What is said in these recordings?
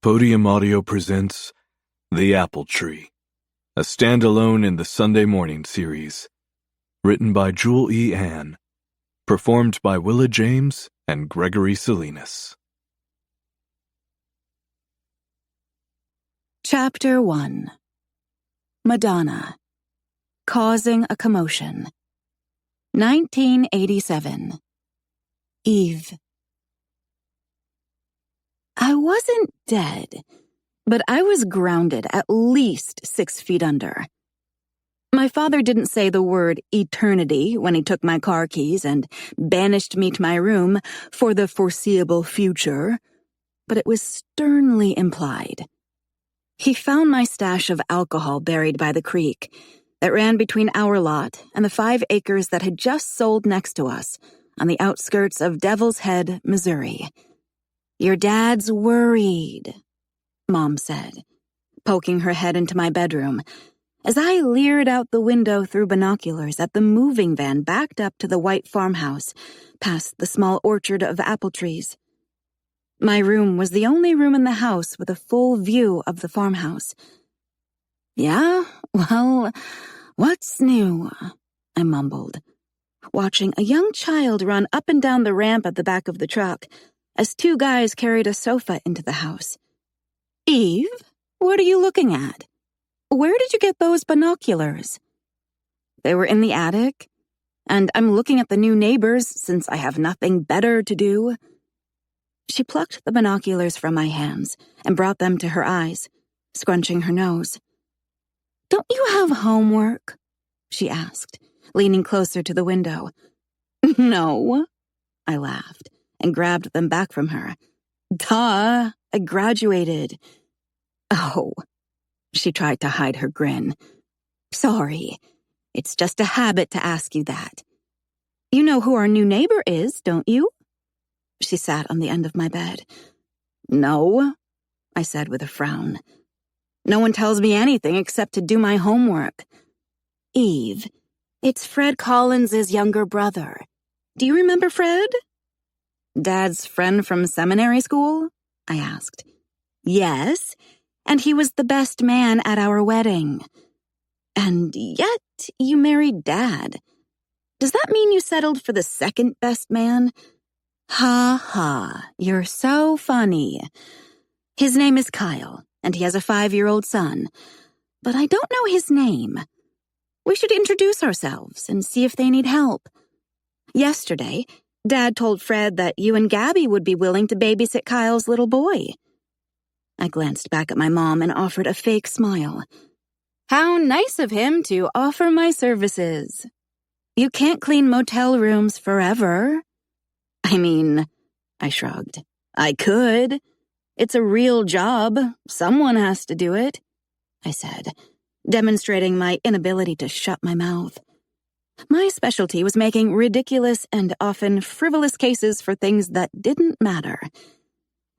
Podium Audio presents The Apple Tree, a standalone in the Sunday Morning series. Written by Jewel E. Ann. Performed by Willa James and Gregory Salinas. Chapter 1. Madonna. Causing a Commotion. 1987. Eve. I wasn't dead, but I was grounded at least 6 feet under. My father didn't say the word eternity when he took my car keys and banished me to my room for the foreseeable future, but it was sternly implied. He found my stash of alcohol buried by the creek that ran between our lot and the 5 acres that had just sold next to us on the outskirts of Devil's Head, Missouri. "Your dad's worried," Mom said, poking her head into my bedroom, as I leered out the window through binoculars at the moving van backed up to the white farmhouse, past the small orchard of apple trees. My room was the only room in the house with a full view of the farmhouse. "Yeah, well, what's new?" I mumbled, watching a young child run up and down the ramp at the back of the truck as 2 guys carried a sofa into the house. "Eve, what are you looking at? Where did you get those binoculars?" "They were in the attic, and I'm looking at the new neighbors since I have nothing better to do." She plucked the binoculars from my hands and brought them to her eyes, scrunching her nose. "Don't you have homework?" she asked, leaning closer to the window. "No," I laughed and grabbed them back from her. "Duh, I graduated." "Oh," she tried to hide her grin. "Sorry, it's just a habit to ask you that. You know who our new neighbor is, don't you?" She sat on the end of my bed. "No," I said with a frown. "No one tells me anything except to do my homework." "Eve, it's Fred Collins' younger brother. Do you remember Fred?" "Dad's friend from seminary school?" I asked. "Yes, and he was the best man at our wedding. And yet you married Dad. Does that mean you settled for the second best man?" "Ha ha, you're so funny. His name is Kyle, and he has a 5-year-old son, but I don't know his name. We should introduce ourselves and see if they need help. Yesterday, Dad told Fred that you and Gabby would be willing to babysit Kyle's little boy." I glanced back at my mom and offered a fake smile. "How nice of him to offer my services. You can't clean motel rooms forever." "I mean," I shrugged, "I could. It's a real job. Someone has to do it," I said, demonstrating my inability to shut my mouth. My specialty was making ridiculous and often frivolous cases for things that didn't matter.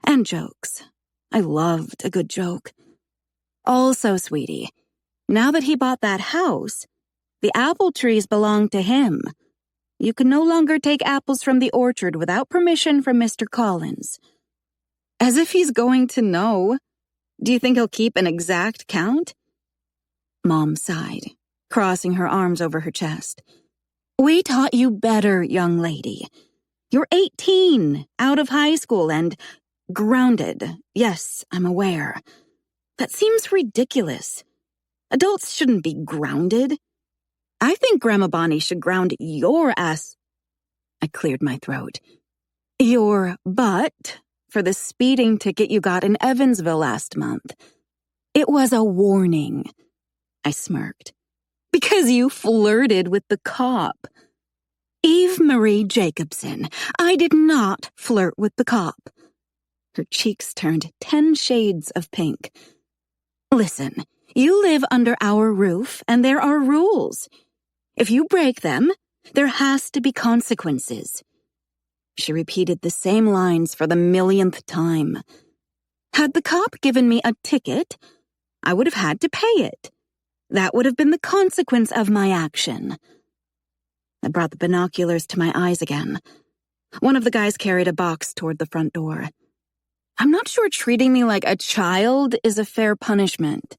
And jokes. I loved a good joke. "Also, sweetie, now that he bought that house, the apple trees belong to him. You can no longer take apples from the orchard without permission from Mr. Collins." "As if he's going to know. Do you think he'll keep an exact count?" Mom sighed, crossing her arms over her chest. "We taught you better, young lady. You're 18, out of high school, and grounded. Yes, I'm aware. That seems ridiculous. Adults shouldn't be grounded. I think Grandma Bonnie should ground your ass." I cleared my throat. "Your butt for the speeding ticket you got in Evansville last month. It was a warning." I smirked. "Because you flirted with the cop." "Eve Marie Jacobson, I did not flirt with the cop." Her cheeks turned 10 shades of pink. "Listen, you live under our roof, and there are rules. If you break them, there has to be consequences." She repeated the same lines for the millionth time. "Had the cop given me a ticket, I would have had to pay it. That would have been the consequence of my action." I brought the binoculars to my eyes again. One of the guys carried a box toward the front door. I'm not sure treating me like a child is a fair punishment.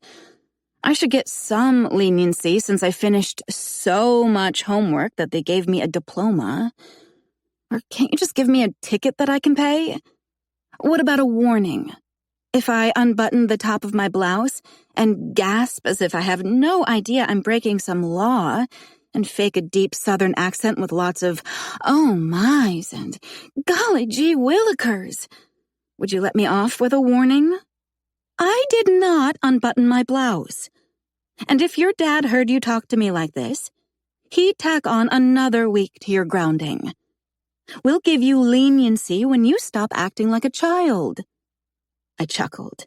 I should get some leniency since I finished so much homework that they gave me a diploma. Or can't you just give me a ticket that I can pay? What about a warning? If I unbutton the top of my blouse and gasp as if I have no idea I'm breaking some law and fake a deep southern accent with lots of oh my's and golly gee willikers, would you let me off with a warning? I did not unbutton my blouse. And if your dad heard you talk to me like this, he'd tack on another week to your grounding. We'll give you leniency when you stop acting like a child. I chuckled.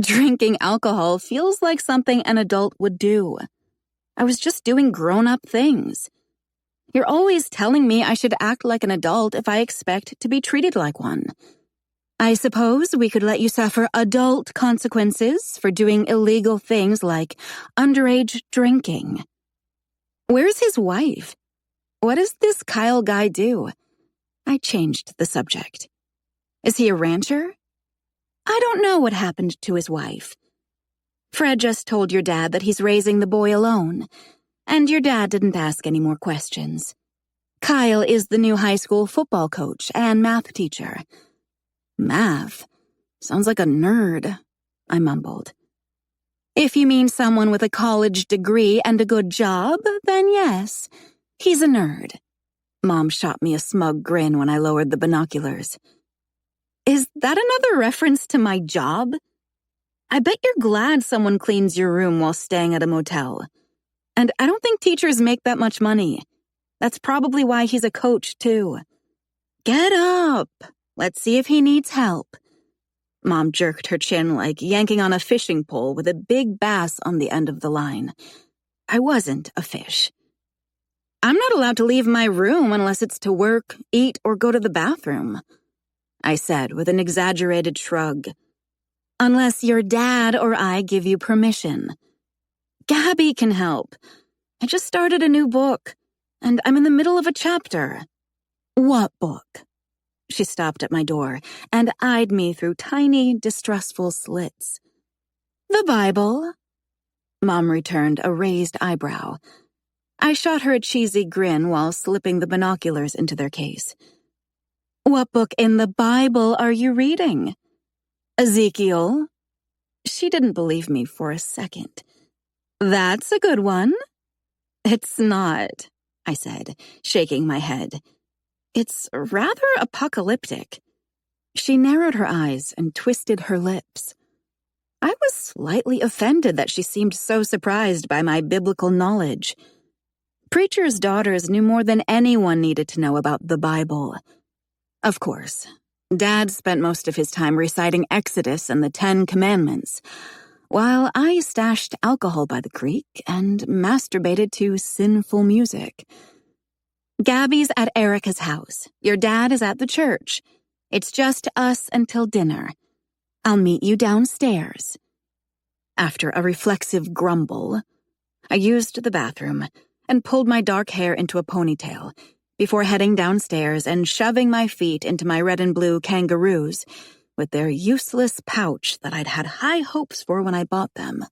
Drinking alcohol feels like something an adult would do. I was just doing grown-up things. You're always telling me I should act like an adult if I expect to be treated like one. I suppose we could let you suffer adult consequences for doing illegal things like underage drinking. Where's his wife? What does this Kyle guy do? I changed the subject. Is he a rancher? I don't know what happened to his wife. Fred just told your dad that he's raising the boy alone, and your dad didn't ask any more questions. Kyle is the new high school football coach and math teacher. Math? Sounds like a nerd, I mumbled. If you mean someone with a college degree and a good job, then yes, he's a nerd. Mom shot me a smug grin when I lowered the binoculars. Is that another reference to my job? I bet you're glad someone cleans your room while staying at a motel. And I don't think teachers make that much money. That's probably why he's a coach, too. Get up! Let's see if he needs help. Mom jerked her chin like yanking on a fishing pole with a big bass on the end of the line. I wasn't a fish. I'm not allowed to leave my room unless it's to work, eat, or go to the bathroom, I said with an exaggerated shrug. Unless your dad or I give you permission. Gabby can help. I just started a new book, and I'm in the middle of a chapter. What book? She stopped at my door and eyed me through tiny, distrustful slits. The Bible. Mom returned a raised eyebrow. I shot her a cheesy grin while slipping the binoculars into their case. What book in the Bible are you reading? Ezekiel? She didn't believe me for a second. That's a good one. It's not, I said, shaking my head. It's rather apocalyptic. She narrowed her eyes and twisted her lips. I was slightly offended that she seemed so surprised by my biblical knowledge. Preachers' daughters knew more than anyone needed to know about the Bible. Of course, Dad spent most of his time reciting Exodus and the 10 Commandments, while I stashed alcohol by the creek and masturbated to sinful music. Gabby's at Erica's house. Your dad is at the church. It's just us until dinner. I'll meet you downstairs. After a reflexive grumble, I used the bathroom and pulled my dark hair into a ponytail before heading downstairs and shoving my feet into my red and blue kangaroos with their useless pouch that I'd had high hopes for when I bought them.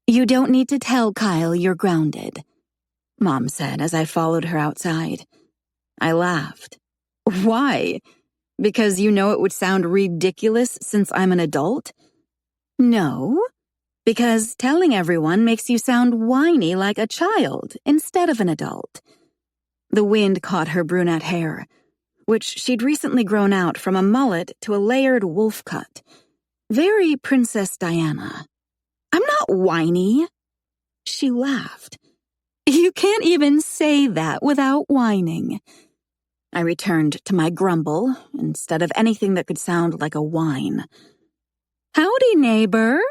You don't need to tell Kyle you're grounded, Mom said as I followed her outside. I laughed. Why? Because you know it would sound ridiculous since I'm an adult? No, because telling everyone makes you sound whiny like a child instead of an adult. The wind caught her brunette hair, which she'd recently grown out from a mullet to a layered wolf cut. Very Princess Diana. I'm not whiny. She laughed. You can't even say that without whining. I returned to my grumble instead of anything that could sound like a whine. Howdy, neighbor,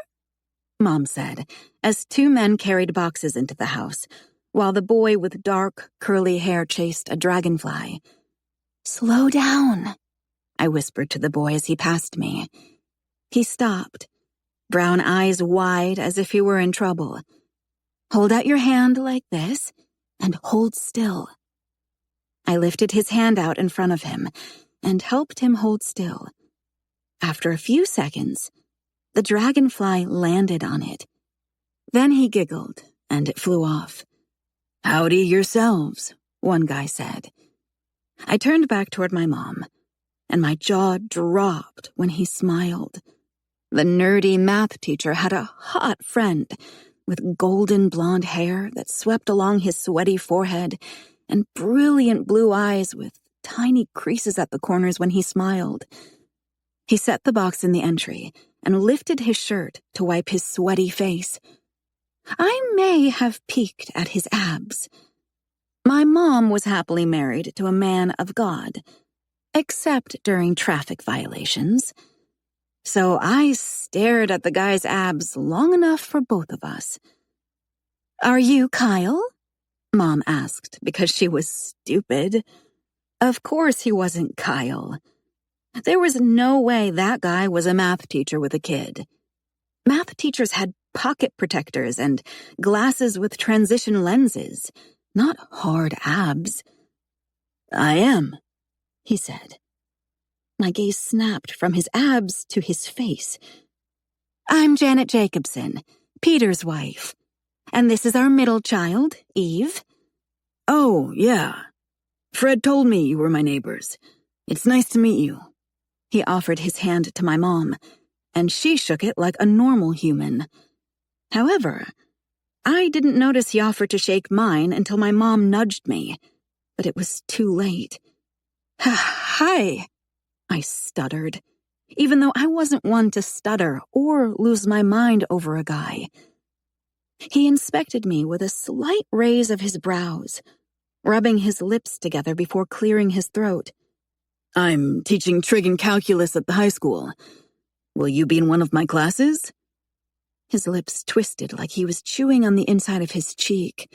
Mom said, as two men carried boxes into the house, while the boy with dark, curly hair chased a dragonfly. Slow down, I whispered to the boy as he passed me. He stopped, brown eyes wide as if he were in trouble. Hold out your hand like this and hold still. I lifted his hand out in front of him and helped him hold still. After a few seconds, the dragonfly landed on it. Then he giggled, and it flew off. "Howdy yourselves," one guy said. I turned back toward my mom, and my jaw dropped when he smiled. The nerdy math teacher had a hot friend with golden blonde hair that swept along his sweaty forehead and brilliant blue eyes with tiny creases at the corners when he smiled. He set the box in the entry and lifted his shirt to wipe his sweaty face. I may have peeked at his abs. My mom was happily married to a man of God, except during traffic violations. So I stared at the guy's abs long enough for both of us. "Are you Kyle?" Mom asked because she was stupid. Of course he wasn't Kyle. There was no way that guy was a math teacher with a kid. Math teachers had pocket protectors and glasses with transition lenses, not hard abs. "I am," he said. My gaze snapped from his abs to his face. "I'm Janet Jacobson, Peter's wife. And this is our middle child, Eve." "Oh, yeah. Fred told me you were my neighbors. It's nice to meet you." He offered his hand to my mom, and she shook it like a normal human. However, I didn't notice he offered to shake mine until my mom nudged me, but it was too late. "Hi," I stuttered, even though I wasn't one to stutter or lose my mind over a guy. He inspected me with a slight raise of his brows, rubbing his lips together before clearing his throat. "I'm teaching trig and calculus at the high school. Will you be in one of my classes?" His lips twisted like he was chewing on the inside of his cheek.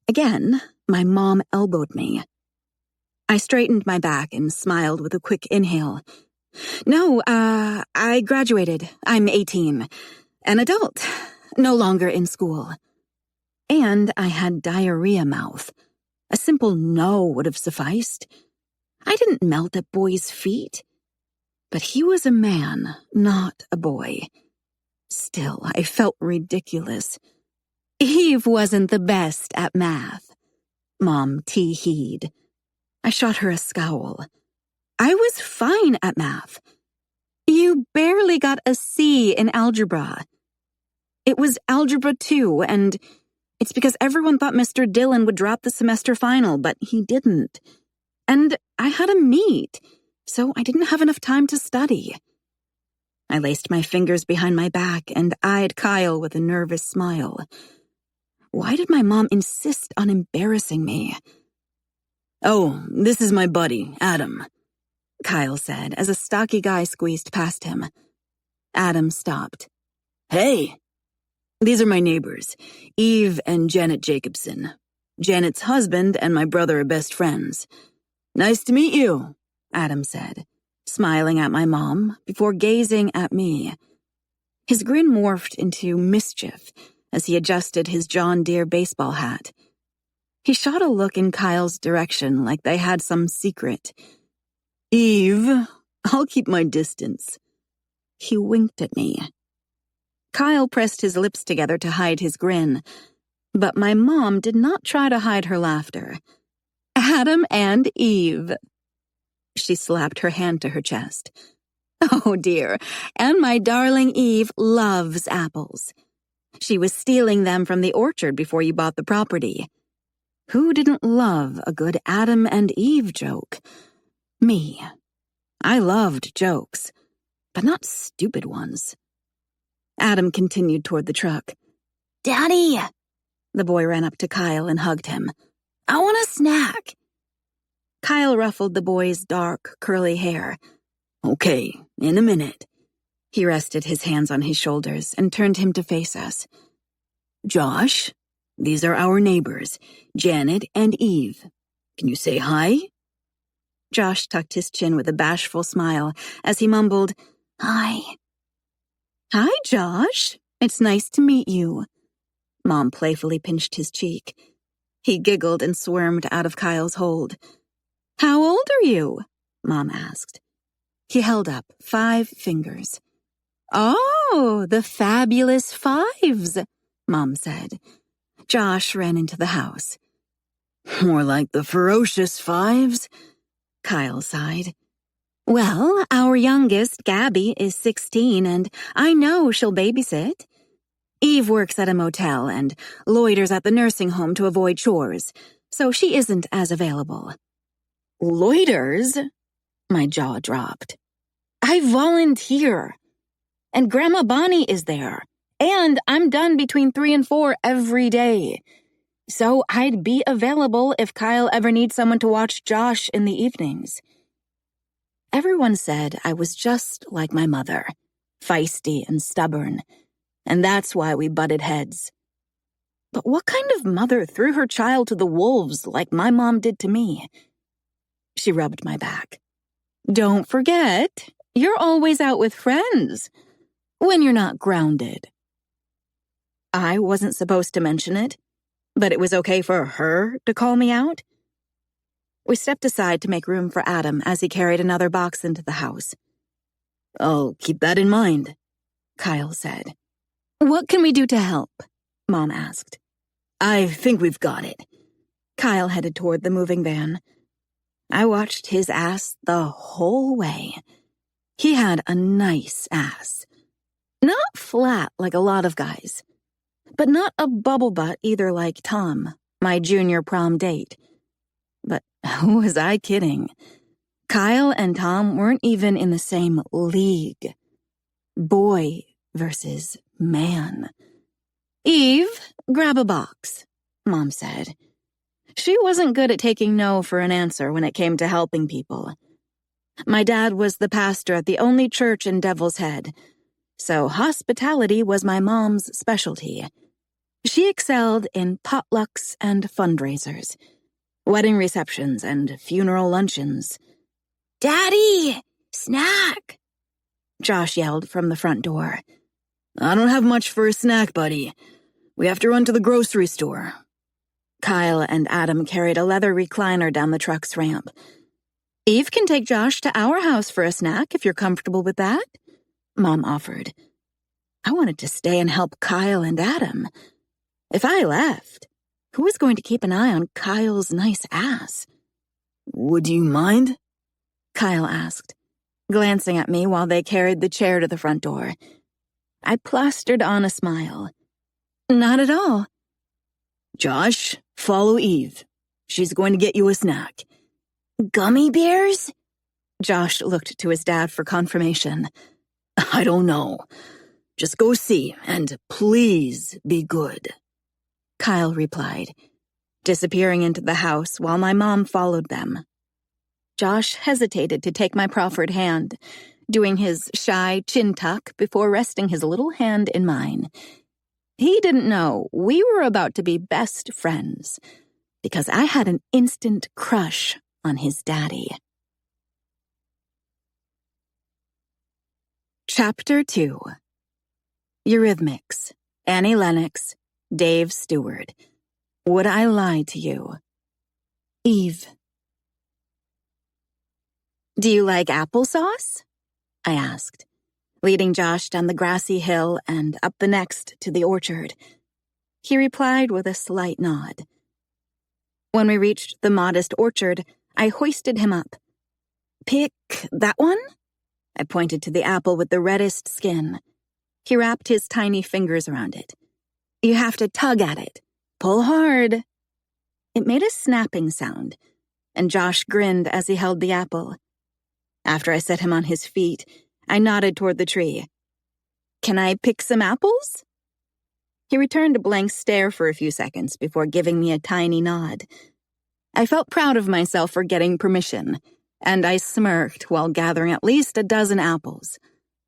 Again, my mom elbowed me. I straightened my back and smiled with a quick inhale. "No, I graduated. I'm 18. An adult. No longer in school." And I had diarrhea mouth. A simple no would have sufficed. I didn't melt at boys' feet. But he was a man, not a boy. Still, I felt ridiculous. "Eve wasn't the best at math," Mom tee-heed. I shot her a scowl. "I was fine at math. You barely got a C in algebra. It was Algebra 2, and it's because everyone thought Mr. Dillon would drop the semester final, but he didn't. And I had a meet, so I didn't have enough time to study." I laced my fingers behind my back and eyed Kyle with a nervous smile. Why did my mom insist on embarrassing me? "Oh, this is my buddy, Adam," Kyle said as a stocky guy squeezed past him. Adam stopped. "Hey, these are my neighbors, Eve and Janet Jacobson. Janet's husband and my brother are best friends. Nice to meet you," Adam said, smiling at my mom before gazing at me. His grin morphed into mischief as he adjusted his John Deere baseball hat. He shot a look in Kyle's direction like they had some secret. "Eve, I'll keep my distance." He winked at me. Kyle pressed his lips together to hide his grin, but my mom did not try to hide her laughter. "Adam and Eve." She slapped her hand to her chest. "Oh dear, and my darling Eve loves apples. She was stealing them from the orchard before you bought the property. Who didn't love a good Adam and Eve joke? Me. I loved jokes, but not stupid ones." Adam continued toward the truck. "Daddy!" The boy ran up to Kyle and hugged him. "I want a snack." Kyle ruffled the boy's dark, curly hair. "Okay, in a minute." He rested his hands on his shoulders and turned him to face us. "Josh, these are our neighbors, Janet and Eve. Can you say hi?" Josh tucked his chin with a bashful smile as he mumbled, "Hi." "Hi, Josh. It's nice to meet you." Mom playfully pinched his cheek. He giggled and squirmed out of Kyle's hold. "How old are you?" Mom asked. He held up 5 fingers. "Oh, the fabulous 5s," Mom said. Josh ran into the house. More like the ferocious 5s, Kyle sighed. "Well, our youngest, Gabby, is 16, and I know she'll babysit. Eve works at a motel and loiters at the nursing home to avoid chores, so she isn't as available." "Loiters?" My jaw dropped. "I volunteer. And Grandma Bonnie is there. And I'm done between 3 and 4 every day. So I'd be available if Kyle ever needs someone to watch Josh in the evenings." Everyone said I was just like my mother, feisty and stubborn, and that's why we butted heads. But what kind of mother threw her child to the wolves like my mom did to me? She rubbed my back. "Don't forget, you're always out with friends when you're not grounded." I wasn't supposed to mention it, but it was okay for her to call me out. We stepped aside to make room for Adam as he carried another box into the house. "I'll keep that in mind," Kyle said. "What can we do to help?" Mom asked. "I think we've got it." Kyle headed toward the moving van. I watched his ass the whole way. He had a nice ass. Not flat like a lot of guys, but not a bubble butt either like Tom, my junior prom date. But who was I kidding? Kyle and Tom weren't even in the same league. Boy versus man. "Eve, grab a box," Mom said. She wasn't good at taking no for an answer when it came to helping people. My dad was the pastor at the only church in Devil's Head, so hospitality was my mom's specialty. She excelled in potlucks and fundraisers, wedding receptions and funeral luncheons. "Daddy, snack!" Josh yelled from the front door. "I don't have much for a snack, buddy. We have to run to the grocery store." Kyle and Adam carried a leather recliner down the truck's ramp. "Eve can take Josh to our house for a snack if you're comfortable with that," Mom offered. I wanted to stay and help Kyle and Adam. If I left, who was going to keep an eye on Kyle's nice ass? "Would you mind?" Kyle asked, glancing at me while they carried the chair to the front door. I plastered on a smile. "Not at all." "Josh, follow Eve. She's going to get you a snack." "Gummy bears?" Josh looked to his dad for confirmation. "I don't know. Just go see, and please be good," Kyle replied, disappearing into the house while my mom followed them. Josh hesitated to take my proffered hand, doing his shy chin tuck before resting his little hand in mine. He didn't know we were about to be best friends, because I had an instant crush on his daddy. Chapter 2. Eurythmics, Annie Lennox, Dave Stewart. Would I lie to you? Eve. "Do you like applesauce?" I asked, leading Josh down the grassy hill and up the next to the orchard. He replied with a slight nod. When we reached the modest orchard, I hoisted him up. "Pick that one?" I pointed to the apple with the reddest skin. He wrapped his tiny fingers around it. "You have to tug at it. Pull hard." It made a snapping sound, and Josh grinned as he held the apple. After I set him on his feet, I nodded toward the tree. "Can I pick some apples?" He returned a blank stare for a few seconds before giving me a tiny nod. I felt proud of myself for getting permission, and I smirked while gathering at least a dozen apples,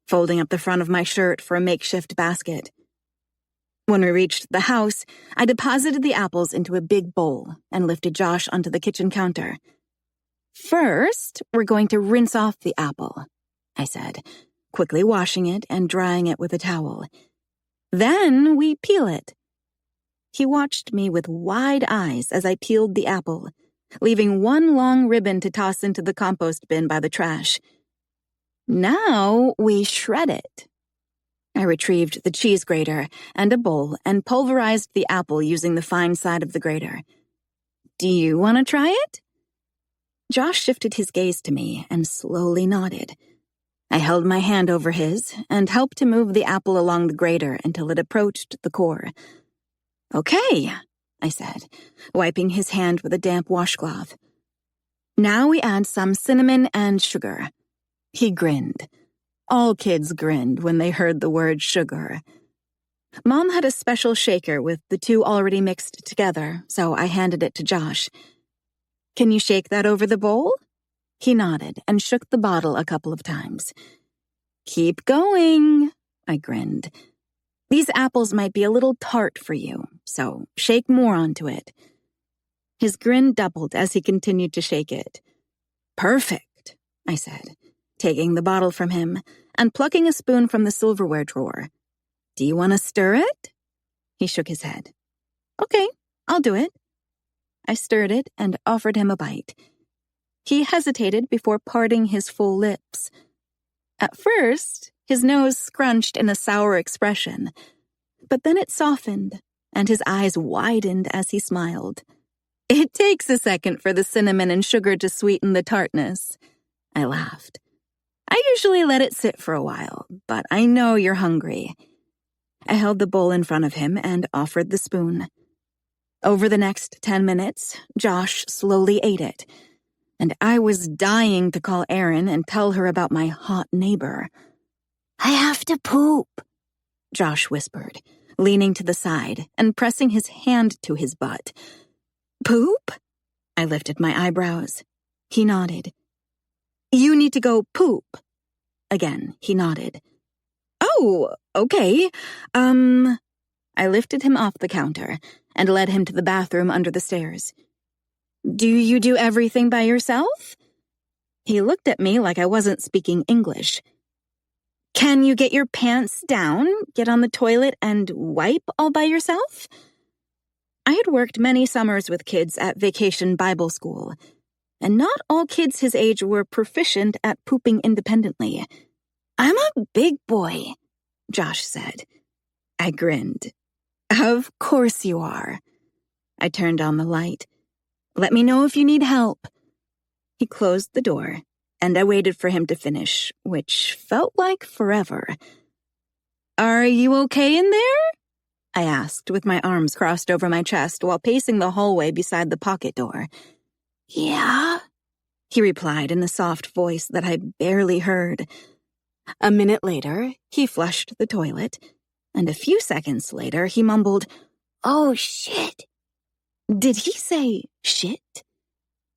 folding up the front of my shirt for a makeshift basket. When we reached the house, I deposited the apples into a big bowl and lifted Josh onto the kitchen counter. "First, we're going to rinse off the apple," I said, quickly washing it and drying it with a towel. "Then we peel it." He watched me with wide eyes as I peeled the apple, leaving one long ribbon to toss into the compost bin by the trash. Now we shred it. I retrieved the cheese grater and a bowl and pulverized the apple using the fine side of the grater. Do you want to try it? Josh shifted his gaze to me and slowly nodded. I held my hand over his and helped to move the apple along the grater until it approached the core. Okay, I said, wiping his hand with a damp washcloth. Now we add some cinnamon and sugar. He grinned. All kids grinned when they heard the word sugar. Mom had a special shaker with the two already mixed together, so I handed it to Josh. Can you shake that over the bowl? He nodded and shook the bottle a couple of times. Keep going, I grinned. These apples might be a little tart for you, so shake more onto it. His grin doubled as he continued to shake it. Perfect, I said, taking the bottle from him and plucking a spoon from the silverware drawer. Do you want to stir it? He shook his head. Okay, I'll do it. I stirred it and offered him a bite. He hesitated before parting his full lips. At first, his nose scrunched in a sour expression, but then it softened, and his eyes widened as he smiled. It takes a second for the cinnamon and sugar to sweeten the tartness. I laughed. I usually let it sit for a while, but I know you're hungry. I held the bowl in front of him and offered the spoon. Over the next 10 minutes, Josh slowly ate it, and I was dying to call Erin and tell her about my hot neighbor. I have to poop, Josh whispered, leaning to the side and pressing his hand to his butt. Poop? I lifted my eyebrows. He nodded. You need to go poop. Again, he nodded. Oh, okay. I lifted him off the counter and led him to the bathroom under the stairs. Do you do everything by yourself? He looked at me like I wasn't speaking English. Can you get your pants down, get on the toilet, and wipe all by yourself? I had worked many summers with kids at Vacation Bible School, and not all kids his age were proficient at pooping independently. I'm a big boy, Josh said. I grinned. Of course you are. I turned on the light. Let me know if you need help. He closed the door, and I waited for him to finish, which felt like forever. Are you okay in there? I asked with my arms crossed over my chest while pacing the hallway beside the pocket door. Yeah, he replied in a soft voice that I barely heard. A minute later, he flushed the toilet, and a few seconds later, he mumbled, "Oh, shit." Did he say shit?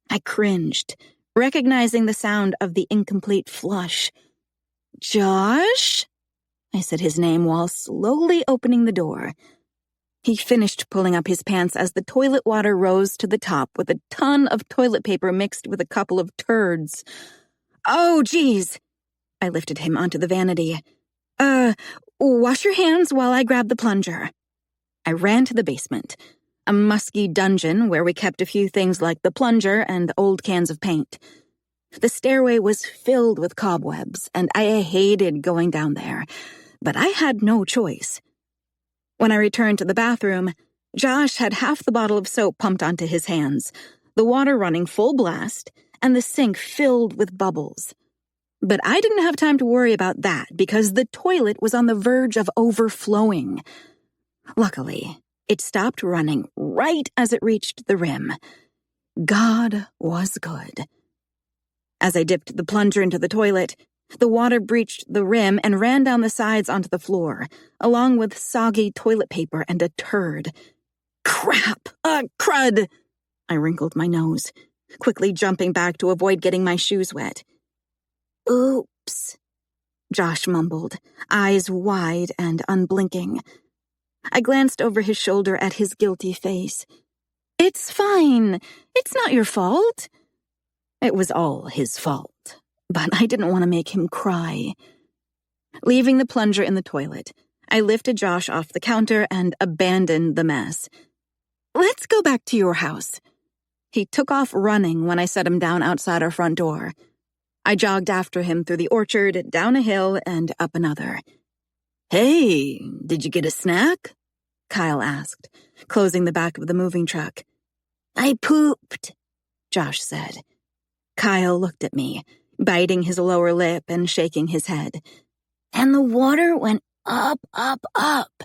I cringed, recognizing the sound of the incomplete flush. Josh? I said his name while slowly opening the door. He finished pulling up his pants as the toilet water rose to the top with a ton of toilet paper mixed with a couple of turds. Oh, geez. I lifted him onto the vanity. Wash your hands while I grab the plunger. I ran to the basement, a musky dungeon where we kept a few things like the plunger and old cans of paint. The stairway was filled with cobwebs, and I hated going down there, but I had no choice. When I returned to the bathroom, Josh had half the bottle of soap pumped onto his hands, the water running full blast, and the sink filled with bubbles. But I didn't have time to worry about that because the toilet was on the verge of overflowing. Luckily, it stopped running right as it reached the rim. God was good. As I dipped the plunger into the toilet, the water breached the rim and ran down the sides onto the floor, along with soggy toilet paper and a turd. Crap! Crud! I wrinkled my nose, quickly jumping back to avoid getting my shoes wet. Oops, Josh mumbled, eyes wide and unblinking. I glanced over his shoulder at his guilty face. It's fine. It's not your fault. It was all his fault, but I didn't want to make him cry. Leaving the plunger in the toilet, I lifted Josh off the counter and abandoned the mess. Let's go back to your house. He took off running when I set him down outside our front door. I jogged after him through the orchard, down a hill, and up another. Hey, did you get a snack? Kyle asked, closing the back of the moving truck. I pooped, Josh said. Kyle looked at me, biting his lower lip and shaking his head. And the water went up, up, up.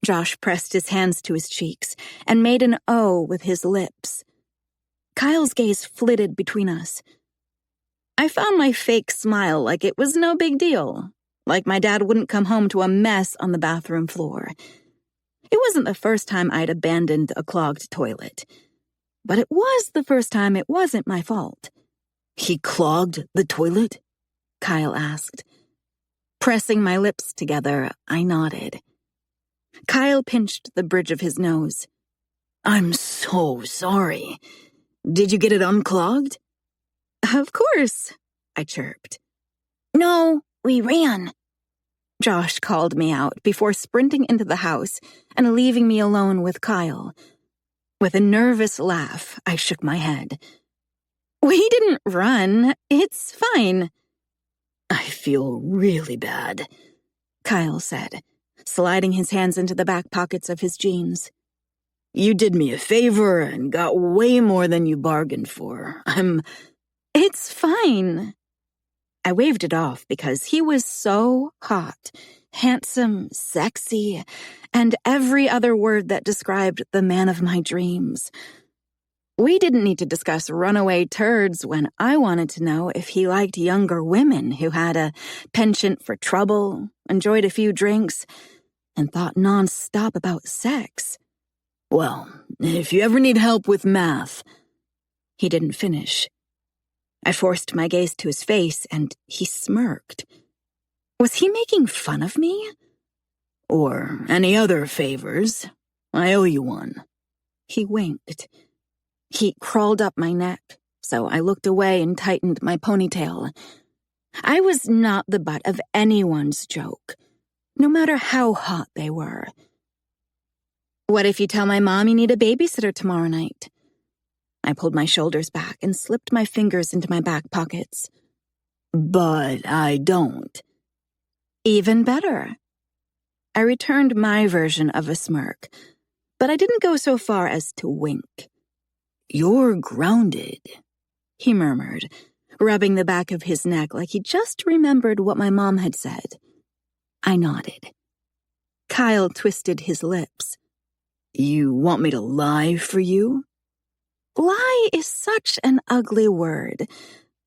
Josh pressed his hands to his cheeks and made an O with his lips. Kyle's gaze flitted between us. I found my fake smile like it was no big deal, like my dad wouldn't come home to a mess on the bathroom floor. It wasn't the first time I'd abandoned a clogged toilet, but it was the first time it wasn't my fault. He clogged the toilet? Kyle asked. Pressing my lips together, I nodded. Kyle pinched the bridge of his nose. I'm so sorry. Did you get it unclogged? Of course, I chirped. No, we ran. Josh called me out before sprinting into the house and leaving me alone with Kyle. With a nervous laugh, I shook my head. We didn't run. It's fine. I feel really bad, Kyle said, sliding his hands into the back pockets of his jeans. You did me a favor and got way more than you bargained for. It's fine. I waved it off because he was so hot, handsome, sexy, and every other word that described the man of my dreams. We didn't need to discuss runaway turds when I wanted to know if he liked younger women who had a penchant for trouble, enjoyed a few drinks, and thought nonstop about sex. Well, if you ever need help with math. He didn't finish. I forced my gaze to his face, and he smirked. Was he making fun of me? Or any other favors. I owe you one. He winked. He crawled up my neck, so I looked away and tightened my ponytail. I was not the butt of anyone's joke, no matter how hot they were. What if you tell my mom you need a babysitter tomorrow night? I pulled my shoulders back and slipped my fingers into my back pockets. But I don't. Even better. I returned my version of a smirk, but I didn't go so far as to wink. You're grounded, he murmured, rubbing the back of his neck like he just remembered what my mom had said. I nodded. Kyle twisted his lips. You want me to lie for you? Lie is such an ugly word.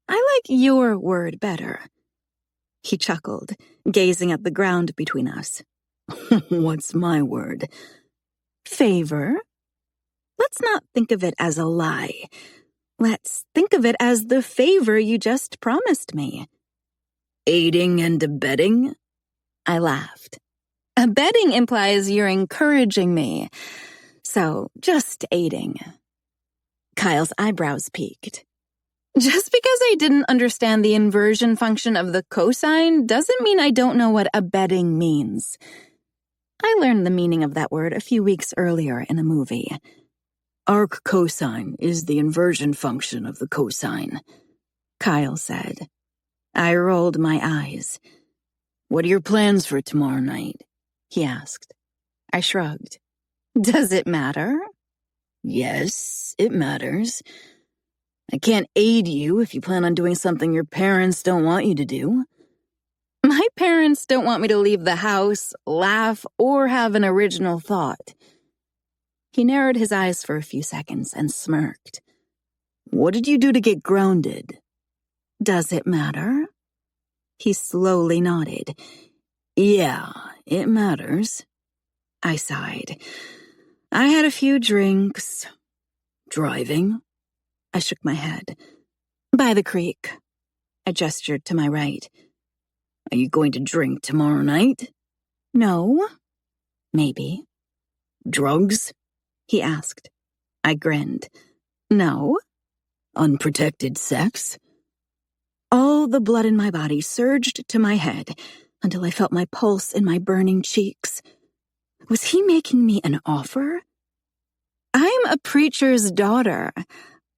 I like your word better. He chuckled, gazing at the ground between us. What's my word? Favor? Let's not think of it as a lie. Let's think of it as the favor you just promised me. Aiding and abetting? I laughed. Abetting implies you're encouraging me. So, just aiding. Kyle's eyebrows peaked. Just because I didn't understand the inversion function of the cosine doesn't mean I don't know what abetting means. I learned the meaning of that word a few weeks earlier in a movie. Arc cosine is the inversion function of the cosine, Kyle said. I rolled my eyes. What are your plans for tomorrow night? He asked. I shrugged. Does it matter? Yes, it matters. I can't aid you if you plan on doing something your parents don't want you to do. My parents don't want me to leave the house, laugh, or have an original thought. He narrowed his eyes for a few seconds and smirked. What did you do to get grounded? Does it matter? He slowly nodded. Yeah, it matters. I sighed. I had a few drinks. Driving? I shook my head. By the creek. I gestured to my right. Are you going to drink tomorrow night? No. Maybe. Drugs? He asked. I grinned. No. Unprotected sex? All the blood in my body surged to my head until I felt my pulse in my burning cheeks. Was he making me an offer? I'm a preacher's daughter.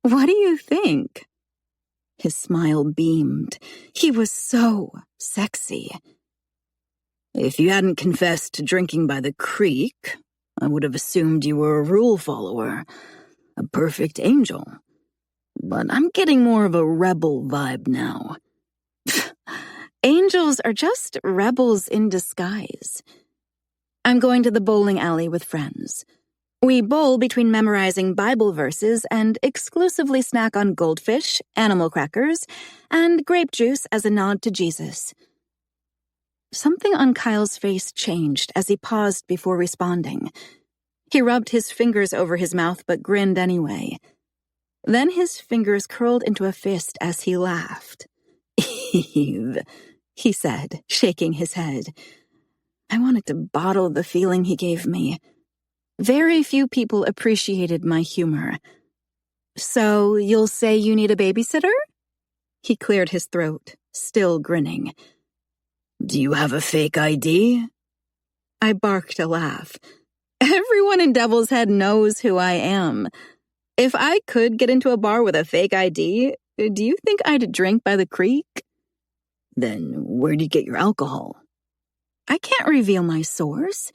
What do you think? His smile beamed. He was so sexy. If you hadn't confessed to drinking by the creek, I would have assumed you were a rule follower, a perfect angel. But I'm getting more of a rebel vibe now. Angels are just rebels in disguise. I'm going to the bowling alley with friends. We bowl between memorizing Bible verses and exclusively snack on goldfish, animal crackers, and grape juice as a nod to Jesus. Something on Kyle's face changed as he paused before responding. He rubbed his fingers over his mouth but grinned anyway. Then his fingers curled into a fist as he laughed. Eve, he said, shaking his head. I wanted to bottle the feeling he gave me. Very few people appreciated my humor. So you'll say you need a babysitter? He cleared his throat, still grinning. Do you have a fake ID? I barked a laugh. Everyone in Devil's Head knows who I am. If I could get into a bar with a fake ID, do you think I'd drink by the creek? Then where do you get your alcohol? I can't reveal my source.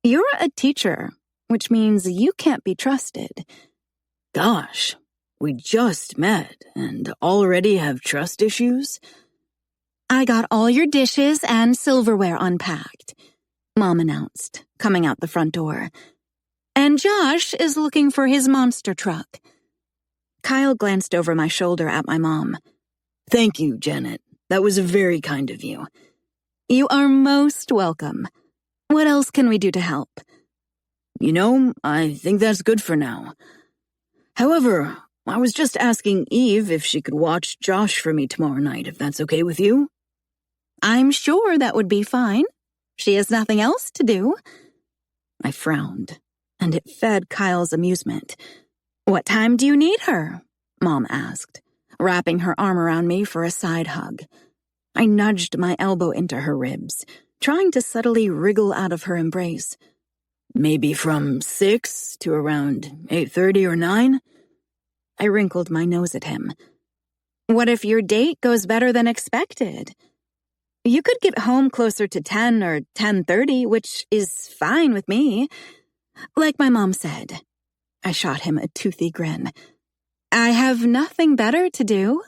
You're a teacher, which means you can't be trusted. Gosh, we just met and already have trust issues? I got all your dishes and silverware unpacked, Mom announced, coming out the front door. And Josh is looking for his monster truck. Kyle glanced over my shoulder at my mom. Thank you, Janet. That was very kind of you. You are most welcome. What else can we do to help? You know, I think that's good for now. However, I was just asking Eve if she could watch Josh for me tomorrow night, if that's okay with you. I'm sure that would be fine. She has nothing else to do. I frowned, and it fed Kyle's amusement. What time do you need her? Mom asked, wrapping her arm around me for a side hug. I nudged my elbow into her ribs, trying to subtly wriggle out of her embrace. Maybe from 6 to around 8:30 or 9? I wrinkled my nose at him. What if your date goes better than expected? You could get home closer to 10 or 10:30, which is fine with me. Like my mom said. I shot him a toothy grin. I have nothing better to do.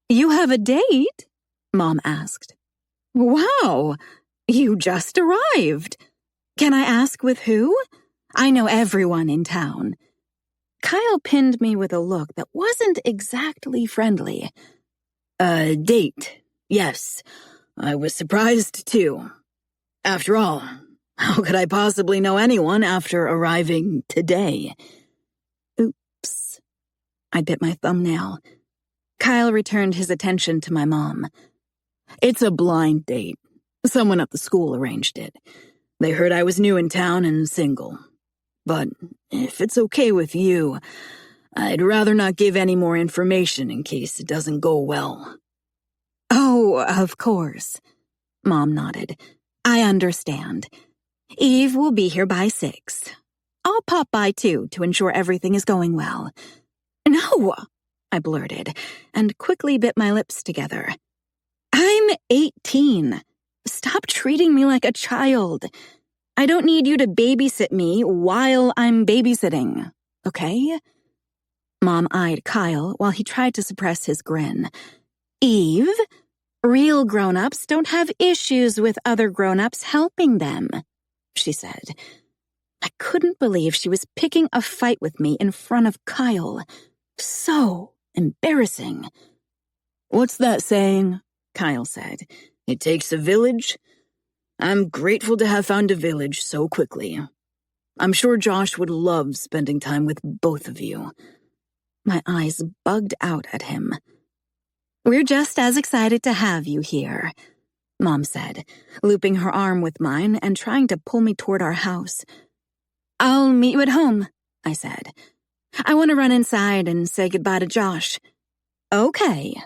You have a date? Mom asked. Wow, you just arrived. Can I ask with who? I know everyone in town. Kyle pinned me with a look that wasn't exactly friendly. A date, yes. I was surprised, too. After all, how could I possibly know anyone after arriving today? Oops. I bit my thumbnail. Kyle returned his attention to my mom. It's a blind date. Someone at the school arranged it. They heard I was new in town and single. But if it's okay with you, I'd rather not give any more information in case it doesn't go well. Oh, of course. Mom nodded. I understand. Eve will be here by 6. I'll pop by too to ensure everything is going well. No, I blurted, and quickly bit my lips together. I'm 18. Stop treating me like a child. I don't need you to babysit me while I'm babysitting, okay? Mom eyed Kyle while he tried to suppress his grin. Eve, real grown-ups don't have issues with other grown-ups helping them, she said. I couldn't believe she was picking a fight with me in front of Kyle. So embarrassing. What's that saying? Kyle said. It takes a village. I'm grateful to have found a village so quickly. I'm sure Josh would love spending time with both of you. My eyes bugged out at him. We're just as excited to have you here, Mom said, looping her arm with mine and trying to pull me toward our house. I'll meet you at home, I said. I want to run inside and say goodbye to Josh. Okay.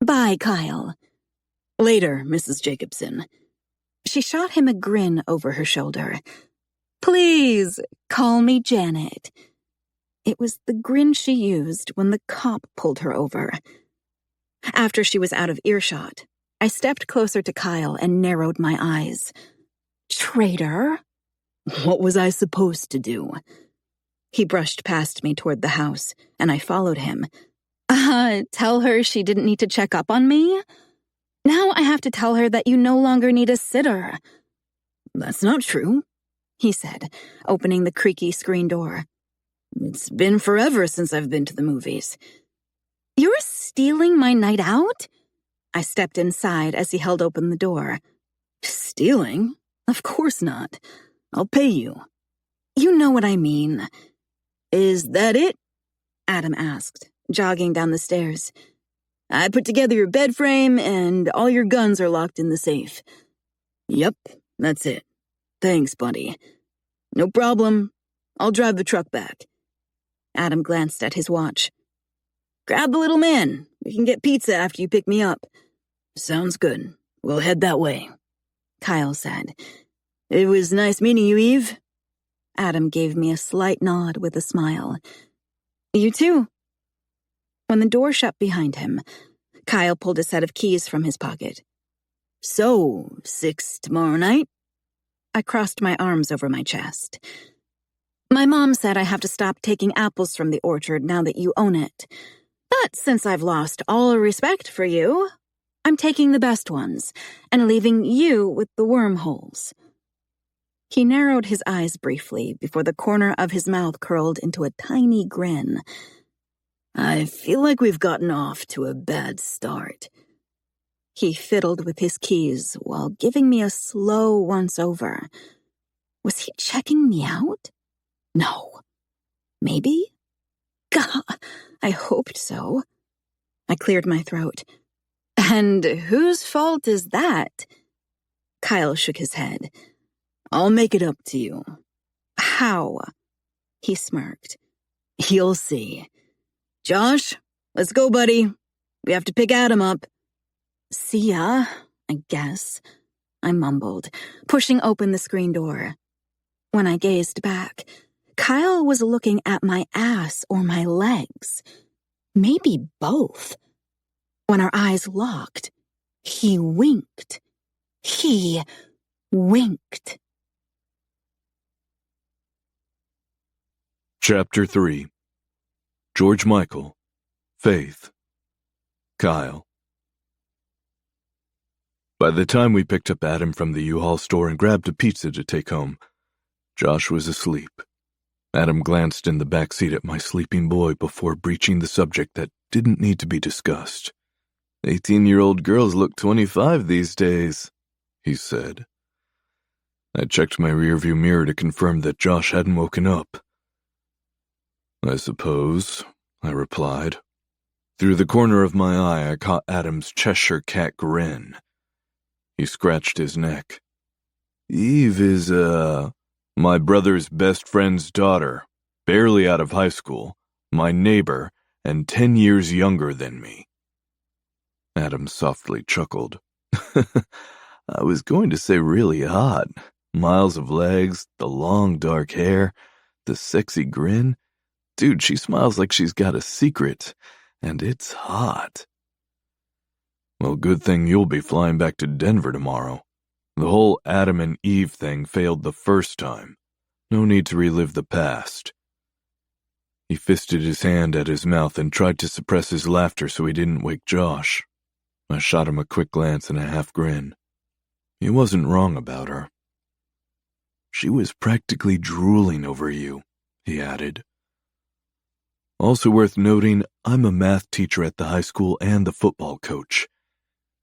Bye, Kyle. Later, Mrs. Jacobson. She shot him a grin over her shoulder. Please, call me Janet. It was the grin she used when the cop pulled her over. After she was out of earshot, I stepped closer to Kyle and narrowed my eyes. Traitor? What was I supposed to do? He brushed past me toward the house, and I followed him. Tell her she didn't need to check up on me? Now I have to tell her that you no longer need a sitter. That's not true, he said, opening the creaky screen door. It's been forever since I've been to the movies. You're stealing my night out? I stepped inside as he held open the door. Stealing? Of course not. I'll pay you. You know what I mean. Is that it? Adam asked, jogging down the stairs. I put together your bed frame and all your guns are locked in the safe. Yep, that's it. Thanks, buddy. No problem. I'll drive the truck back. Adam glanced at his watch. Grab the little man. We can get pizza after you pick me up. Sounds good. We'll head that way, Kyle said. It was nice meeting you, Eve. Adam gave me a slight nod with a smile. You too. When the door shut behind him, Kyle pulled a set of keys from his pocket. So, 6 tomorrow night? I crossed my arms over my chest. My mom said I have to stop taking apples from the orchard now that you own it. But since I've lost all respect for you, I'm taking the best ones and leaving you with the wormholes. He narrowed his eyes briefly before the corner of his mouth curled into a tiny grin. I feel like we've gotten off to a bad start. He fiddled with his keys while giving me a slow once-over. Was he checking me out? No. Maybe? God, I hoped so. I cleared my throat. And whose fault is that? Kyle shook his head. I'll make it up to you. How? He smirked. You'll see. Josh, let's go, buddy. We have to pick Adam up. See ya, I guess, I mumbled, pushing open the screen door. When I gazed back, Kyle was looking at my ass or my legs. Maybe both. When our eyes locked, he winked. He winked. Chapter 3. George Michael, Faith, Kyle. By the time we picked up Adam from the U-Haul store and grabbed a pizza to take home, Josh was asleep. Adam glanced in the back seat at my sleeping boy before breaching the subject that didn't need to be discussed. 18-year-old girls look 25 these days, he said. I checked my rearview mirror to confirm that Josh hadn't woken up. I suppose, I replied. Through the corner of my eye, I caught Adam's Cheshire cat grin. He scratched his neck. Eve is, my brother's best friend's daughter, barely out of high school, my neighbor, and 10 years younger than me. Adam softly chuckled. I was going to say really hot. Miles of legs, the long dark hair, the sexy grin. Dude, she smiles like she's got a secret, and it's hot. Well, good thing you'll be flying back to Denver tomorrow. The whole Adam and Eve thing failed the first time. No need to relive the past. He fisted his hand at his mouth and tried to suppress his laughter so he didn't wake Josh. I shot him a quick glance and a half grin. He wasn't wrong about her. She was practically drooling over you, he added. Also worth noting, I'm a math teacher at the high school and the football coach.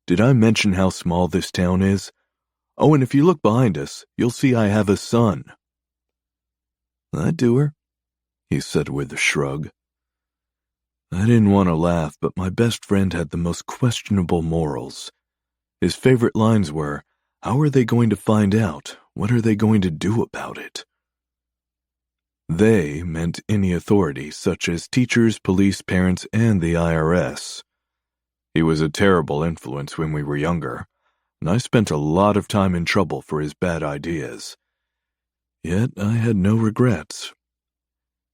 Did I mention how small this town is? Oh, and if you look behind us, you'll see I have a son. I do her, he said with a shrug. I didn't want to laugh, but my best friend had the most questionable morals. His favorite lines were, how are they going to find out? What are they going to do about it? They meant any authority, such as teachers, police, parents, and the IRS. He was a terrible influence when we were younger, and I spent a lot of time in trouble for his bad ideas. Yet I had no regrets.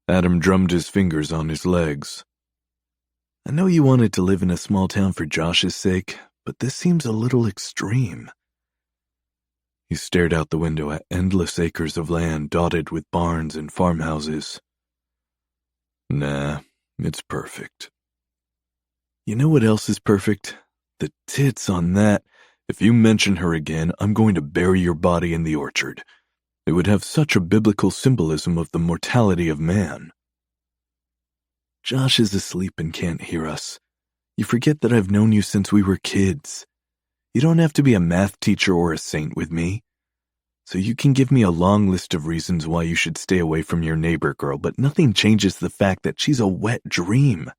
Adam drummed his fingers on his legs. I know you wanted to live in a small town for Josh's sake, but this seems a little extreme. He stared out the window at endless acres of land dotted with barns and farmhouses. Nah, it's perfect. You know what else is perfect? The tits on that. If you mention her again, I'm going to bury your body in the orchard. It would have such a biblical symbolism of the mortality of man. Josh is asleep and can't hear us. You forget that I've known you since we were kids. You don't have to be a math teacher or a saint with me. So you can give me a long list of reasons why you should stay away from your neighbor girl, but nothing changes the fact that she's a wet dream.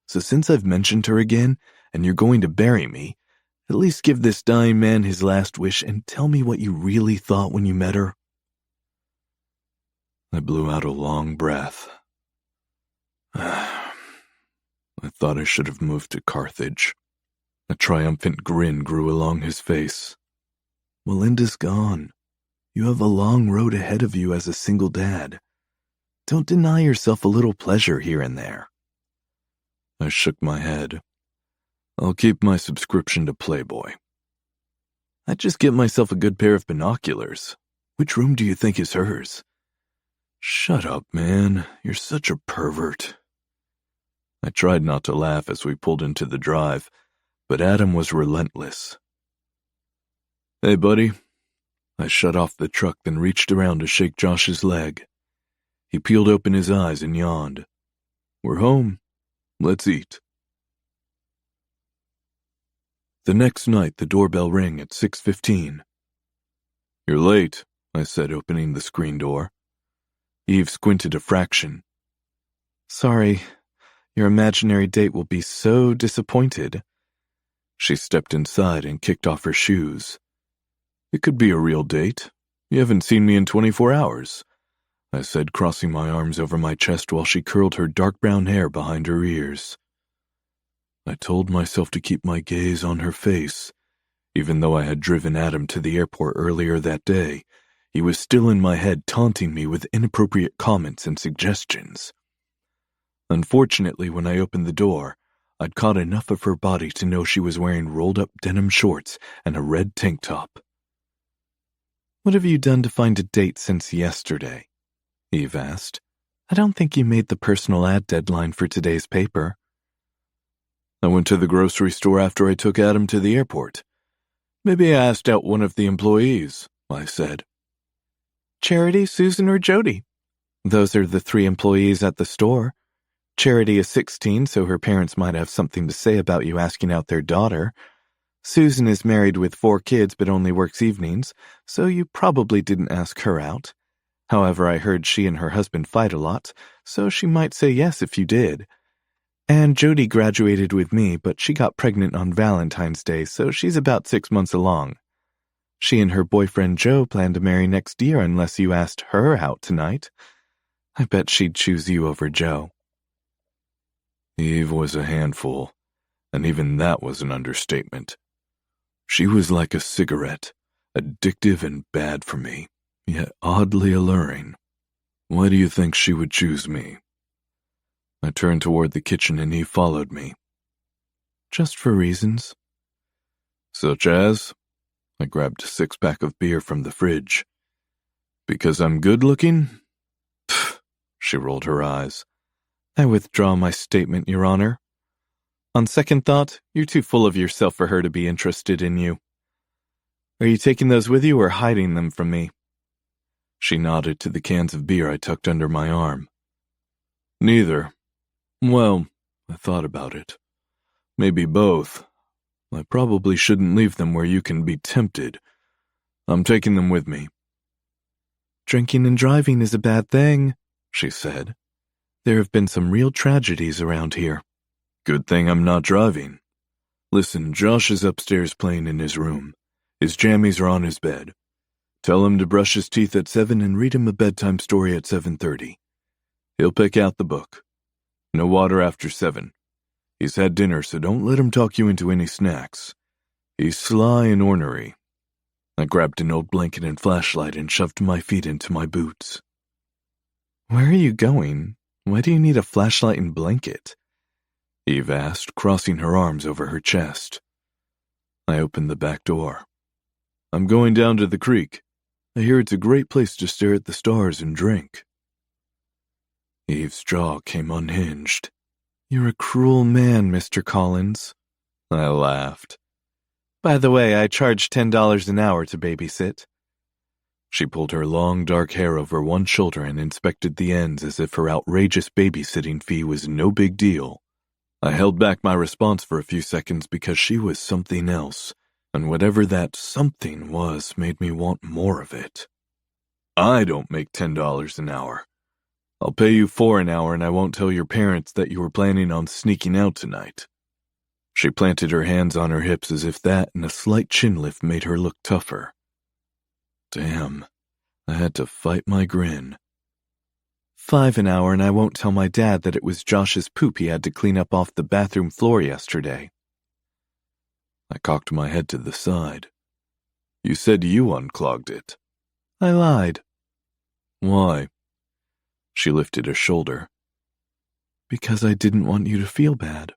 So since I've mentioned her again, and you're going to bury me, at least give this dying man his last wish and tell me what you really thought when you met her. I blew out a long breath. I thought I should have moved to Carthage. A triumphant grin grew along his face. Melinda's gone. You have a long road ahead of you as a single dad. Don't deny yourself a little pleasure here and there. I shook my head. I'll keep my subscription to Playboy. I'd just get myself a good pair of binoculars. Which room do you think is hers? Shut up, man. You're such a pervert. I tried not to laugh as we pulled into the drive, but Adam was relentless. Hey, buddy. I shut off the truck, then reached around to shake Josh's leg. He peeled open his eyes and yawned. We're home. Let's eat. The next night, the doorbell rang at 6:15. You're late, I said, opening the screen door. Eve squinted a fraction. Sorry, your imaginary date will be so disappointed. She stepped inside and kicked off her shoes. It could be a real date. You haven't seen me in 24 hours, I said, crossing my arms over my chest while she curled her dark brown hair behind her ears. I told myself to keep my gaze on her face. Even though I had driven Adam to the airport earlier that day, he was still in my head taunting me with inappropriate comments and suggestions. Unfortunately, when I opened the door, I'd caught enough of her body to know she was wearing rolled-up denim shorts and a red tank top. What have you done to find a date since yesterday? Eve asked. I don't think you made the personal ad deadline for today's paper. I went to the grocery store after I took Adam to the airport. Maybe I asked out one of the employees, I said. Charity, Susan, or Jody? Those are the 3 employees at the store. Charity is 16, so her parents might have something to say about you asking out their daughter. Susan is married with 4 kids but only works evenings, so you probably didn't ask her out. However, I heard she and her husband fight a lot, so she might say yes if you did. And Jody graduated with me, but she got pregnant on Valentine's Day, so she's about 6 months along. She and her boyfriend Joe plan to marry next year unless you asked her out tonight. I bet she'd choose you over Joe. Eve was a handful, and even that was an understatement. She was like a cigarette, addictive and bad for me, yet oddly alluring. Why do you think she would choose me? I turned toward the kitchen and he followed me. Just for reasons. Such as? I grabbed a 6-pack of beer from the fridge. Because I'm good-looking? Pfft, she rolled her eyes. I withdraw my statement, Your Honor. On second thought, you're too full of yourself for her to be interested in you. Are you taking those with you or hiding them from me? She nodded to the cans of beer I tucked under my arm. Neither. Well, I thought about it. Maybe both. I probably shouldn't leave them where you can be tempted. I'm taking them with me. Drinking and driving is a bad thing, she said. There have been some real tragedies around here. Good thing I'm not driving. Listen, Josh is upstairs playing in his room. His jammies are on his bed. Tell him to brush his teeth at 7 and read him a bedtime story at 7:30. He'll pick out the book. No water after 7. He's had dinner, so don't let him talk you into any snacks. He's sly and ornery. I grabbed an old blanket and flashlight and shoved my feet into my boots. Where are you going? Why do you need a flashlight and blanket? Eve asked, crossing her arms over her chest. I opened the back door. I'm going down to the creek. I hear it's a great place to stare at the stars and drink. Eve's jaw came unhinged. You're a cruel man, Mr. Collins. I laughed. By the way, I charge $10 an hour to babysit. She pulled her long, dark hair over one shoulder and inspected the ends as if her outrageous babysitting fee was no big deal. I held back my response for a few seconds because she was something else, and whatever that something was made me want more of it. I don't make $10 an hour. I'll pay you $4 an hour and I won't tell your parents that you were planning on sneaking out tonight. She planted her hands on her hips as if that and a slight chin lift made her look tougher. Damn, I had to fight my grin. $5 an hour and I won't tell my dad that it was Josh's poop he had to clean up off the bathroom floor yesterday. I cocked my head to the side. You said you unclogged it. I lied. Why? She lifted a shoulder. Because I didn't want you to feel bad.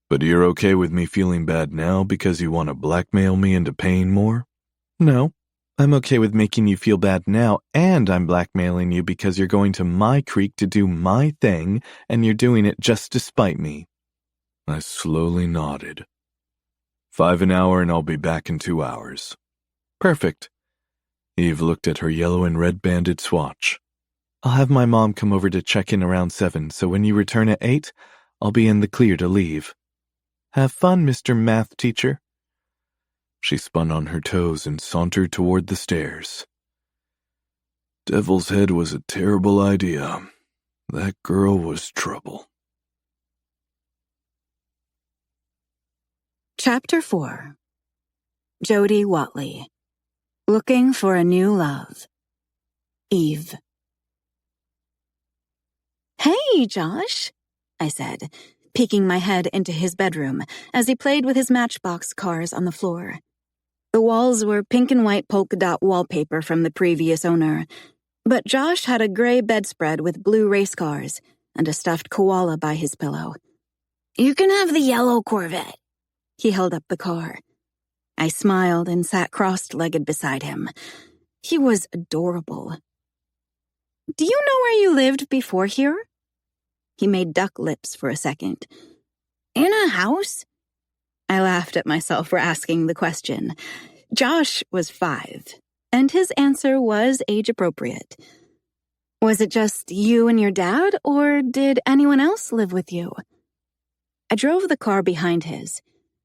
But you're okay with me feeling bad now because you want to blackmail me into paying more? No, I'm okay with making you feel bad now, and I'm blackmailing you because you're going to my creek to do my thing, and you're doing it just to spite me. I slowly nodded. $5 an hour and I'll be back in 2 hours. Perfect. Eve looked at her yellow and red banded swatch. I'll have my mom come over to check in around 7, so when you return at 8, I'll be in the clear to leave. Have fun, Mr. Math Teacher. She spun on her toes and sauntered toward the stairs. Devil's Head was a terrible idea. That girl was trouble. Chapter 4. Jody Watley. Looking for a New Love. Eve. Hey, Josh, I said, peeking my head into his bedroom as he played with his Matchbox cars on the floor. The walls were pink and white polka dot wallpaper from the previous owner, but Josh had a gray bedspread with blue race cars and a stuffed koala by his pillow. You can have the yellow Corvette. He held up the car. I smiled and sat crossed-legged beside him. He was adorable. Do you know where you lived before here? He made duck lips for a second. In a house? I laughed at myself for asking the question. Josh was 5, and his answer was age-appropriate. Was it just you and your dad, or did anyone else live with you? I drove the car behind his,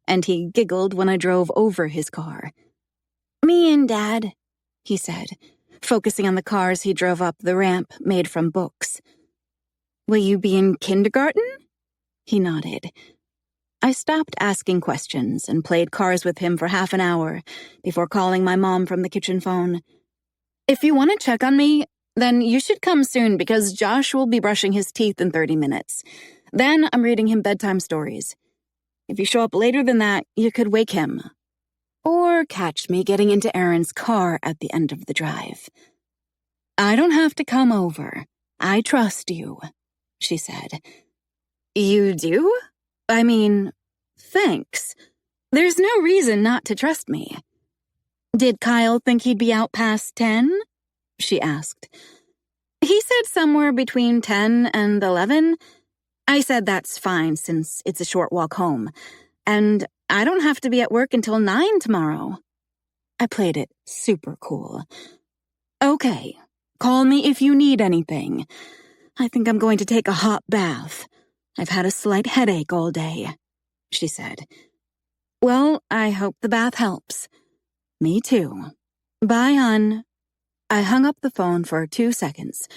and he giggled when I drove over his car. Me and Dad, he said, focusing on the cars he drove up the ramp made from books. Will you be in kindergarten? He nodded. I stopped asking questions and played cars with him for half an hour before calling my mom from the kitchen phone. If you want to check on me, then you should come soon because Josh will be brushing his teeth in 30 minutes. Then I'm reading him bedtime stories. If you show up later than that, you could wake him. Or catch me getting into Aaron's car at the end of the drive. I don't have to come over. I trust you, she said. You do? I mean, thanks. There's no reason not to trust me. Did Kyle think he'd be out past 10? She asked. He said somewhere between 10 and 11. I said that's fine since it's a short walk home, and I don't have to be at work until 9 tomorrow. I played it super cool. Okay, call me if you need anything. I think I'm going to take a hot bath. I've had a slight headache all day, she said. Well, I hope the bath helps. Me too. Bye, hon. I hung up the phone for 2 seconds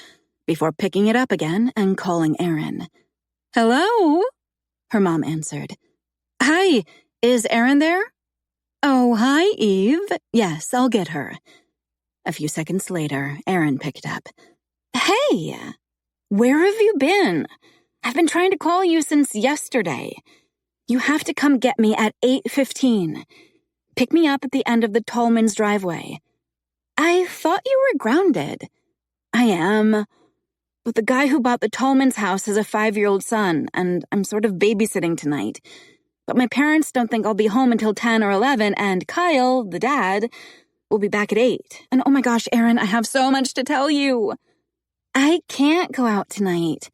before picking it up again and calling Aaron. Hello? Her mom answered. Hi, is Aaron there? Oh, hi, Eve. Yes, I'll get her. A few seconds later, Aaron picked up. Hey, where have you been? I've been trying to call you since yesterday. You have to come get me at 8:15. Pick me up at the end of the Tallman's driveway. I thought you were grounded. I am. but the guy who bought the Tallman's house has a 5-year-old son, and I'm sort of babysitting tonight. But my parents don't think I'll be home until 10 or 11, and Kyle, the dad, will be back at 8. And oh my gosh, Erin, I have so much to tell you. I can't go out tonight.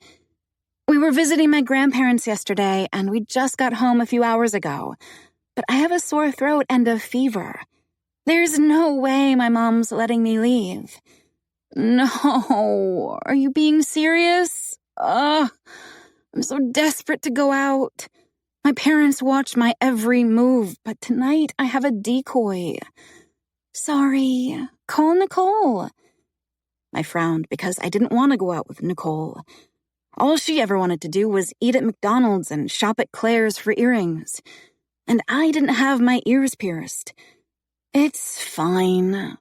We were visiting my grandparents yesterday, and we just got home a few hours ago. But I have a sore throat and a fever. There's no way my mom's letting me leave. No, are you being serious? I'm so desperate to go out. My parents watch my every move, but tonight I have a decoy. Sorry, call Nicole. I frowned because I didn't want to go out with Nicole. All she ever wanted to do was eat at McDonald's and shop at Claire's for earrings. And I didn't have my ears pierced. It's fine,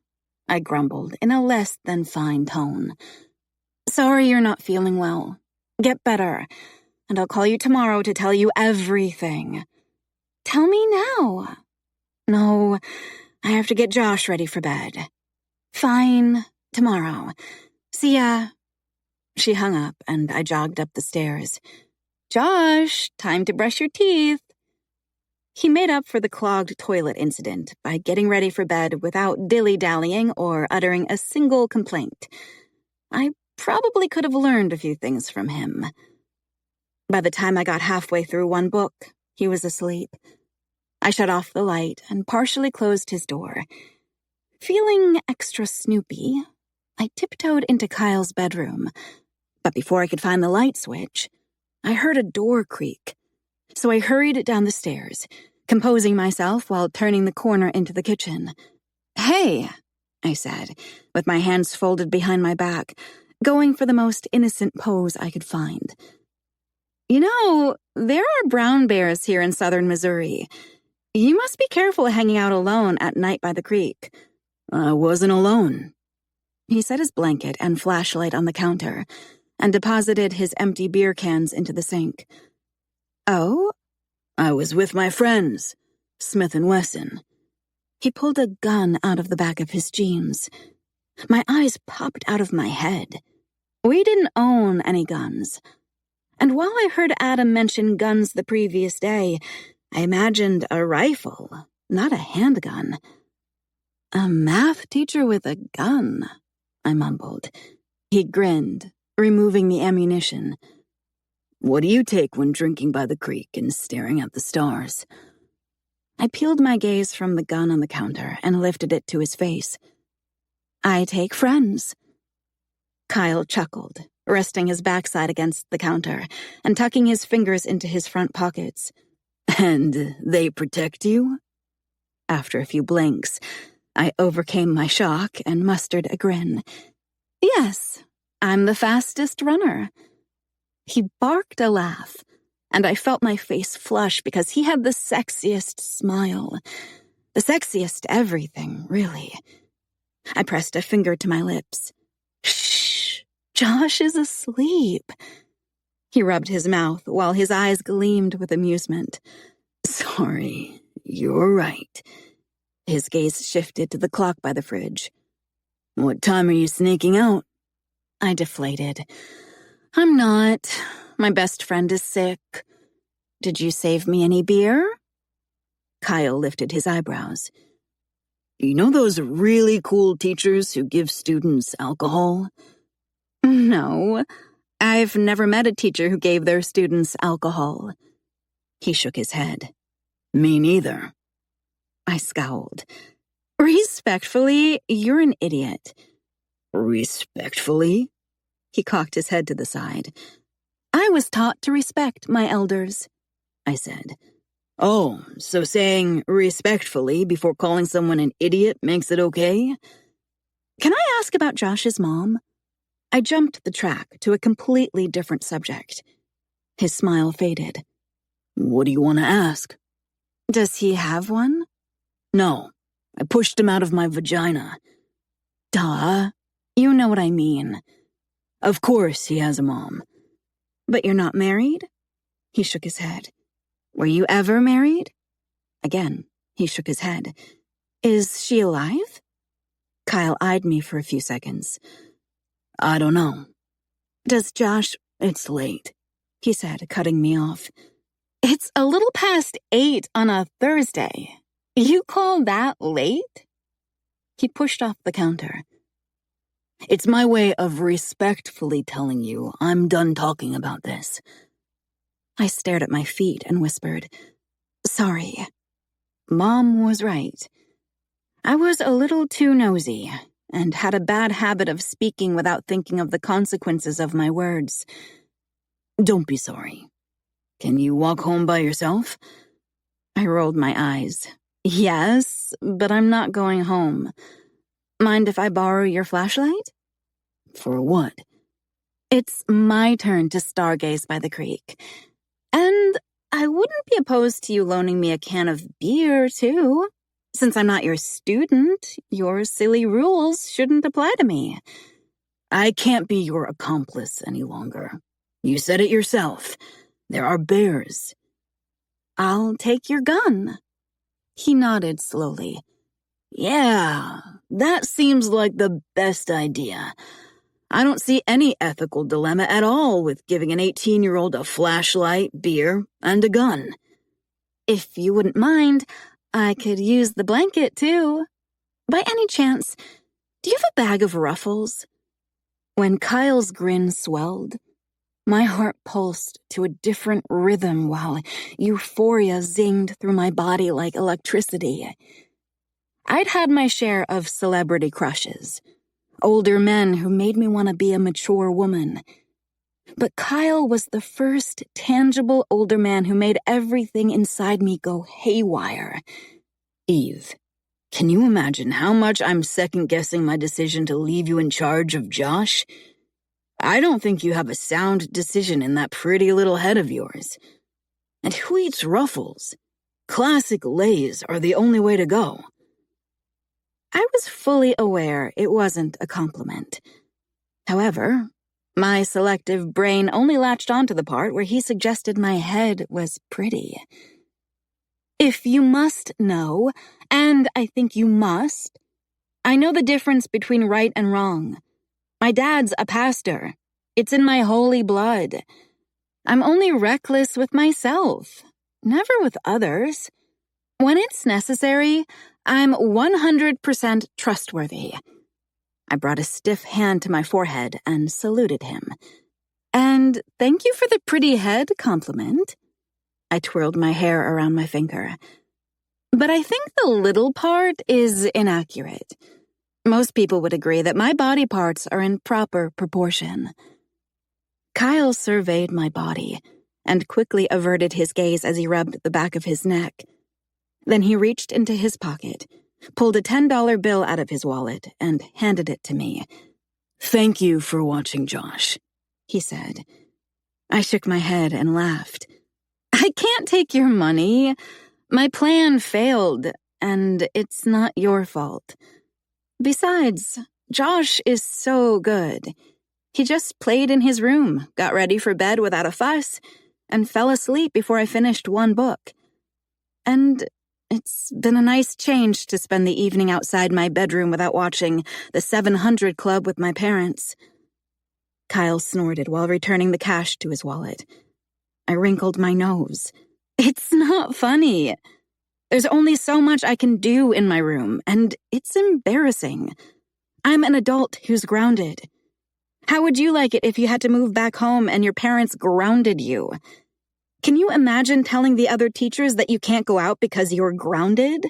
I grumbled in a less than fine tone. Sorry you're not feeling well. Get better, and I'll call you tomorrow to tell you everything. Tell me now. No, I have to get Josh ready for bed. Fine, tomorrow. See ya. She hung up, and I jogged up the stairs. Josh, time to brush your teeth. He made up for the clogged toilet incident by getting ready for bed without dilly-dallying or uttering a single complaint. I probably could have learned a few things from him. By the time I got halfway through one book, he was asleep. I shut off the light and partially closed his door. Feeling extra snoopy, I tiptoed into Kyle's bedroom. But before I could find the light switch, I heard a door creak. So I hurried down the stairs, composing myself while turning the corner into the kitchen. Hey, I said, with my hands folded behind my back, going for the most innocent pose I could find. You know, there are brown bears here in southern Missouri. You must be careful hanging out alone at night by the creek. I wasn't alone. He set his blanket and flashlight on the counter and deposited his empty beer cans into the sink. Oh? I was with my friends, Smith & Wesson. He pulled a gun out of the back of his jeans. My eyes popped out of my head. We didn't own any guns. And while I heard Adam mention guns the previous day, I imagined a rifle, not a handgun. A math teacher with a gun, I mumbled. He grinned, removing the ammunition. What do you take when drinking by the creek and staring at the stars? I peeled my gaze from the gun on the counter and lifted it to his face. I take friends. Kyle chuckled, resting his backside against the counter and tucking his fingers into his front pockets. And they protect you? After a few blinks, I overcame my shock and mustered a grin. Yes, I'm the fastest runner. He barked a laugh, and I felt my face flush because he had the sexiest smile. The sexiest everything, really. I pressed a finger to my lips. Shh, Josh is asleep. He rubbed his mouth while his eyes gleamed with amusement. Sorry, you're right. His gaze shifted to the clock by the fridge. What time are you sneaking out? I deflated. I'm not. My best friend is sick. Did you save me any beer? Kyle lifted his eyebrows. You know those really cool teachers who give students alcohol? No, I've never met a teacher who gave their students alcohol. He shook his head. Me neither. I scowled. Respectfully, you're an idiot. Respectfully? He cocked his head to the side. I was taught to respect my elders, I said. Oh, so saying respectfully before calling someone an idiot makes it okay? Can I ask about Josh's mom? I jumped the track to a completely different subject. His smile faded. What do you want to ask? Does he have one? No, I pushed him out of my vagina. Duh, you know what I mean. Of course he has a mom. But you're not married? He shook his head. Were you ever married? Again, he shook his head. Is she alive? Kyle eyed me for a few seconds. I don't know. Does Josh— It's late, he said, cutting me off. It's a little past 8 on a Thursday. You call that late? He pushed off the counter. It's my way of respectfully telling you I'm done talking about this. I stared at my feet and whispered, "Sorry." Mom was right. I was a little too nosy and had a bad habit of speaking without thinking of the consequences of my words. Don't be sorry. Can you walk home by yourself? I rolled my eyes. Yes, but I'm not going home. Mind if I borrow your flashlight? For what? It's my turn to stargaze by the creek. And I wouldn't be opposed to you loaning me a can of beer, too. Since I'm not your student, your silly rules shouldn't apply to me. I can't be your accomplice any longer. You said it yourself. There are bears. I'll take your gun. He nodded slowly. Yeah, that seems like the best idea. I don't see any ethical dilemma at all with giving an 18-year-old a flashlight, beer, and a gun. If you wouldn't mind, I could use the blanket, too. By any chance, do you have a bag of Ruffles? When Kyle's grin swelled, my heart pulsed to a different rhythm while euphoria zinged through my body like electricity. I'd had my share of celebrity crushes, older men who made me want to be a mature woman. But Kyle was the first tangible older man who made everything inside me go haywire. Eve, can you imagine how much I'm second-guessing my decision to leave you in charge of Josh? I don't think you have a sound decision in that pretty little head of yours. And who eats Ruffles? Classic Lays are the only way to go. I was fully aware it wasn't a compliment. However, my selective brain only latched onto the part where he suggested my head was pretty. If you must know, and I think you must, I know the difference between right and wrong. My dad's a pastor. It's in my holy blood. I'm only reckless with myself, never with others. When it's necessary, I'm 100% trustworthy. I brought a stiff hand to my forehead and saluted him. And thank you for the pretty head compliment. I twirled my hair around my finger. But I think the little part is inaccurate. Most people would agree that my body parts are in proper proportion. Kyle surveyed my body and quickly averted his gaze as he rubbed the back of his neck. Then he reached into his pocket, pulled a $10 bill out of his wallet, and handed it to me. "Thank you for watching Josh," he said. I shook my head and laughed. I can't take your money. My plan failed, and it's not your fault. Besides, Josh is so good. He just played in his room, got ready for bed without a fuss, and fell asleep before I finished one book. And it's been a nice change to spend the evening outside my bedroom without watching the 700 Club with my parents. Kyle snorted while returning the cash to his wallet. I wrinkled my nose. It's not funny. There's only so much I can do in my room, and it's embarrassing. I'm an adult who's grounded. How would you like it if you had to move back home and your parents grounded you? Can you imagine telling the other teachers that you can't go out because you're grounded?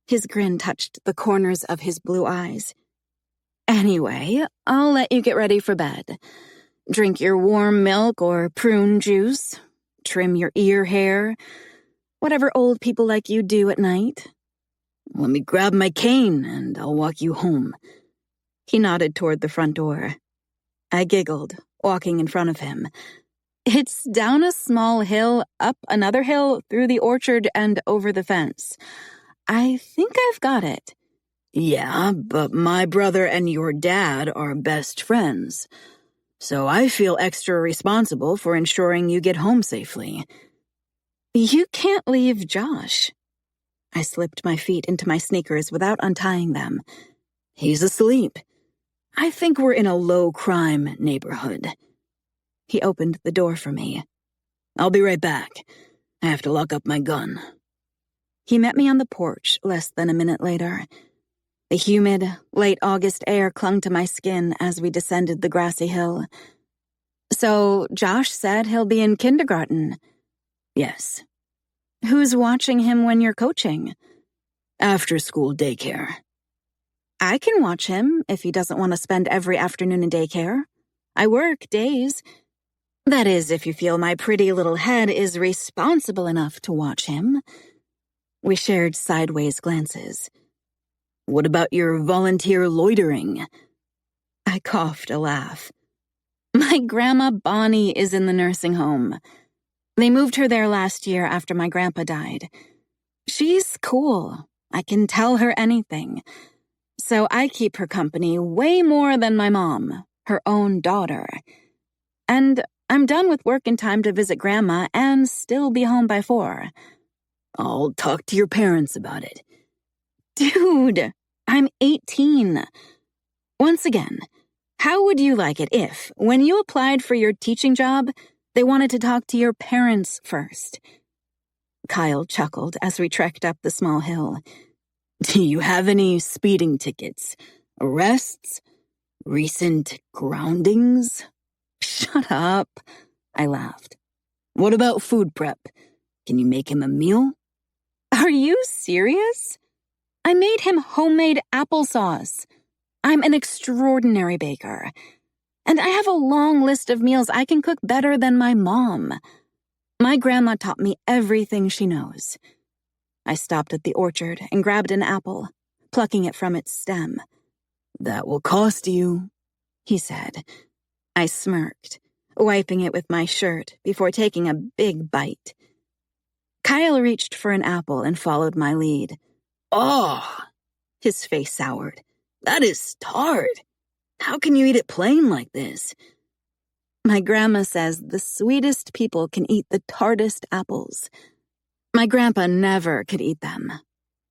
His grin touched the corners of his blue eyes. Anyway, I'll let you get ready for bed. Drink your warm milk or prune juice. Trim your ear hair. Whatever old people like you do at night. Let me grab my cane and I'll walk you home. He nodded toward the front door. I giggled, walking in front of him. It's down a small hill, up another hill, through the orchard and over the fence. I think I've got it. Yeah, but my brother and your dad are best friends. So I feel extra responsible for ensuring you get home safely. You can't leave Josh. I slipped my feet into my sneakers without untying them. He's asleep. I think we're in a low-crime neighborhood. He opened the door for me. I'll be right back. I have to lock up my gun. He met me on the porch less than a minute later. The humid, late August air clung to my skin as we descended the grassy hill. So Josh said he'll be in kindergarten. Yes. Who's watching him when you're coaching? After-school daycare. I can watch him if he doesn't want to spend every afternoon in daycare. I work days. That is, if you feel my pretty little head is responsible enough to watch him. We shared sideways glances. What about your volunteer loitering? I coughed a laugh. My grandma Bonnie is in the nursing home. They moved her there last year after my grandpa died. She's cool. I can tell her anything. So I keep her company way more than my mom, her own daughter. And I'm done with work in time to visit Grandma and still be home by 4. I'll talk to your parents about it. Dude, I'm 18. Once again, how would you like it if, when you applied for your teaching job, they wanted to talk to your parents first? Kyle chuckled as we trekked up the small hill. Do you have any speeding tickets? Arrests? Recent groundings? Shut up, I laughed. What about food prep? Can you make him a meal? Are you serious? I made him homemade applesauce. I'm an extraordinary baker. And I have a long list of meals I can cook better than my mom. My grandma taught me everything she knows. I stopped at the orchard and grabbed an apple, plucking it from its stem. That will cost you, he said. I smirked, wiping it with my shirt before taking a big bite. Kyle reached for an apple and followed my lead. Oh, his face soured. That is tart. How can you eat it plain like this? My grandma says the sweetest people can eat the tartest apples. My grandpa never could eat them.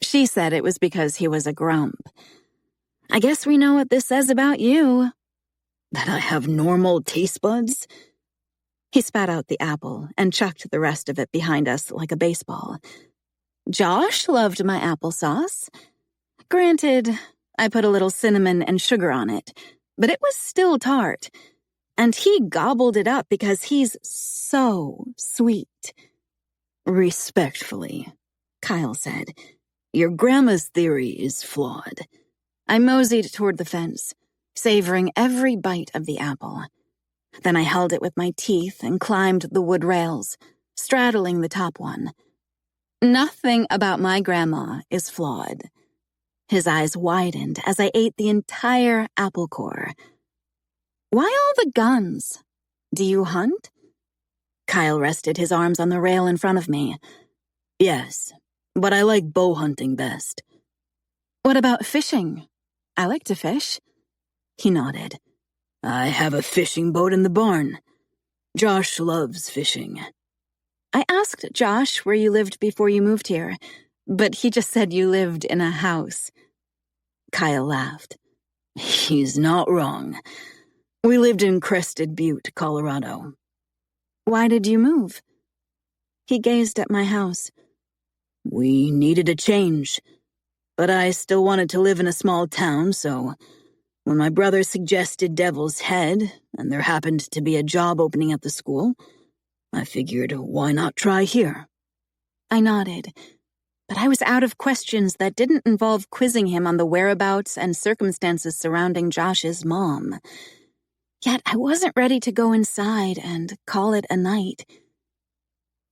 She said it was because he was a grump. I guess we know what this says about you. That I have normal taste buds? He spat out the apple and chucked the rest of it behind us like a baseball. Josh loved my applesauce. Granted, I put a little cinnamon and sugar on it, but it was still tart. And he gobbled it up because he's so sweet. Respectfully, Kyle said, your grandma's theory is flawed. I moseyed toward the fence, savoring every bite of the apple. Then I held it with my teeth and climbed the wood rails, straddling the top one. Nothing about my grandma is flawed. His eyes widened as I ate the entire apple core. Why all the guns? Do you hunt? Kyle rested his arms on the rail in front of me. Yes, but I like bow hunting best. What about fishing? I like to fish. He nodded. I have a fishing boat in the barn. Josh loves fishing. I asked Josh where you lived before you moved here, but he just said you lived in a house. Kyle laughed. He's not wrong. We lived in Crested Butte, Colorado. Why did you move? He gazed at my house. We needed a change, but I still wanted to live in a small town, so when my brother suggested Devil's Head, and there happened to be a job opening at the school, I figured, why not try here? I nodded, but I was out of questions that didn't involve quizzing him on the whereabouts and circumstances surrounding Josh's mom. Yet I wasn't ready to go inside and call it a night.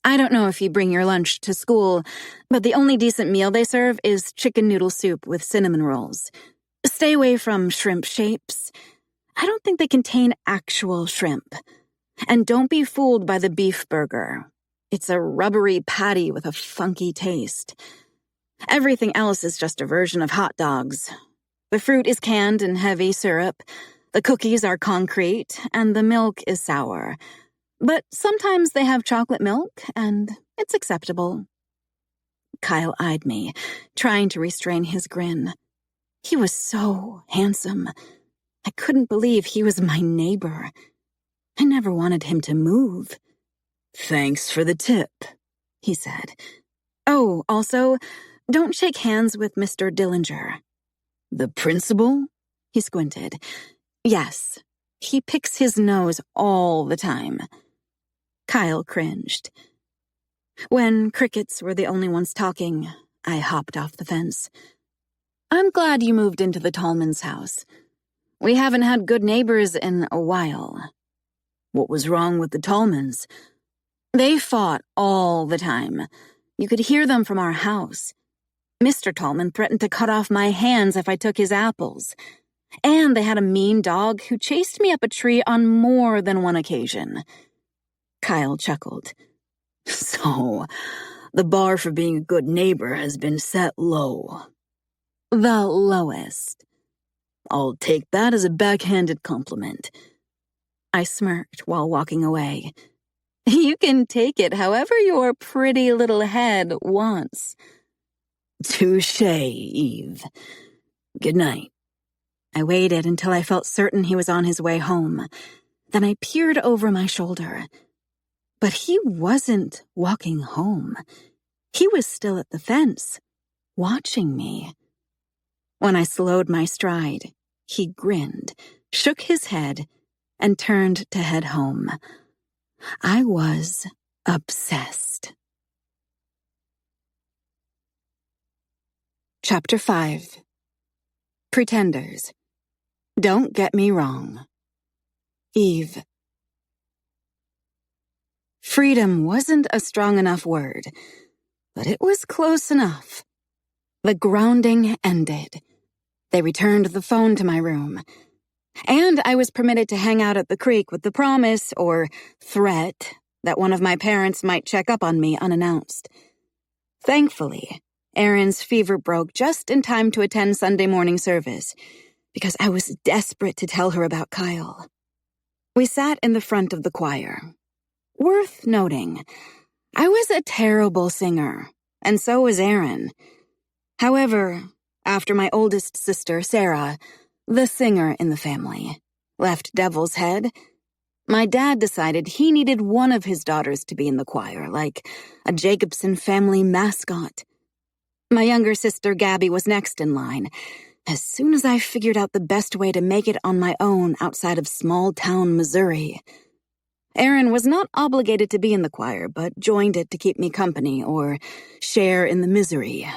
I don't know if you bring your lunch to school, but the only decent meal they serve is chicken noodle soup with cinnamon rolls. Stay away from shrimp shapes. I don't think they contain actual shrimp. And don't be fooled by the beef burger. It's a rubbery patty with a funky taste. Everything else is just a version of hot dogs. The fruit is canned in heavy syrup, the cookies are concrete, and the milk is sour. But sometimes they have chocolate milk, and it's acceptable. Kyle eyed me, trying to restrain his grin. He was so handsome. I couldn't believe he was my neighbor. I never wanted him to move. "Thanks for the tip," he said. "Oh, also, don't shake hands with Mr. Dillinger." "The principal?" He squinted. "Yes, he picks his nose all the time." Kyle cringed. When crickets were the only ones talking, I hopped off the fence. "I'm glad you moved into the Tallmans' house. We haven't had good neighbors in a while." "What was wrong with the Tallmans?" "They fought all the time. You could hear them from our house. Mr. Tallman threatened to cut off my hands if I took his apples. And they had a mean dog who chased me up a tree on more than one occasion." Kyle chuckled. "So, the bar for being a good neighbor has been set low." "The lowest." "I'll take that as a backhanded compliment." I smirked while walking away. "You can take it however your pretty little head wants." "Touché, Eve. Good night." I waited until I felt certain he was on his way home. Then I peered over my shoulder. But he wasn't walking home. He was still at the fence, watching me. When I slowed my stride, he grinned, shook his head, and turned to head home. I was obsessed. Chapter 5. Pretenders. Don't get me wrong. Eve. Freedom wasn't a strong enough word, but it was close enough. The grounding ended. They returned the phone to my room. And I was permitted to hang out at the creek with the promise, or threat, that one of my parents might check up on me unannounced. Thankfully, Erin's fever broke just in time to attend Sunday morning service, because I was desperate to tell her about Kyle. We sat in the front of the choir. Worth noting, I was a terrible singer, and so was Erin. However, after my oldest sister, Sarah, the singer in the family, left Devil's Head, my dad decided he needed one of his daughters to be in the choir, like a Jacobson family mascot. My younger sister, Gabby, was next in line, as soon as I figured out the best way to make it on my own outside of small-town Missouri. Erin was not obligated to be in the choir, but joined it to keep me company or share in the misery.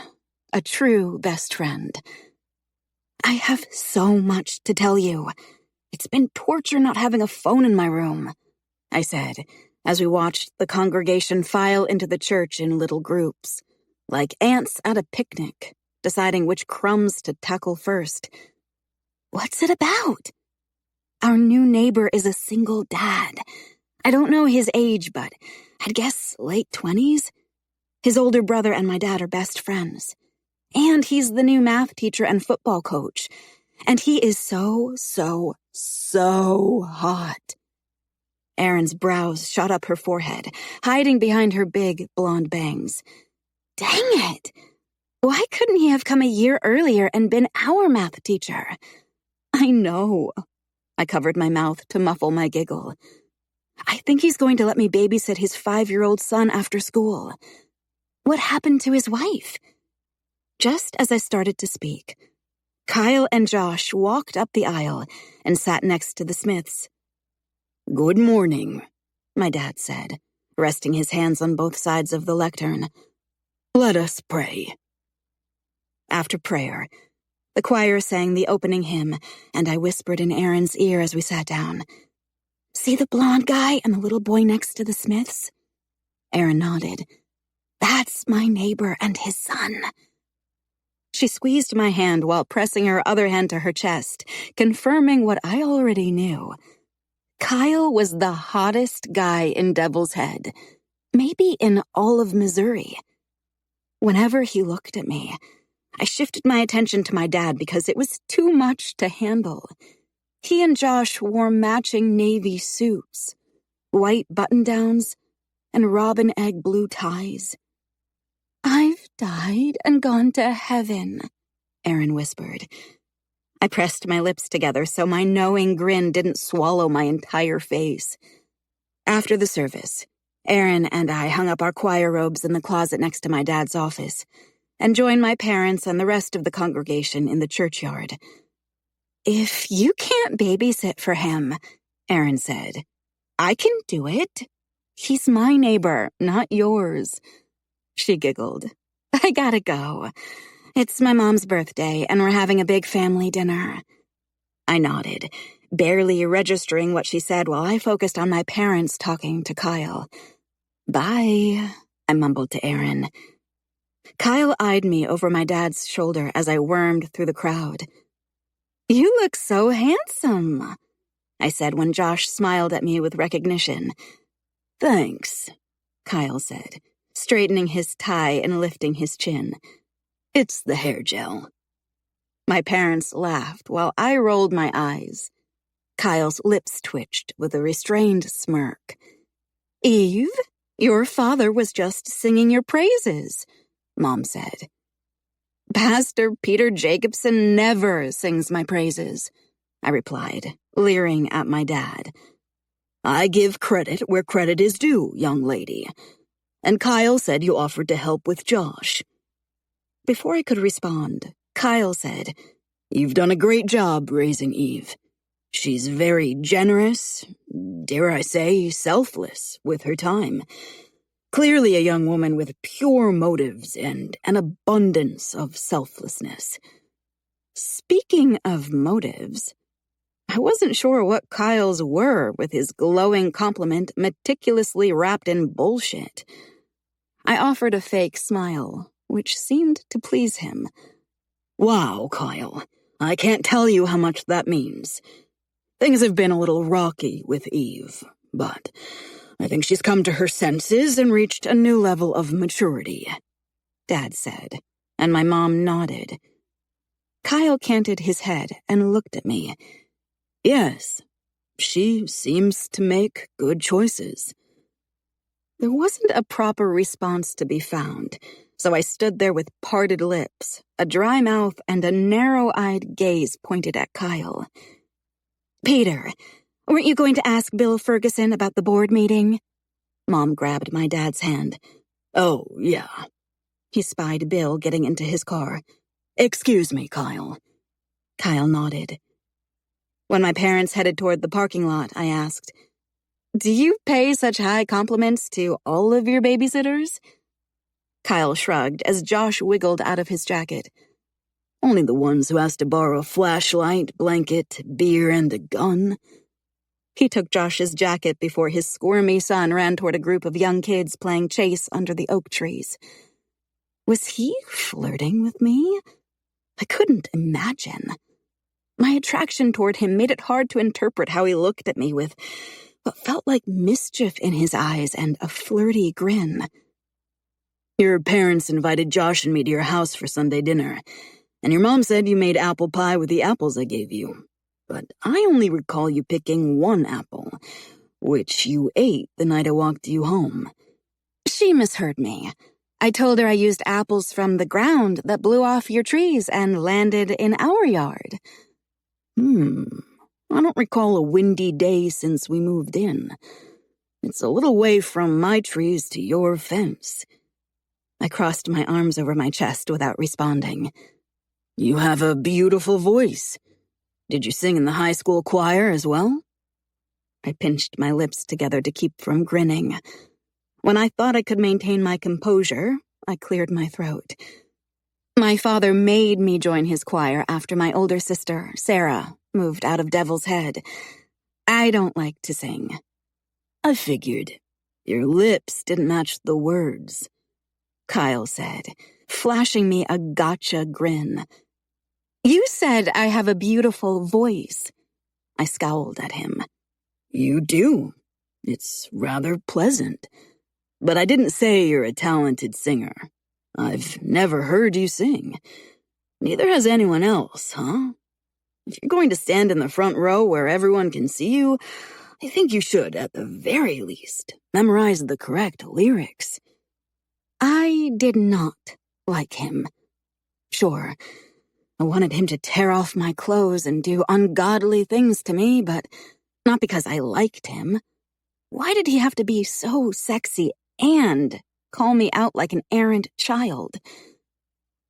A true best friend. "I have so much to tell you. It's been torture not having a phone in my room," I said, as we watched the congregation file into the church in little groups, like ants at a picnic, deciding which crumbs to tackle first. "What's it about?" "Our new neighbor is a single dad. I don't know his age, but I'd guess late 20s. His older brother and my dad are best friends. And he's the new math teacher and football coach. And he is so hot." Erin's brows shot up her forehead, hiding behind her big blonde bangs. "Dang it! Why couldn't he have come a year earlier and been our math teacher?" "I know." I covered my mouth to muffle my giggle. "I think he's going to let me babysit his 5-year-old son after school." "What happened to his wife?" Just as I started to speak, Kyle and Josh walked up the aisle and sat next to the Smiths. "Good morning," my dad said, resting his hands on both sides of the lectern. "Let us pray." After prayer, the choir sang the opening hymn, and I whispered in Erin's ear as we sat down. "See the blonde guy and the little boy next to the Smiths?" Erin nodded. "That's my neighbor and his son." She squeezed my hand while pressing her other hand to her chest, confirming what I already knew. Kyle was the hottest guy in Devil's Head, maybe in all of Missouri. Whenever he looked at me, I shifted my attention to my dad because it was too much to handle. He and Josh wore matching navy suits, white button-downs, and robin egg blue ties. "I've died and gone to heaven," Erin whispered. I pressed my lips together so my knowing grin didn't swallow my entire face. After the service, Aaron and I hung up our choir robes in the closet next to my dad's office and joined my parents and the rest of the congregation in the churchyard. "If you can't babysit for him," Aaron said, "I can do it. He's my neighbor, not yours." She giggled. "I gotta go. It's my mom's birthday, and we're having a big family dinner." I nodded, barely registering what she said while I focused on my parents talking to Kyle. "Bye," I mumbled to Aaron. Kyle eyed me over my dad's shoulder as I wormed through the crowd. "You look so handsome," I said when Josh smiled at me with recognition. "Thanks," Kyle said, straightening his tie and lifting his chin. "It's the hair gel." My parents laughed while I rolled my eyes. Kyle's lips twitched with a restrained smirk. "Eve, your father was just singing your praises," Mom said. "Pastor Peter Jacobson never sings my praises," I replied, leering at my dad. "I give credit where credit is due, young lady. And Kyle said you offered to help with Josh." Before I could respond, Kyle said, "You've done a great job raising Eve. She's very generous, dare I say, selfless with her time. Clearly a young woman with pure motives and an abundance of selflessness." Speaking of motives, I wasn't sure what Kyle's were with his glowing compliment meticulously wrapped in bullshit. I offered a fake smile, which seemed to please him. "Wow, Kyle, I can't tell you how much that means. Things have been a little rocky with Eve, but I think she's come to her senses and reached a new level of maturity," Dad said, and my mom nodded. Kyle canted his head and looked at me. "Yes, she seems to make good choices." There wasn't a proper response to be found, so I stood there with parted lips, a dry mouth, and a narrow-eyed gaze pointed at Kyle. "Peter, weren't you going to ask Bill Ferguson about the board meeting?" Mom grabbed my dad's hand. "Oh, yeah." He spied Bill getting into his car. "Excuse me, Kyle." Kyle nodded. When my parents headed toward the parking lot, I asked, "Do you pay such high compliments to all of your babysitters?" Kyle shrugged as Josh wiggled out of his jacket. "Only the ones who asked to borrow a flashlight, blanket, beer, and a gun." He took Josh's jacket before his squirmy son ran toward a group of young kids playing chase under the oak trees. Was he flirting with me? I couldn't imagine. My attraction toward him made it hard to interpret how he looked at me with what felt like mischief in his eyes and a flirty grin. "Your parents invited Josh and me to your house for Sunday dinner, and your mom said you made apple pie with the apples I gave you. But I only recall you picking one apple, which you ate the night I walked you home." She misheard me. I told her I used apples from the ground that blew off your trees and landed in our yard. I don't recall a windy day since we moved in. It's a little way from my trees to your fence." I crossed my arms over my chest without responding. "You have a beautiful voice. Did you sing in the high school choir as well?" I pinched my lips together to keep from grinning. When I thought I could maintain my composure, I cleared my throat. My father made me join his choir after my older sister, Sarah, moved out of Devil's Head. I don't like to sing. "I figured. Your lips didn't match the words," Kyle said, flashing me a gotcha grin. "You said I have a beautiful voice." I scowled at him. "You do. It's rather pleasant. But I didn't say you're a talented singer. I've never heard you sing. Neither has anyone else, huh? If you're going to stand in the front row where everyone can see you, I think you should, at the very least, memorize the correct lyrics." I did not like him. Sure, I wanted him to tear off my clothes and do ungodly things to me, but not because I liked him. Why did he have to be so sexy and call me out like an errant child?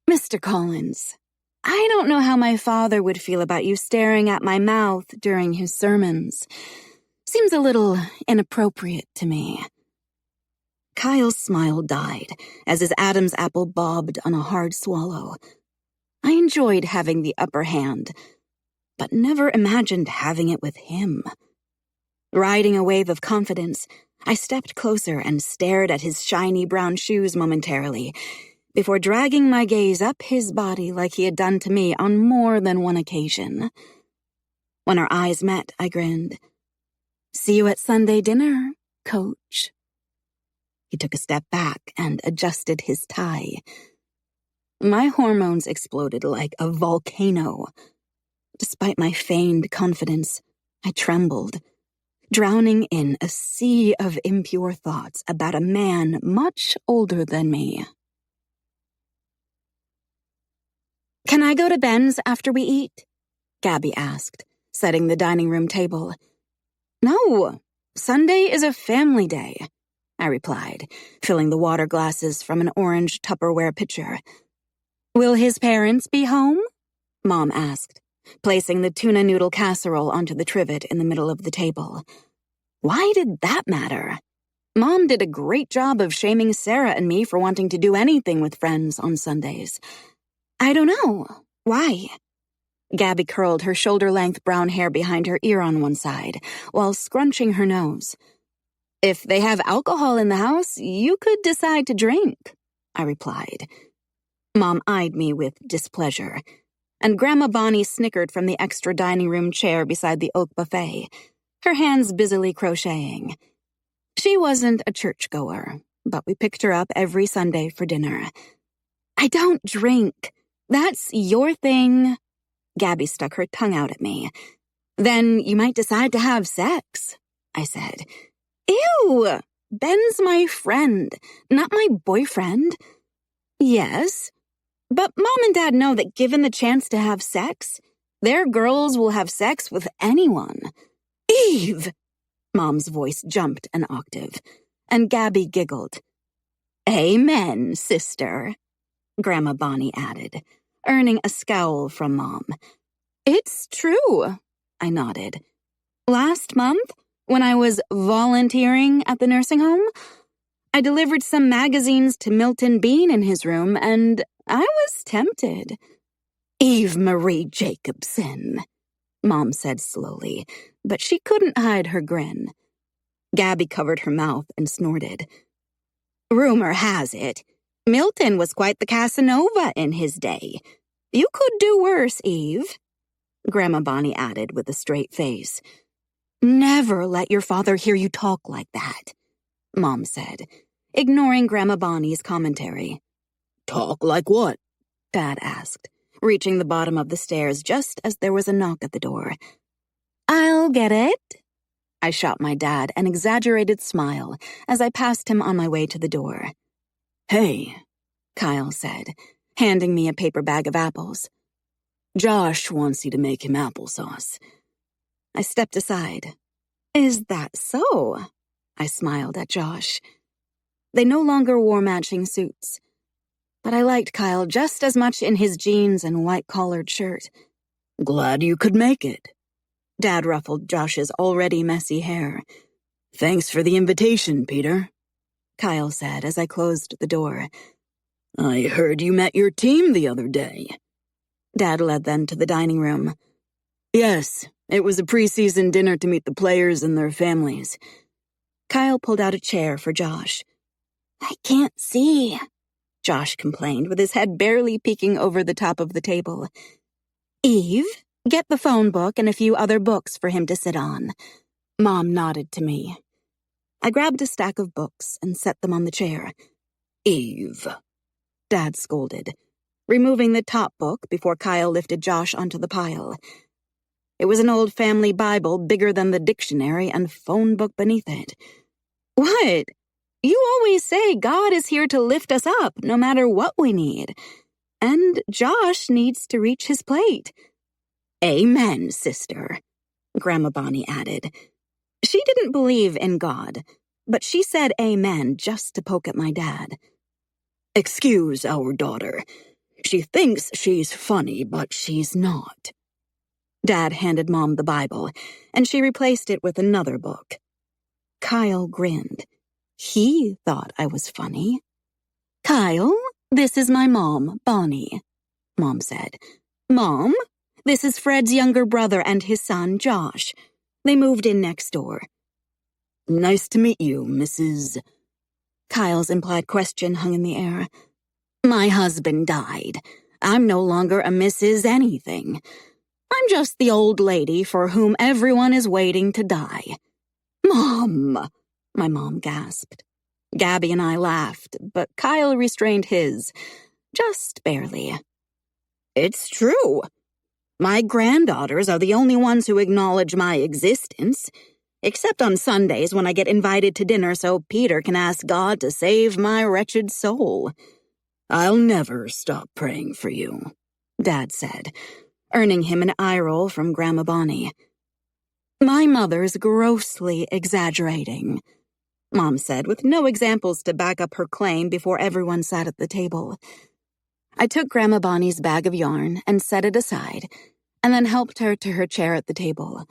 Mr. Collins, I don't know how my father would feel about you staring at my mouth during his sermons. Seems a little inappropriate to me. Kyle's smile died as his Adam's apple bobbed on a hard swallow. I enjoyed having the upper hand, but never imagined having it with him. Riding a wave of confidence, I stepped closer and stared at his shiny brown shoes momentarily, before dragging my gaze up his body like he had done to me on more than one occasion. When our eyes met, I grinned. "See you at Sunday dinner, Coach." He took a step back and adjusted his tie. My hormones exploded like a volcano. Despite my feigned confidence, I trembled, drowning in a sea of impure thoughts about a man much older than me. "Can I go to Ben's after we eat?" Gabby asked, setting the dining room table. "No, Sunday is a family day," I replied, filling the water glasses from an orange Tupperware pitcher. "Will his parents be home?" Mom asked, placing the tuna noodle casserole onto the trivet in the middle of the table. Why did that matter? Mom did a great job of shaming Sarah and me for wanting to do anything with friends on Sundays. "I don't know. Why?" Gabby curled her shoulder-length brown hair behind her ear on one side, while scrunching her nose. "If they have alcohol in the house, you could decide to drink," I replied. Mom eyed me with displeasure, and Grandma Bonnie snickered from the extra dining room chair beside the oak buffet, her hands busily crocheting. She wasn't a churchgoer, but we picked her up every Sunday for dinner. "I don't drink. That's your thing." Gabby stuck her tongue out at me. "Then you might decide to have sex," I said. "Ew! Ben's my friend, not my boyfriend." "Yes, but Mom and Dad know that given the chance to have sex, their girls will have sex with anyone." "Eve!" Mom's voice jumped an octave, and Gabby giggled. "Amen, sister," Grandma Bonnie added, earning a scowl from Mom. "It's true," I nodded. "Last month, when I was volunteering at the nursing home, I delivered some magazines to Milton Bean in his room, and I was tempted." "Eve Marie Jacobson," Mom said slowly, but she couldn't hide her grin. Gabby covered her mouth and snorted. "Rumor has it, Milton was quite the Casanova in his day. You could do worse, Eve," Grandma Bonnie added with a straight face. "Never let your father hear you talk like that," Mom said, ignoring Grandma Bonnie's commentary. "Talk like what?" Dad asked, reaching the bottom of the stairs just as there was a knock at the door. "I'll get it." I shot my dad an exaggerated smile as I passed him on my way to the door. "Hey," Kyle said, handing me a paper bag of apples. "Josh wants you to make him applesauce." I stepped aside. "Is that so?" I smiled at Josh. They no longer wore matching suits, but I liked Kyle just as much in his jeans and white-collared shirt. "Glad you could make it." Dad ruffled Josh's already messy hair. "Thanks for the invitation, Peter," Kyle said as I closed the door. "I heard you met your team the other day." Dad led them to the dining room. "Yes, it was a preseason dinner to meet the players and their families." Kyle pulled out a chair for Josh. "I can't see," Josh complained, with his head barely peeking over the top of the table. "Eve, get the phone book and a few other books for him to sit on." Mom nodded to me. I grabbed a stack of books and set them on the chair. "Eve," Dad scolded, removing the top book before Kyle lifted Josh onto the pile. It was an old family Bible bigger than the dictionary and phone book beneath it. "What? You always say God is here to lift us up no matter what we need." and Josh needs to reach his plate. Amen, sister, Grandma Bonnie added. She didn't believe in God, but she said amen just to poke at my dad. Excuse our daughter. She thinks she's funny, but she's not. Dad handed Mom the Bible, and she replaced it with another book. Kyle grinned. He thought I was funny. Kyle, this is my mom, Bonnie, Mom said. Mom, this is Fred's younger brother and his son, Josh. They moved in next door. Nice to meet you, Mrs. Kyle's implied question hung in the air. My husband died. I'm no longer a Mrs. anything. I'm just the old lady for whom everyone is waiting to die. Mom, my mom gasped. Gabby and I laughed, but Kyle restrained his, just barely. It's true. My granddaughters are the only ones who acknowledge my existence, except on Sundays when I get invited to dinner so Peter can ask God to save my wretched soul. I'll never stop praying for you, Dad said, earning him an eye roll from Grandma Bonnie. My mother's grossly exaggerating, Mom said, with no examples to back up her claim before everyone sat at the table. I took Grandma Bonnie's bag of yarn and set it aside, and then helped her to her chair at the table.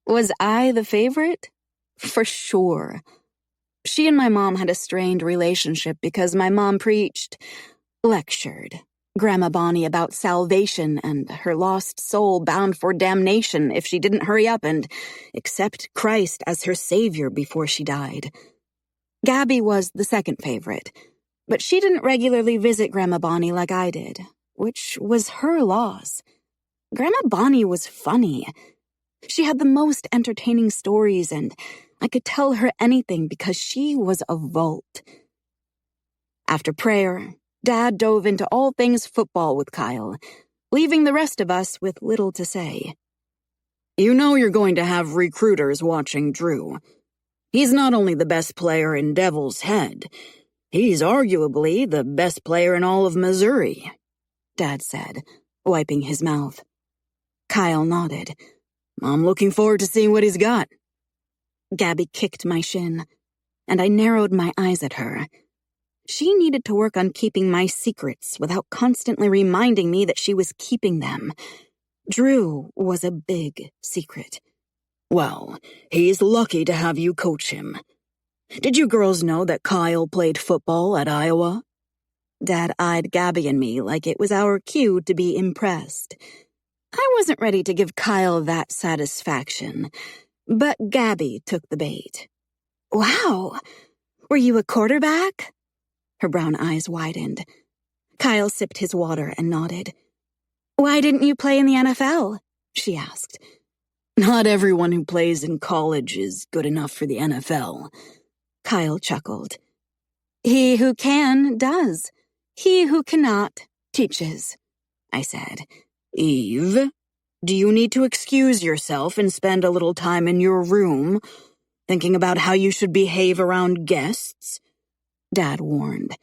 Was I the favorite? For sure. She and my mom had a strained relationship because my mom lectured Grandma Bonnie about salvation and her lost soul bound for damnation if she didn't hurry up and accept Christ as her savior before she died. Gabby was the second favorite, but she didn't regularly visit Grandma Bonnie like I did, which was her loss. Grandma Bonnie was funny. She had the most entertaining stories, and I could tell her anything because she was a vault. After prayer, Dad dove into all things football with Kyle, leaving the rest of us with little to say. You know you're going to have recruiters watching Drew. He's not only the best player in Devil's Head, he's arguably the best player in all of Missouri, Dad said, wiping his mouth. Kyle nodded. I'm looking forward to seeing what he's got. Gabby kicked my shin, and I narrowed my eyes at her. She needed to work on keeping my secrets without constantly reminding me that she was keeping them. Drew was a big secret. Well, he's lucky to have you coach him. Did you girls know that Kyle played football at Iowa? Dad eyed Gabby and me like it was our cue to be impressed. I wasn't ready to give Kyle that satisfaction, but Gabby took the bait. Wow, were you a quarterback? Her brown eyes widened. Kyle sipped his water and nodded. Why didn't you play in the NFL? She asked. Not everyone who plays in college is good enough for the NFL. Kyle chuckled. He who can, does. He who cannot, teaches, I said. Eve, do you need to excuse yourself and spend a little time in your room, thinking about how you should behave around guests? Dad warned.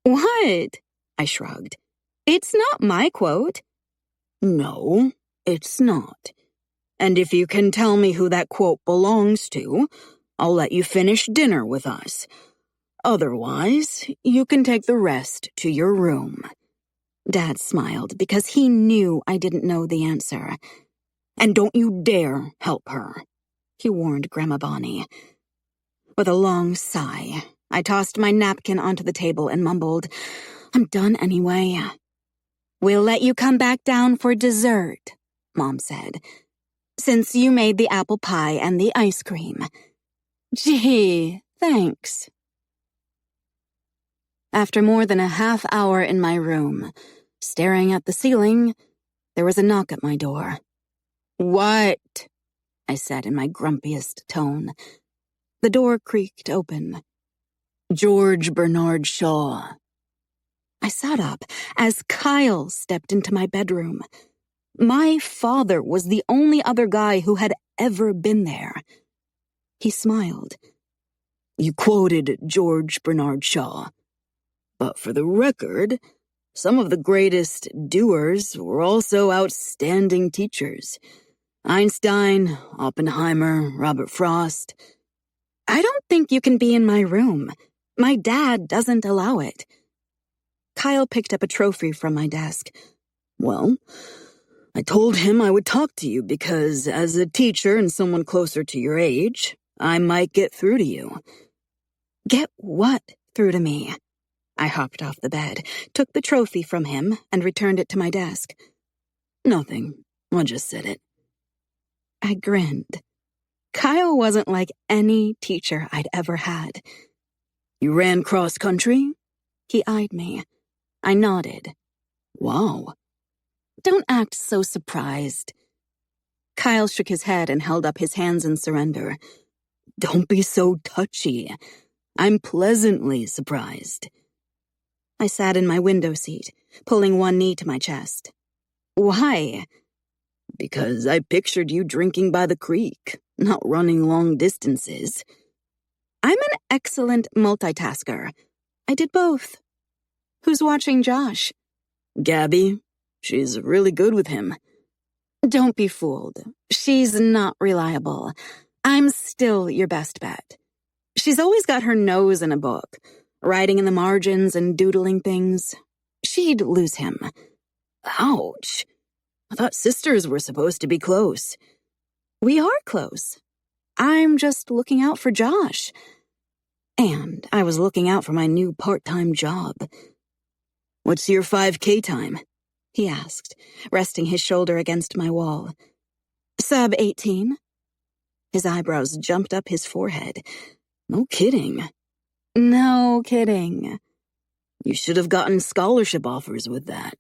What? I shrugged. It's not my quote. No, it's not. And if you can tell me who that quote belongs to, I'll let you finish dinner with us. Otherwise, you can take the rest to your room. Dad smiled because he knew I didn't know the answer. And don't you dare help her, he warned Grandma Bonnie. With a long sigh, I tossed my napkin onto the table and mumbled, I'm done anyway. We'll let you come back down for dessert, Mom said, since you made the apple pie and the ice cream. Gee, thanks. After more than a half hour in my room, staring at the ceiling, there was a knock at my door. What? I said in my grumpiest tone. The door creaked open. George Bernard Shaw. I sat up as Kyle stepped into my bedroom. My father was the only other guy who had ever been there. He smiled. You quoted George Bernard Shaw. But for the record, some of the greatest doers were also outstanding teachers. Einstein, Oppenheimer, Robert Frost. I don't think you can be in my room. My dad doesn't allow it. Kyle picked up a trophy from my desk. Well, I told him I would talk to you because, as a teacher and someone closer to your age, I might get through to you. Get what through to me? I hopped off the bed, took the trophy from him, and returned it to my desk. Nothing. I just said it. I grinned. Kyle wasn't like any teacher I'd ever had. You ran cross-country? He eyed me. I nodded. Wow. Don't act so surprised. Kyle shook his head and held up his hands in surrender. Don't be so touchy. I'm pleasantly surprised. I sat in my window seat, pulling one knee to my chest. Why? Because I pictured you drinking by the creek, not running long distances. I'm an excellent multitasker. I did both. Who's watching Josh? Gabby. She's really good with him. Don't be fooled. She's not reliable. I'm still your best bet. She's always got her nose in a book, writing in the margins and doodling things. She'd lose him. Ouch. I thought sisters were supposed to be close. We are close. I'm just looking out for Josh. And I was looking out for my new part-time job. What's your 5K time? He asked, resting his shoulder against my wall. Sub 18. His eyebrows jumped up his forehead. No kidding. No kidding. You should have gotten scholarship offers with that.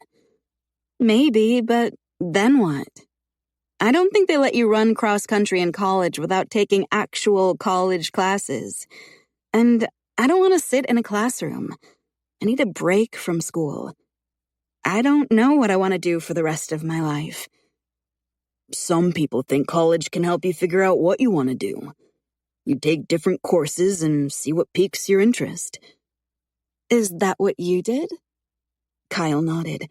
Maybe, but then what? I don't think they let you run cross-country in college without taking actual college classes. And I don't want to sit in a classroom. I need a break from school. I don't know what I want to do for the rest of my life. Some people think college can help you figure out what you want to do. You take different courses and see what piques your interest. Is that what you did? Kyle nodded.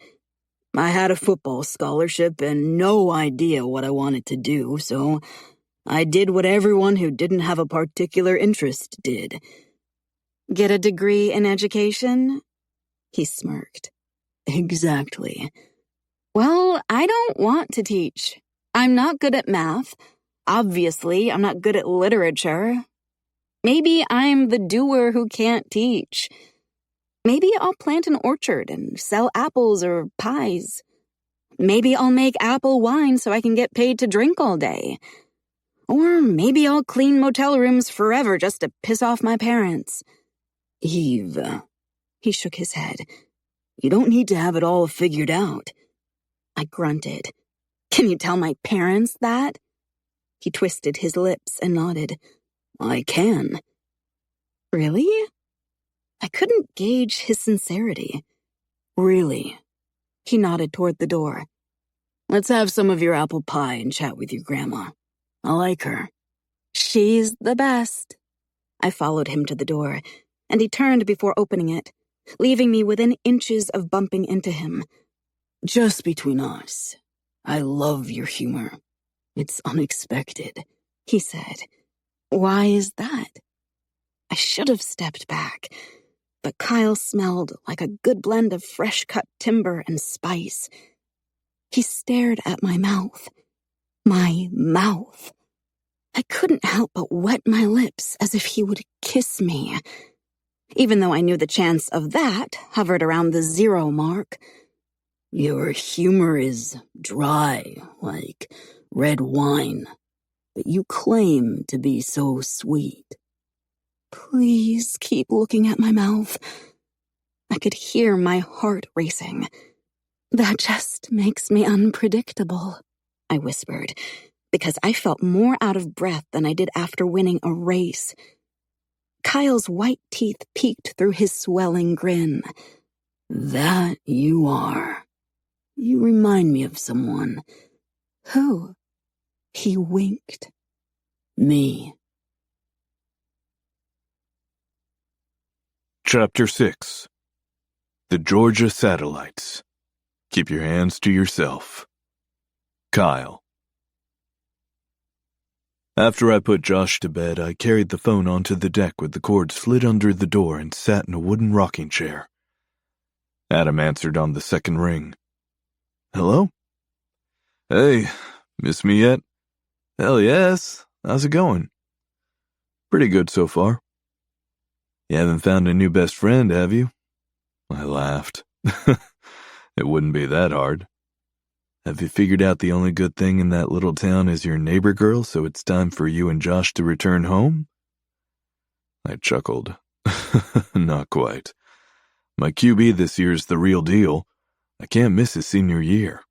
I had a football scholarship and no idea what I wanted to do, so I did what everyone who didn't have a particular interest did. Get a degree in education? He smirked. Exactly. Well, I don't want to teach. I'm not good at math. Obviously, I'm not good at literature. Maybe I'm the doer who can't teach. Maybe I'll plant an orchard and sell apples or pies. Maybe I'll make apple wine so I can get paid to drink all day. Or maybe I'll clean motel rooms forever just to piss off my parents. Eve. He shook his head. You don't need to have it all figured out. I grunted. Can you tell my parents that? He twisted his lips and nodded. I can. Really? I couldn't gauge his sincerity. Really? He nodded toward the door. Let's have some of your apple pie and chat with your grandma. I like her. She's the best. I followed him to the door, and he turned before opening it, leaving me within inches of bumping into him. Just between us, I love your humor. It's unexpected, he said. Why is that? I should have stepped back, but Kyle smelled like a good blend of fresh-cut timber and spice. He stared at my mouth. My mouth. I couldn't help but wet my lips as if he would kiss me, even though I knew the chance of that hovered around the 0 mark. Your humor is dry, like red wine, but you claim to be so sweet. Please keep looking at my mouth. I could hear my heart racing. That just makes me unpredictable, I whispered, because I felt more out of breath than I did after winning a race. Kyle's white teeth peeked through his swelling grin. That you are. You remind me of someone. Who? He winked. Me. Chapter 6. The Georgia Satellites. Keep your hands to yourself. Kyle. After I put Josh to bed, I carried the phone onto the deck with the cord slid under the door and sat in a wooden rocking chair. Adam answered on the second ring. Hello? Hey, miss me yet? Hell yes. How's it going? Pretty good so far. You haven't found a new best friend, have you? I laughed. It wouldn't be that hard. Have you figured out the only good thing in that little town is your neighbor girl, so it's time for you and Josh to return home? I chuckled. Not quite. My QB this year is the real deal. I can't miss his senior year.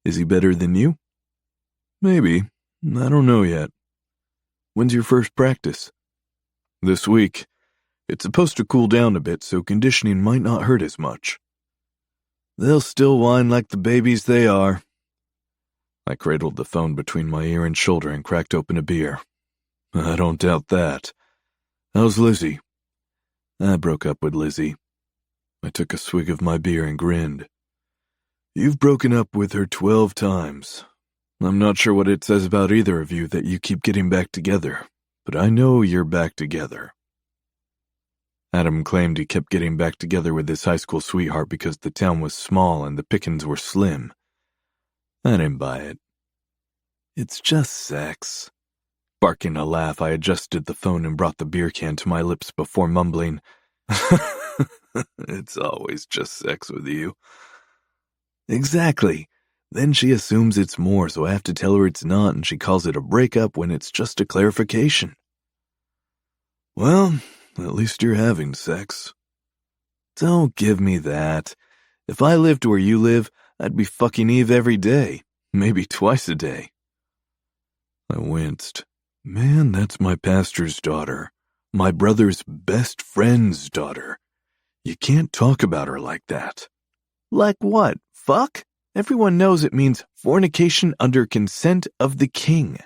Is he better than you? Maybe. I don't know yet. When's your first practice? This week. It's supposed to cool down a bit, so conditioning might not hurt as much. They'll still whine like the babies they are. I cradled the phone between my ear and shoulder and cracked open a beer. I don't doubt that. How's Lizzie? I broke up with Lizzie. I took a swig of my beer and grinned. You've broken up with her 12 times. I'm not sure what it says about either of you that you keep getting back together, but I know you're back together. Adam claimed he kept getting back together with his high school sweetheart because the town was small and the pickings were slim. I didn't buy it. It's just sex. Barking a laugh, I adjusted the phone and brought the beer can to my lips before mumbling, It's always just sex with you. Exactly. Then she assumes it's more, so I have to tell her it's not, and she calls it a breakup when it's just a clarification. Well, at least you're having sex. Don't give me that. If I lived where you live, I'd be fucking Eve every day, maybe twice a day. I winced. Man, that's my pastor's daughter. My brother's best friend's daughter. You can't talk about her like that. Like what? Fuck? Everyone knows it means fornication under consent of the king.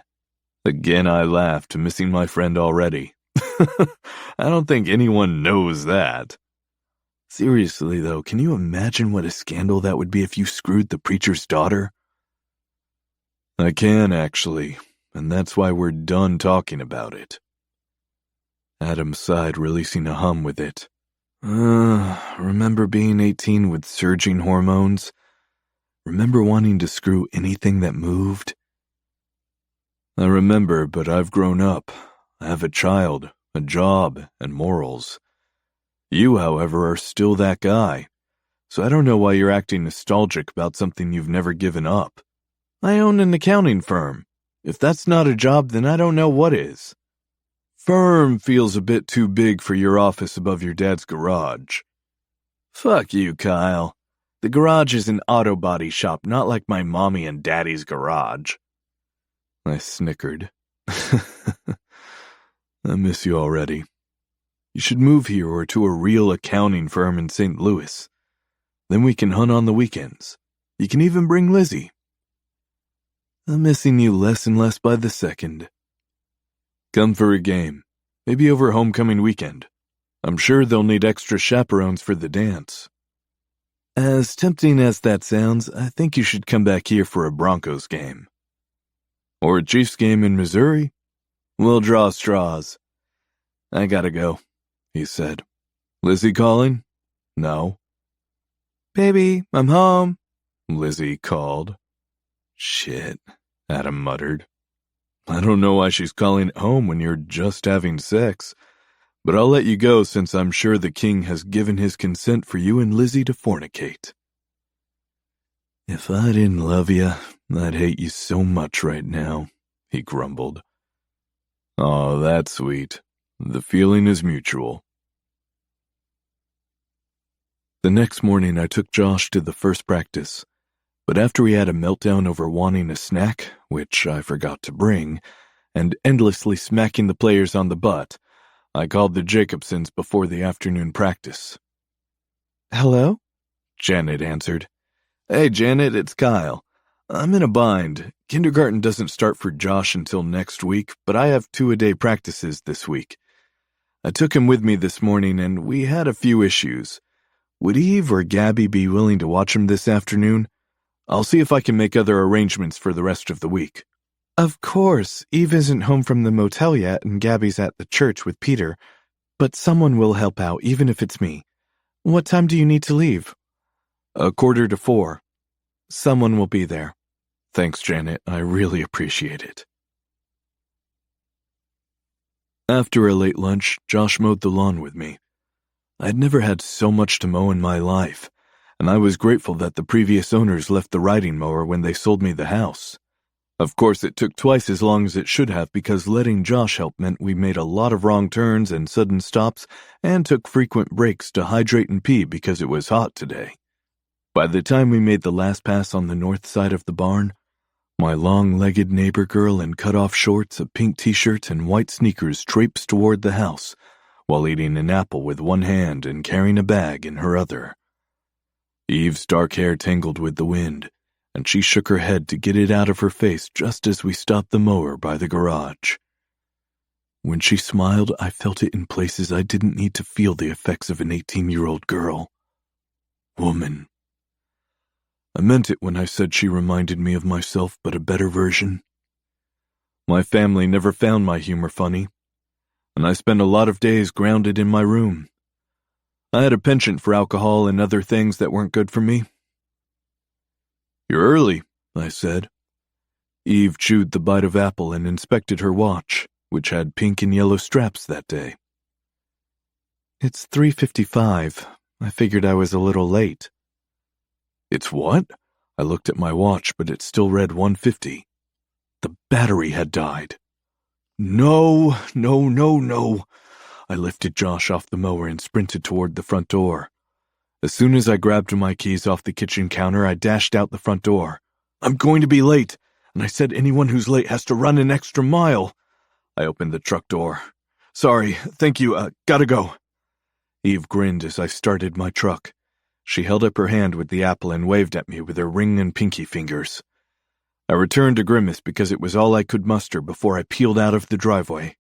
Again I laughed, missing my friend already. I don't think anyone knows that. Seriously, though, can you imagine what a scandal that would be if you screwed the preacher's daughter? I can, actually, and that's why we're done talking about it. Adam sighed, releasing a hum with it. Remember being 18 with surging hormones? Remember wanting to screw anything that moved? I remember, but I've grown up. I have a child, a job, and morals. You, however, are still that guy, so I don't know why you're acting nostalgic about something you've never given up. I own an accounting firm. If that's not a job, then I don't know what is. Firm feels a bit too big for your office above your dad's garage. Fuck you, Kyle. The garage is an auto body shop, not like my mommy and daddy's garage. I snickered. I miss you already. You should move here or to a real accounting firm in St. Louis. Then we can hunt on the weekends. You can even bring Lizzie. I'm missing you less and less by the second. Come for a game. Maybe over homecoming weekend. I'm sure they'll need extra chaperones for the dance. As tempting as that sounds, I think you should come back here for a Broncos game. Or a Chiefs game in Missouri. We'll draw straws. I gotta go, he said. Lizzie calling? No. Baby, I'm home, Lizzie called. Shit, Adam muttered. I don't know why she's calling it home when you're just having sex, but I'll let you go since I'm sure the king has given his consent for you and Lizzie to fornicate. If I didn't love you, I'd hate you so much right now, he grumbled. Oh, that's sweet. The feeling is mutual. The next morning I took Josh to the first practice, but after he had a meltdown over wanting a snack, which I forgot to bring, and endlessly smacking the players on the butt, I called the Jacobsons before the afternoon practice. Hello? Janet answered. Hey, Janet, it's Kyle. I'm in a bind. Kindergarten doesn't start for Josh until next week, but I have 2-a-day practices this week. I took him with me this morning, and we had a few issues. Would Eve or Gabby be willing to watch him this afternoon? I'll see if I can make other arrangements for the rest of the week. Of course, Eve isn't home from the motel yet and Gabby's at the church with Peter, but someone will help out, even if it's me. What time do you need to leave? 3:45. Someone will be there. Thanks, Janet. I really appreciate it. After a late lunch, Josh mowed the lawn with me. I'd never had so much to mow in my life, and I was grateful that the previous owners left the riding mower when they sold me the house. Of course, it took twice as long as it should have because letting Josh help meant we made a lot of wrong turns and sudden stops and took frequent breaks to hydrate and pee because it was hot today. By the time we made the last pass on the north side of the barn, my long-legged neighbor girl in cut-off shorts, a pink t-shirt, and white sneakers traipsed toward the house while eating an apple with one hand and carrying a bag in her other. Eve's dark hair tangled with the wind, and she shook her head to get it out of her face just as we stopped the mower by the garage. When she smiled, I felt it in places I didn't need to feel the effects of an 18-year-old girl. Woman. I meant it when I said she reminded me of myself, but a better version. My family never found my humor funny, and I spent a lot of days grounded in my room. I had a penchant for alcohol and other things that weren't good for me. You're early, I said. Eve chewed the bite of apple and inspected her watch, which had pink and yellow straps that day. It's 3:55. I figured I was a little late. It's what? I looked at my watch, but it still read 1:50. The battery had died. No. I lifted Josh off the mower and sprinted toward the front door. As soon as I grabbed my keys off the kitchen counter, I dashed out the front door. I'm going to be late, and I said anyone who's late has to run an extra mile. I opened the truck door. Sorry, thank you, gotta go. Eve grinned as I started my truck. She held up her hand with the apple and waved at me with her ring and pinky fingers. I returned a grimace because it was all I could muster before I peeled out of the driveway.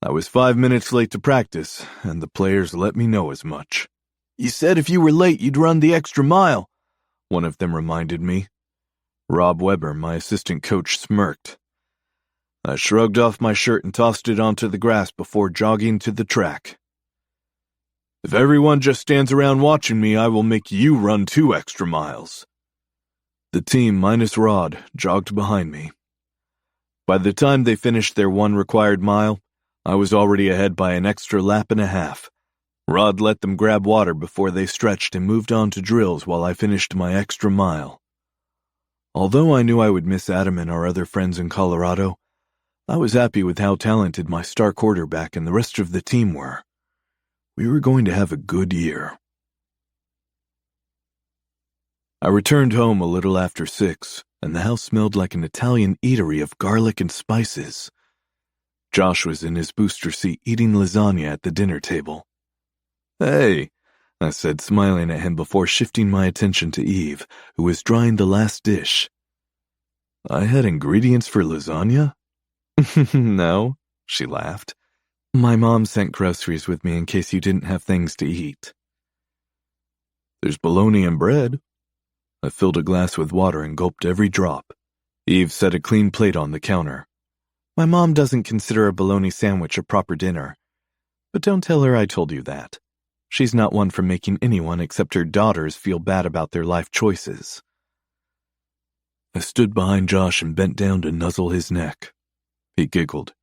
I was 5 minutes late to practice, and the players let me know as much. You said if you were late, you'd run the extra mile, one of them reminded me. Rob Weber, my assistant coach, smirked. I shrugged off my shirt and tossed it onto the grass before jogging to the track. If everyone just stands around watching me, I will make you run 2 extra miles. The team, minus Rod, jogged behind me. By the time they finished their 1 required mile, I was already ahead by an extra lap and a half. Rod let them grab water before they stretched and moved on to drills while I finished my extra mile. Although I knew I would miss Adam and our other friends in Colorado, I was happy with how talented my star quarterback and the rest of the team were. We were going to have a good year. I returned home a little after 6, and the house smelled like an Italian eatery of garlic and spices. Josh was in his booster seat eating lasagna at the dinner table. Hey, I said, smiling at him before shifting my attention to Eve, who was drying the last dish. I had ingredients for lasagna? No, she laughed. My mom sent groceries with me in case you didn't have things to eat. There's bologna and bread. I filled a glass with water and gulped every drop. Eve set a clean plate on the counter. My mom doesn't consider a bologna sandwich a proper dinner. But don't tell her I told you that. She's not one for making anyone except her daughters feel bad about their life choices. I stood behind Josh and bent down to nuzzle his neck. He giggled.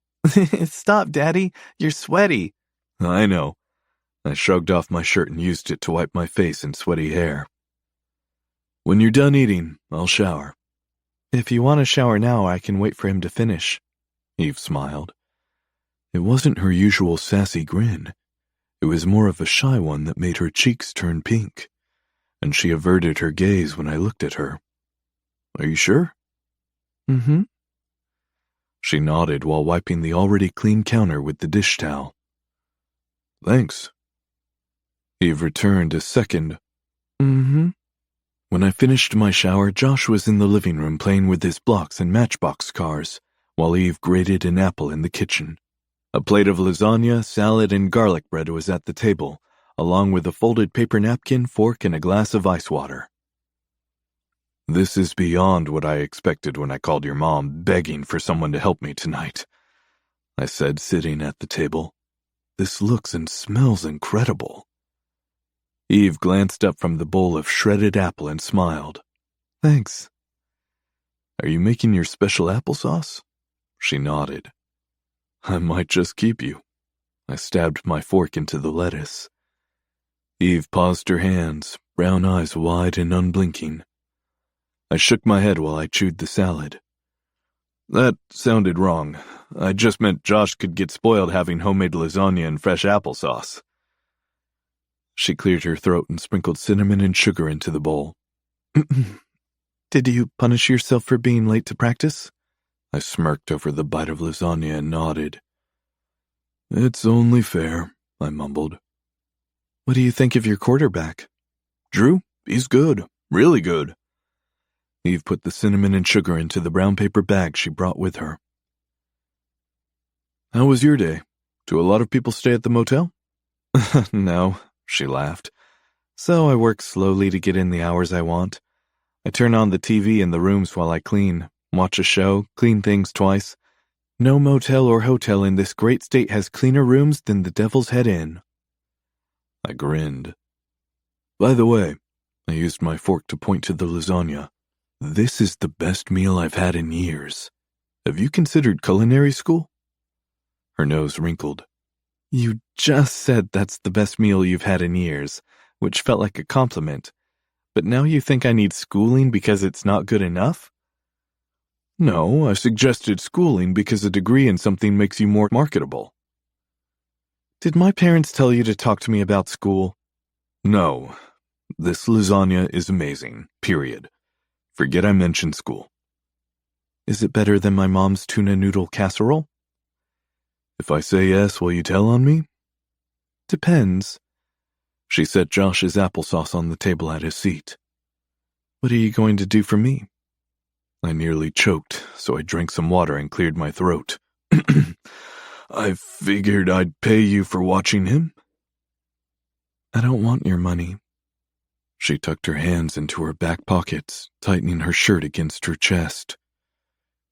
Stop, Daddy. You're sweaty. I know. I shrugged off my shirt and used it to wipe my face and sweaty hair. When you're done eating, I'll shower. If you want to shower now, I can wait for him to finish. Eve smiled. It wasn't her usual sassy grin. It was more of a shy one that made her cheeks turn pink, and she averted her gaze when I looked at her. Are you sure? Mm-hmm. She nodded while wiping the already clean counter with the dish towel. Thanks. Eve returned a second. Mm-hmm. When I finished my shower, Josh was in the living room playing with his blocks and matchbox cars, while Eve grated an apple in the kitchen. A plate of lasagna, salad, and garlic bread was at the table, along with a folded paper napkin, fork, and a glass of ice water. "This is beyond what I expected when I called your mom begging for someone to help me tonight," I said, sitting at the table. "This looks and smells incredible." Eve glanced up from the bowl of shredded apple and smiled. "Thanks." "Are you making your special applesauce?" She nodded. "I might just keep you." I stabbed my fork into the lettuce. Eve paused her hands, brown eyes wide and unblinking. I shook my head while I chewed the salad. "That sounded wrong. I just meant Josh could get spoiled having homemade lasagna and fresh applesauce." She cleared her throat and sprinkled cinnamon and sugar into the bowl. "Did you punish yourself for being late to practice?" I smirked over the bite of lasagna and nodded. "It's only fair," I mumbled. "What do you think of your quarterback?" "Drew? He's good. Really good." Eve put the cinnamon and sugar into the brown paper bag she brought with her. "How was your day? Do a lot of people stay at the motel?" "No," she laughed. "So I work slowly to get in the hours I want. I turn on the TV in the rooms while I clean, watch a show, clean things twice. No motel or hotel in this great state has cleaner rooms than the Devil's Head Inn." I grinned. "By the way," I used my fork to point to the lasagna, "this is the best meal I've had in years. Have you considered culinary school?" Her nose wrinkled. "You just said that's the best meal you've had in years," which felt like a compliment. "But now you think I need schooling because it's not good enough?" "No, I suggested schooling because a degree in something makes you more marketable." "Did my parents tell you to talk to me about school?" "No. This lasagna is amazing, period. Forget I mentioned school." "Is it better than my mom's tuna noodle casserole?" "If I say yes, will you tell on me?" "Depends." She set Josh's applesauce on the table at his seat. "What are you going to do for me?" I nearly choked, so I drank some water and cleared my throat. "I figured I'd pay you for watching him." "I don't want your money." She tucked her hands into her back pockets, tightening her shirt against her chest.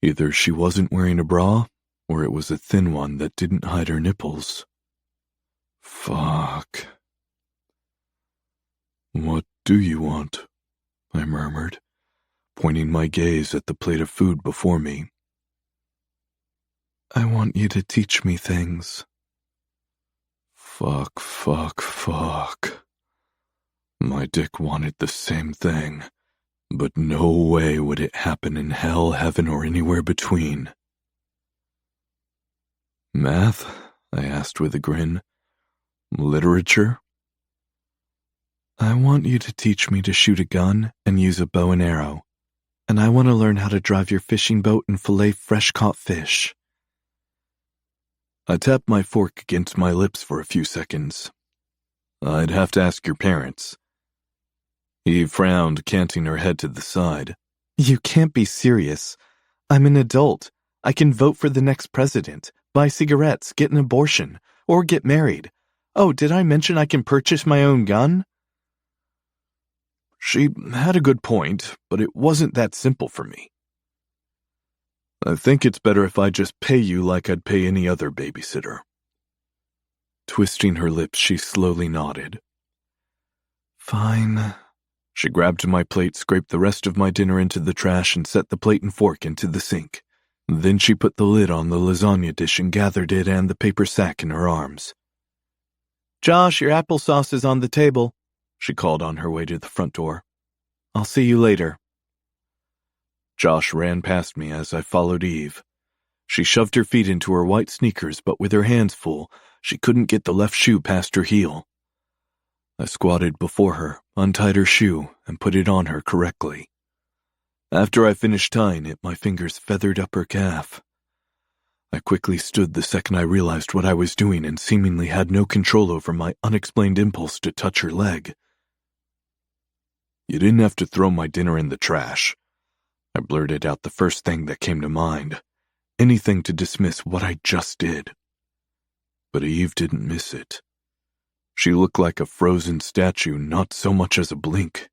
Either she wasn't wearing a bra, or it was a thin one that didn't hide her nipples. Fuck. "What do you want?" I murmured, pointing my gaze at the plate of food before me. "I want you to teach me things." Fuck. My dick wanted the same thing, but no way would it happen in hell, heaven, or anywhere between. "Math?" I asked with a grin. "Literature?" "I want you to teach me to shoot a gun and use a bow and arrow. And I want to learn how to drive your fishing boat and fillet fresh-caught fish." I tapped my fork against my lips for a few seconds. "I'd have to ask your parents." Eve frowned, canting her head to the side. "You can't be serious. I'm an adult. I can vote for the next president, buy cigarettes, get an abortion, or get married. Oh, did I mention I can purchase my own gun?" She had a good point, but it wasn't that simple for me. "I think it's better if I just pay you like I'd pay any other babysitter." Twisting her lips, she slowly nodded. "Fine." She grabbed my plate, scraped the rest of my dinner into the trash, and set the plate and fork into the sink. Then she put the lid on the lasagna dish and gathered it and the paper sack in her arms. "Josh, your applesauce is on the table," she called on her way to the front door. "I'll see you later." Josh ran past me as I followed Eve. She shoved her feet into her white sneakers, but with her hands full, she couldn't get the left shoe past her heel. I squatted before her, untied her shoe, and put it on her correctly. After I finished tying it, my fingers feathered up her calf. I quickly stood the second I realized what I was doing and seemingly had no control over my unexplained impulse to touch her leg. "You didn't have to throw my dinner in the trash." I blurted out the first thing that came to mind, anything to dismiss what I just did. But Eve didn't miss it. She looked like a frozen statue, not so much as a blink.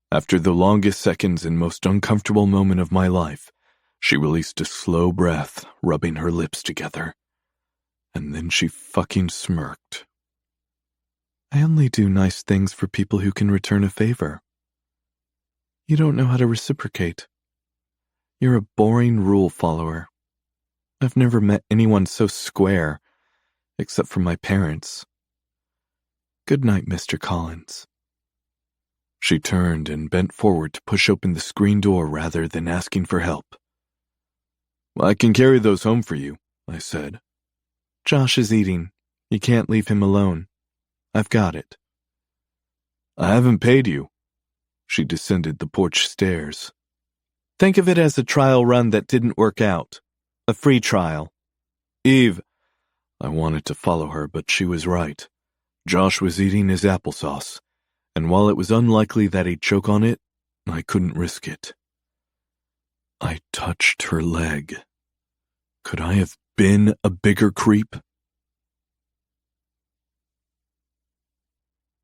After the longest seconds and most uncomfortable moment of my life, she released a slow breath, rubbing her lips together. And then she fucking smirked. I only do nice things for people who can return a favor. You don't know how to reciprocate. You're a boring rule follower. I've never met anyone so square, except for my parents. Good night, Mr. Collins. She turned and bent forward to push open the screen door rather than asking for help. I can carry those home for you, I said. Josh is eating. You can't leave him alone. I've got it. I haven't paid you. She descended the porch stairs. Think of it as a trial run that didn't work out. A free trial. Eve. I wanted to follow her, but she was right. Josh was eating his applesauce, and while it was unlikely that he'd choke on it, I couldn't risk it. I touched her leg. Could I have been a bigger creep?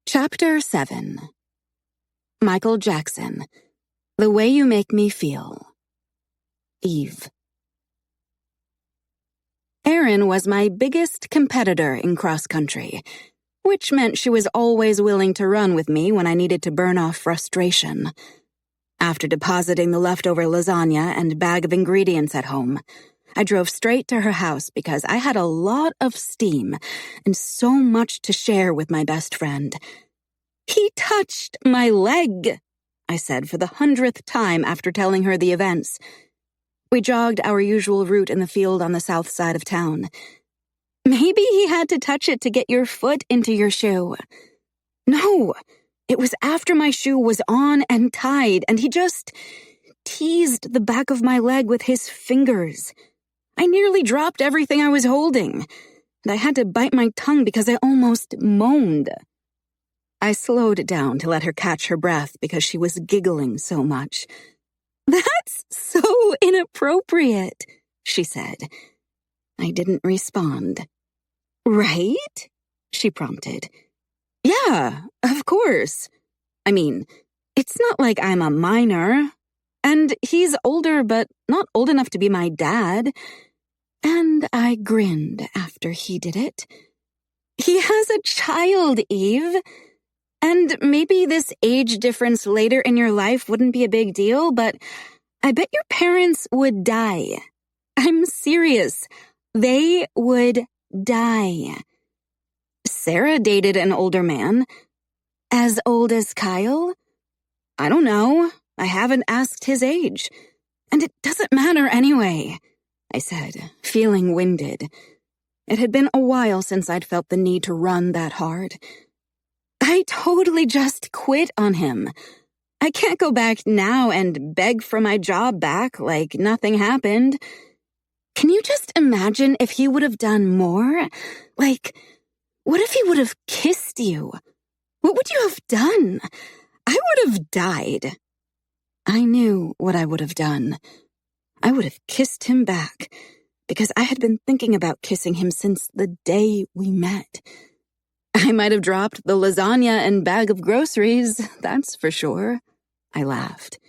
Chapter 7. Michael Jackson. The Way You Make Me Feel. Eve. Erin was my biggest competitor in cross country, which meant she was always willing to run with me when I needed to burn off frustration. After depositing the leftover lasagna and bag of ingredients at home, I drove straight to her house because I had a lot of steam and so much to share with my best friend. He touched my leg, I said for the 100th time after telling her the events. We jogged our usual route in the field on the south side of town. Maybe he had to touch it to get your foot into your shoe. No, it was after my shoe was on and tied, and he just teased the back of my leg with his fingers. I nearly dropped everything I was holding, and I had to bite my tongue because I almost moaned. I slowed down to let her catch her breath because she was giggling so much. That's so inappropriate, she said. I didn't respond. Right? She prompted. Yeah, of course. I mean, it's not like I'm a minor. And he's older, but not old enough to be my dad. And I grinned after he did it. He has a child, Eve. And maybe this age difference later in your life wouldn't be a big deal, but I bet your parents would die. I'm serious. They would die. Sarah dated an older man. As old as Kyle? I don't know. I haven't asked his age. And it doesn't matter anyway, I said, feeling winded. It had been a while since I'd felt the need to run that hard. I totally just quit on him. I can't go back now and beg for my job back like nothing happened. Can you just imagine if he would have done more? Like, what if he would have kissed you? What would you have done? I would have died. I knew what I would have done. I would have kissed him back, because I had been thinking about kissing him since the day we met. I might have dropped the lasagna and bag of groceries, that's for sure. I laughed.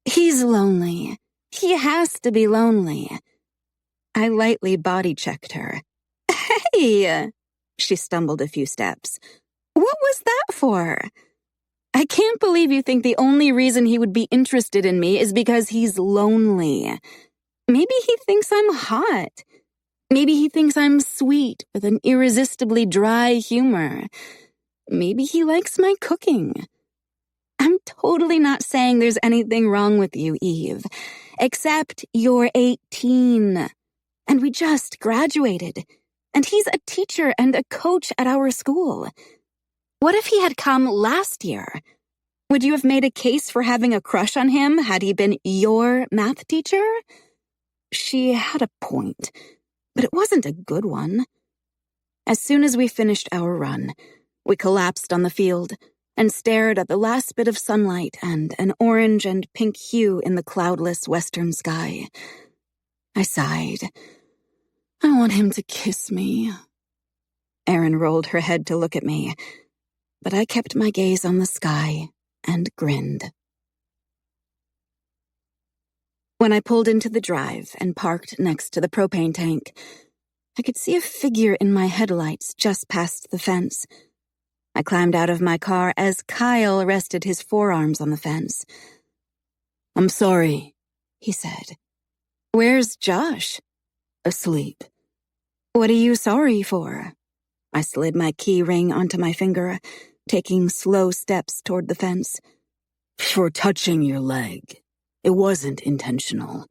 He's lonely. He has to be lonely. I lightly body-checked her. Hey! She stumbled a few steps. What was that for? I can't believe you think the only reason he would be interested in me is because he's lonely. Maybe he thinks I'm hot. Maybe he thinks I'm sweet with an irresistibly dry humor. Maybe he likes my cooking. I'm totally not saying there's anything wrong with you, Eve, except you're 18. And we just graduated. And he's a teacher and a coach at our school. What if he had come last year? Would you have made a case for having a crush on him had he been your math teacher? She had a point, but it wasn't a good one. As soon as we finished our run, we collapsed on the field and stared at the last bit of sunlight and an orange and pink hue in the cloudless western sky. I sighed. I want him to kiss me. Erin rolled her head to look at me, but I kept my gaze on the sky and grinned. When I pulled into the drive and parked next to the propane tank, I could see a figure in my headlights just past the fence. I climbed out of my car as Kyle rested his forearms on the fence. "I'm sorry," he said. "Where's Josh?" "Asleep." "What are you sorry for?" I slid my key ring onto my finger, taking slow steps toward the fence. "For touching your leg. It wasn't intentional."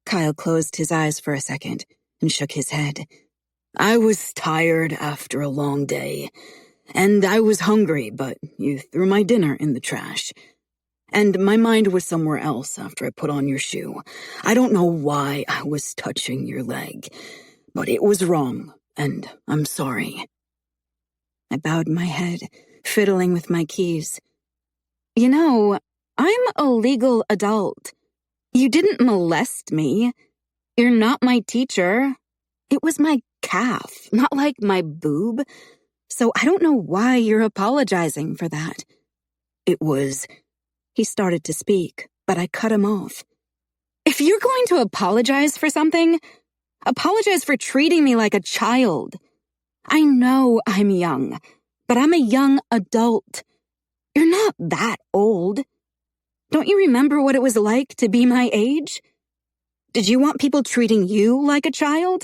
Kyle closed his eyes for a second and shook his head. "I was tired after a long day, and I was hungry, but you threw my dinner in the trash. And my mind was somewhere else after I put on your shoe. I don't know why I was touching your leg, but it was wrong, and I'm sorry." I bowed my head, fiddling with my keys. "You know, I'm a legal adult. You didn't molest me. You're not my teacher. It was my calf, not like my boob. So I don't know why you're apologizing for that." "It was..." He started to speak, but I cut him off. "If you're going to apologize for something, apologize for treating me like a child. I know I'm young, but I'm a young adult. You're not that old. Don't you remember what it was like to be my age? Did you want people treating you like a child?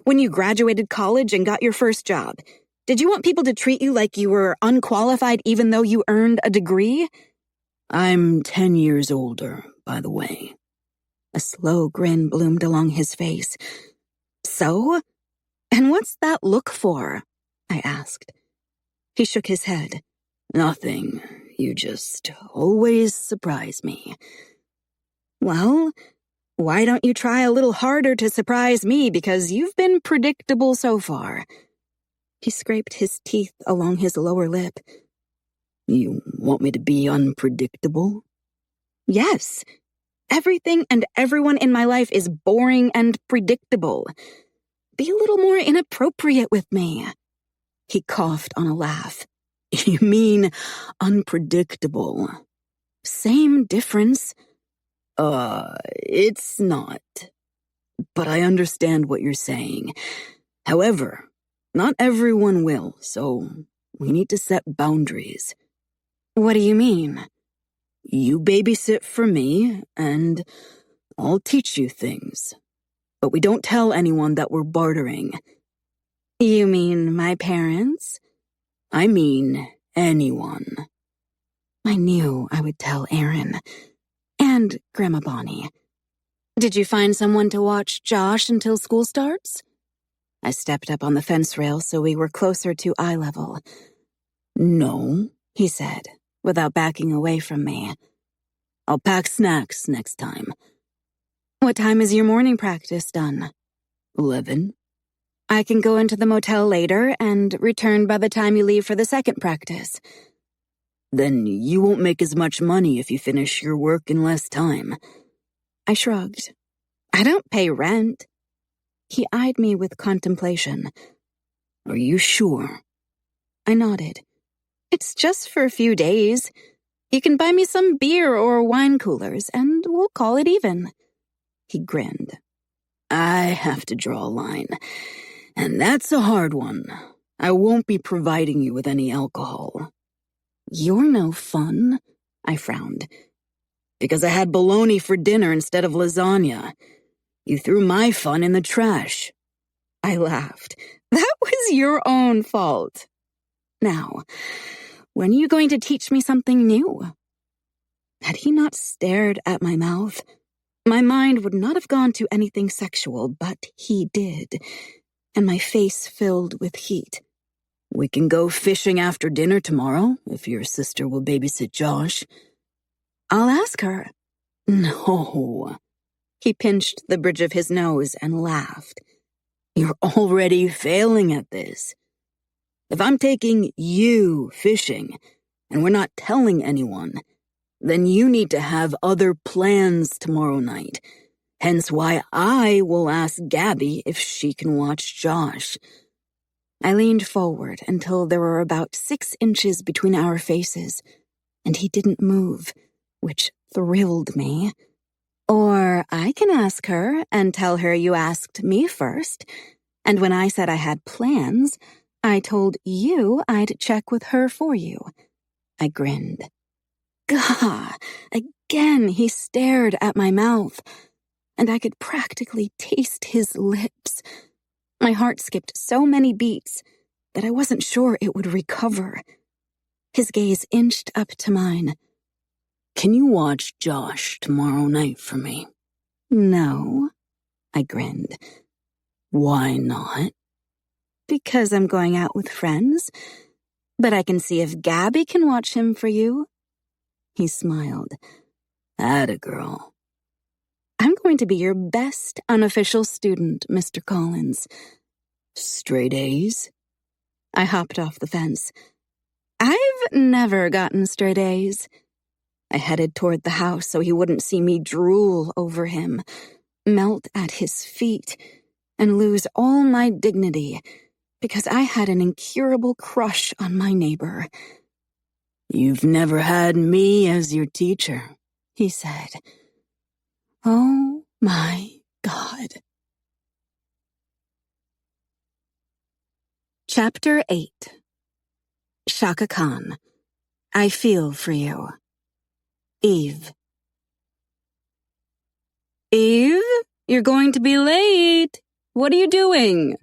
When you graduated college and got your first job, did you want people to treat you like you were unqualified even though you earned a degree?" "I'm 10 years older, by the way." A slow grin bloomed along his face. "So? And what's that look for?" I asked. He shook his head. "Nothing. You just always surprise me." "Well, why don't you try a little harder to surprise me, because you've been predictable so far." He scraped his teeth along his lower lip. "You want me to be unpredictable?" "Yes. Everything and everyone in my life is boring and predictable. Be a little more inappropriate with me." He coughed on a laugh. "You mean unpredictable?" "Same difference." It's not. But I understand what you're saying. However, not everyone will, so we need to set boundaries." "What do you mean?" "You babysit for me, and I'll teach you things. But we don't tell anyone that we're bartering." "You mean my parents?" "I mean anyone." I knew I would tell Erin. And Grandma Bonnie. "Did you find someone to watch Josh until school starts?" I stepped up on the fence rail so we were closer to eye level. "No," he said, without backing away from me. "I'll pack snacks next time." "What time is your morning practice done?" 11. "I can go into the motel later and return by the time you leave for the second practice." "Then you won't make as much money if you finish your work in less time." I shrugged. "I don't pay rent." He eyed me with contemplation. "Are you sure?" I nodded. "It's just for a few days. You can buy me some beer or wine coolers, and we'll call it even." He grinned. "I have to draw a line, and that's a hard one. I won't be providing you with any alcohol." "You're no fun," I frowned. "Because I had bologna for dinner instead of lasagna. You threw my fun in the trash." I laughed. "That was your own fault. Now, when are you going to teach me something new?" Had he not stared at my mouth, my mind would not have gone to anything sexual, but he did, and my face filled with heat. "We can go fishing after dinner tomorrow, if your sister will babysit Josh." "I'll ask her." "No." He pinched the bridge of his nose and laughed. "You're already failing at this. If I'm taking you fishing, and we're not telling anyone, then you need to have other plans tomorrow night. Hence why I will ask Gabby if she can watch Josh." I leaned forward until there were about 6 inches between our faces, and he didn't move, which thrilled me. Or I can ask her and tell her you asked me first, and when I said I had plans, I told you I'd check with her for you. I grinned. Gah! Again he stared at my mouth, and I could practically taste his lips. My heart skipped so many beats that I wasn't sure it would recover. His gaze inched up to mine. Can you watch Josh tomorrow night for me? No, I grinned. Why not? Because I'm going out with friends, but I can see if Gabby can watch him for you. He smiled. Atta girl. I'm going to be your best unofficial student, Mr. Collins. Straight A's? I hopped off the fence. I've never gotten straight A's. I headed toward the house so he wouldn't see me drool over him, melt at his feet, and lose all my dignity because I had an incurable crush on my neighbor. You've never had me as your teacher, he said. Oh my God. Chapter 8. Shaka Khan. I feel for you. Eve. Eve, you're going to be late. What are you doing?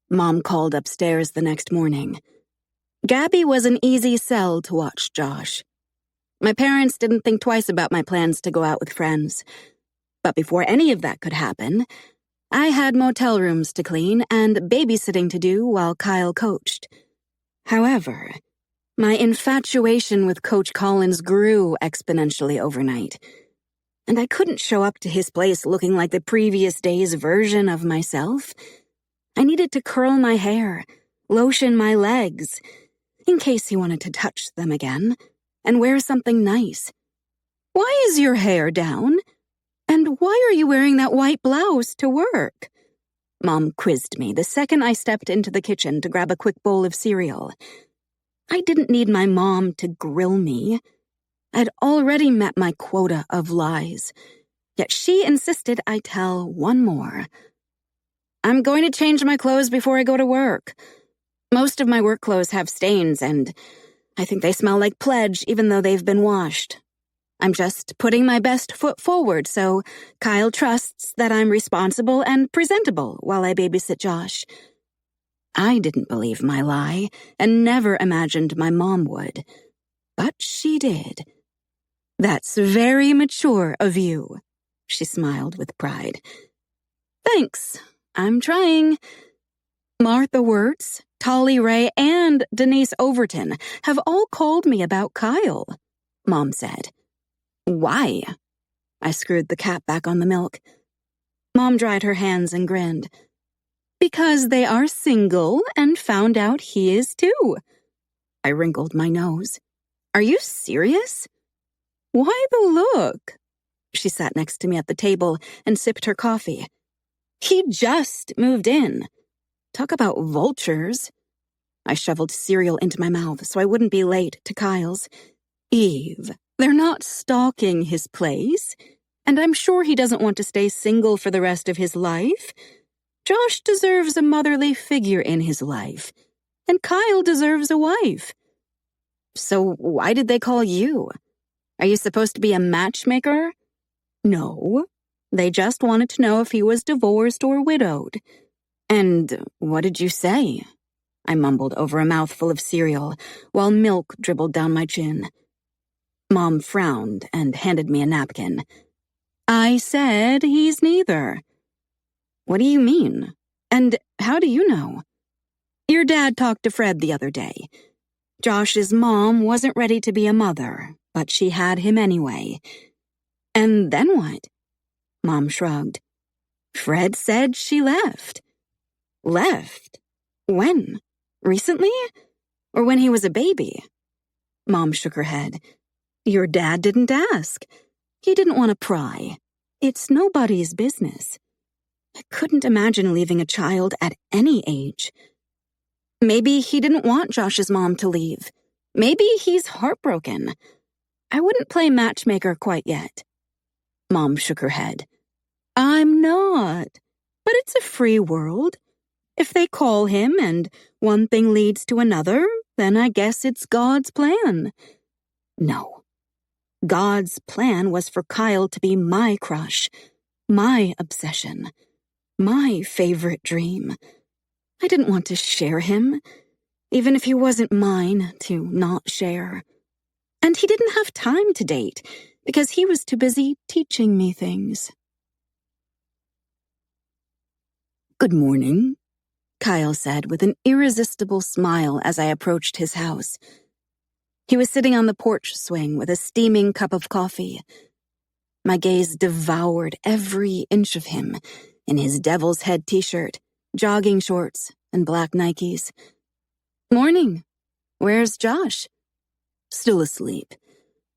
Mom called upstairs the next morning. Gabby was an easy sell to watch Josh. My parents didn't think twice about my plans to go out with friends. But before any of that could happen, I had motel rooms to clean and babysitting to do while Kyle coached. However, my infatuation with Coach Collins grew exponentially overnight, and I couldn't show up to his place looking like the previous day's version of myself. I needed to curl my hair, lotion my legs, in case he wanted to touch them again, and wear something nice. Why is your hair down? And why are you wearing that white blouse to work? Mom quizzed me the second I stepped into the kitchen to grab a quick bowl of cereal. I didn't need my mom to grill me. I'd already met my quota of lies, yet she insisted I tell one more. I'm going to change my clothes before I go to work. Most of my work clothes have stains, and I think they smell like Pledge even though they've been washed. I'm just putting my best foot forward so Kyle trusts that I'm responsible and presentable while I babysit Josh. I didn't believe my lie and never imagined my mom would. But she did. That's very mature of you, she smiled with pride. Thanks. I'm trying. Martha Wirtz, Tolly Ray, and Denise Overton have all called me about Kyle, Mom said. Why? I screwed the cap back on the milk. Mom dried her hands and grinned. Because they are single and found out he is too. I wrinkled my nose. Are you serious? Why the look? She sat next to me at the table and sipped her coffee. He just moved in. Talk about vultures. I shoveled cereal into my mouth so I wouldn't be late to Kyle's. Eve, they're not stalking his place, and I'm sure he doesn't want to stay single for the rest of his life. Josh deserves a motherly figure in his life, and Kyle deserves a wife. So why did they call you? Are you supposed to be a matchmaker? No, they just wanted to know if he was divorced or widowed. And what did you say? I mumbled over a mouthful of cereal while milk dribbled down my chin. Mom frowned and handed me a napkin. I said he's neither. What do you mean? And how do you know? Your dad talked to Fred the other day. Josh's mom wasn't ready to be a mother, but she had him anyway. And then what? Mom shrugged. Fred said she left. Left? When? Recently? Or when he was a baby? Mom shook her head. Your dad didn't ask. He didn't want to pry. It's nobody's business. I couldn't imagine leaving a child at any age. Maybe he didn't want Josh's mom to leave. Maybe he's heartbroken. I wouldn't play matchmaker quite yet. Mom shook her head. I'm not. But it's a free world. If they call him and one thing leads to another, then I guess it's God's plan. No. God's plan was for Kyle to be my crush, my obsession, my favorite dream. I didn't want to share him, even if he wasn't mine to not share. And he didn't have time to date, because he was too busy teaching me things. Good morning, Kyle said with an irresistible smile as I approached his house. He was sitting on the porch swing with a steaming cup of coffee. My gaze devoured every inch of him in his devil's head t-shirt, jogging shorts, and black Nikes. Morning. Where's Josh? Still asleep,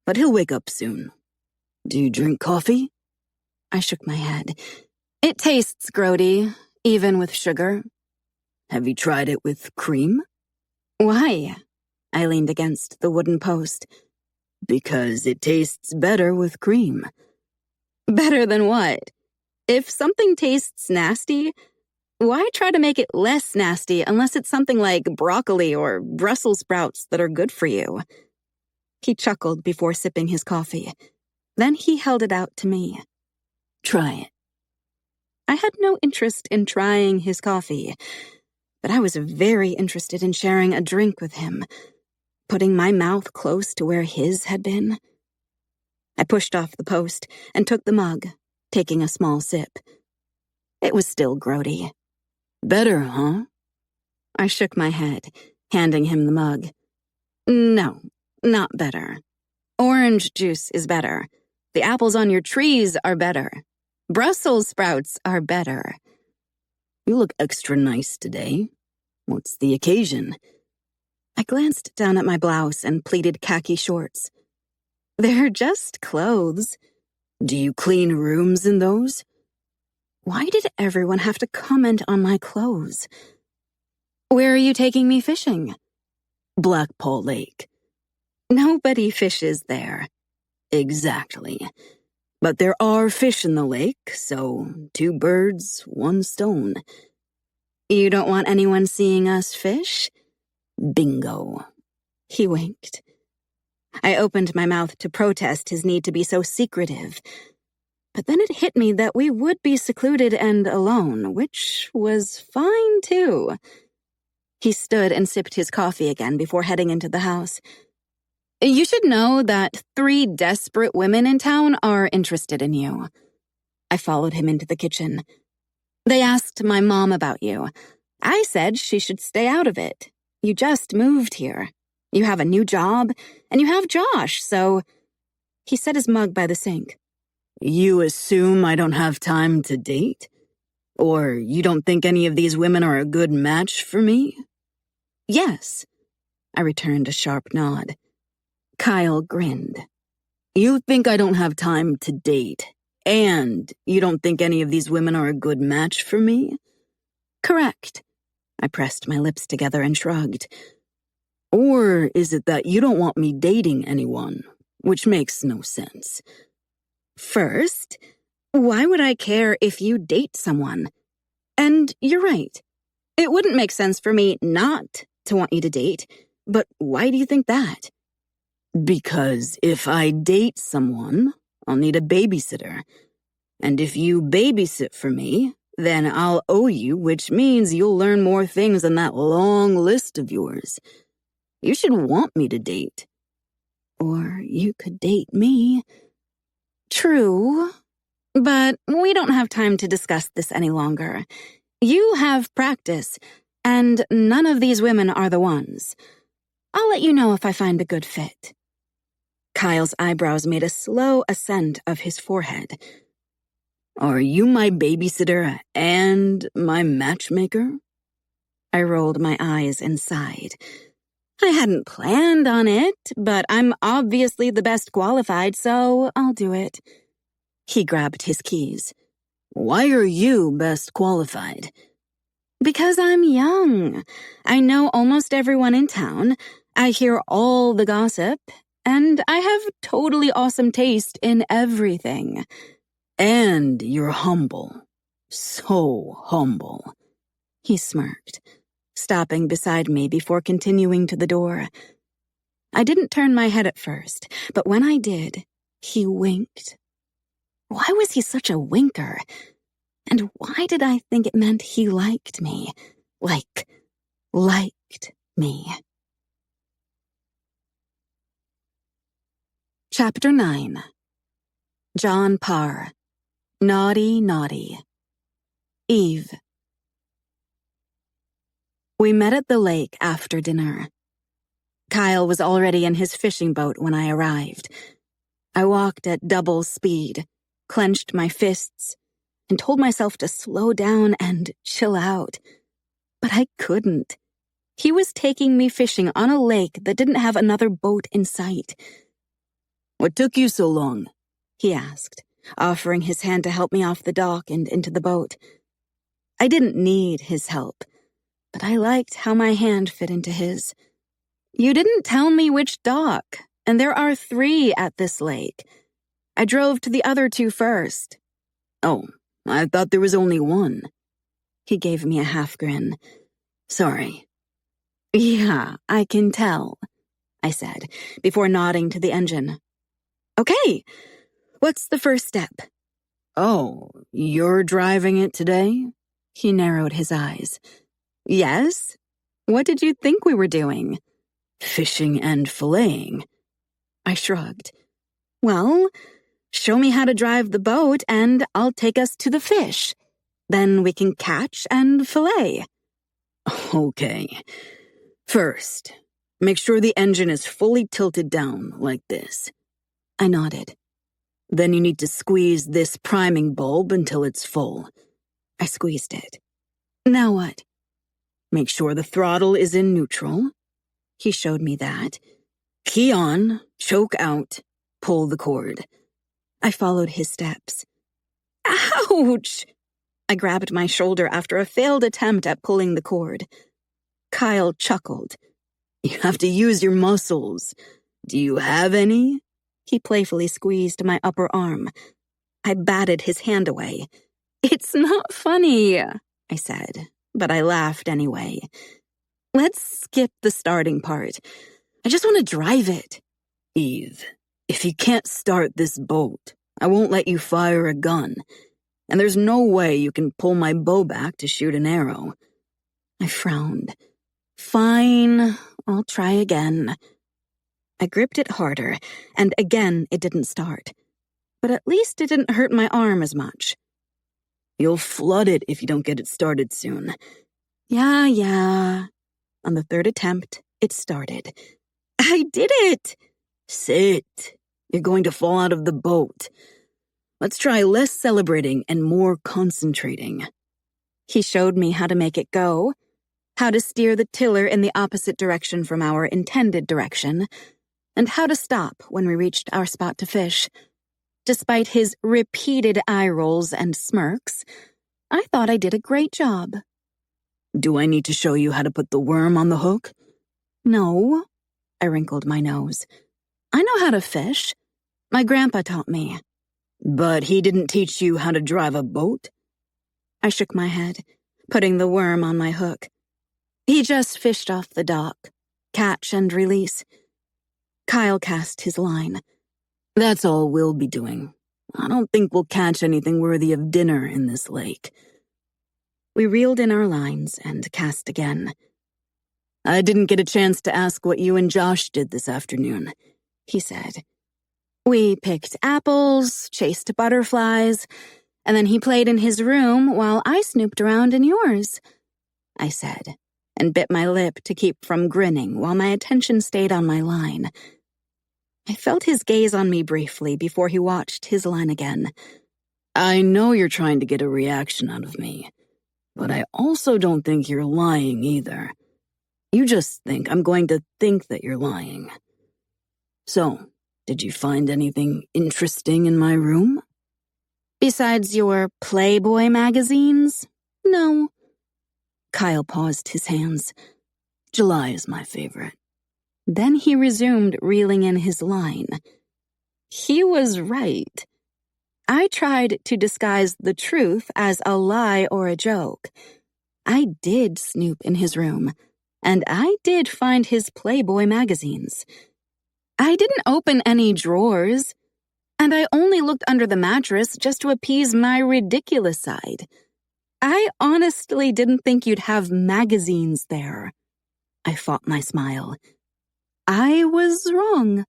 but he'll wake up soon. Do you drink coffee? I shook my head. It tastes grody, even with sugar. Have you tried it with cream? Why? I leaned against the wooden post. Because it tastes better with cream. Better than what? If something tastes nasty, why try to make it less nasty unless it's something like broccoli or Brussels sprouts that are good for you? He chuckled before sipping his coffee. Then he held it out to me. Try it. I had no interest in trying his coffee, but I was very interested in sharing a drink with him, putting my mouth close to where his had been. I pushed off the post and took the mug, taking a small sip. It was still grody. Better, huh? I shook my head, handing him the mug. No, not better. Orange juice is better. The apples on your trees are better. Brussels sprouts are better. You look extra nice today. What's the occasion? I glanced down at my blouse and pleated khaki shorts. They're just clothes. Do you clean rooms in those? Why did everyone have to comment on my clothes? Where are you taking me fishing? Black Paw Lake. Nobody fishes there. Exactly. But there are fish in the lake, so 2 birds, 1 stone. You don't want anyone seeing us fish? Bingo. He winked. I opened my mouth to protest his need to be so secretive. But then it hit me that we would be secluded and alone, which was fine, too. He stood and sipped his coffee again before heading into the house. You should know that 3 desperate women in town are interested in you. I followed him into the kitchen. They asked my mom about you. I said she should stay out of it. You just moved here. You have a new job, and you have Josh, so... He set his mug by the sink. You assume I don't have time to date? Or you don't think any of these women are a good match for me? Yes. I returned a sharp nod. Kyle grinned. You think I don't have time to date, and you don't think any of these women are a good match for me? Correct. I pressed my lips together and shrugged. Or is it that you don't want me dating anyone, which makes no sense? First, why would I care if you date someone? And you're right. It wouldn't make sense for me not to want you to date, but why do you think that? Because if I date someone, I'll need a babysitter. And if you babysit for me, then I'll owe you, which means you'll learn more things on that long list of yours. You should want me to date. Or you could date me. True, but we don't have time to discuss this any longer. You have practice, and none of these women are the ones. I'll let you know if I find a good fit. Kyle's eyebrows made a slow ascent of his forehead. Are you my babysitter and my matchmaker? I rolled my eyes and sighed. I hadn't planned on it, but I'm obviously the best qualified, so I'll do it. He grabbed his keys. Why are you best qualified? Because I'm young. I know almost everyone in town. I hear all the gossip, and I have totally awesome taste in everything. And you're humble. So humble. He smirked, stopping beside me before continuing to the door. I didn't turn my head at first, but when I did, he winked. Why was he such a winker? And why did I think it meant he liked me? Liked me. Chapter 9. John Parr. Naughty, Naughty. Eve. We met at the lake after dinner. Kyle was already in his fishing boat when I arrived. I walked at double speed, clenched my fists, and told myself to slow down and chill out. But I couldn't. He was taking me fishing on a lake that didn't have another boat in sight. "What took you so long?" he asked, offering his hand to help me off the dock and into the boat. I didn't need his help, but I liked how my hand fit into his. You didn't tell me which dock, and there are 3 at this lake. I drove to the other 2 first. "Oh, I thought there was only one." He gave me a half grin. "Sorry." "Yeah, I can tell," I said, before nodding to the engine. "Okay, what's the first step?" "Oh, you're driving it today?" He narrowed his eyes. "Yes? What did you think we were doing?" "Fishing and filleting." I shrugged. "Well, show me how to drive the boat and I'll take us to the fish. Then we can catch and fillet." "Okay. First, make sure the engine is fully tilted down like this." I nodded. "Then you need to squeeze this priming bulb until it's full." I squeezed it. "Now what?" "Make sure the throttle is in neutral." He showed me that. "Key on, choke out, pull the cord." I followed his steps. Ouch! I grabbed my shoulder after a failed attempt at pulling the cord. Kyle chuckled. "You have to use your muscles. Do you have any?" He playfully squeezed my upper arm. I batted his hand away. "It's not funny," I said, but I laughed anyway. "Let's skip the starting part. I just want to drive it." "Eve, if you can't start this boat, I won't let you fire a gun. And there's no way you can pull my bow back to shoot an arrow." I frowned. "Fine, I'll try again." I gripped it harder, and again it didn't start. But at least it didn't hurt my arm as much. "You'll flood it if you don't get it started soon." Yeah. On the 3rd attempt, it started. I did it! "Sit. You're going to fall out of the boat. Let's try less celebrating and more concentrating." He showed me how to make it go, how to steer the tiller in the opposite direction from our intended direction, and how to stop when we reached our spot to fish. Despite his repeated eye rolls and smirks, I thought I did a great job. "Do I need to show you how to put the worm on the hook?" "No." I wrinkled my nose. "I know how to fish. My grandpa taught me." "But he didn't teach you how to drive a boat?" I shook my head, putting the worm on my hook. "He just fished off the dock. Catch and release." Kyle cast his line. "That's all we'll be doing. I don't think we'll catch anything worthy of dinner in this lake." We reeled in our lines and cast again. "I didn't get a chance to ask what you and Josh did this afternoon," he said. "We picked apples, chased butterflies, and then he played in his room while I snooped around in yours," I said, and bit my lip to keep from grinning while my attention stayed on my line. I felt his gaze on me briefly before he watched his line again. "I know you're trying to get a reaction out of me, but I also don't think you're lying either. You just think I'm going to think that you're lying. So, did you find anything interesting in my room?" "Besides your Playboy magazines? No." Kyle paused his hands. July is my favorite. Then he resumed reeling in his line. He was right. I tried to disguise the truth as a lie or a joke. I did snoop in his room, and I did find his Playboy magazines. I didn't open any drawers, and I only looked under the mattress just to appease my ridiculous side. I honestly didn't think you'd have magazines there. I fought my smile. I was wrong.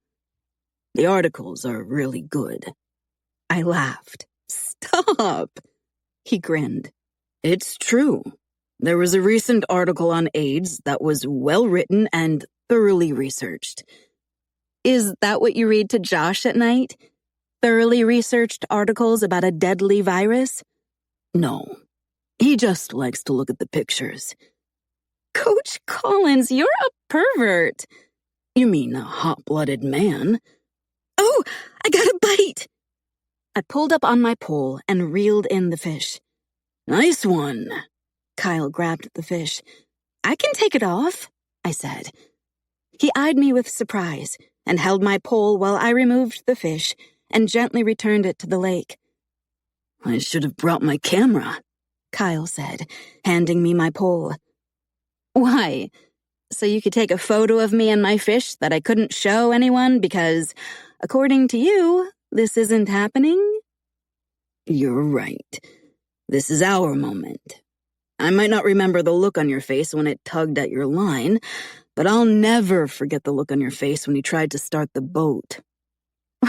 The articles are really good. I laughed. Stop! He grinned. It's true. There was a recent article on AIDS that was well-written and thoroughly researched. Is that what you read to Josh at night? Thoroughly researched articles about a deadly virus? No. He just likes to look at the pictures. Coach Collins, you're a pervert. You mean a hot-blooded man? Oh, I got a bite! I pulled up on my pole and reeled in the fish. Nice one. Kyle grabbed the fish. I can take it off, I said. He eyed me with surprise and held my pole while I removed the fish and gently returned it to the lake. I should have brought my camera, Kyle said, handing me my pole. Why? So you could take a photo of me and my fish that I couldn't show anyone because, according to you, this isn't happening? You're right. This is our moment. I might not remember the look on your face when it tugged at your line, but I'll never forget the look on your face when you tried to start the boat.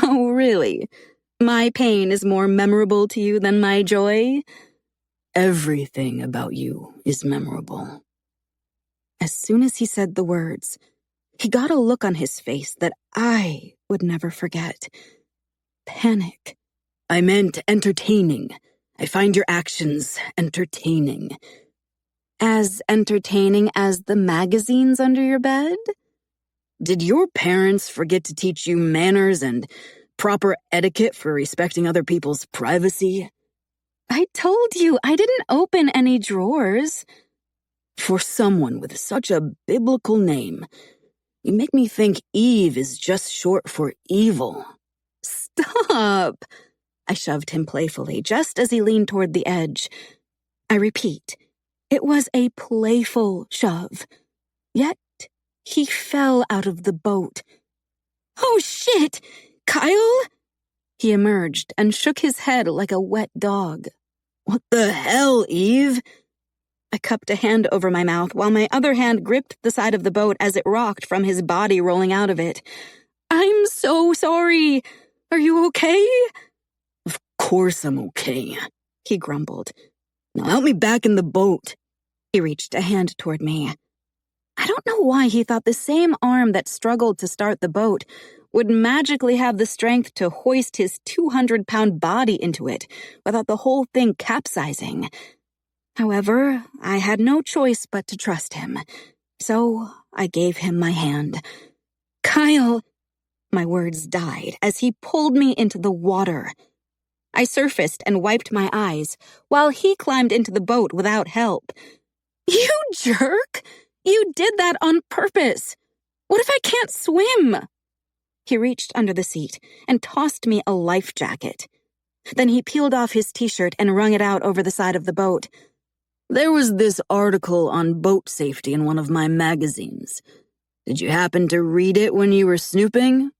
Oh, really? My pain is more memorable to you than my joy? Everything about you is memorable. As soon as he said the words, he got a look on his face that I would never forget. Panic. I meant entertaining. I find your actions entertaining. As entertaining as the magazines under your bed? Did your parents forget to teach you manners and proper etiquette for respecting other people's privacy? I told you I didn't open any drawers. For someone with such a biblical name, you make me think Eve is just short for evil. Stop! I shoved him playfully, just as he leaned toward the edge. I repeat, it was a playful shove. Yet, he fell out of the boat. Oh, shit! Kyle? He emerged and shook his head like a wet dog. What the hell, Eve? I cupped a hand over my mouth while my other hand gripped the side of the boat as it rocked from his body rolling out of it. I'm so sorry. Are you okay? Of course I'm okay, he grumbled. Now help me back in the boat. He reached a hand toward me. I don't know why he thought the same arm that struggled to start the boat would magically have the strength to hoist his 200-pound body into it without the whole thing capsizing. However, I had no choice but to trust him, so I gave him my hand. Kyle! My words died as he pulled me into the water. I surfaced and wiped my eyes while he climbed into the boat without help. You jerk! You did that on purpose! What if I can't swim? He reached under the seat and tossed me a life jacket. Then he peeled off his t-shirt and wrung it out over the side of the boat. There was this article on boat safety in one of my magazines. Did you happen to read it when you were snooping?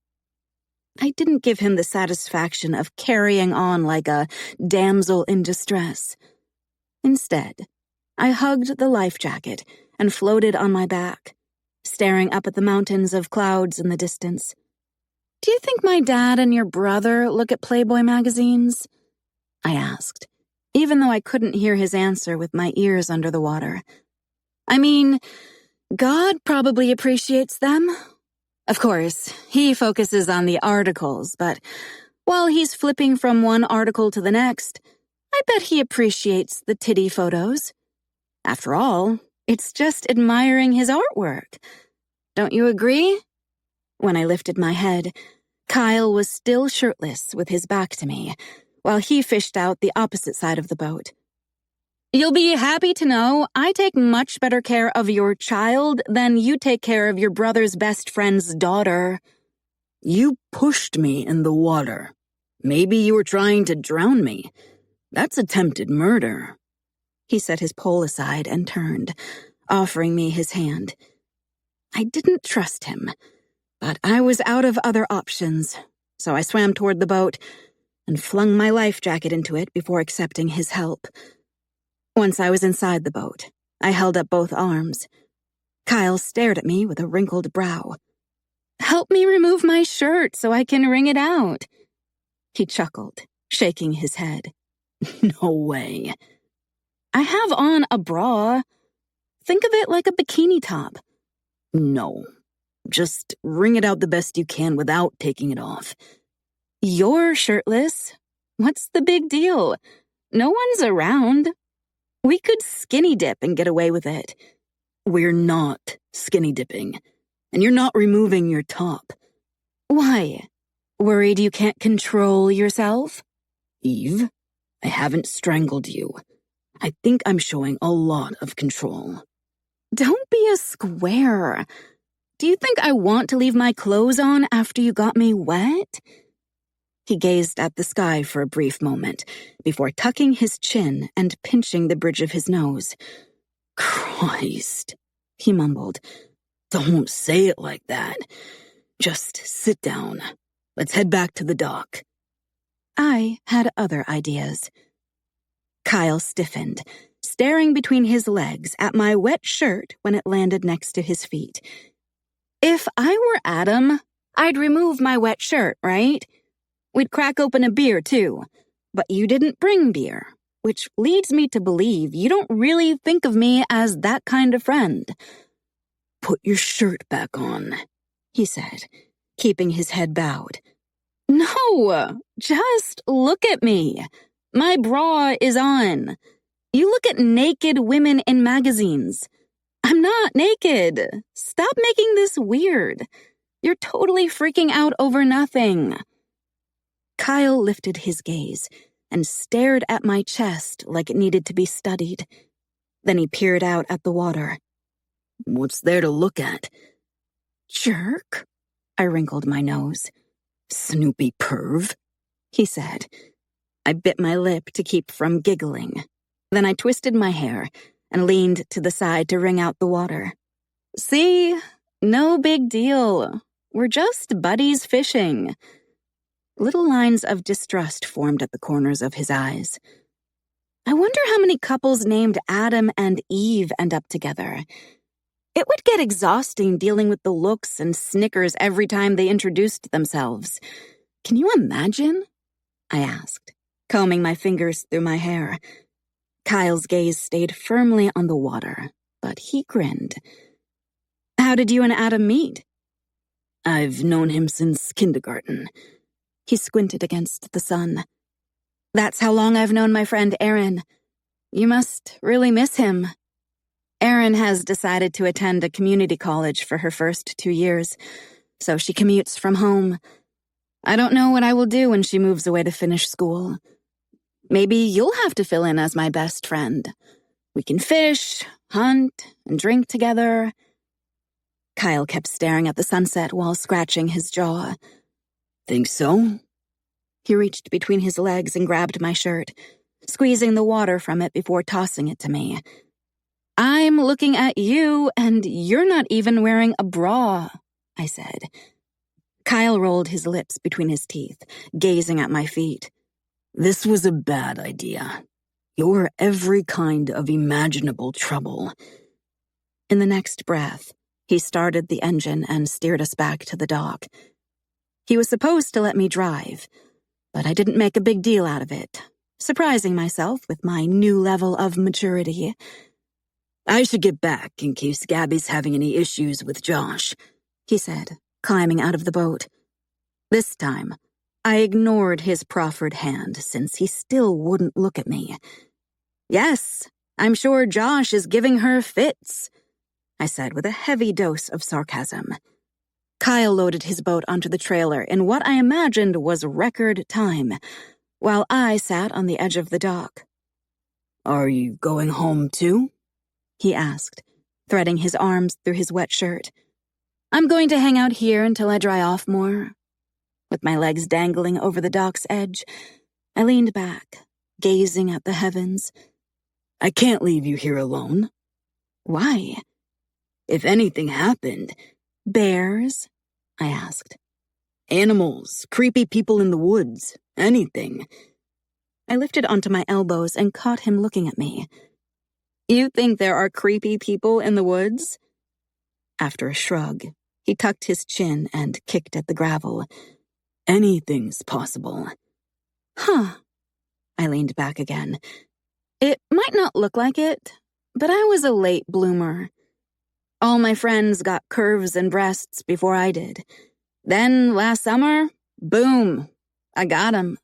I didn't give him the satisfaction of carrying on like a damsel in distress. Instead, I hugged the life jacket and floated on my back, staring up at the mountains of clouds in the distance. Do you think my dad and your brother look at Playboy magazines? I asked, even though I couldn't hear his answer with my ears under the water. I mean, God probably appreciates them. Of course, he focuses on the articles, but while he's flipping from one article to the next, I bet he appreciates the titty photos. After all, it's just admiring his artwork. Don't you agree? When I lifted my head, Kyle was still shirtless with his back to me, while he fished out the opposite side of the boat. You'll be happy to know I take much better care of your child than you take care of your brother's best friend's daughter. You pushed me in the water. Maybe you were trying to drown me. That's attempted murder. He set his pole aside and turned, offering me his hand. I didn't trust him, but I was out of other options, so I swam toward the boat and flung my life jacket into it before accepting his help. Once I was inside the boat, I held up both arms. Kyle stared at me with a wrinkled brow. Help me remove my shirt so I can wring it out. He chuckled, shaking his head. No way. I have on a bra. Think of it like a bikini top. No. Just wring it out the best you can without taking it off. You're shirtless. What's the big deal? No one's around. We could skinny dip and get away with it. We're not skinny dipping. And you're not removing your top. Why? Worried you can't control yourself? Eve, I haven't strangled you. I think I'm showing a lot of control. Don't be a square. Do you think I want to leave my clothes on after you got me wet? He gazed at the sky for a brief moment before tucking his chin and pinching the bridge of his nose. Christ, he mumbled. Don't say it like that. Just sit down. Let's head back to the dock. I had other ideas. Kyle stiffened, staring between his legs at my wet shirt when it landed next to his feet. If I were Adam, I'd remove my wet shirt, right? We'd crack open a beer, too. But you didn't bring beer, which leads me to believe you don't really think of me as that kind of friend. Put your shirt back on, he said, keeping his head bowed. No, just look at me. My bra is on. You look at naked women in magazines. I'm not naked. Stop making this weird. You're totally freaking out over nothing. Kyle lifted his gaze and stared at my chest like it needed to be studied. Then he peered out at the water. What's there to look at? Jerk. I wrinkled my nose. Snoopy perv, he said. I bit my lip to keep from giggling. Then I twisted my hair and leaned to the side to wring out the water. See? No big deal. We're just buddies fishing. Little lines of distrust formed at the corners of his eyes. I wonder how many couples named Adam and Eve end up together. It would get exhausting dealing with the looks and snickers every time they introduced themselves. Can you imagine? I asked, combing my fingers through my hair. Kyle's gaze stayed firmly on the water, but he grinned. How did you and Adam meet? I've known him since kindergarten. He squinted against the sun. That's how long I've known my friend Erin. You must really miss him. Erin has decided to attend a community college for her first 2 years, so she commutes from home. I don't know what I will do when she moves away to finish school. Maybe you'll have to fill in as my best friend. We can fish, hunt, and drink together. Kyle kept staring at the sunset while scratching his jaw. Think so? He reached between his legs and grabbed my shirt, squeezing the water from it before tossing it to me. I'm looking at you, and you're not even wearing a bra, I said. Kyle rolled his lips between his teeth, gazing at my feet. This was a bad idea. You're every kind of imaginable trouble. In the next breath, he started the engine and steered us back to the dock. He was supposed to let me drive, but I didn't make a big deal out of it, surprising myself with my new level of maturity. I should get back in case Gabby's having any issues with Josh, he said, climbing out of the boat. This time, I ignored his proffered hand since he still wouldn't look at me. Yes, I'm sure Josh is giving her fits, I said with a heavy dose of sarcasm. Kyle loaded his boat onto the trailer in what I imagined was record time, while I sat on the edge of the dock. Are you going home too? He asked, threading his arms through his wet shirt. I'm going to hang out here until I dry off more. With my legs dangling over the dock's edge, I leaned back, gazing at the heavens. I can't leave you here alone. Why? If anything happened. Bears? I asked. Animals, creepy people in the woods, anything. I lifted onto my elbows and caught him looking at me. You think there are creepy people in the woods? After a shrug, he tucked his chin and kicked at the gravel. Anything's possible. Huh. I leaned back again. It might not look like it, but I was a late bloomer. All my friends got curves and breasts before I did. Then, last summer, boom, I got 'em.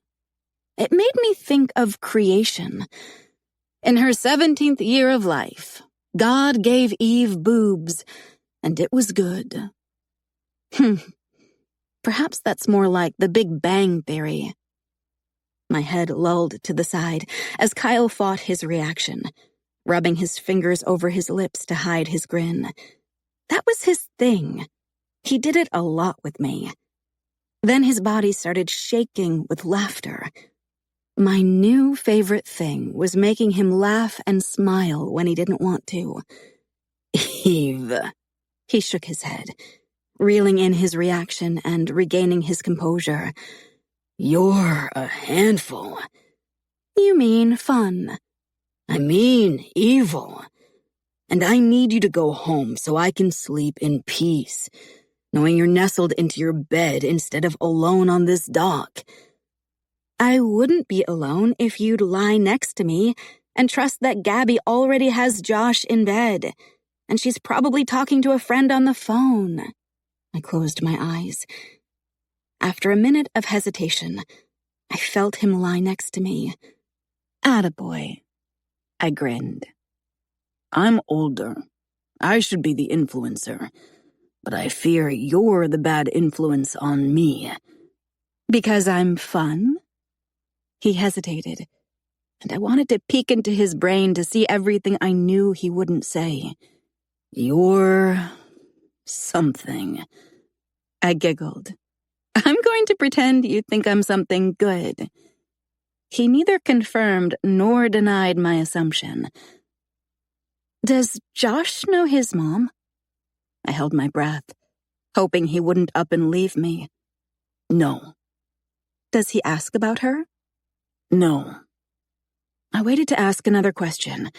It made me think of creation. In her 17th year of life, God gave Eve boobs, and it was good. Perhaps that's more like the Big Bang Theory. My head lulled to the side as Kyle fought his reaction, rubbing his fingers over his lips to hide his grin. That was his thing. He did it a lot with me. Then his body started shaking with laughter. My new favorite thing was making him laugh and smile when he didn't want to. Eve. He shook his head, reeling in his reaction and regaining his composure. You're a handful. You mean fun? I mean evil. And I need you to go home so I can sleep in peace, knowing you're nestled into your bed instead of alone on this dock. I wouldn't be alone if you'd lie next to me and trust that Gabby already has Josh in bed, and she's probably talking to a friend on the phone. I closed my eyes. After a minute of hesitation, I felt him lie next to me. Attaboy. I grinned. I'm older. I should be the influencer, but I fear you're the bad influence on me. Because I'm fun? He hesitated, and I wanted to peek into his brain to see everything I knew he wouldn't say. You're something. I giggled. I'm going to pretend you think I'm something good. He neither confirmed nor denied my assumption. Does Josh know his mom? I held my breath, hoping he wouldn't up and leave me. No. Does he ask about her? No. I waited to ask another question,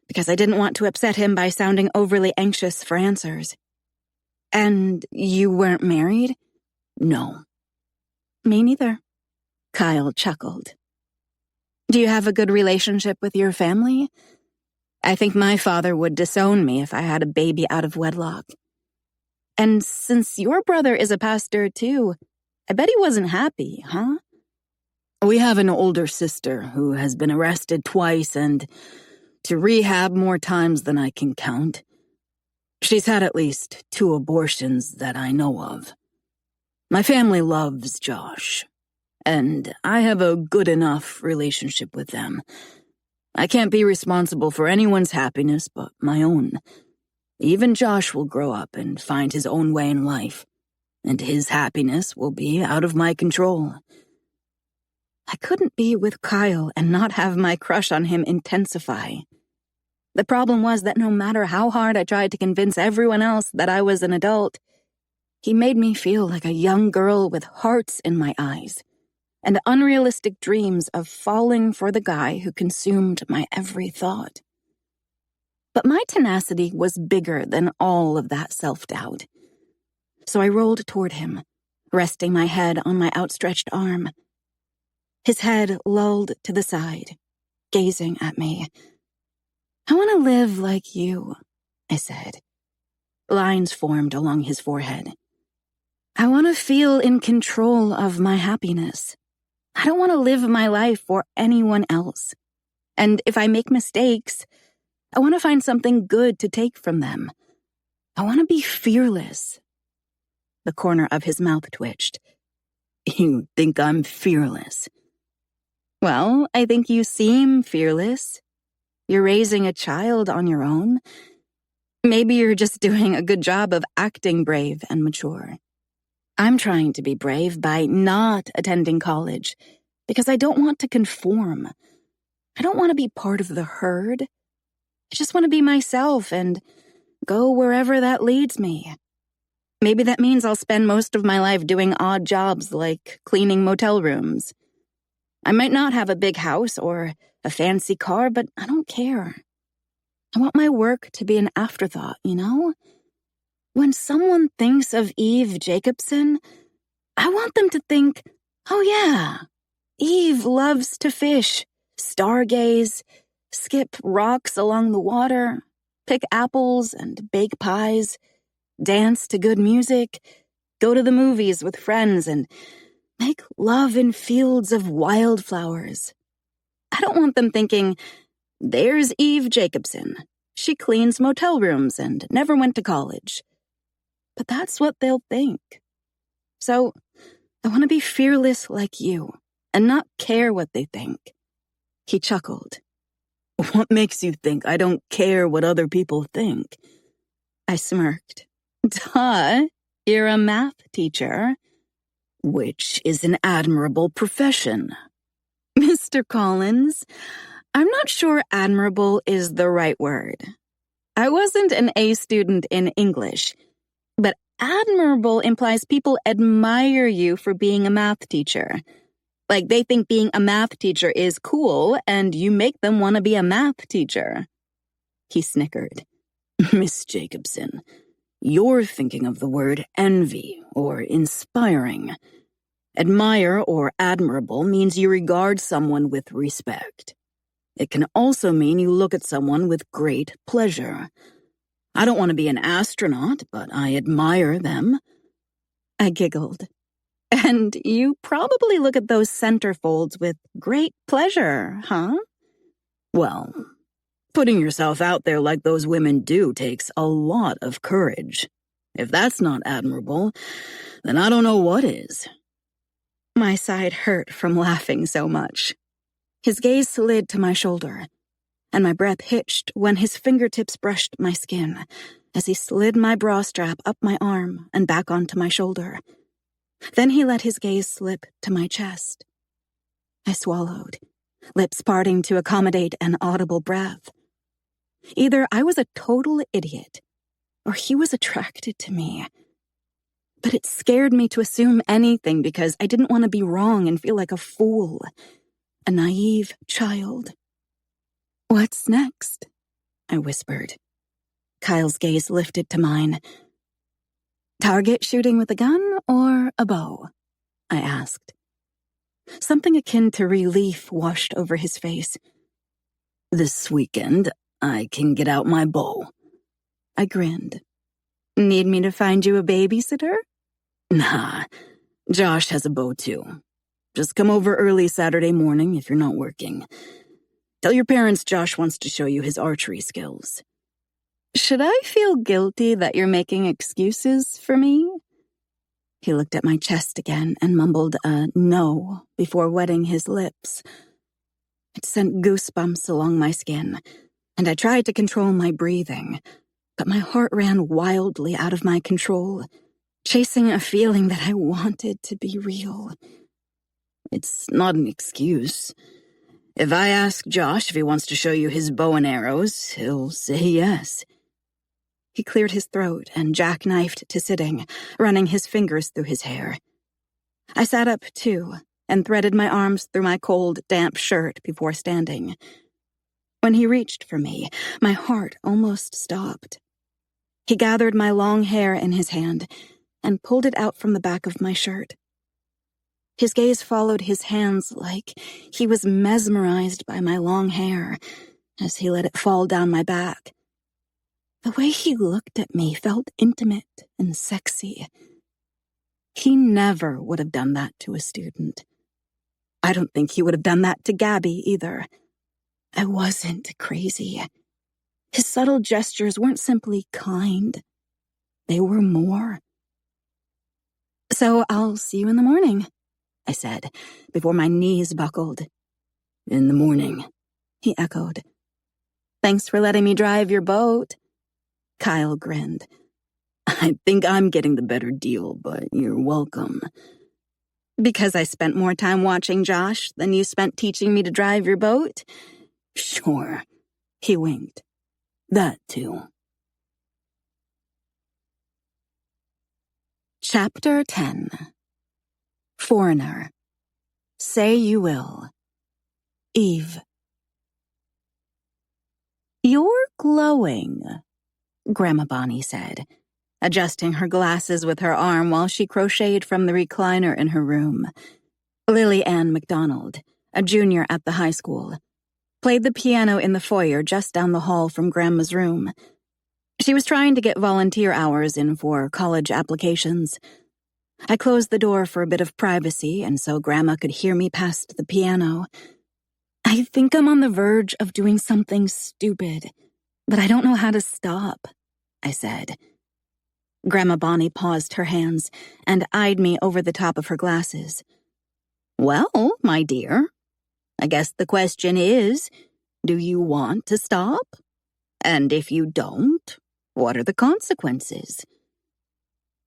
because I didn't want to upset him by sounding overly anxious for answers. And you weren't married? No. Me neither. Kyle chuckled. Do you have a good relationship with your family? I think my father would disown me if I had a baby out of wedlock. And since your brother is a pastor too, I bet he wasn't happy, huh? We have an older sister who has been arrested twice and to rehab more times than I can count. She's had at least 2 abortions that I know of. My family loves Josh, and I have a good enough relationship with them. I can't be responsible for anyone's happiness but my own. Even Josh will grow up and find his own way in life, and his happiness will be out of my control. I couldn't be with Kyle and not have my crush on him intensify. The problem was that no matter how hard I tried to convince everyone else that I was an adult, he made me feel like a young girl with hearts in my eyes and unrealistic dreams of falling for the guy who consumed my every thought. But my tenacity was bigger than all of that self-doubt. So I rolled toward him, resting my head on my outstretched arm. His head lulled to the side, gazing at me. I want to live like you, I said. Lines formed along his forehead. I want to feel in control of my happiness. I don't want to live my life for anyone else. And if I make mistakes, I want to find something good to take from them. I want to be fearless. The corner of his mouth twitched. You think I'm fearless? Well, I think you seem fearless. You're raising a child on your own. Maybe you're just doing a good job of acting brave and mature. I'm trying to be brave by not attending college because I don't want to conform. I don't want to be part of the herd. I just want to be myself and go wherever that leads me. Maybe that means I'll spend most of my life doing odd jobs like cleaning motel rooms. I might not have a big house or a fancy car, but I don't care. I want my work to be an afterthought, you know? When someone thinks of Eve Jacobson, I want them to think, oh yeah, Eve loves to fish, stargaze, skip rocks along the water, pick apples and bake pies, dance to good music, go to the movies with friends, and make love in fields of wildflowers. I don't want them thinking, there's Eve Jacobson. She cleans motel rooms and never went to college. But that's what they'll think. So, I want to be fearless like you and not care what they think. He chuckled. What makes you think I don't care what other people think? I smirked. Duh, you're a math teacher. Which is an admirable profession. Mr. Collins, I'm not sure admirable is the right word. I wasn't an A student in English, but admirable implies people admire you for being a math teacher. Like they think being a math teacher is cool and you make them want to be a math teacher. He snickered. Miss Jacobson, you're thinking of the word envy or inspiring. Admire or admirable means you regard someone with respect. It can also mean you look at someone with great pleasure. I don't want to be an astronaut, but I admire them. I giggled. And you probably look at those centerfolds with great pleasure, huh? Well, putting yourself out there like those women do takes a lot of courage. If that's not admirable, then I don't know what is. My side hurt from laughing so much. His gaze slid to my shoulder, and my breath hitched when his fingertips brushed my skin as he slid my bra strap up my arm and back onto my shoulder. Then he let his gaze slip to my chest. I swallowed, lips parting to accommodate an audible breath. Either I was a total idiot, or he was attracted to me. But it scared me to assume anything because I didn't want to be wrong and feel like a fool, a naive child. What's next? I whispered. Kyle's gaze lifted to mine. Target shooting with a gun or a bow? I asked. Something akin to relief washed over his face. This weekend, I can get out my bow. I grinned. Need me to find you a babysitter? Nah, Josh has a bow too. Just come over early Saturday morning if you're not working. Tell your parents Josh wants to show you his archery skills. Should I feel guilty that you're making excuses for me? He looked at my chest again and mumbled a no before wetting his lips. It sent goosebumps along my skin, and I tried to control my breathing, but my heart ran wildly out of my control, chasing a feeling that I wanted to be real. It's not an excuse. If I ask Josh if he wants to show you his bow and arrows, he'll say yes. He cleared his throat and jackknifed to sitting, running his fingers through his hair. I sat up, too, and threaded my arms through my cold, damp shirt before standing. When he reached for me, my heart almost stopped. He gathered my long hair in his hand and pulled it out from the back of my shirt. His gaze followed his hands like he was mesmerized by my long hair as he let it fall down my back. The way he looked at me felt intimate and sexy. He never would have done that to a student. I don't think he would have done that to Gabby either. I wasn't crazy. His subtle gestures weren't simply kind. They were more. So I'll see you in the morning, I said, before my knees buckled. In the morning, he echoed. Thanks for letting me drive your boat. Kyle grinned. I think I'm getting the better deal, but you're welcome. Because I spent more time watching Josh than you spent teaching me to drive your boat? Sure. He winked. That too. Chapter 10. Foreigner. Say you will. Eve. You're glowing, Grandma Bonnie said, adjusting her glasses with her arm while she crocheted from the recliner in her room. Lily Ann McDonald, a junior at the high school, played the piano in the foyer just down the hall from Grandma's room. She was trying to get volunteer hours in for college applications. I closed the door for a bit of privacy, and so Grandma could hear me past the piano. I think I'm on the verge of doing something stupid, but I don't know how to stop, I said. Grandma Bonnie paused her hands and eyed me over the top of her glasses. Well, my dear, I guess the question is, do you want to stop? And if you don't, what are the consequences?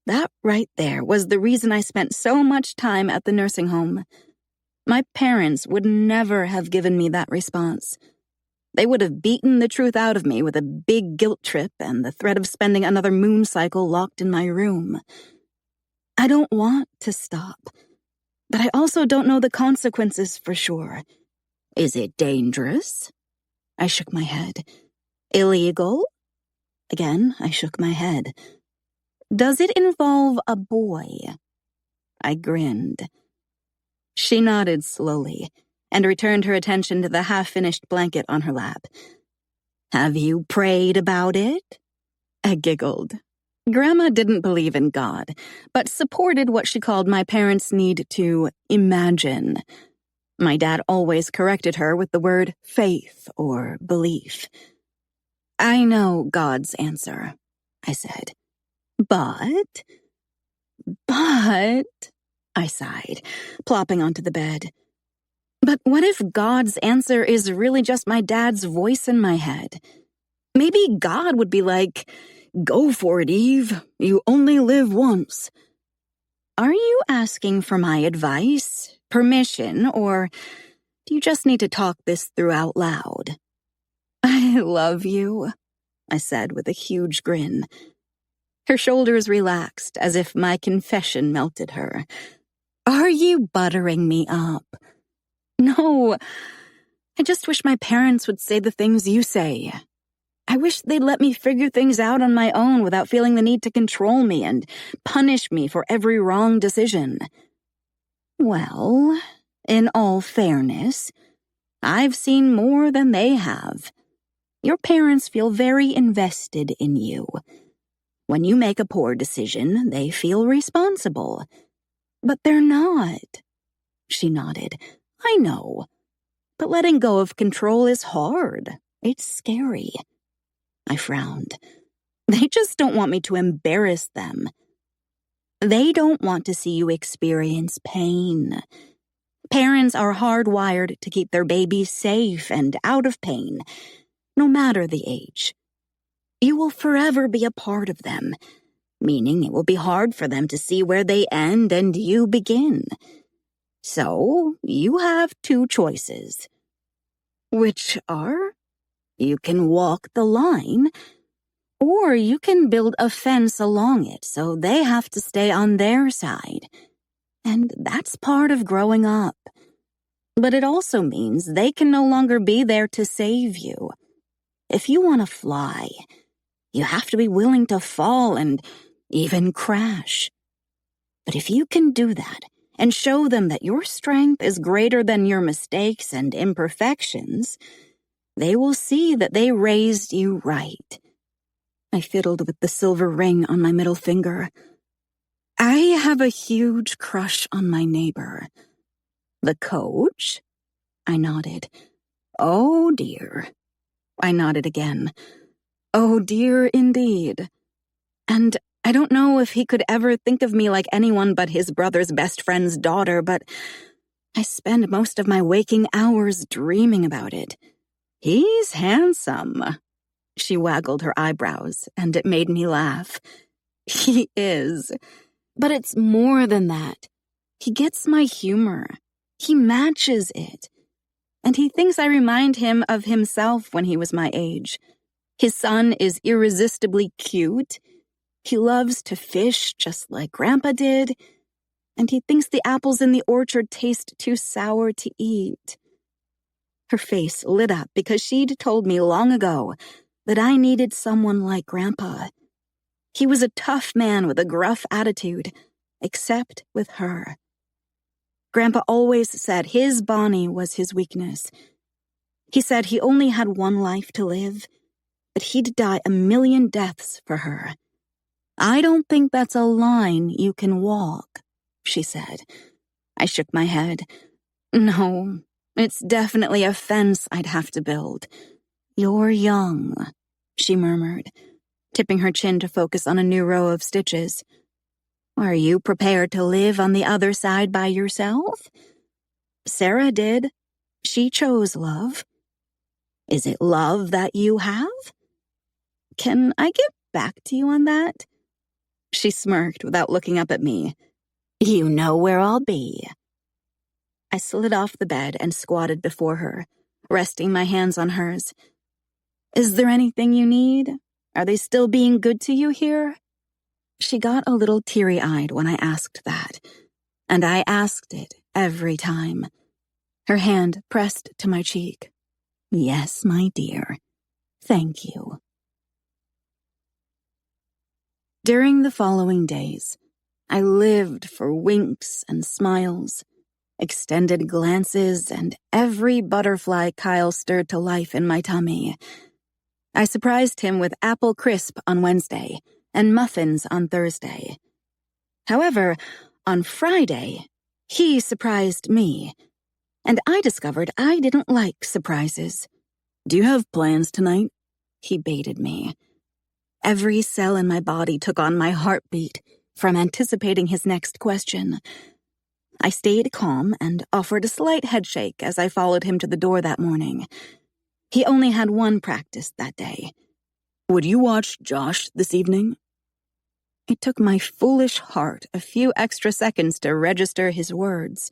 That right there was the reason I spent so much time at the nursing home. My parents would never have given me that response. They would have beaten the truth out of me with a big guilt trip and the threat of spending another moon cycle locked in my room. I don't want to stop, but I also don't know the consequences for sure. Is it dangerous? I shook my head. Illegal? Again, I shook my head. Does it involve a boy? I grinned. She nodded slowly and returned her attention to the half-finished blanket on her lap. Have you prayed about it? I giggled. Grandma didn't believe in God, but supported what she called my parents' need to imagine. My dad always corrected her with the word faith or belief. I know God's answer, I said. But, I sighed, plopping onto the bed. But what if God's answer is really just my dad's voice in my head? Maybe God would be like, go for it, Eve. You only live once. Are you asking for my advice, permission, or do you just need to talk this through out loud? I love you, I said with a huge grin. Her shoulders relaxed as if my confession melted her. Are you buttering me up? No, I just wish my parents would say the things you say. I wish they'd let me figure things out on my own without feeling the need to control me and punish me for every wrong decision. Well, in all fairness, I've seen more than they have. Your parents feel very invested in you. When you make a poor decision, they feel responsible. But they're not. She nodded. I know. But letting go of control is hard. It's scary. I frowned. They just don't want me to embarrass them. They don't want to see you experience pain. Parents are hardwired to keep their babies safe and out of pain, no matter the age. You will forever be a part of them, meaning it will be hard for them to see where they end and you begin. So, you have two choices. Which are, you can walk the line, or you can build a fence along it so they have to stay on their side. And that's part of growing up. But it also means they can no longer be there to save you. If you want to fly, you have to be willing to fall and even crash. But if you can do that and show them that your strength is greater than your mistakes and imperfections, they will see that they raised you right. I fiddled with the silver ring on my middle finger. I have a huge crush on my neighbor. The coach? I nodded. Oh, dear. I nodded again. Oh, dear, indeed. And I don't know if he could ever think of me like anyone but his brother's best friend's daughter, but I spend most of my waking hours dreaming about it. He's handsome. She waggled her eyebrows, and it made me laugh. He is. But it's more than that. He gets my humor. He matches it. And he thinks I remind him of himself when he was my age. His son is irresistibly cute. He loves to fish just like Grandpa did. And he thinks the apples in the orchard taste too sour to eat. Her face lit up because she'd told me long ago that I needed someone like Grandpa. He was a tough man with a gruff attitude, except with her. Grandpa always said his Bonnie was his weakness. He said he only had one life to live, but he'd die 1,000,000 deaths for her. I don't think that's a line you can walk, she said. I shook my head. No, it's definitely a fence I'd have to build. You're young, she murmured, tipping her chin to focus on a new row of stitches. Are you prepared to live on the other side by yourself? Sarah did. She chose love. Is it love that you have? Can I get back to you on that? She smirked without looking up at me. You know where I'll be. I slid off the bed and squatted before her, resting my hands on hers. Is there anything you need? Are they still being good to you here? She got a little teary-eyed when I asked that, and I asked it every time. Her hand pressed to my cheek. Yes, my dear. Thank you. During the following days, I lived for winks and smiles, extended glances, and every butterfly Kyle stirred to life in my tummy. I surprised him with apple crisp on Wednesday and muffins on Thursday. However, on Friday, he surprised me, and I discovered I didn't like surprises. Do you have plans tonight? He baited me. Every cell in my body took on my heartbeat from anticipating his next question. I stayed calm and offered a slight headshake as I followed him to the door that morning. He only had one practice that day. Would you watch Josh this evening? It took my foolish heart a few extra seconds to register his words.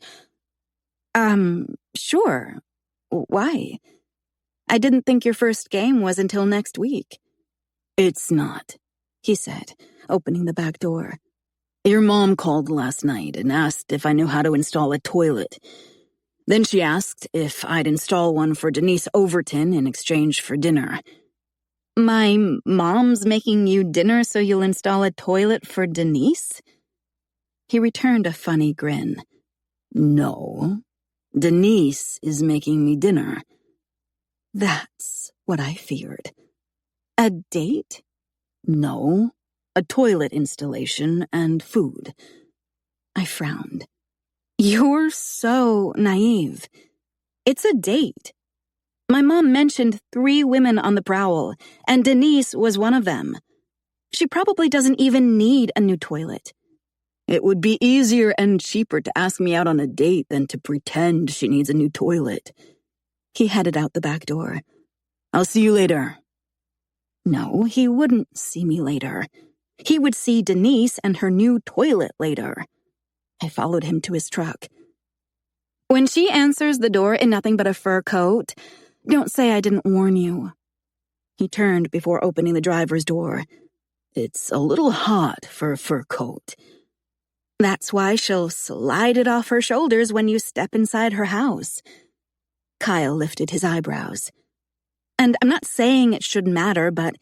Sure. Why? I didn't think your first game was until next week. It's not, he said, opening the back door. Your mom called last night and asked if I knew how to install a toilet. Then she asked if I'd install one for Denise Overton in exchange for dinner. My mom's making you dinner so you'll install a toilet for Denise? He returned a funny grin. No, Denise is making me dinner. That's what I feared. A date? No, a toilet installation and food. I frowned. You're so naive. It's a date. My mom mentioned 3 women on the prowl, and Denise was one of them. She probably doesn't even need a new toilet. It would be easier and cheaper to ask me out on a date than to pretend she needs a new toilet. He headed out the back door. I'll see you later. No, he wouldn't see me later. He would see Denise and her new toilet later. I followed him to his truck. When she answers the door in nothing but a fur coat, don't say I didn't warn you. He turned before opening the driver's door. It's a little hot for a fur coat. That's why she'll slide it off her shoulders when you step inside her house. Kyle lifted his eyebrows. And I'm not saying it should matter, but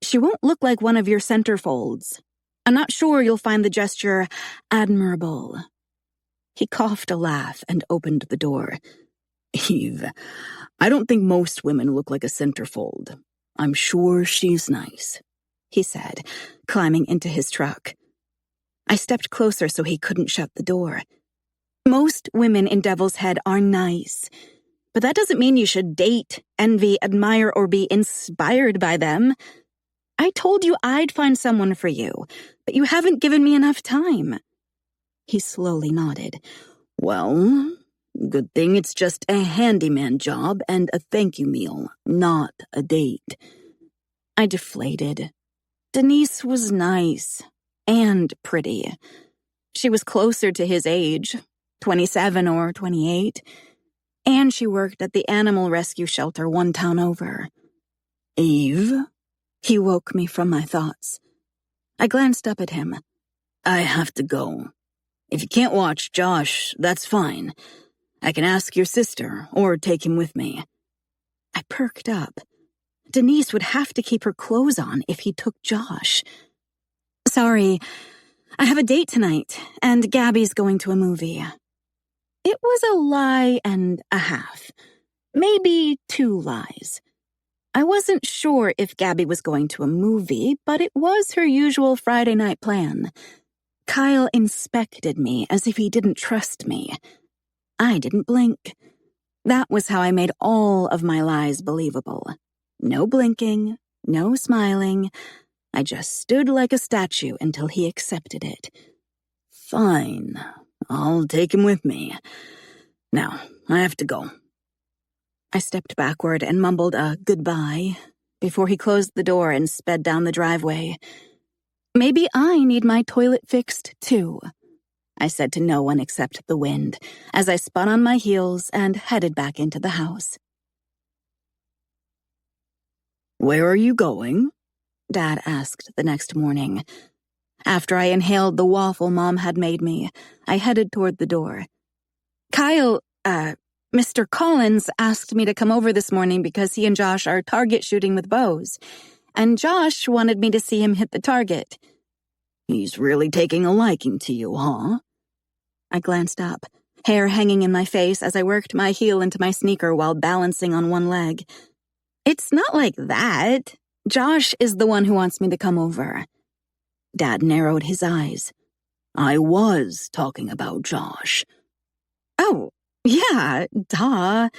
she won't look like one of your centerfolds. I'm not sure you'll find the gesture admirable. He coughed a laugh and opened the door. Eve, I don't think most women look like a centerfold. I'm sure she's nice, he said, climbing into his truck. I stepped closer so he couldn't shut the door. Most women in Devil's Head are nice, but that doesn't mean you should date, envy, admire, or be inspired by them. I told you I'd find someone for you, but you haven't given me enough time. He slowly nodded. Well, Good thing it's just a handyman job and a thank you meal, not a date. I deflated. Denise was nice and pretty. She was closer to his age, 27 or 28, and she worked at the animal rescue shelter one town over. Eve? He woke me from my thoughts. I glanced up at him. I have to go. If you can't watch Josh, that's fine. I can ask your sister or take him with me. I perked up. Denise would have to keep her clothes on if he took Josh. Sorry, I have a date tonight, and Gabby's going to a movie. It was a lie and a half. Maybe 2 lies. I wasn't sure if Gabby was going to a movie, but it was her usual Friday night plan. Kyle inspected me as if he didn't trust me. I didn't blink. That was how I made all of my lies believable. No blinking, no smiling. I just stood like a statue until he accepted it. Fine. I'll take him with me. Now, I have to go. I stepped backward and mumbled a goodbye before he closed the door and sped down the driveway. Maybe I need my toilet fixed, too, I said to no one except the wind as I spun on my heels and headed back into the house. Where are you going? Dad asked the next morning. After I inhaled the waffle Mom had made me, I headed toward the door. Mr. Collins asked me to come over this morning because he and Josh are target shooting with bows, and Josh wanted me to see him hit the target. He's really taking a liking to you, huh? I glanced up, hair hanging in my face as I worked my heel into my sneaker while balancing on one leg. It's not like that. Josh is the one who wants me to come over. Dad narrowed his eyes. I was talking about Josh. Oh, yeah, duh.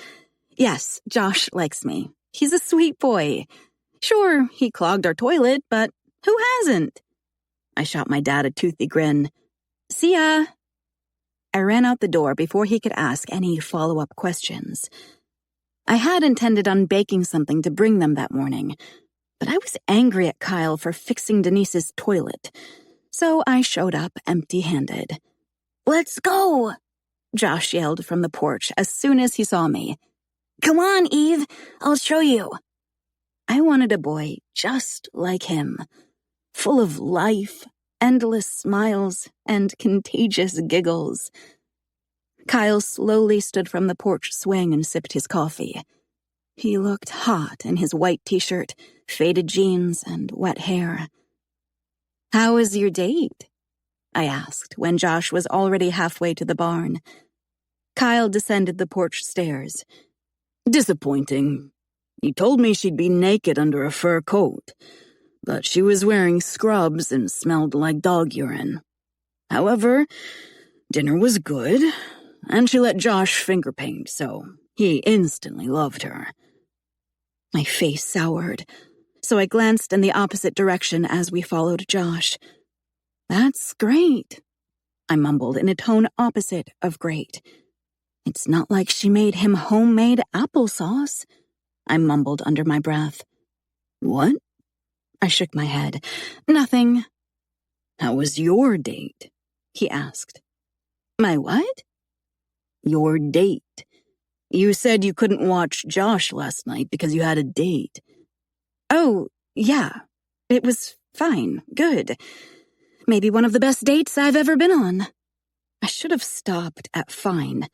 Yes, Josh likes me. He's a sweet boy. Sure, he clogged our toilet, but who hasn't? I shot my dad a toothy grin. See ya. I ran out the door before he could ask any follow-up questions. I had intended on baking something to bring them that morning, but I was angry at Kyle for fixing Denise's toilet, so I showed up empty-handed. Let's go, Josh yelled from the porch as soon as he saw me. Come on, Eve, I'll show you. I wanted a boy just like him, full of life, endless smiles, and contagious giggles. Kyle slowly stood from the porch swing and sipped his coffee. He looked hot in his white t-shirt, faded jeans, and wet hair. How was your date? I asked when Josh was already halfway to the barn. Kyle descended the porch stairs. Disappointing. He told me she'd be naked under a fur coat, but she was wearing scrubs and smelled like dog urine. However, dinner was good, and she let Josh finger paint, so he instantly loved her. My face soured, so I glanced in the opposite direction as we followed Josh. That's great, I mumbled in a tone opposite of great. It's not like she made him homemade applesauce, I mumbled under my breath. What? I shook my head. Nothing. How was your date? He asked. My what? Your date. You said you couldn't watch Josh last night because you had a date. Oh, yeah. It was fine. Good. Maybe one of the best dates I've ever been on. I should have stopped at fine,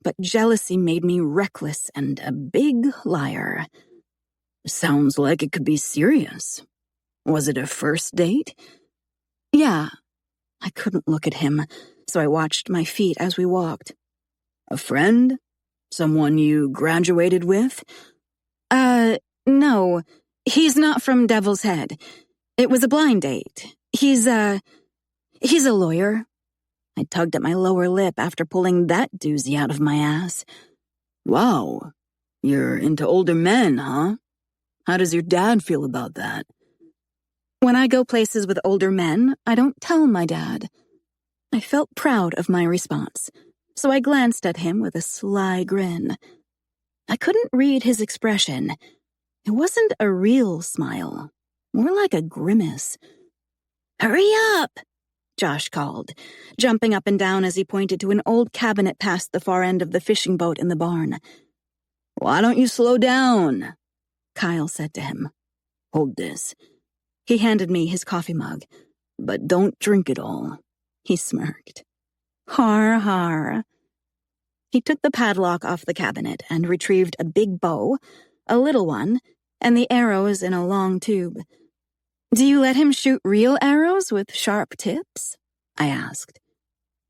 but jealousy made me reckless and a big liar. Sounds like it could be serious. Was it a first date? Yeah. I couldn't look at him, so I watched my feet as we walked. A friend? Someone you graduated with? No. He's not from Devil's Head. It was a blind date. He's a lawyer. I tugged at my lower lip after pulling that doozy out of my ass. Wow. You're into older men, huh? How does your dad feel about that? When I go places with older men, I don't tell my dad. I felt proud of my response. so I glanced at him with a sly grin. I couldn't read his expression. It wasn't a real smile, more like a grimace. "Hurry up!" Josh called, jumping up and down as he pointed to an old cabinet past the far end of the fishing boat in the barn. "Why don't you slow down?" Kyle said to him. "Hold this." He handed me his coffee mug. "But don't drink it all." He smirked. Har har. He took the padlock off the cabinet and retrieved a big bow, a little one, and the arrows in a long tube. "Do you let him shoot real arrows with sharp tips?" I asked.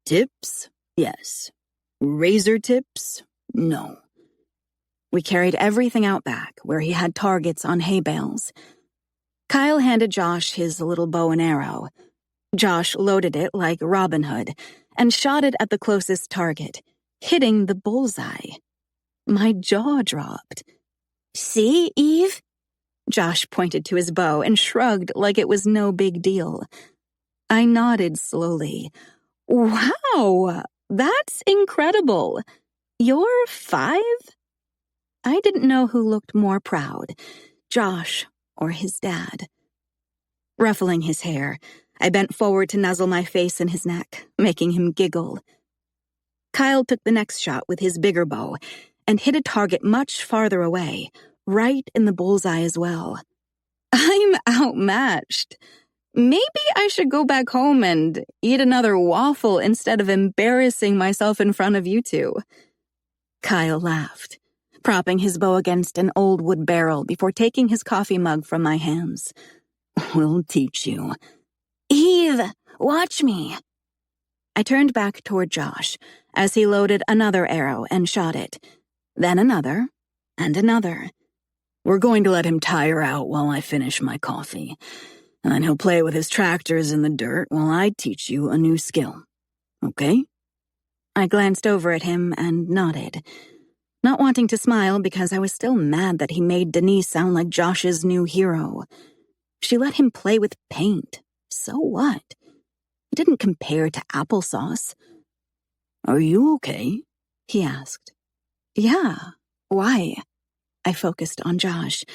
"Tips? Yes. Razor tips? No." We carried everything out back, where he had targets on hay bales. Kyle handed Josh his little bow and arrow. Josh loaded it like Robin Hood and shot it at the closest target, hitting the bullseye. My jaw dropped. "See, Eve?" Josh pointed to his bow and shrugged like it was no big deal. I nodded slowly. "Wow, that's incredible. You're 5? I didn't know who looked more proud, Josh or his dad. Ruffling his hair, I bent forward to nuzzle my face in his neck, making him giggle. Kyle took the next shot with his bigger bow and hit a target much farther away, right in the bullseye as well. I'm outmatched. Maybe I should go back home and eat another waffle instead of embarrassing myself in front of you two. Kyle laughed, propping his bow against an old wood barrel before taking his coffee mug from my hands. "We'll teach you." "Eve, watch me." I turned back toward Josh as he loaded another arrow and shot it, then another and another. "We're going to let him tire out while I finish my coffee, and then he'll play with his tractors in the dirt while I teach you a new skill. Okay?" I glanced over at him and nodded, not wanting to smile because I was still mad that he made Denise sound like Josh's new hero. She let him play with paint. So what? It didn't compare to applesauce. "Are you okay?" he asked. "Yeah, why?" I focused on Josh.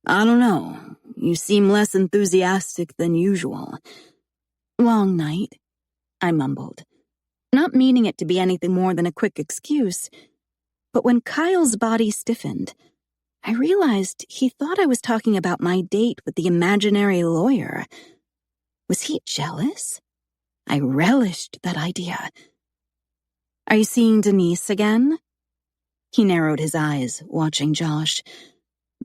"I don't know. You seem less enthusiastic than usual." "Long night," I mumbled, not meaning it to be anything more than a quick excuse. But when Kyle's body stiffened, I realized he thought I was talking about my date with the imaginary lawyer. Was he jealous? I relished that idea. "Are you seeing Denise again?" He narrowed his eyes, watching Josh.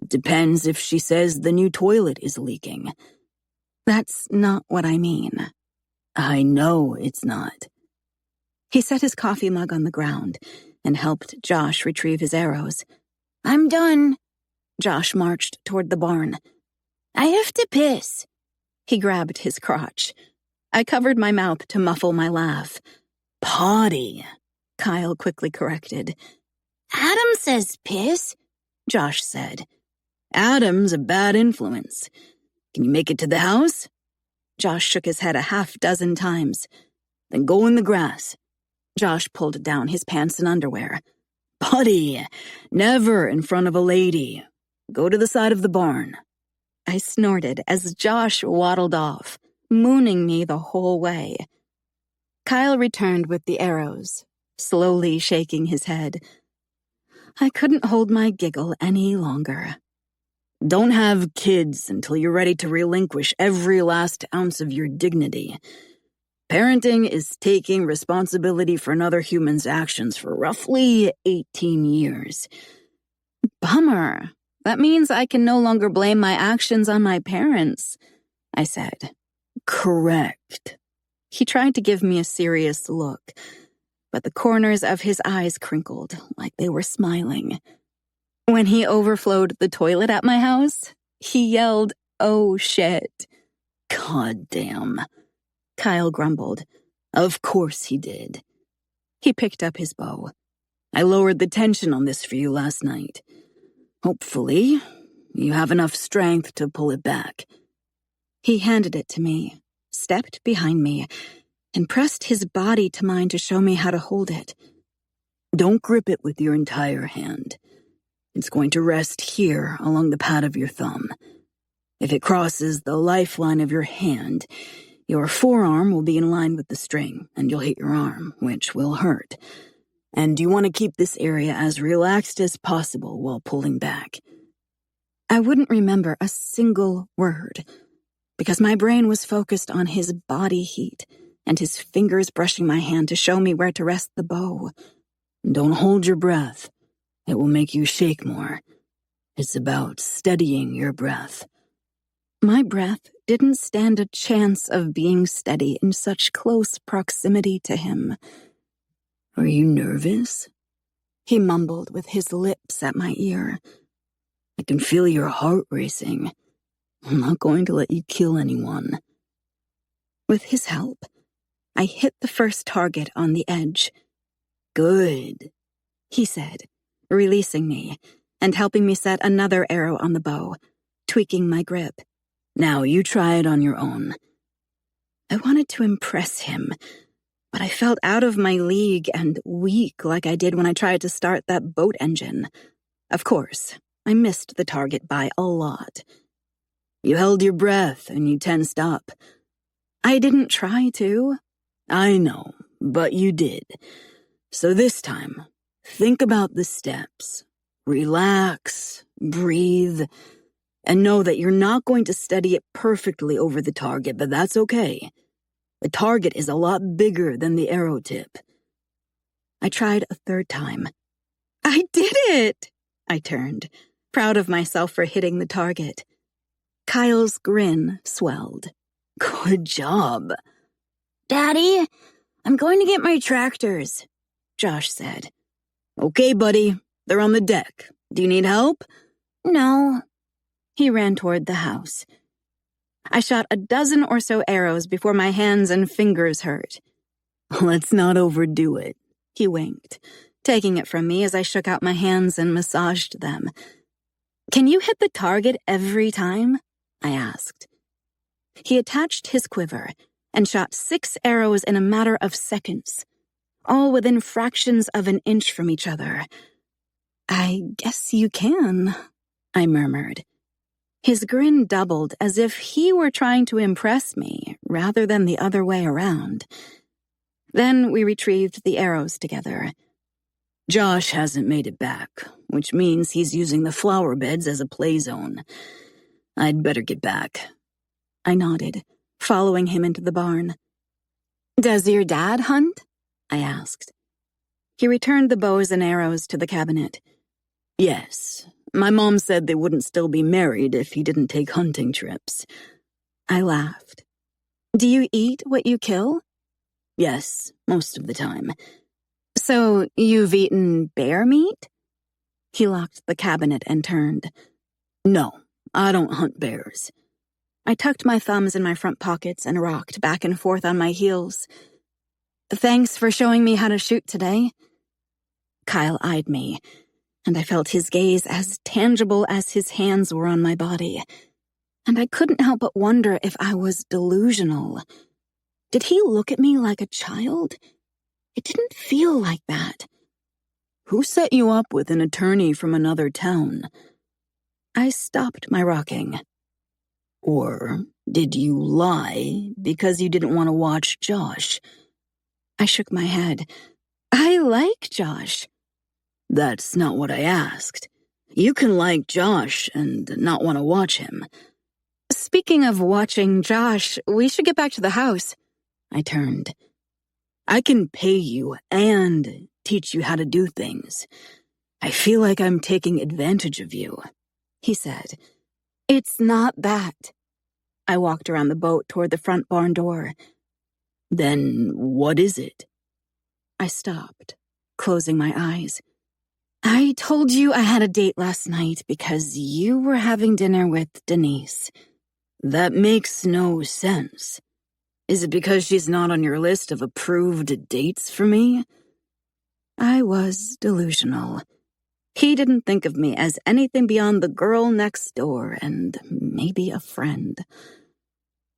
"Depends if she says the new toilet is leaking." "That's not what I mean." "I know it's not." He set his coffee mug on the ground and helped Josh retrieve his arrows. "I'm done." Josh marched toward the barn. "I have to piss." He grabbed his crotch. I covered my mouth to muffle my laugh. "Potty," Kyle quickly corrected. "Adam says piss," Josh said. "Adam's a bad influence. Can you make it to the house?" Josh shook his head a half-dozen times. "Then go in the grass." Josh pulled down his pants and underwear. "Potty, never in front of a lady. Go to the side of the barn." I snorted as Josh waddled off, mooning me the whole way. Kyle returned with the arrows, slowly shaking his head. I couldn't hold my giggle any longer. "Don't have kids until you're ready to relinquish every last ounce of your dignity. Parenting is taking responsibility for another human's actions for roughly 18 years. Bummer. That means I can no longer blame my actions on my parents, I said. Correct. He tried to give me a serious look, but the corners of his eyes crinkled like they were smiling. When he overflowed the toilet at my house, he yelled, "Oh shit." God damn. Kyle grumbled. Of course he did. He picked up his bow. I lowered the tension on this for you last night. Hopefully, you have enough strength to pull it back. He handed it to me, stepped behind me, and pressed his body to mine to show me how to hold it. Don't grip it with your entire hand. It's going to rest here along the pad of your thumb. If it crosses the lifeline of your hand, your forearm will be in line with the string, and you'll hit your arm, which will hurt. And you want to keep this area as relaxed as possible while pulling back. I wouldn't remember a single word, because my brain was focused on his body heat and his fingers brushing my hand to show me where to rest the bow. Don't hold your breath. It will make you shake more. It's about steadying your breath. My breath didn't stand a chance of being steady in such close proximity to him. Are you nervous? He mumbled with his lips at my ear. I can feel your heart racing. I'm not going to let you kill anyone. With his help, I hit the first target on the edge. Good, he said, releasing me and helping me set another arrow on the bow, tweaking my grip. Now you try it on your own. I wanted to impress him, but I felt out of my league and weak like I did when I tried to start that boat engine. Of course, I missed the target by a lot. You held your breath and you tensed up. I didn't try to. I know, but you did. So this time, think about the steps. Relax, breathe, and know that you're not going to steady it perfectly over the target, but that's okay. The target is a lot bigger than the arrow tip. I tried a third time. I did it! I turned, proud of myself for hitting the target. Kyle's grin swelled. Good job. Daddy, I'm going to get my tractors, Josh said. Okay, buddy. They're on the deck. Do you need help? No. He ran toward the house. I shot a dozen or so arrows before my hands and fingers hurt. Let's not overdo it, he winked, taking it from me as I shook out my hands and massaged them. Can you hit the target every time? I asked. He attached his quiver and shot 6 arrows in a matter of seconds, all within fractions of an inch from each other. I guess you can, I murmured. His grin doubled as if he were trying to impress me rather than the other way around. Then we retrieved the arrows together. Josh hasn't made it back, which means he's using the flower beds as a play zone. I'd better get back. I nodded, following him into the barn. Does your dad hunt? I asked. He returned the bows and arrows to the cabinet. Yes. My mom said they wouldn't still be married if he didn't take hunting trips. I laughed. Do you eat what you kill? Yes, most of the time. So you've eaten bear meat? He locked the cabinet and turned. No, I don't hunt bears. I tucked my thumbs in my front pockets and rocked back and forth on my heels. Thanks for showing me how to shoot today. Kyle eyed me, and I felt his gaze as tangible as his hands were on my body. And I couldn't help but wonder if I was delusional. Did he look at me like a child? It didn't feel like that. Who set you up with an attorney from another town? I stopped my rocking. Or did you lie because you didn't want to watch Josh? I shook my head. I like Josh. That's not what I asked. You can like Josh and not want to watch him. Speaking of watching Josh, we should get back to the house. I turned. I can pay you and teach you how to do things. I feel like I'm taking advantage of you, he said. It's not that. I walked around the boat toward the front barn door. Then what is it? I stopped, closing my eyes. I told you I had a date last night because you were having dinner with Denise. That makes no sense. Is it because she's not on your list of approved dates for me? I was delusional. He didn't think of me as anything beyond the girl next door and maybe a friend.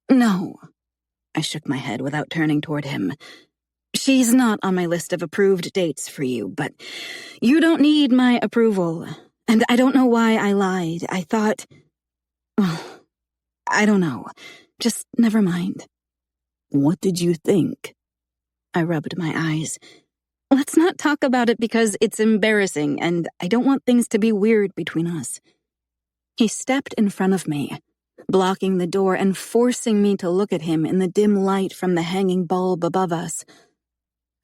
No, I shook my head without turning toward him. She's not on my list of approved dates for you, but you don't need my approval. And I don't know why I lied. I thought... Well, I don't know. Just never mind. What did you think? I rubbed my eyes. Let's not talk about it because it's embarrassing, and I don't want things to be weird between us. He stepped in front of me, blocking the door and forcing me to look at him in the dim light from the hanging bulb above us.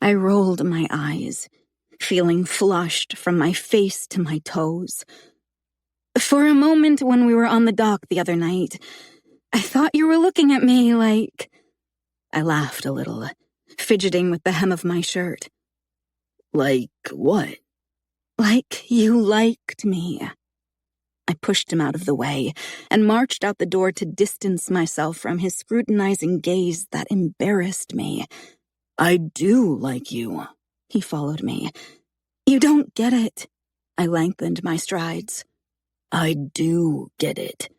I rolled my eyes, feeling flushed from my face to my toes. For a moment when we were on the dock the other night, I thought you were looking at me like... I laughed a little, fidgeting with the hem of my shirt. Like what? Like you liked me. I pushed him out of the way and marched out the door to distance myself from his scrutinizing gaze that embarrassed me. I do like you. He followed me. You don't get it. I lengthened my strides. I do get it.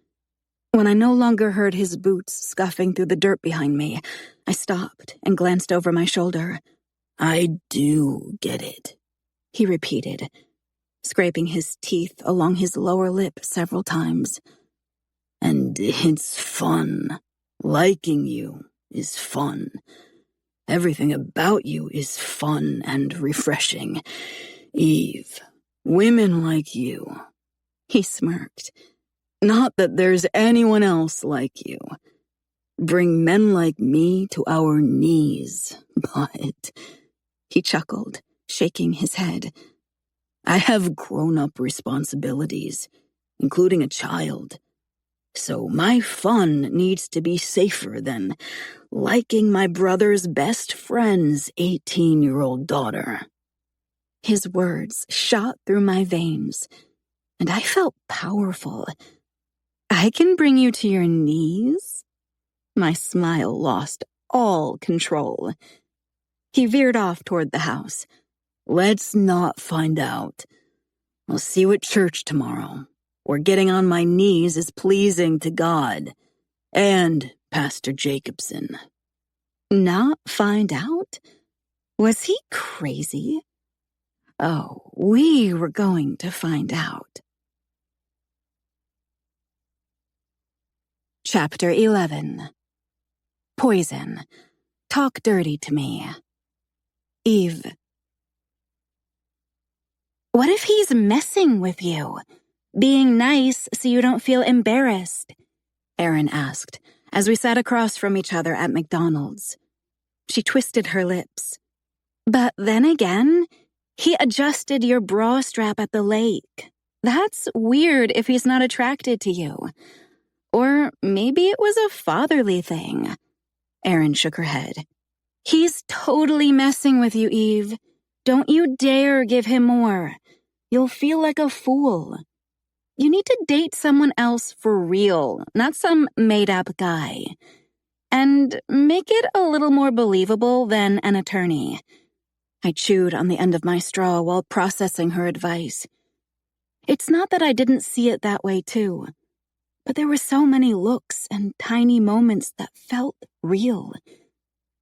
When I no longer heard his boots scuffing through the dirt behind me, I stopped and glanced over my shoulder. I do get it, he repeated, scraping his teeth along his lower lip several times. And it's fun. Liking you is fun. Everything about you is fun and refreshing. Eve, women like you. He smirked. Not that there's anyone else like you. Bring men like me to our knees, but... He chuckled, shaking his head. I have grown-up responsibilities, including a child. So my fun needs to be safer than liking my brother's best friend's 18-year-old daughter. His words shot through my veins, and I felt powerful. I can bring you to your knees? My smile lost all control. He veered off toward the house. Let's not find out. I'll see you at church tomorrow, where getting on my knees is pleasing to God and Pastor Jacobson. Not find out? Was he crazy? Oh, we were going to find out. Chapter 11. Poison. Talk dirty to me. Eve. What if he's messing with you? Being nice so you don't feel embarrassed? Erin asked, as we sat across from each other at McDonald's. She twisted her lips. But then again, he adjusted your bra strap at the lake. That's weird if he's not attracted to you. Or maybe it was a fatherly thing. Erin shook her head. He's totally messing with you, Eve. Don't you dare give him more. You'll feel like a fool. You need to date someone else for real, not some made-up guy. And make it a little more believable than an attorney. I chewed on the end of my straw while processing her advice. It's not that I didn't see it that way, too. But there were so many looks and tiny moments that felt real.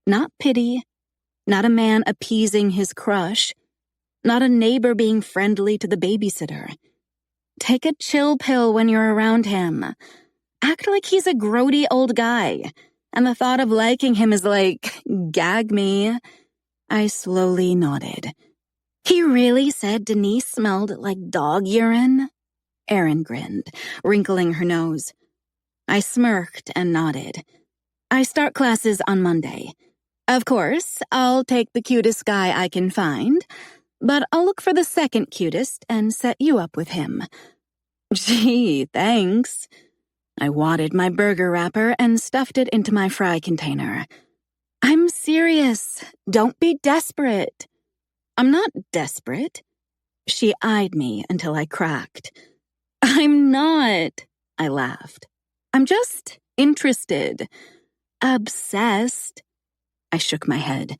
Not pity, not a man appeasing his crush, not a neighbor being friendly to the babysitter. Take a chill pill when you're around him. Act like he's a grody old guy, and the thought of liking him is like, gag me. I slowly nodded. He really said Denise smelled like dog urine? Erin grinned, wrinkling her nose. I smirked and nodded. I start classes on Monday. Of course, I'll take the cutest guy I can find, but I'll look for the second cutest and set you up with him. Gee, thanks. I wadded my burger wrapper and stuffed it into my fry container. I'm serious. Don't be desperate. I'm not desperate. She eyed me until I cracked. I'm not, I laughed. I'm just interested. Obsessed. I shook my head.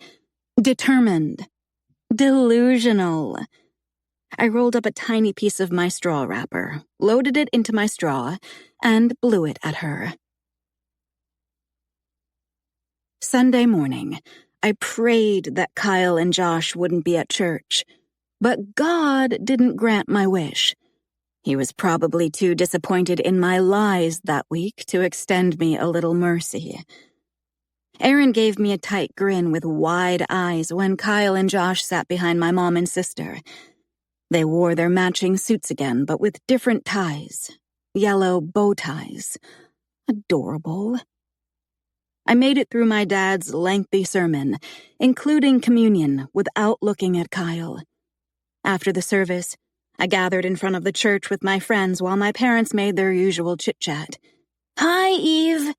Determined. Delusional. I rolled up a tiny piece of my straw wrapper, loaded it into my straw, and blew it at her. Sunday morning, I prayed that Kyle and Josh wouldn't be at church, but God didn't grant my wish. He was probably too disappointed in my lies that week to extend me a little mercy. Aaron gave me a tight grin with wide eyes when Kyle and Josh sat behind my mom and sister. They wore their matching suits again, but with different ties. Yellow bow ties. Adorable. I made it through my dad's lengthy sermon, including communion, without looking at Kyle. After the service, I gathered in front of the church with my friends while my parents made their usual chit-chat. "Hi, Eve!"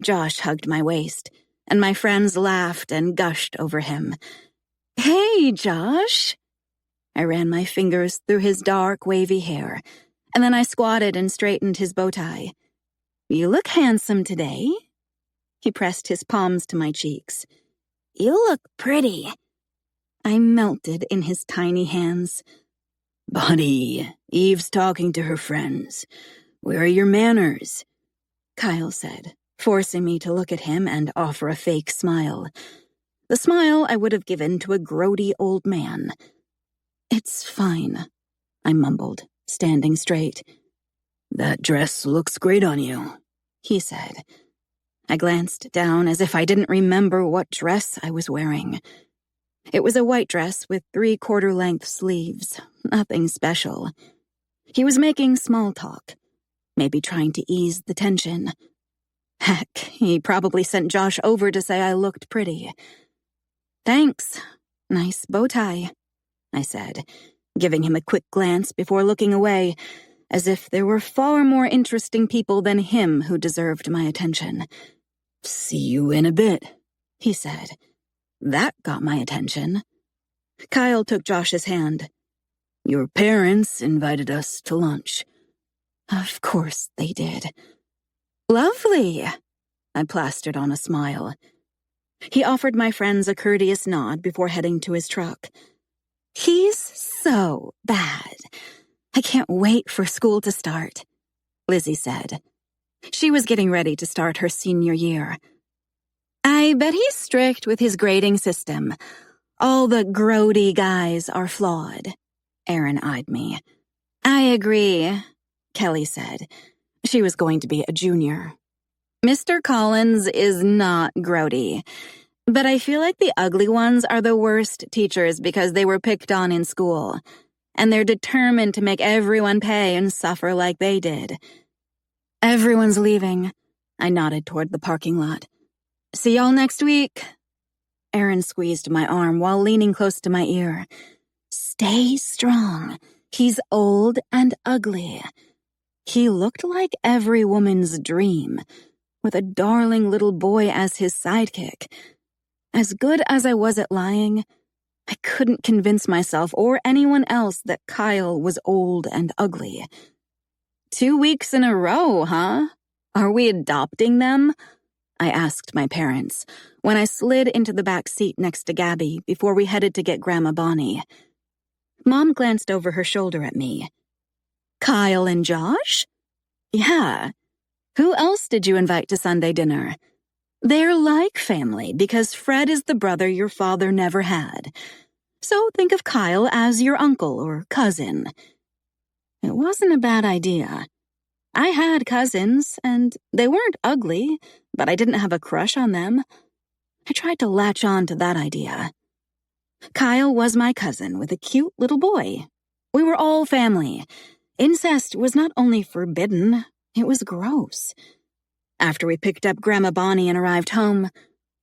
Josh hugged my waist, and my friends laughed and gushed over him. "Hey, Josh!" I ran my fingers through his dark, wavy hair, and then I squatted and straightened his bow tie. "You look handsome today." He pressed his palms to my cheeks. "You look pretty." I melted in his tiny hands. "Buddy, Eve's talking to her friends. Where are your manners?" Kyle said, forcing me to look at him and offer a fake smile. The smile I would have given to a grody old man. "It's fine," I mumbled, standing straight. "That dress looks great on you," he said. I glanced down as if I didn't remember what dress I was wearing. It was a white dress with 3/4-length sleeves, nothing special. He was making small talk, maybe trying to ease the tension. Heck, he probably sent Josh over to say I looked pretty. "Thanks. Nice bow tie," I said, giving him a quick glance before looking away, as if there were far more interesting people than him who deserved my attention. "See you in a bit," he said. That got my attention. Kyle took Josh's hand. "Your parents invited us to lunch." Of course they did. "Lovely," I plastered on a smile. He offered my friends a courteous nod before heading to his truck. "He's so bad. I can't wait for school to start," Lizzie said. She was getting ready to start her senior year. "I bet he's strict with his grading system. All the grody guys are flawed." Aaron eyed me. "I agree," Kelly said. She was going to be a junior. "Mr. Collins is not grody, but I feel like the ugly ones are the worst teachers because they were picked on in school, and they're determined to make everyone pay and suffer like they did." "Everyone's leaving," I nodded toward the parking lot. "See y'all next week." Aaron squeezed my arm while leaning close to my ear. "Stay strong. He's old and ugly." He looked like every woman's dream, with a darling little boy as his sidekick. As good as I was at lying, I couldn't convince myself or anyone else that Kyle was old and ugly. 2 weeks in a row, huh? Are we adopting them? I asked my parents when I slid into the back seat next to Gabby before we headed to get Grandma Bonnie. Mom glanced over her shoulder at me. "Kyle and Josh?" "Yeah. Who else did you invite to Sunday dinner?" "They're like family because Fred is the brother your father never had. So think of Kyle as your uncle or cousin." It wasn't a bad idea. I had cousins, and they weren't ugly, but I didn't have a crush on them. I tried to latch on to that idea. Kyle was my cousin with a cute little boy. We were all family. Incest was not only forbidden, it was gross. After we picked up Grandma Bonnie and arrived home,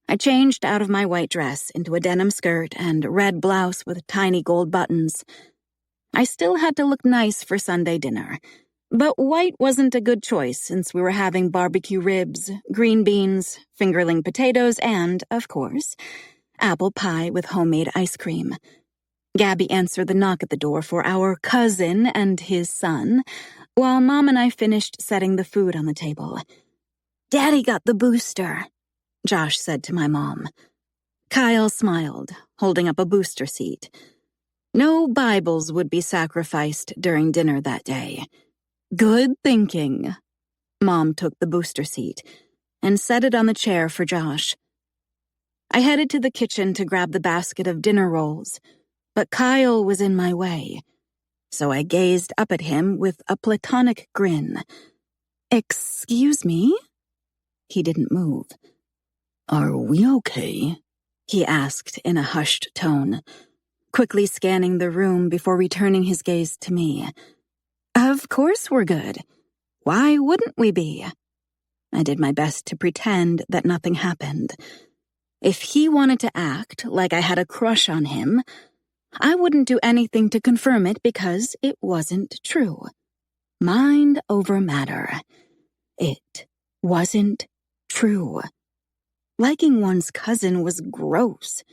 I changed out of my white dress into a denim skirt and red blouse with tiny gold buttons. I still had to look nice for Sunday dinner, but white wasn't a good choice since we were having barbecue ribs, green beans, fingerling potatoes, and, of course, apple pie with homemade ice cream. Gabby answered the knock at the door for our cousin and his son, while Mom and I finished setting the food on the table. "Daddy got the booster," Josh said to my mom. Kyle smiled, holding up a booster seat. No Bibles would be sacrificed during dinner that day. Good thinking. Mom took the booster seat and set it on the chair for Josh. I headed to the kitchen to grab the basket of dinner rolls, but Kyle was in my way, so I gazed up at him with a platonic grin. "Excuse me?" He didn't move. "Are we okay?" he asked in a hushed tone, quickly scanning the room before returning his gaze to me. "Of course we're good. Why wouldn't we be?" I did my best to pretend that nothing happened. If he wanted to act like I had a crush on him, I wouldn't do anything to confirm it because it wasn't true. Mind over matter. It wasn't true. Liking one's cousin was gross.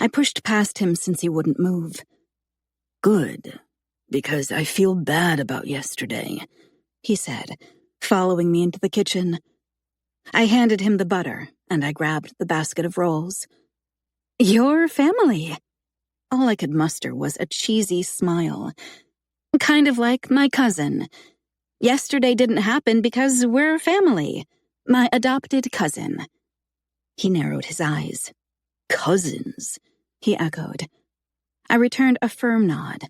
I pushed past him since he wouldn't move. "Good, because I feel bad about yesterday," he said, following me into the kitchen. I handed him the butter, and I grabbed the basket of rolls. "Your family." All I could muster was a cheesy smile. "Kind of like my cousin. Yesterday didn't happen because we're family. My adopted cousin." He narrowed his eyes. "Cousins," he echoed. I returned a firm nod.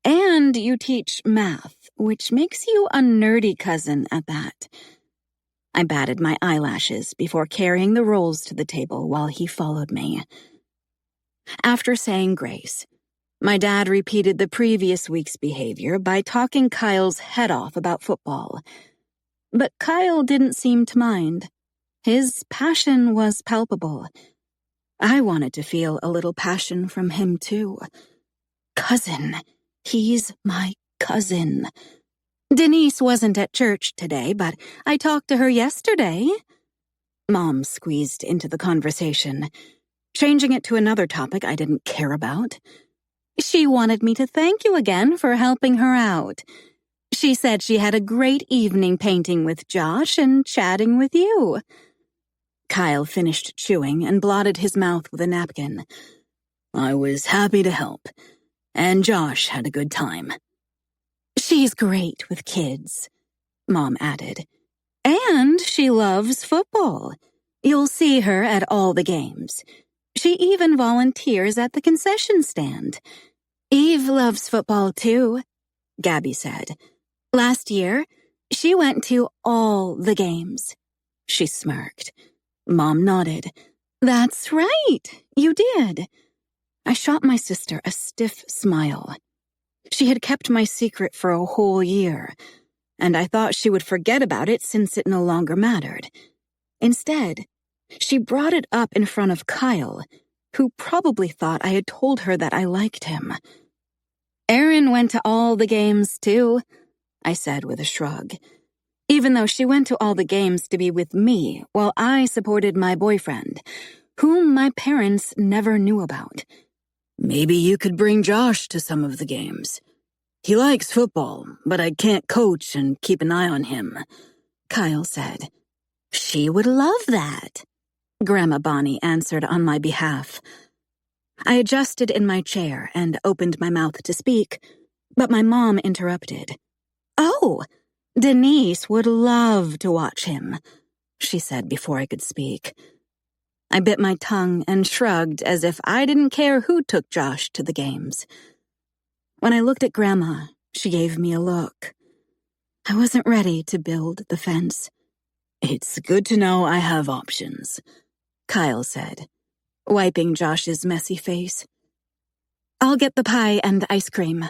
"And you teach math, which makes you a nerdy cousin at that." I batted my eyelashes before carrying the rolls to the table while he followed me. After saying grace, my dad repeated the previous week's behavior by talking Kyle's head off about football. But Kyle didn't seem to mind. His passion was palpable. I wanted to feel a little passion from him, too. Cousin. He's my cousin. Denise wasn't at church today, but I talked to her yesterday. Mom squeezed into the conversation, changing it to another topic I didn't care about. She wanted me to thank you again for helping her out. She said she had a great evening painting with Josh and chatting with you. Kyle finished chewing and blotted his mouth with a napkin. "I was happy to help, and Josh had a good time." "She's great with kids," Mom added. "And she loves football. You'll see her at all the games. She even volunteers at the concession stand." "Eve loves football too," Gabby said. "Last year, she went to all the games." She smirked. Mom nodded. "That's right, you did." I shot my sister a stiff smile. She had kept my secret for a whole year, and I thought she would forget about it since it no longer mattered. Instead, she brought it up in front of Kyle, who probably thought I had told her that I liked him. "Erin went to all the games, too," I said with a shrug. Even though she went to all the games to be with me while I supported my boyfriend, whom my parents never knew about. "Maybe you could bring Josh to some of the games. He likes football, but I can't coach and keep an eye on him," Kyle said. "She would love that," Grandma Bonnie answered on my behalf. I adjusted in my chair and opened my mouth to speak, but my mom interrupted. "Oh, Denise would love to watch him," she said before I could speak. I bit my tongue and shrugged as if I didn't care who took Josh to the games. When I looked at Grandma, she gave me a look. I wasn't ready to build the fence. "It's good to know I have options," Kyle said, wiping Josh's messy face. "I'll get the pie and ice cream,"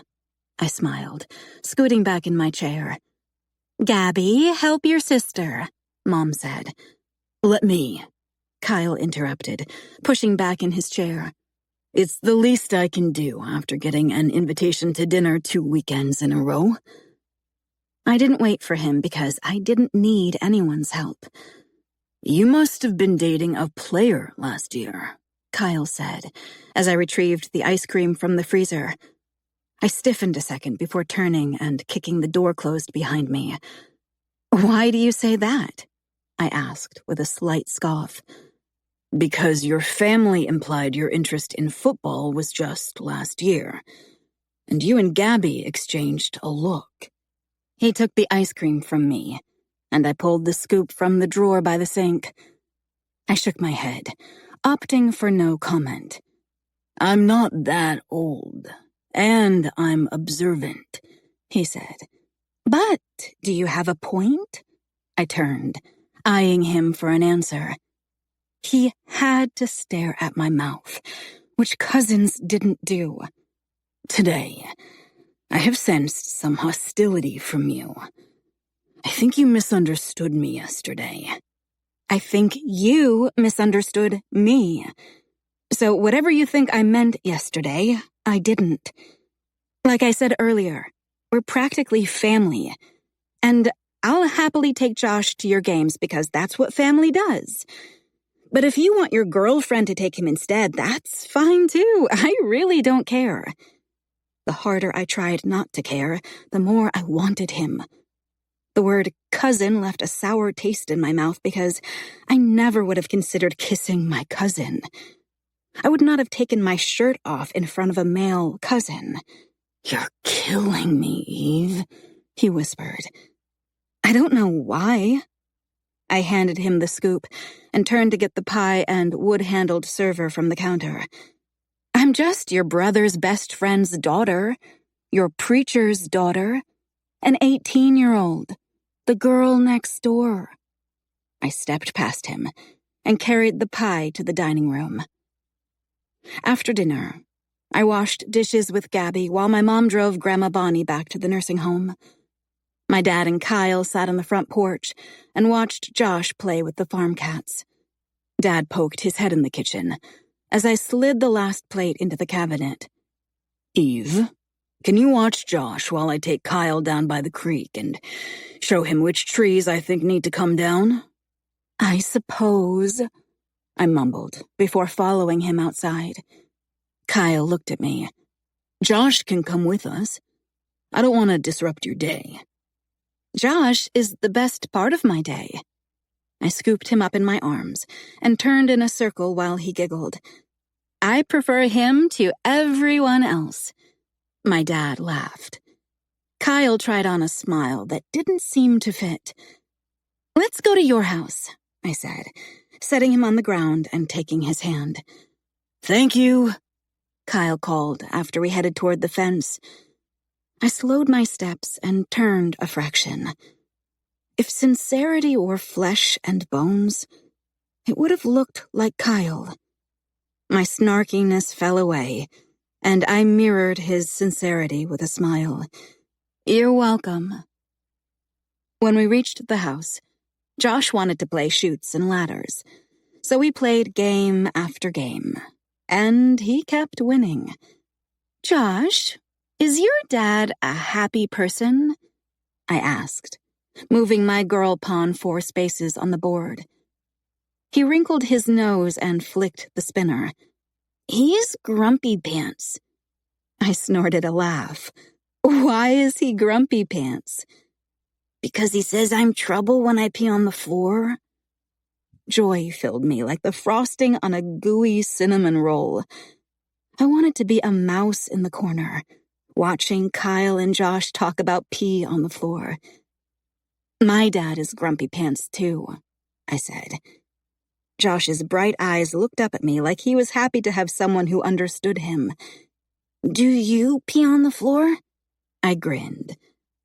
I smiled, scooting back in my chair. "Gabby, help your sister," Mom said. "Let me," Kyle interrupted, pushing back in his chair. "It's the least I can do after getting an invitation to dinner 2 weekends in a row." I didn't wait for him because I didn't need anyone's help. "You must have been dating a player last year," Kyle said, as I retrieved the ice cream from the freezer. I stiffened a second before turning and kicking the door closed behind me. "Why do you say that?" I asked with a slight scoff. "Because your family implied your interest in football was just last year, and you and Gabby exchanged a look." He took the ice cream from me, and I pulled the scoop from the drawer by the sink. I shook my head, opting for no comment. "I'm not that old, and I'm observant," he said. "But do you have a point?" I turned, eyeing him for an answer. He had to stare at my mouth, which cousins didn't do. "Today, I have sensed some hostility from you. I think you misunderstood me yesterday." "I think you misunderstood me. So whatever you think I meant yesterday, I didn't. Like I said earlier, we're practically family. And I'll happily take Josh to your games because that's what family does. But if you want your girlfriend to take him instead, that's fine too. I really don't care." The harder I tried not to care, the more I wanted him. The word cousin left a sour taste in my mouth because I never would have considered kissing my cousin. I would not have taken my shirt off in front of a male cousin. "You're killing me, Eve," he whispered. "I don't know why." I handed him the scoop and turned to get the pie and wood-handled server from the counter. "I'm just your brother's best friend's daughter, your preacher's daughter, an 18-year-old, the girl next door." I stepped past him and carried the pie to the dining room. After dinner, I washed dishes with Gabby while my mom drove Grandma Bonnie back to the nursing home. My dad and Kyle sat on the front porch and watched Josh play with the farm cats. Dad poked his head in the kitchen as I slid the last plate into the cabinet. "Eve, can you watch Josh while I take Kyle down by the creek and show him which trees I think need to come down?" "I suppose," I mumbled before following him outside. Kyle looked at me. "Josh can come with us. I don't want to disrupt your day." "Josh is the best part of my day." I scooped him up in my arms and turned in a circle while he giggled. "I prefer him to everyone else." My dad laughed. Kyle tried on a smile that didn't seem to fit. "Let's go to your house," I said, setting him on the ground and taking his hand. "Thank you," Kyle called after we headed toward the fence. I slowed my steps and turned a fraction. If sincerity were flesh and bones, it would have looked like Kyle. My snarkiness fell away, and I mirrored his sincerity with a smile. "You're welcome." When we reached the house, Josh wanted to play chutes and ladders, so we played game after game, and he kept winning. "Josh, is your dad a happy person?" I asked, moving my girl pawn 4 spaces on the board. He wrinkled his nose and flicked the spinner. "He's grumpy pants." I snorted a laugh. "Why is he grumpy pants?" "Because he says I'm trouble when I pee on the floor." Joy filled me like the frosting on a gooey cinnamon roll. I wanted to be a mouse in the corner, watching Kyle and Josh talk about pee on the floor. "My dad is grumpy pants too," I said. Josh's bright eyes looked up at me like he was happy to have someone who understood him. "Do you pee on the floor?" I grinned.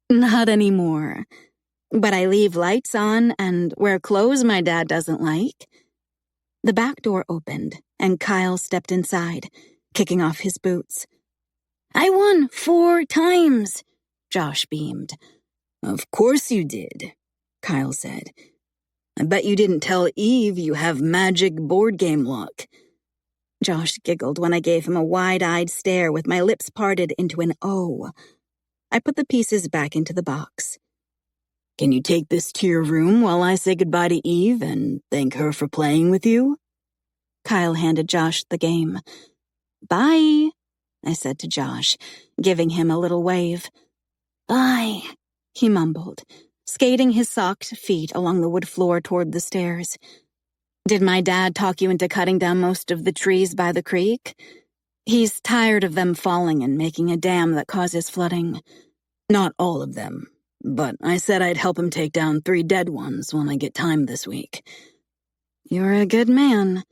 "Not anymore. But I leave lights on and wear clothes my dad doesn't like." The back door opened and Kyle stepped inside, kicking off his boots. "I won 4 times," Josh beamed. "Of course you did," Kyle said. "I bet you didn't tell Eve you have magic board game luck." Josh giggled when I gave him a wide-eyed stare with my lips parted into an O. I put the pieces back into the box. "Can you take this to your room while I say goodbye to Eve and thank her for playing with you?" Kyle handed Josh the game. "Bye," I said to Josh, giving him a little wave. "Bye," he mumbled, skating his socked feet along the wood floor toward the stairs. "Did my dad talk you into cutting down most of the trees by the creek? He's tired of them falling and making a dam that causes flooding." "Not all of them, but I said I'd help him take down 3 dead ones when I get time this week." "You're a good man."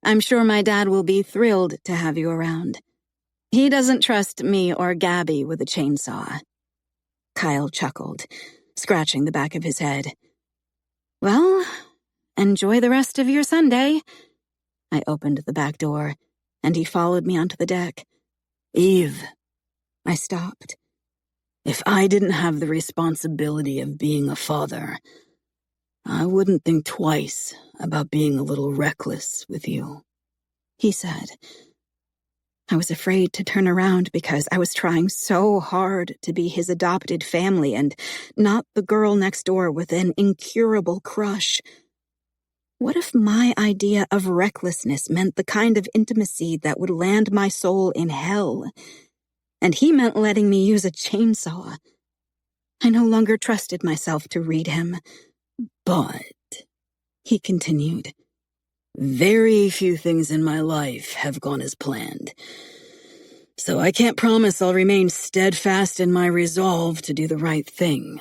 I'm sure my dad will be thrilled to have you around. He doesn't trust me or Gabby with a chainsaw." Kyle chuckled, scratching the back of his head. "Well, enjoy the rest of your Sunday." I opened the back door, and he followed me onto the deck. "Eve," I stopped. "if I didn't have the responsibility of being a father, I wouldn't think twice about being a little reckless with you," he said. I was afraid to turn around because I was trying so hard to be his adopted family and not the girl next door with an incurable crush. What if my idea of recklessness meant the kind of intimacy that would land my soul in hell? And he meant letting me use a chainsaw. I no longer trusted myself to read him. "But," he continued, "very few things in my life have gone as planned. So I can't promise I'll remain steadfast in my resolve to do the right thing.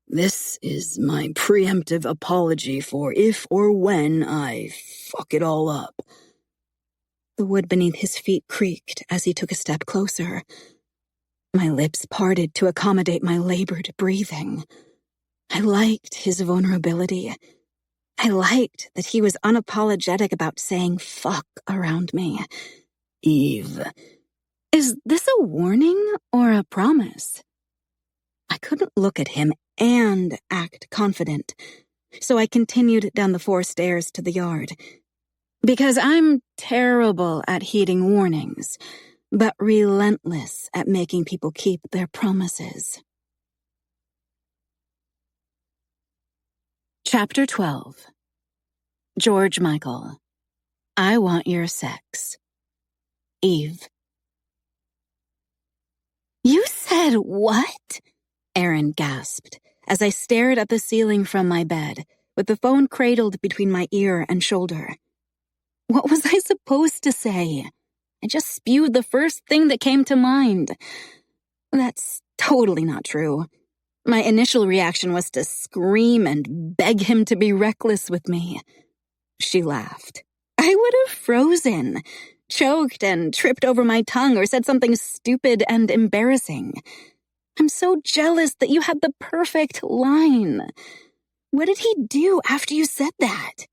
This is my preemptive apology for if or when I fuck it all up." The wood beneath his feet creaked as he took a step closer. My lips parted to accommodate my labored breathing. I liked his vulnerability. I liked that he was unapologetic about saying fuck around me. "Eve." Is this a warning or a promise? I couldn't look at him and act confident, so I continued down the 4 stairs to the yard. Because I'm terrible at heeding warnings, but relentless at making people keep their promises. Chapter 12. George Michael. I want your sex. Eve. "You said what?" Aaron gasped as I stared at the ceiling from my bed, with the phone cradled between my ear and shoulder. What was I supposed to say? I just spewed the first thing that came to mind. That's totally not true. My initial reaction was to scream and beg him to be reckless with me. She laughed. I would have frozen, choked and tripped over my tongue or said something stupid and embarrassing. I'm so jealous that you had the perfect line. What did he do after you said that?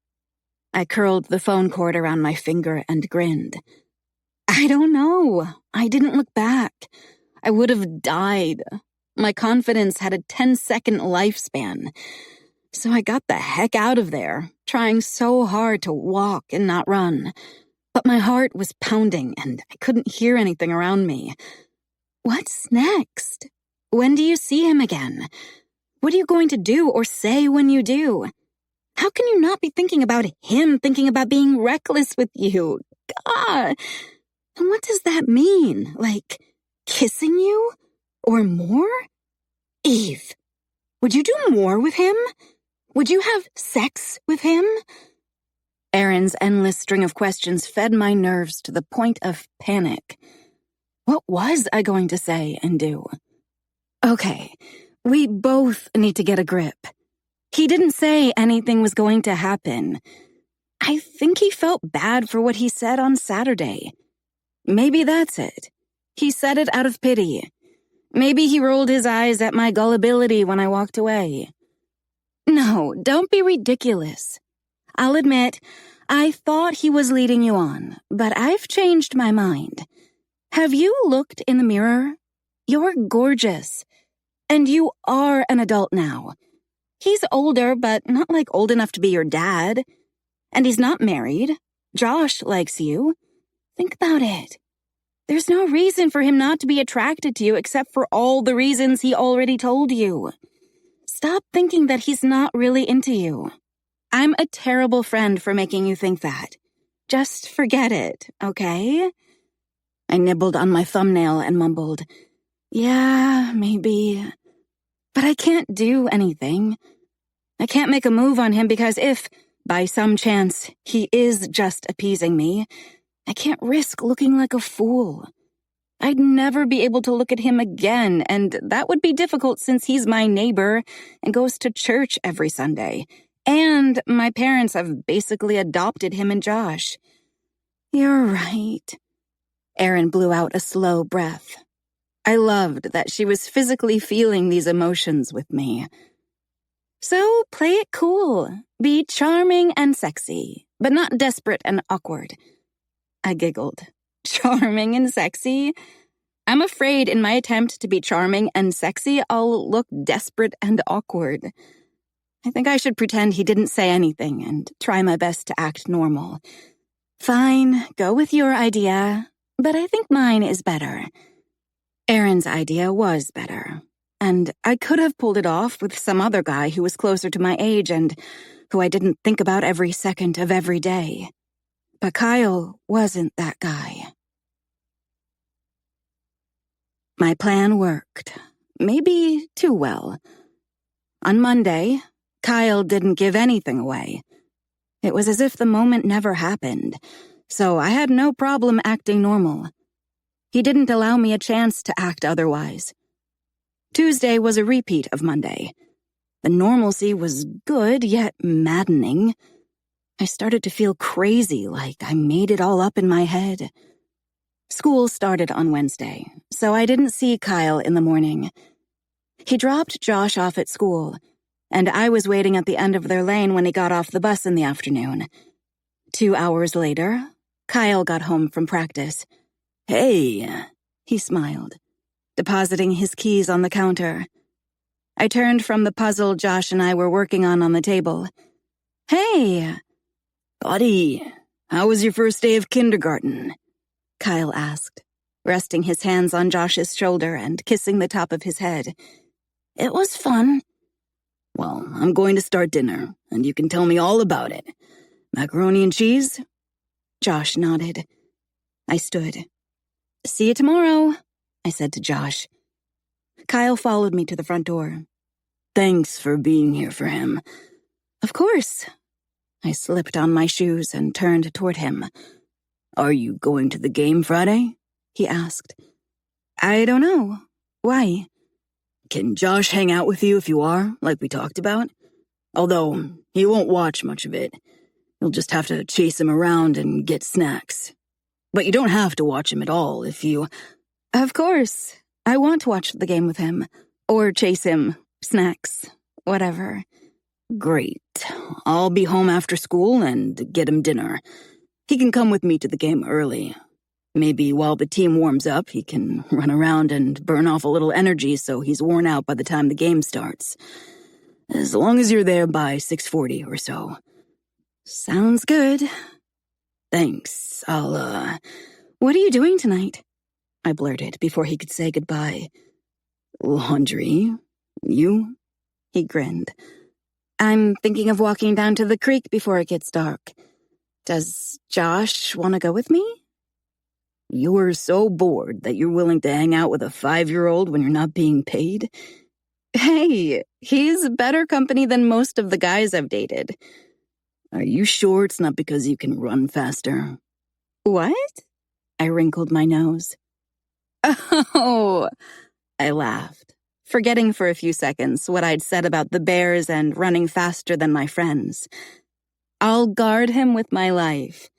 I curled the phone cord around my finger and grinned. I don't know. I didn't look back. I would have died. My confidence had a 10-second lifespan. So I got the heck out of there, trying so hard to walk and not run. But my heart was pounding and I couldn't hear anything around me. What's next? When do you see him again? What are you going to do or say when you do? How can you not be thinking about him thinking about being reckless with you? God! And what does that mean? Like, kissing you? Or more? Eve, would you do more with him? Would you have sex with him? Aaron's endless string of questions fed my nerves to the point of panic. What was I going to say and do? Okay, we both need to get a grip. He didn't say anything was going to happen. I think he felt bad for what he said on Saturday. Maybe that's it. He said it out of pity. Maybe he rolled his eyes at my gullibility when I walked away. No, don't be ridiculous. I'll admit, I thought he was leading you on, but I've changed my mind. Have you looked in the mirror? You're gorgeous. And you are an adult now. He's older, but not like old enough to be your dad. And he's not married. Josh likes you. Think about it. There's no reason for him not to be attracted to you except for all the reasons he already told you. Stop thinking that he's not really into you. I'm a terrible friend for making you think that. Just forget it, okay? I nibbled on my thumbnail and mumbled, yeah, maybe. But I can't do anything. I can't make a move on him because if, by some chance, he is just appeasing me, I can't risk looking like a fool. I'd never be able to look at him again, and that would be difficult since he's my neighbor and goes to church every Sunday, And my parents have basically adopted him and Josh. You're right. Erin blew out a slow breath. I loved that she was physically feeling these emotions with me. So play it cool. Be charming and sexy, but not desperate and awkward. I giggled. Charming and sexy? I'm afraid in my attempt to be charming and sexy, I'll look desperate and awkward. I think I should pretend he didn't say anything and try my best to act normal. Fine, go with your idea, but I think mine is better. Erin's idea was better, and I could have pulled it off with some other guy who was closer to my age and who I didn't think about every second of every day. But Kyle wasn't that guy. My plan worked, maybe too well. On Monday, Kyle didn't give anything away. It was as if the moment never happened, so I had no problem acting normal. He didn't allow me a chance to act otherwise. Tuesday was a repeat of Monday. The normalcy was good, yet maddening. I started to feel crazy, like I made it all up in my head. School started on Wednesday, so I didn't see Kyle in the morning. He dropped Josh off at school, and I was waiting at the end of their lane when he got off the bus in the afternoon. 2 hours later, Kyle got home from practice. Hey, he smiled, depositing his keys on the counter. I turned from the puzzle Josh and I were working on the table. Hey, buddy, how was your first day of kindergarten? Kyle asked, resting his hands on Josh's shoulder and kissing the top of his head. It was fun. Well, I'm going to start dinner, and you can tell me all about it. Macaroni and cheese? Josh nodded. I stood. See you tomorrow, I said to Josh. Kyle followed me to the front door. Thanks for being here for him. Of course. I slipped on my shoes and turned toward him. Are you going to the game Friday? He asked. I don't know. Why? Can Josh hang out with you if you are, like we talked about? Although, he won't watch much of it. You'll just have to chase him around and get snacks. But you don't have to watch him at all if you... Of course. I want to watch the game with him. Or chase him. Snacks. Whatever. Great. I'll be home after school and get him dinner. He can come with me to the game early. Maybe while the team warms up, he can run around and burn off a little energy so he's worn out by the time the game starts. As long as you're there by 6:40 or so. Sounds good. Thanks. What are you doing tonight? I blurted before he could say goodbye. Laundry. You? He grinned. I'm thinking of walking down to the creek before it gets dark. Does Josh want to go with me? You're so bored that you're willing to hang out with a 5-year-old when you're not being paid? Hey, he's better company than most of the guys I've dated. Are you sure it's not because you can run faster? What? I wrinkled my nose. Oh, I laughed, forgetting for a few seconds what I'd said about the bears and running faster than my friends. I'll guard him with my life.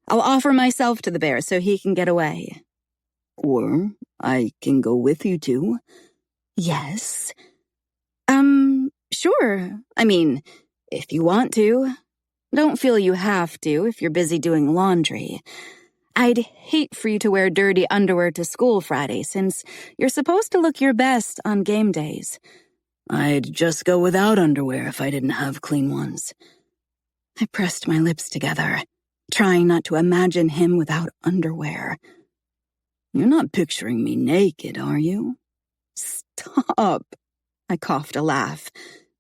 I'll offer myself to the bear so he can get away. Or I can go with you too. Yes. Sure. I mean, if you want to. Don't feel you have to if you're busy doing laundry. I'd hate for you to wear dirty underwear to school Friday since you're supposed to look your best on game days. I'd just go without underwear if I didn't have clean ones. I pressed my lips together, trying not to imagine him without underwear. You're not picturing me naked, are you? Stop. I coughed a laugh.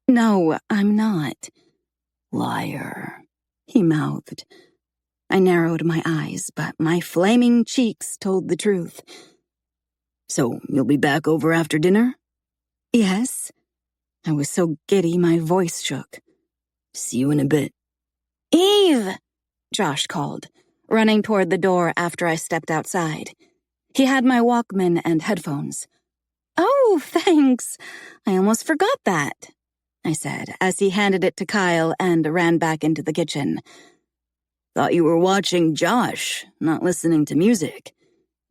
No, I'm not. Liar, he mouthed. I narrowed my eyes, but my flaming cheeks told the truth. So, you'll be back over after dinner? Yes. I was so giddy my voice shook. See you in a bit. Eve! Josh called, running toward the door after I stepped outside. He had my Walkman and headphones. Oh, thanks. I almost forgot that. I said, as he handed it to Kyle and ran back into the kitchen. Thought you were watching Josh, not listening to music,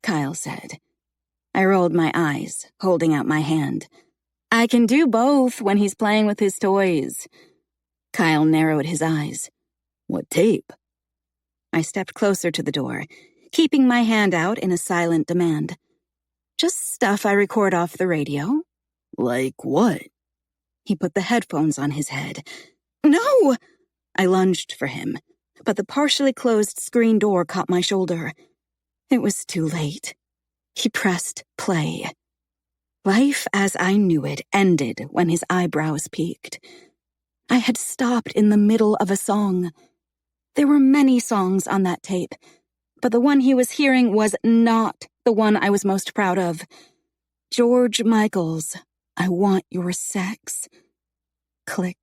Kyle said. I rolled my eyes, holding out my hand. I can do both when he's playing with his toys. Kyle narrowed his eyes. What tape? I stepped closer to the door, keeping my hand out in a silent demand. Just stuff I record off the radio. Like what? He put the headphones on his head. No! I lunged for him, but the partially closed screen door caught my shoulder. It was too late. He pressed play. Life as I knew it ended when his eyebrows peaked. I had stopped in the middle of a song. There were many songs on that tape, but the one he was hearing was not the one I was most proud of. George Michael's I Want Your Sex. Click.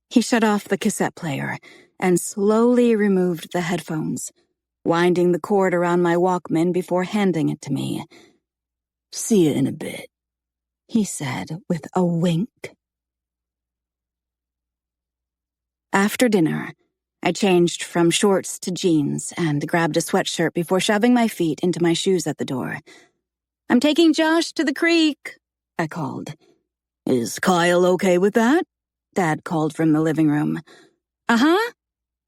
He shut off the cassette player and slowly removed the headphones, winding the cord around my Walkman before handing it to me. See you in a bit, he said with a wink. After dinner, I changed from shorts to jeans and grabbed a sweatshirt before shoving my feet into my shoes at the door. I'm taking Josh to the creek, I called. Is Kyle okay with that? Dad called from the living room. Uh-huh.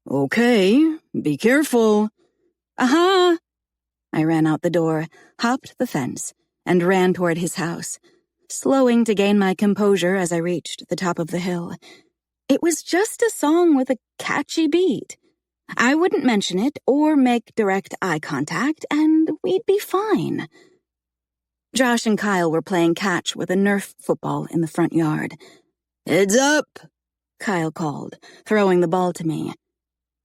Okay, be careful. Uh-huh. I ran out the door, hopped the fence, and ran toward his house, slowing to gain my composure as I reached the top of the hill. It was just a song with a catchy beat. I wouldn't mention it or make direct eye contact, and we'd be fine. Josh and Kyle were playing catch with a Nerf football in the front yard. Heads up, Kyle called, throwing the ball to me.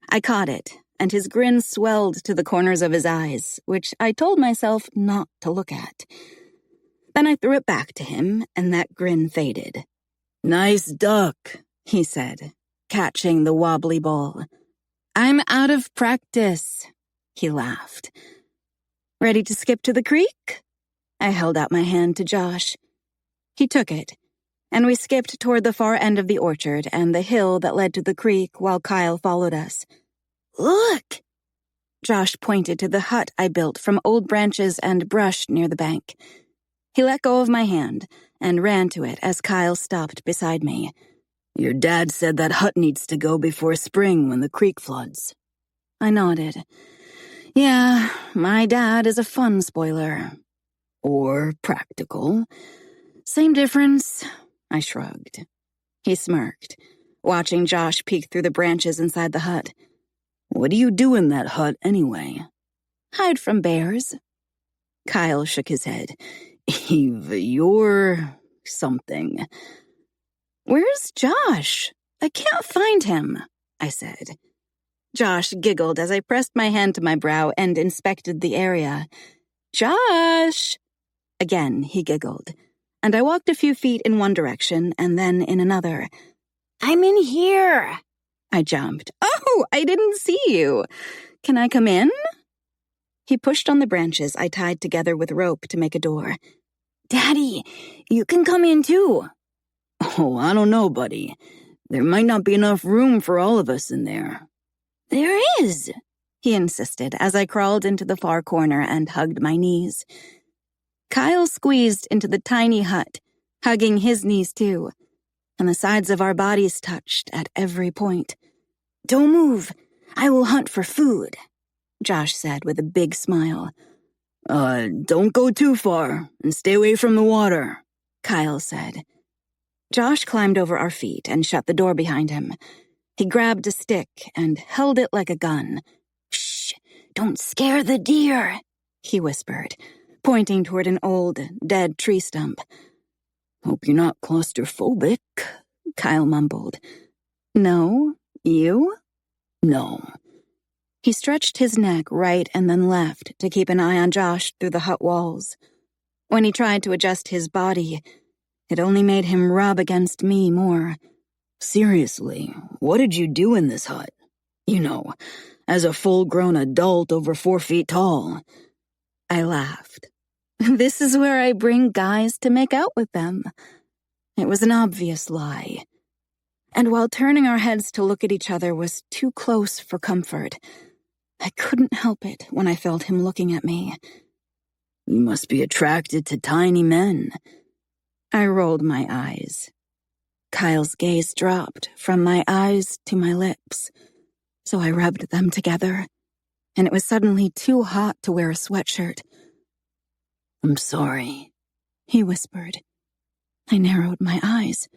I caught it, and his grin swelled to the corners of his eyes, which I told myself not to look at. Then I threw it back to him, and that grin faded. Nice duck, he said, catching the wobbly ball. I'm out of practice, he laughed. Ready to skip to the creek? I held out my hand to Josh. He took it, and we skipped toward the far end of the orchard and the hill that led to the creek while Kyle followed us. Look! Josh pointed to the hut I built from old branches and brush near the bank. He let go of my hand and ran to it as Kyle stopped beside me. Your dad said that hut needs to go before spring when the creek floods. I nodded. Yeah, my dad is a fun spoiler. Or practical. Same difference, I shrugged. He smirked, watching Josh peek through the branches inside the hut. What do you do in that hut anyway? Hide from bears. Kyle shook his head. Eve, you're something. Where's Josh? I can't find him, I said. Josh giggled as I pressed my hand to my brow and inspected the area. Josh! Again, he giggled, and I walked a few feet in one direction and then in another. I'm in here! I jumped. Oh, I didn't see you. Can I come in? He pushed on the branches I tied together with rope to make a door. Daddy, you can come in too. Oh, I don't know, buddy. There might not be enough room for all of us in there. There is, he insisted as I crawled into the far corner and hugged my knees. Kyle squeezed into the tiny hut, hugging his knees too, and the sides of our bodies touched at every point. Don't move. I will hunt for food, Josh said with a big smile. Don't go too far and stay away from the water, Kyle said. Josh climbed over our feet and shut the door behind him. He grabbed a stick and held it like a gun. Shh, don't scare the deer, he whispered, pointing toward an old, dead tree stump. Hope you're not claustrophobic, Kyle mumbled. No, you? No. He stretched his neck right and then left to keep an eye on Josh through the hut walls. When he tried to adjust his body, it only made him rub against me more. Seriously, what did you do in this hut? You know, as a full-grown adult over 4 feet tall. I laughed. This is where I bring guys to make out with them. It was an obvious lie. And while turning our heads to look at each other was too close for comfort, I couldn't help it when I felt him looking at me. You must be attracted to tiny men. I rolled my eyes. Kyle's gaze dropped from my eyes to my lips, so I rubbed them together, and it was suddenly too hot to wear a sweatshirt. I'm sorry, he whispered. I narrowed my eyes.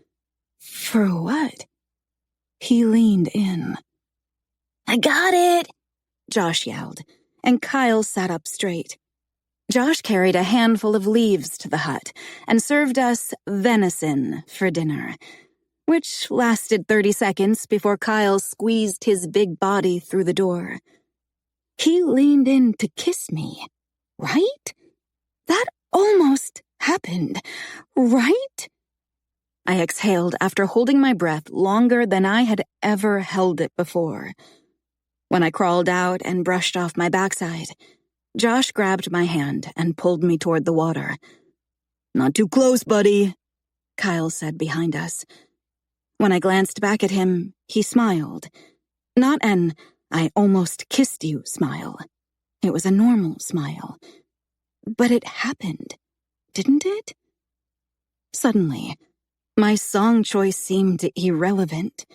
For what? He leaned in. I got it, Josh yelled, and Kyle sat up straight. Josh carried a handful of leaves to the hut and served us venison for dinner, which lasted 30 seconds before Kyle squeezed his big body through the door. He leaned in to kiss me, right? That almost happened, right? I exhaled after holding my breath longer than I had ever held it before. When I crawled out and brushed off my backside, Josh grabbed my hand and pulled me toward the water. Not too close, buddy, Kyle said behind us. When I glanced back at him, he smiled. Not an "I almost kissed you" smile. It was a normal smile. But it happened, didn't it? Suddenly, my song choice seemed irrelevant.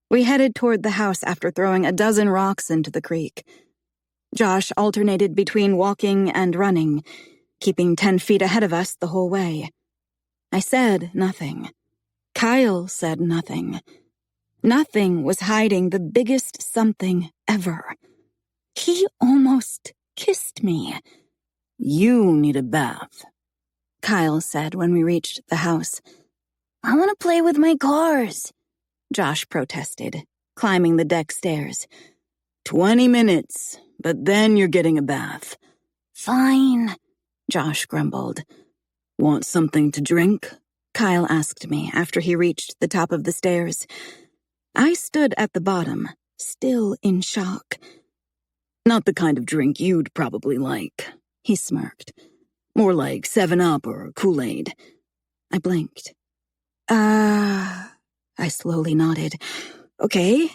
We headed toward the house after throwing a dozen rocks into the creek. Josh alternated between walking and running, keeping 10 feet ahead of us the whole way. I said nothing. Kyle said nothing. Nothing was hiding the biggest something ever. He almost kissed me. You need a bath, Kyle said when we reached the house. I want to play with my cars, Josh protested, climbing the deck stairs. 20 minutes, but then you're getting a bath. Fine, Josh grumbled. Want something to drink? Kyle asked me after he reached the top of the stairs. I stood at the bottom, still in shock. Not the kind of drink you'd probably like, he smirked. More like 7-Up or Kool-Aid. I blinked. I slowly nodded. Okay.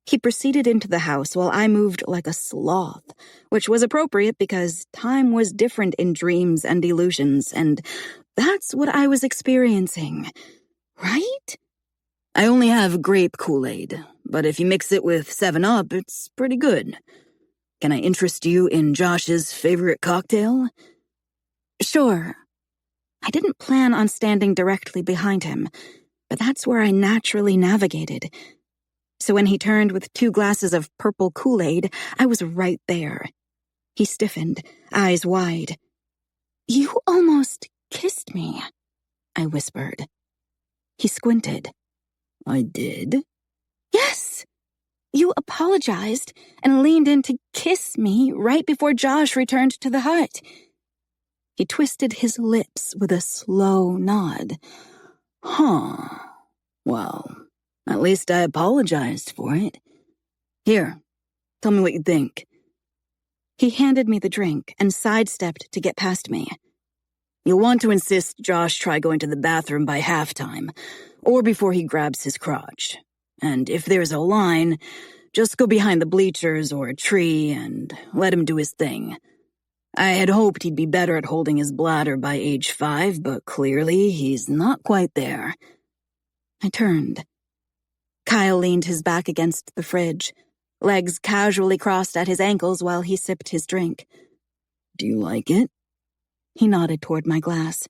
He proceeded into the house while I moved like a sloth, which was appropriate because time was different in dreams and illusions, and that's what I was experiencing. Right? I only have grape Kool-Aid, but if you mix it with 7-Up, it's pretty good. Can I interest you in Josh's favorite cocktail? Sure. I didn't plan on standing directly behind him, but that's where I naturally navigated. So when he turned with 2 glasses of purple Kool-Aid, I was right there. He stiffened, eyes wide. You almost kissed me, I whispered. He squinted. I did? Yes. You apologized and leaned in to kiss me right before Josh returned to the hut. He twisted his lips with a slow nod. Huh. Well, at least I apologized for it. Here, tell me what you think. He handed me the drink and sidestepped to get past me. You'll want to insist Josh try going to the bathroom by halftime, or before he grabs his crotch. And if there's a line, just go behind the bleachers or a tree and let him do his thing. I had hoped he'd be better at holding his bladder by age 5, but clearly he's not quite there. I turned. Kyle leaned his back against the fridge, legs casually crossed at his ankles while he sipped his drink. Do you like it? He nodded toward my glass.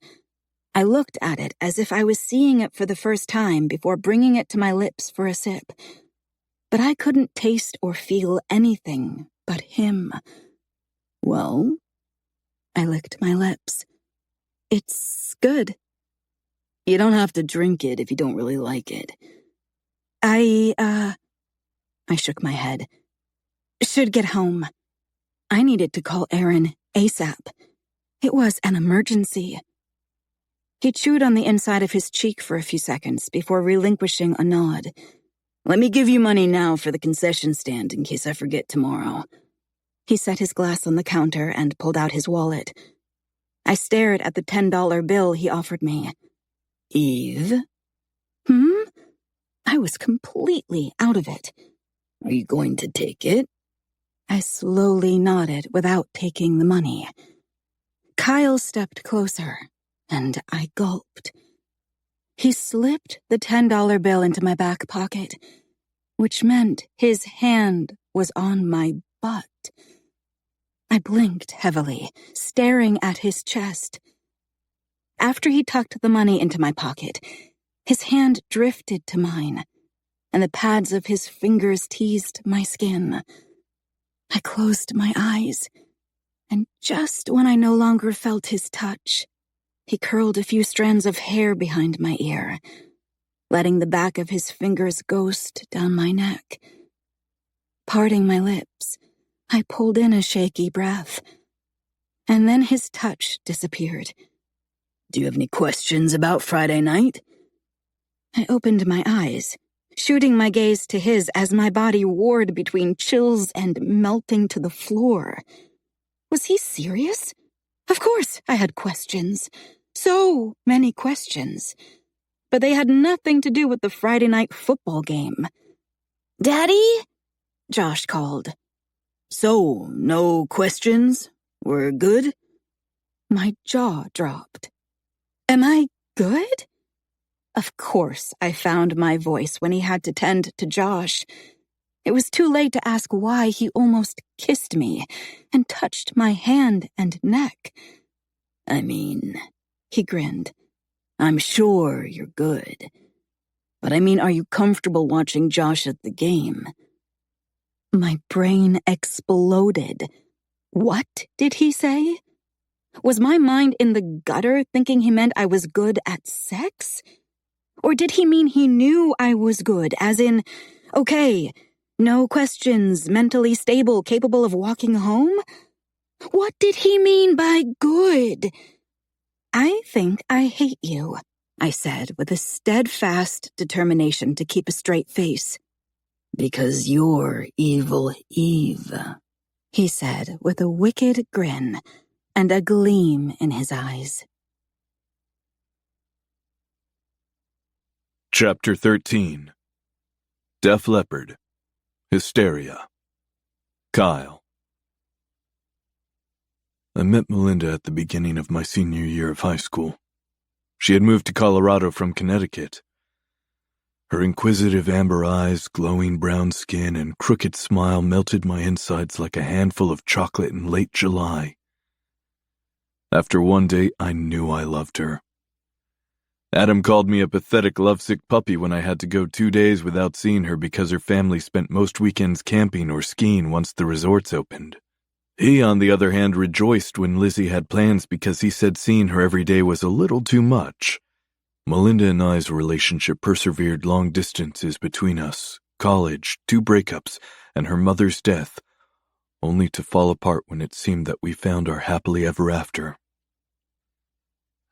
I looked at it as if I was seeing it for the first time before bringing it to my lips for a sip. But I couldn't taste or feel anything but him. Well? I licked my lips. It's good. You don't have to drink it if you don't really like it. I shook my head. Should get home. I needed to call Aaron ASAP. It was an emergency. He chewed on the inside of his cheek for a few seconds before relinquishing a nod. Let me give you money now for the concession stand in case I forget tomorrow. He set his glass on the counter and pulled out his wallet. I stared at the $10 bill he offered me. Eve? I was completely out of it. Are you going to take it? I slowly nodded without taking the money. Kyle stepped closer, and I gulped. He slipped the $10 bill into my back pocket, which meant his hand was on my butt. I blinked heavily, staring at his chest. After he tucked the money into my pocket, his hand drifted to mine, and the pads of his fingers teased my skin. I closed my eyes, and just when I no longer felt his touch, he curled a few strands of hair behind my ear, letting the back of his fingers ghost down my neck. Parting my lips, I pulled in a shaky breath, and then his touch disappeared. Do you have any questions about Friday night? I opened my eyes, shooting my gaze to his as my body warred between chills and melting to the floor. Was he serious? Of course I had questions. So many questions. But they had nothing to do with the Friday night football game. "Daddy?" Josh called. So, no questions? We're good? My jaw dropped. Am I good? Of course I found my voice when he had to tend to Josh. It was too late to ask why he almost kissed me and touched my hand and neck. I mean, he grinned. I'm sure you're good. But I mean, are you comfortable watching Josh at the game? My brain exploded. What did he say? Was my mind in the gutter thinking he meant I was good at sex? Or did he mean he knew I was good, as in, okay, no questions, mentally stable, capable of walking home? What did he mean by good? I think I hate you, I said with a steadfast determination to keep a straight face. Because you're evil Eve, he said with a wicked grin and a gleam in his eyes. Chapter 13. Def Leppard. Hysteria. Kyle. I met Melinda at the beginning of my senior year of high school. She had moved to Colorado from Connecticut. Her inquisitive amber eyes, glowing brown skin, and crooked smile melted my insides like a handful of chocolate in late July. After one date, I knew I loved her. Adam called me a pathetic lovesick puppy when I had to go 2 days without seeing her because her family spent most weekends camping or skiing once the resorts opened. He, on the other hand, rejoiced when Lizzie had plans because he said seeing her every day was a little too much. Melinda and I's relationship persevered long distances between us, college, 2 breakups, and her mother's death, only to fall apart when it seemed that we found our happily ever after.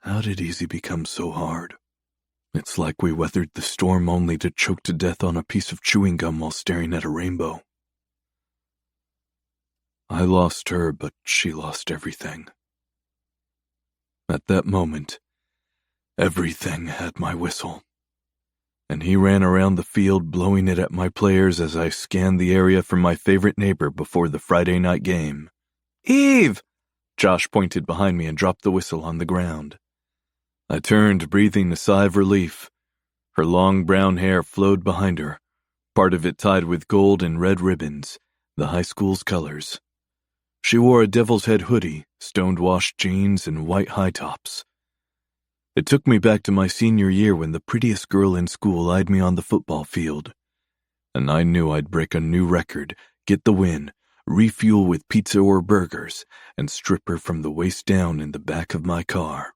How did easy become so hard? It's like we weathered the storm only to choke to death on a piece of chewing gum while staring at a rainbow. I lost her, but she lost everything. At that moment, everything had my whistle, and he ran around the field blowing it at my players as I scanned the area for my favorite neighbor before the Friday night game. "Eve!" Josh pointed behind me and dropped the whistle on the ground. I turned, breathing a sigh of relief. Her long brown hair flowed behind her, part of it tied with gold and red ribbons, the high school's colors. She wore a devil's head hoodie, stoned-washed jeans, and white high tops. It took me back to my senior year when the prettiest girl in school eyed me on the football field. And I knew I'd break a new record, get the win, refuel with pizza or burgers, and strip her from the waist down in the back of my car.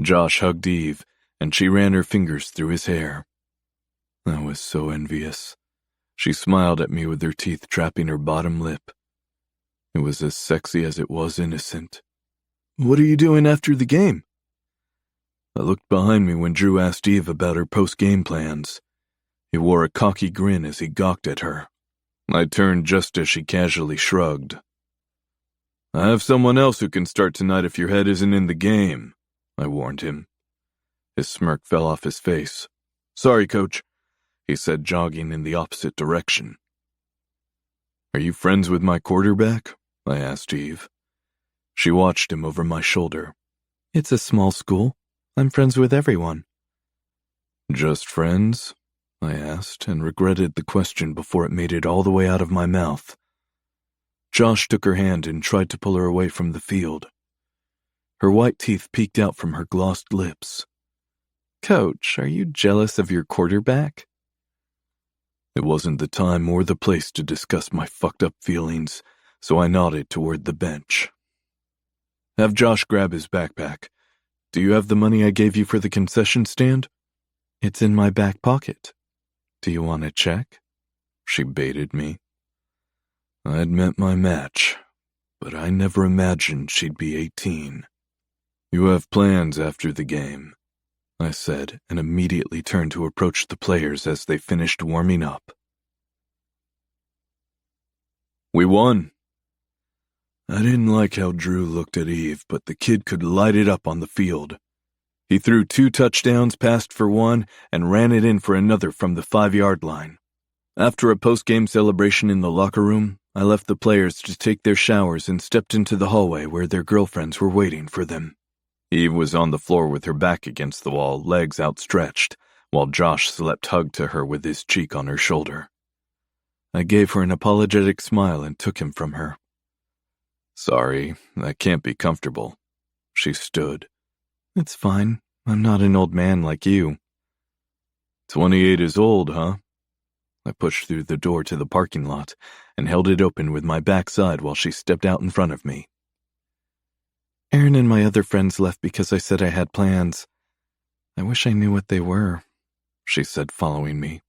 Josh hugged Eve, and she ran her fingers through his hair. I was so envious. She smiled at me with her teeth trapping her bottom lip. It was as sexy as it was innocent. "What are you doing after the game?" I looked behind me when Drew asked Eve about her post-game plans. He wore a cocky grin as he gawked at her. I turned just as she casually shrugged. "I have someone else who can start tonight if your head isn't in the game," I warned him. His smirk fell off his face. "Sorry, Coach," he said, jogging in the opposite direction. "Are you friends with my quarterback?" I asked Eve. She watched him over my shoulder. "It's a small school. I'm friends with everyone." "Just friends?" I asked, and regretted the question before it made it all the way out of my mouth. Josh took her hand and tried to pull her away from the field. Her white teeth peeked out from her glossed lips. "Coach, are you jealous of your quarterback?" It wasn't the time or the place to discuss my fucked up feelings, so I nodded toward the bench. "Have Josh grab his backpack. Do you have the money I gave you for the concession stand?" "It's in my back pocket. Do you want to check?" She baited me. I'd met my match, but I never imagined she'd be 18. "You have plans after the game," I said, and immediately turned to approach the players as they finished warming up. We won. I didn't like how Drew looked at Eve, but the kid could light it up on the field. He threw 2 touchdowns, passed for 1, and ran it in for another from the 5-yard line. After a post-game celebration in the locker room, I left the players to take their showers and stepped into the hallway where their girlfriends were waiting for them. Eve was on the floor with her back against the wall, legs outstretched, while Josh slept hugged to her with his cheek on her shoulder. I gave her an apologetic smile and took him from her. "Sorry, that can't be comfortable." She stood. "It's fine. I'm not an old man like you." 28 is old, huh? I pushed through the door to the parking lot and held it open with my backside while she stepped out in front of me. "Aaron and my other friends left because I said I had plans. I wish I knew what they were," she said, following me.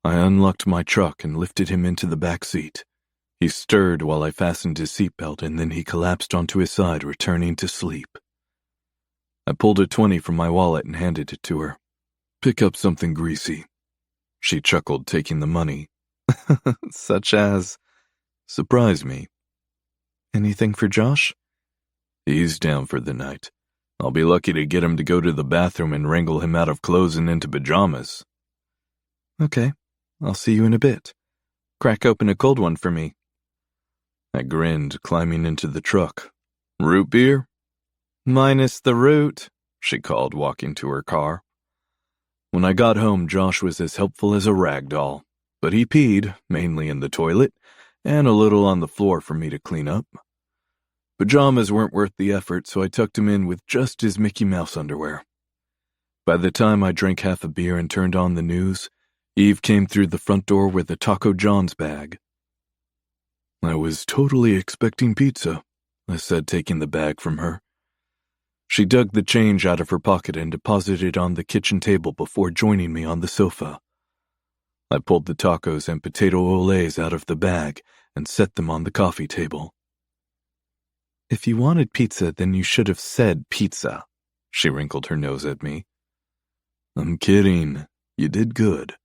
I unlocked my truck and lifted him into the back seat. He stirred while I fastened his seatbelt, and then he collapsed onto his side, returning to sleep. I pulled a 20 from my wallet and handed it to her. "Pick up something greasy." She chuckled, taking the money. "Such as?" "Surprise me." "Anything for Josh?" "He's down for the night. I'll be lucky to get him to go to the bathroom and wrangle him out of clothes and into pajamas." "Okay, I'll see you in a bit. Crack open a cold one for me." I grinned, climbing into the truck. "Root beer?" "Minus the root," she called, walking to her car. When I got home, Josh was as helpful as a rag doll, but he peed, mainly in the toilet, and a little on the floor for me to clean up. Pajamas weren't worth the effort, so I tucked him in with just his Mickey Mouse underwear. By the time I drank half a beer and turned on the news, Eve came through the front door with a Taco John's bag. "I was totally expecting pizza," I said, taking the bag from her. She dug the change out of her pocket and deposited it on the kitchen table before joining me on the sofa. I pulled the tacos and potato olays out of the bag and set them on the coffee table. "If you wanted pizza, then you should have said pizza," she wrinkled her nose at me. "I'm kidding. You did good."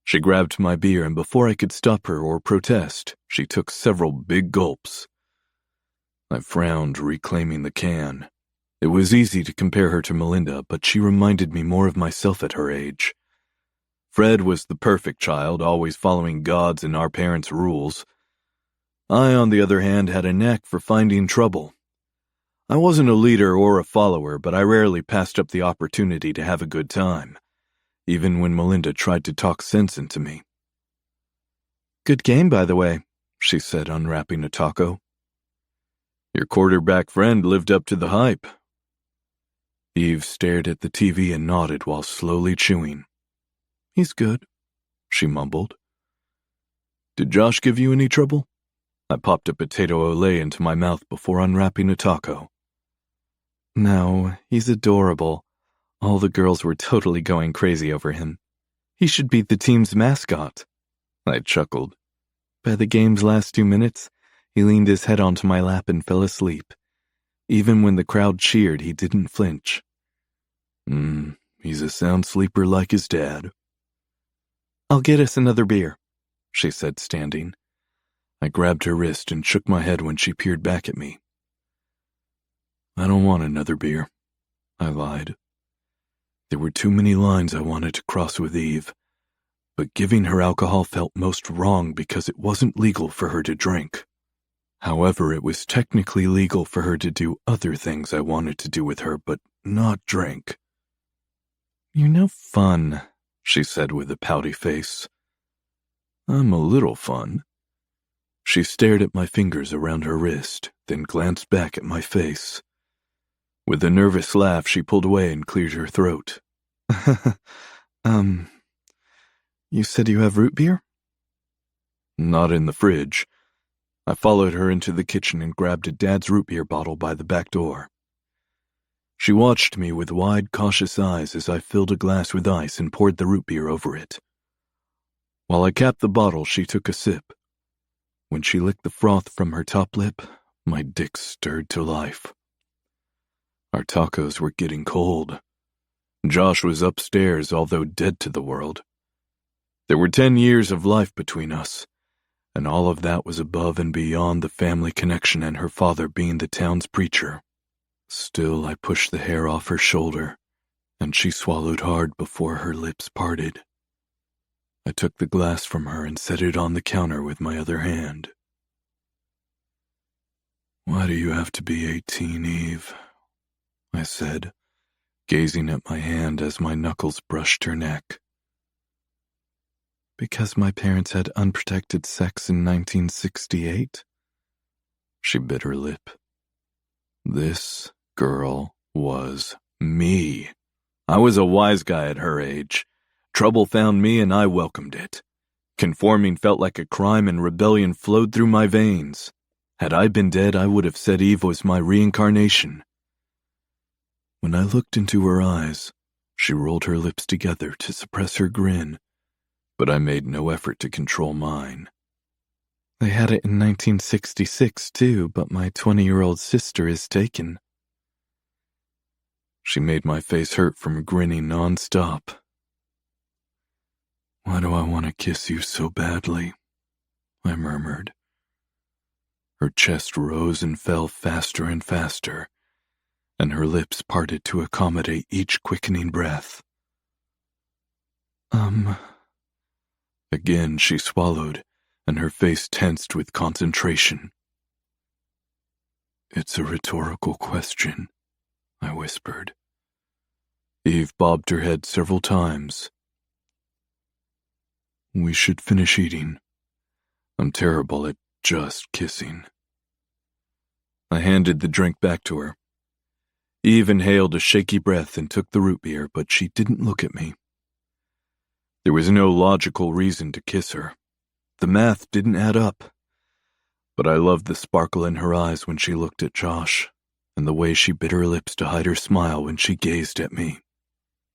She grabbed my beer, and before I could stop her or protest, she took several big gulps. I frowned, reclaiming the can. It was easy to compare her to Melinda, but she reminded me more of myself at her age. Fred was the perfect child, always following God's and our parents' rules. I, on the other hand, had a knack for finding trouble. I wasn't a leader or a follower, but I rarely passed up the opportunity to have a good time, even when Melinda tried to talk sense into me. "Good game, by the way," she said, unwrapping a taco. "Your quarterback friend lived up to the hype." Eve stared at the TV and nodded while slowly chewing. "He's good," she mumbled. "Did Josh give you any trouble?" I popped a potato olay into my mouth before unwrapping a taco. "No, he's adorable. All the girls were totally going crazy over him. He should be the team's mascot." I chuckled. By the game's last 2 minutes, he leaned his head onto my lap and fell asleep. Even when the crowd cheered, he didn't flinch. He's a sound sleeper like his dad." "I'll get us another beer," she said, standing. I grabbed her wrist and shook my head when she peered back at me. "I don't want another beer." I lied. There were too many lines I wanted to cross with Eve, but giving her alcohol felt most wrong because it wasn't legal for her to drink. However, it was technically legal for her to do other things I wanted to do with her, but not drink. "You're no fun," she said with a pouty face. "I'm a little fun." She stared at my fingers around her wrist, then glanced back at my face. With a nervous laugh, she pulled away and cleared her throat. You said you have root beer?" "Not in the fridge." I followed her into the kitchen and grabbed a Dad's root beer bottle by the back door. She watched me with wide, cautious eyes as I filled a glass with ice and poured the root beer over it. While I capped the bottle, she took a sip. When she licked the froth from her top lip, my dick stirred to life. Our tacos were getting cold. Josh was upstairs, although dead to the world. There were 10 years of life between us, and all of that was above and beyond the family connection and her father being the town's preacher. Still, I pushed the hair off her shoulder, and she swallowed hard before her lips parted. I took the glass from her and set it on the counter with my other hand. "Why do you have to be 18, Eve?" I said, gazing at my hand as my knuckles brushed her neck. "Because my parents had unprotected sex in 1968? She bit her lip. This girl was me. I was a wise guy at her age. Trouble found me and I welcomed it. Conforming felt like a crime and rebellion flowed through my veins. Had I been dead, I would have said Eve was my reincarnation. When I looked into her eyes, she rolled her lips together to suppress her grin, but I made no effort to control mine. "They had it in 1966 too, but my 20-year-old sister is taken." She made my face hurt from grinning nonstop. "Why do I want to kiss you so badly?" I murmured. Her chest rose and fell faster and faster, and her lips parted to accommodate each quickening breath. Again she swallowed, and her face tensed with concentration. "It's a rhetorical question," I whispered. Eve bobbed her head several times. "We should finish eating. I'm terrible at just kissing." I handed the drink back to her. Eve inhaled a shaky breath and took the root beer, but she didn't look at me. There was no logical reason to kiss her. The math didn't add up. But I loved the sparkle in her eyes when she looked at Josh, and the way she bit her lips to hide her smile when she gazed at me.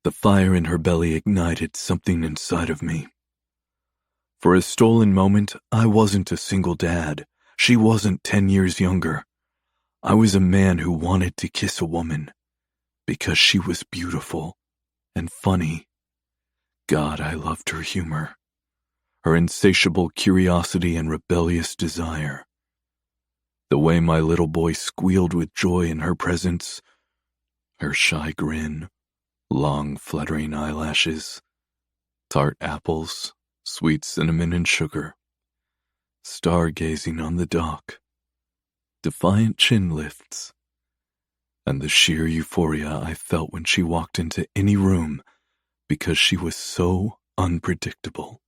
The fire in her belly ignited something inside of me. For a stolen moment, I wasn't a single dad. She wasn't 10 years younger. I was a man who wanted to kiss a woman because she was beautiful and funny. God, I loved her humor, her insatiable curiosity and rebellious desire. The way my little boy squealed with joy in her presence, her shy grin, long fluttering eyelashes, tart apples, sweet cinnamon and sugar, stargazing on the dock, defiant chin lifts, and the sheer euphoria I felt when she walked into any room because she was so unpredictable.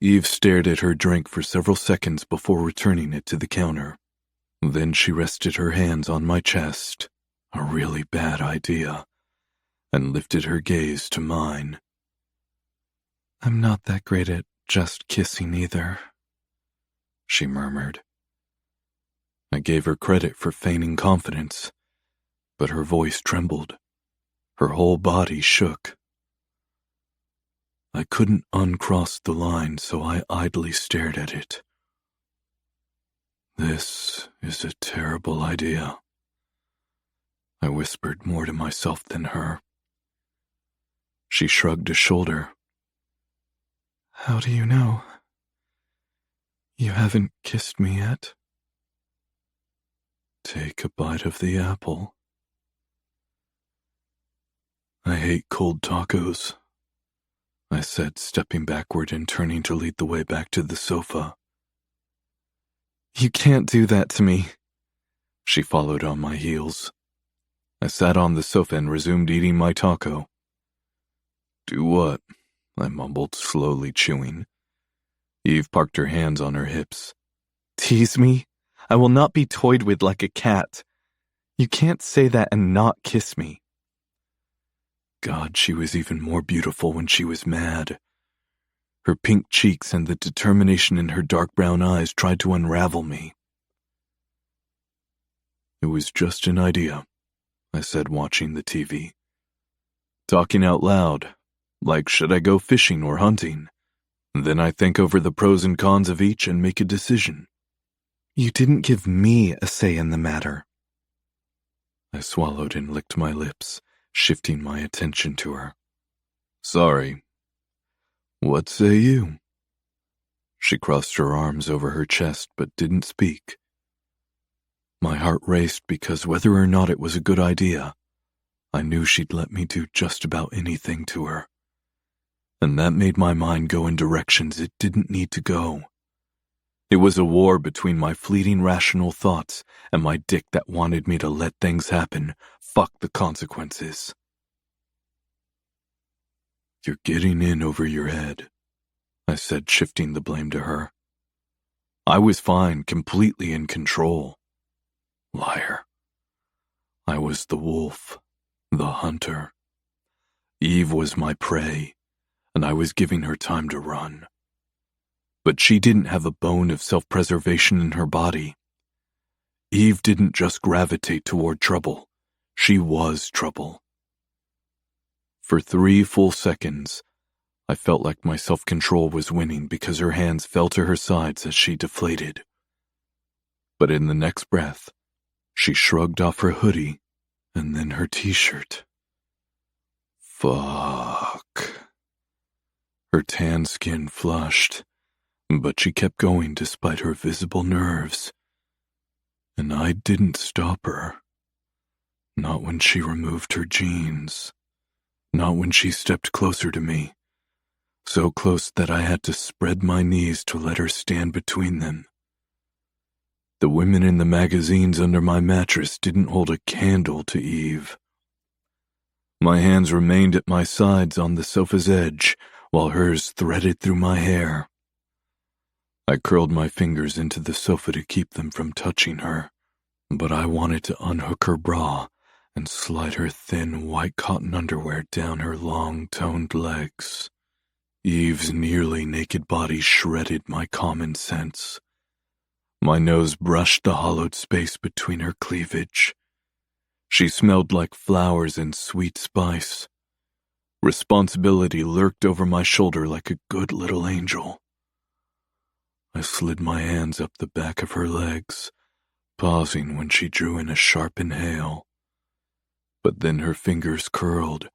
Eve stared at her drink for several seconds before returning it to the counter. Then she rested her hands on my chest, a really bad idea, and lifted her gaze to mine. "I'm not that great at just kissing either," she murmured. I gave her credit for feigning confidence, but her voice trembled. Her whole body shook. I couldn't uncross the line, so I idly stared at it. "This is a terrible idea," I whispered more to myself than her. She shrugged a shoulder. "How do you know? You haven't kissed me yet?" "Take a bite of the apple," I hate cold tacos, I said, stepping backward and turning to lead the way back to the sofa. You can't do that to me. She followed on my heels. I sat on the sofa and resumed eating my taco. Do what? I mumbled, slowly chewing. Eve parked her hands on her hips. Tease me? I will not be toyed with like a cat. You can't say that and not kiss me. God, she was even more beautiful when she was mad. Her pink cheeks and the determination in her dark brown eyes tried to unravel me. It was just an idea, I said, watching the TV. Talking out loud, like should I go fishing or hunting? Then I think over the pros and cons of each and make a decision. You didn't give me a say in the matter. I swallowed and licked my lips, shifting my attention to her. Sorry. What say you? She crossed her arms over her chest but didn't speak. My heart raced because whether or not it was a good idea, I knew she'd let me do just about anything to her. And that made my mind go in directions it didn't need to go. It was a war between my fleeting rational thoughts and my dick that wanted me to let things happen, fuck the consequences. You're getting in over your head, I said, shifting the blame to her. I was fine, completely in control. Liar. I was the wolf, the hunter. Eve was my prey, and I was giving her time to run. But she didn't have a bone of self-preservation in her body. Eve didn't just gravitate toward trouble. She was trouble. For 3 full seconds, I felt like my self-control was winning because her hands fell to her sides as she deflated. But in the next breath, she shrugged off her hoodie and then her t-shirt. Fuck. Her tan skin flushed, but she kept going despite her visible nerves. And I didn't stop her. Not when she removed her jeans. Not when she stepped closer to me. So close that I had to spread my knees to let her stand between them. The women in the magazines under my mattress didn't hold a candle to Eve. My hands remained at my sides on the sofa's edge, while hers threaded through my hair. I curled my fingers into the sofa to keep them from touching her, but I wanted to unhook her bra and slide her thin white cotton underwear down her long, toned legs. Eve's nearly naked body shredded my common sense. My nose brushed the hollowed space between her cleavage. She smelled like flowers and sweet spice. Responsibility lurked over my shoulder like a good little angel. I slid my hands up the back of her legs, pausing when she drew in a sharp inhale. But then her fingers curled,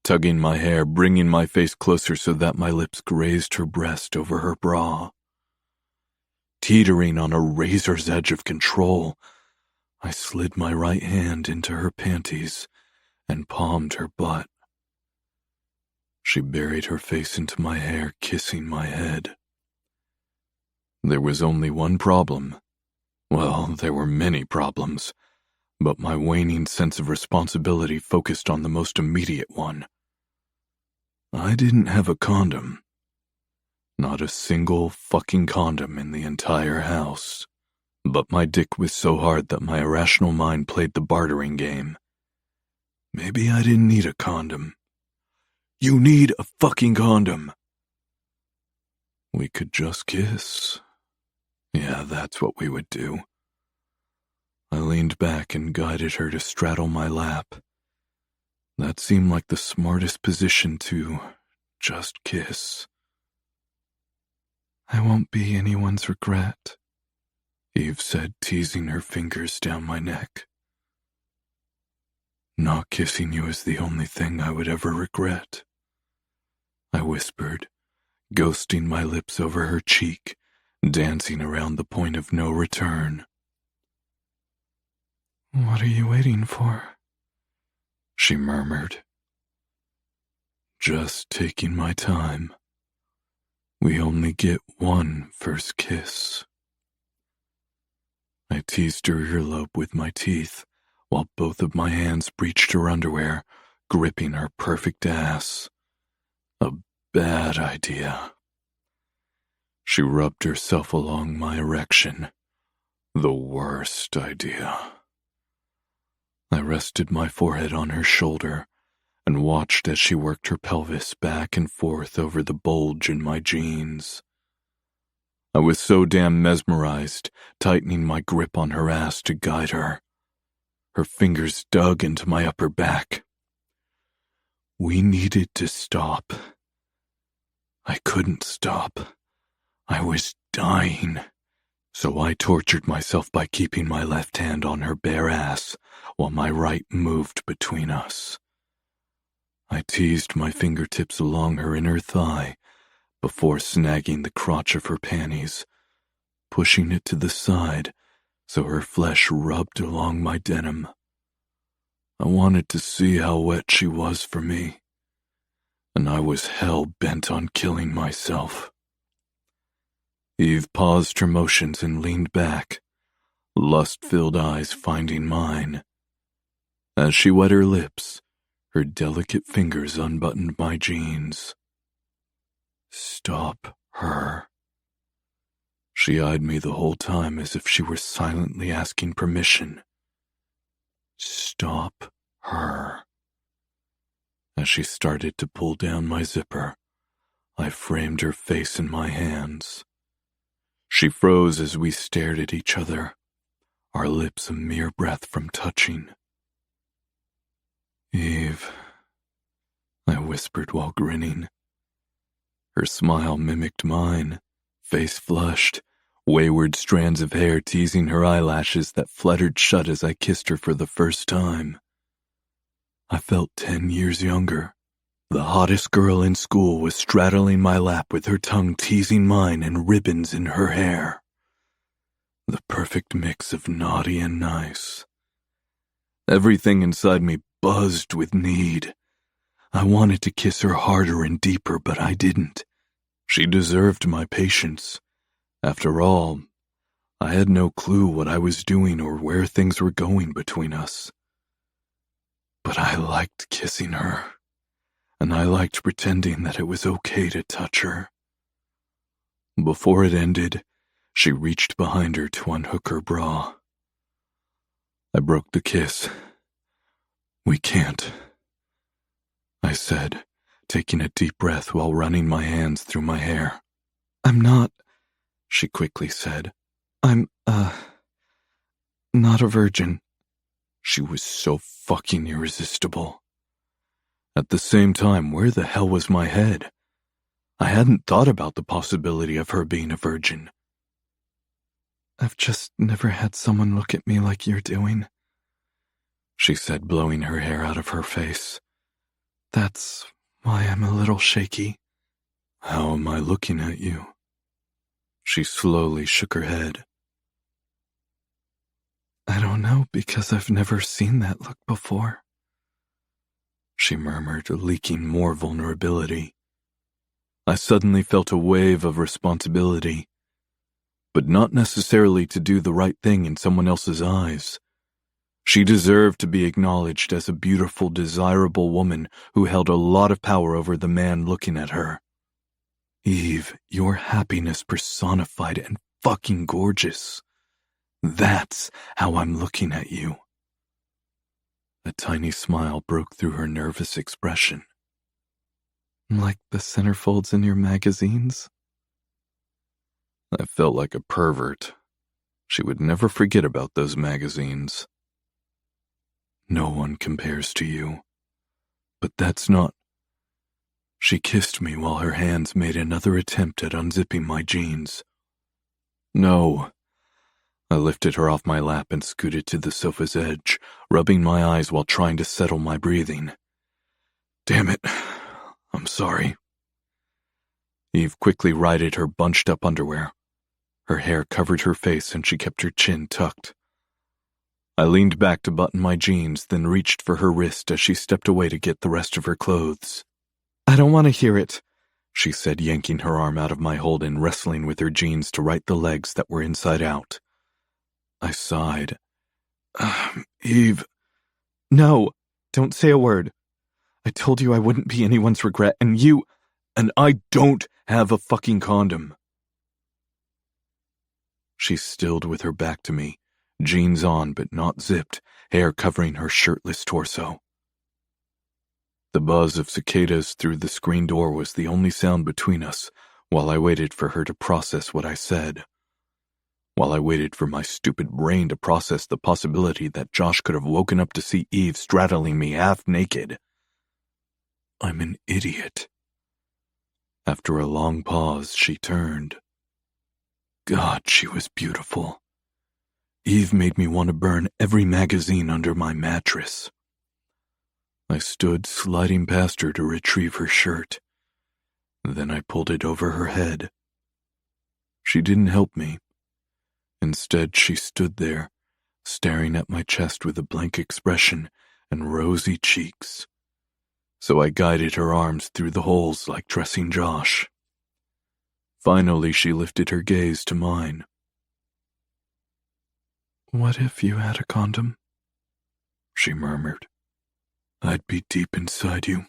tugging my hair, bringing my face closer so that my lips grazed her breast over her bra. Teetering on a razor's edge of control, I slid my right hand into her panties and palmed her butt. She buried her face into my hair, kissing my head. There was only one problem. Well, there were many problems, but my waning sense of responsibility focused on the most immediate one. I didn't have a condom. Not a single fucking condom in the entire house. But my dick was so hard that my irrational mind played the bartering game. Maybe I didn't need a condom. You need a fucking condom. We could just kiss. Yeah, that's what we would do. I leaned back and guided her to straddle my lap. That seemed like the smartest position to just kiss. I won't be anyone's regret, Eve said, teasing her fingers down my neck. Not kissing you is the only thing I would ever regret, I whispered, ghosting my lips over her cheek, dancing around the point of no return. What are you waiting for? She murmured. Just taking my time. We only get one first kiss. I teased her earlobe with my teeth, while both of my hands breached her underwear, gripping her perfect ass. A bad idea. She rubbed herself along my erection. The worst idea. I rested my forehead on her shoulder and watched as she worked her pelvis back and forth over the bulge in my jeans. I was so damn mesmerized, tightening my grip on her ass to guide her. Her fingers dug into my upper back. We needed to stop. I couldn't stop. I was dying. So I tortured myself by keeping my left hand on her bare ass while my right moved between us. I teased my fingertips along her inner thigh before snagging the crotch of her panties, pushing it to the side so her flesh rubbed along my denim. I wanted to see how wet she was for me, and I was hell-bent on killing myself. Eve paused her motions and leaned back, lust-filled eyes finding mine. As she wet her lips, her delicate fingers unbuttoned my jeans. Stop her. She eyed me the whole time as if she were silently asking permission. Stop her. As she started to pull down my zipper, I framed her face in my hands. She froze as we stared at each other, our lips a mere breath from touching. Eve, I whispered while grinning. Her smile mimicked mine, face flushed, wayward strands of hair teasing her eyelashes that fluttered shut as I kissed her for the first time. I felt 10 years younger. The hottest girl in school was straddling my lap with her tongue teasing mine and ribbons in her hair. The perfect mix of naughty and nice. Everything inside me buzzed with need. I wanted to kiss her harder and deeper, but I didn't. She deserved my patience. After all, I had no clue what I was doing or where things were going between us. But I liked kissing her, and I liked pretending that it was okay to touch her. Before it ended, she reached behind her to unhook her bra. I broke the kiss. We can't, I said, taking a deep breath while running my hands through my hair. I'm not, she quickly said. I'm, not a virgin. She was so fucking irresistible. At the same time, where the hell was my head? I hadn't thought about the possibility of her being a virgin. I've just never had someone look at me like you're doing, she said, blowing her hair out of her face. That's why I'm a little shaky. How am I looking at you? She slowly shook her head. I don't know, because I've never seen that look before, she murmured, leaking more vulnerability. I suddenly felt a wave of responsibility, but not necessarily to do the right thing in someone else's eyes. She deserved to be acknowledged as a beautiful, desirable woman who held a lot of power over the man looking at her. Eve, you're happiness personified and fucking gorgeous. That's how I'm looking at you. A tiny smile broke through her nervous expression. Like the centerfolds in your magazines? I felt like a pervert. She would never forget about those magazines. No one compares to you. But that's not... She kissed me while her hands made another attempt at unzipping my jeans. No. I lifted her off my lap and scooted to the sofa's edge, rubbing my eyes while trying to settle my breathing. Damn it. I'm sorry. Eve quickly righted her bunched-up underwear. Her hair covered her face and she kept her chin tucked. I leaned back to button my jeans, then reached for her wrist as she stepped away to get the rest of her clothes. I don't want to hear it, she said, yanking her arm out of my hold and wrestling with her jeans to right the legs that were inside out. I sighed. Eve. No, don't say a word. I told you I wouldn't be anyone's regret, and I don't have a fucking condom. She stilled with her back to me, jeans on but not zipped, hair covering her shirtless torso. The buzz of cicadas through the screen door was the only sound between us while I waited for her to process what I said. While I waited for my stupid brain to process the possibility that Josh could have woken up to see Eve straddling me half naked. I'm an idiot. After a long pause, she turned. God, she was beautiful. Eve made me want to burn every magazine under my mattress. I stood sliding past her to retrieve her shirt. Then I pulled it over her head. She didn't help me. Instead, she stood there, staring at my chest with a blank expression and rosy cheeks. So I guided her arms through the holes like dressing Josh. Finally, she lifted her gaze to mine. What if you had a condom? She murmured. I'd be deep inside you,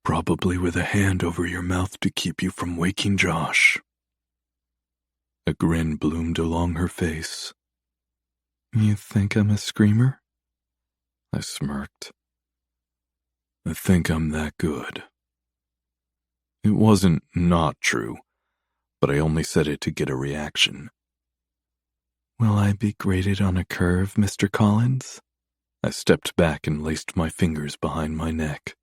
probably with a hand over your mouth to keep you from waking Josh. A grin bloomed along her face. You think I'm a screamer? I smirked. I think I'm that good. It wasn't not true, but I only said it to get a reaction. Will I be graded on a curve, Mr. Collins? I stepped back and laced my fingers behind my neck.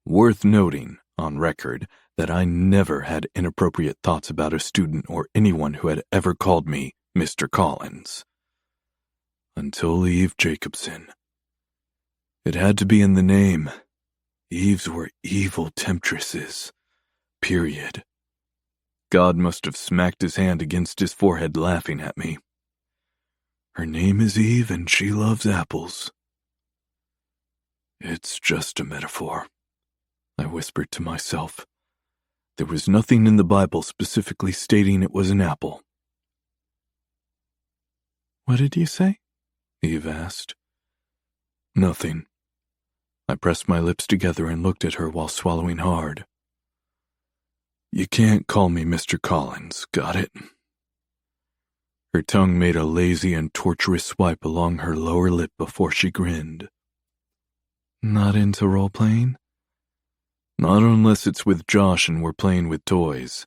Worth noting, on record, that I never had inappropriate thoughts about a student or anyone who had ever called me Mr. Collins. Until Eve Jacobson. It had to be in the name. Eves were evil temptresses. Period. God must have smacked his hand against his forehead laughing at me. Her name is Eve and she loves apples. It's just a metaphor, I whispered to myself. There was nothing in the Bible specifically stating it was an apple. What did you say? Eve asked. Nothing. I pressed my lips together and looked at her while swallowing hard. You can't call me Mr. Collins, got it? Her tongue made a lazy and torturous swipe along her lower lip before she grinned. Not into role-playing? Not unless it's with Josh and we're playing with toys.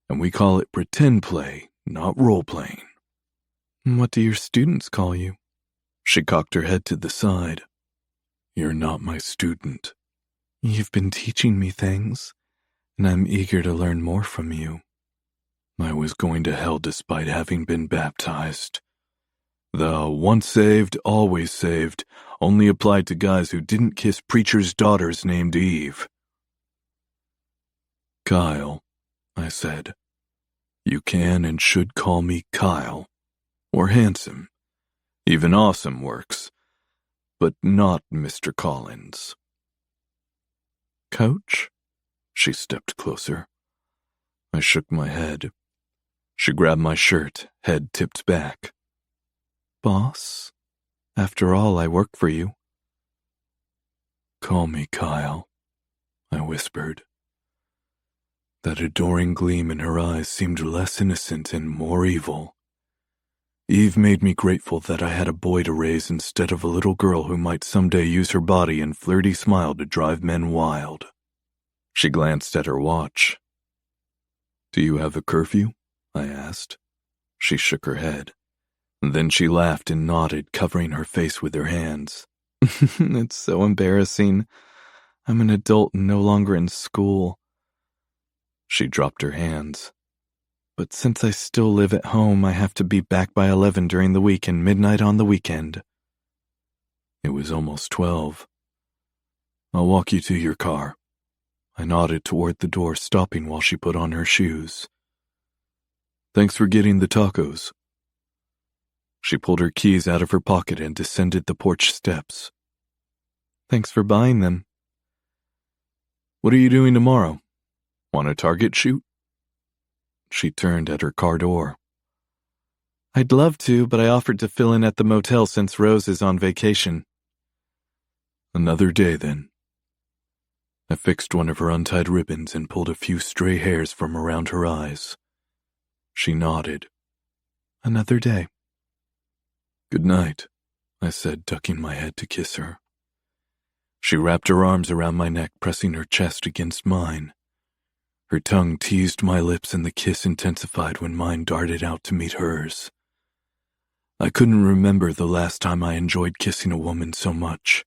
And we call it pretend play, not role-playing. What do your students call you? She cocked her head to the side. You're not my student. You've been teaching me things, and I'm eager to learn more from you. I was going to hell despite having been baptized. The once saved, always saved only applied to guys who didn't kiss preachers' daughters named Eve. Kyle, I said. You can and should call me Kyle. Or handsome. Even awesome works. But not Mr. Collins. Coach? She stepped closer. I shook my head. She grabbed my shirt, head tipped back. Boss? After all, I work for you. Call me Kyle, I whispered. That adoring gleam in her eyes seemed less innocent and more evil. Eve made me grateful that I had a boy to raise instead of a little girl who might someday use her body and flirty smile to drive men wild. She glanced at her watch. Do you have a curfew? I asked. She shook her head. Then she laughed and nodded, covering her face with her hands. It's so embarrassing. I'm an adult and no longer in school. She dropped her hands. But since I still live at home, I have to be back by 11 during the week and midnight on the weekend. It was almost 12. I'll walk you to your car. I nodded toward the door, stopping while she put on her shoes. Thanks for getting the tacos. She pulled her keys out of her pocket and descended the porch steps. Thanks for buying them. What are you doing tomorrow? Want a Target shoot? She turned at her car door. I'd love to, but I offered to fill in at the motel since Rose is on vacation. Another day, then. I fixed one of her untied ribbons and pulled a few stray hairs from around her eyes. She nodded. Another day. Good night, I said, ducking my head to kiss her. She wrapped her arms around my neck, pressing her chest against mine. Her tongue teased my lips and the kiss intensified when mine darted out to meet hers. I couldn't remember the last time I enjoyed kissing a woman so much.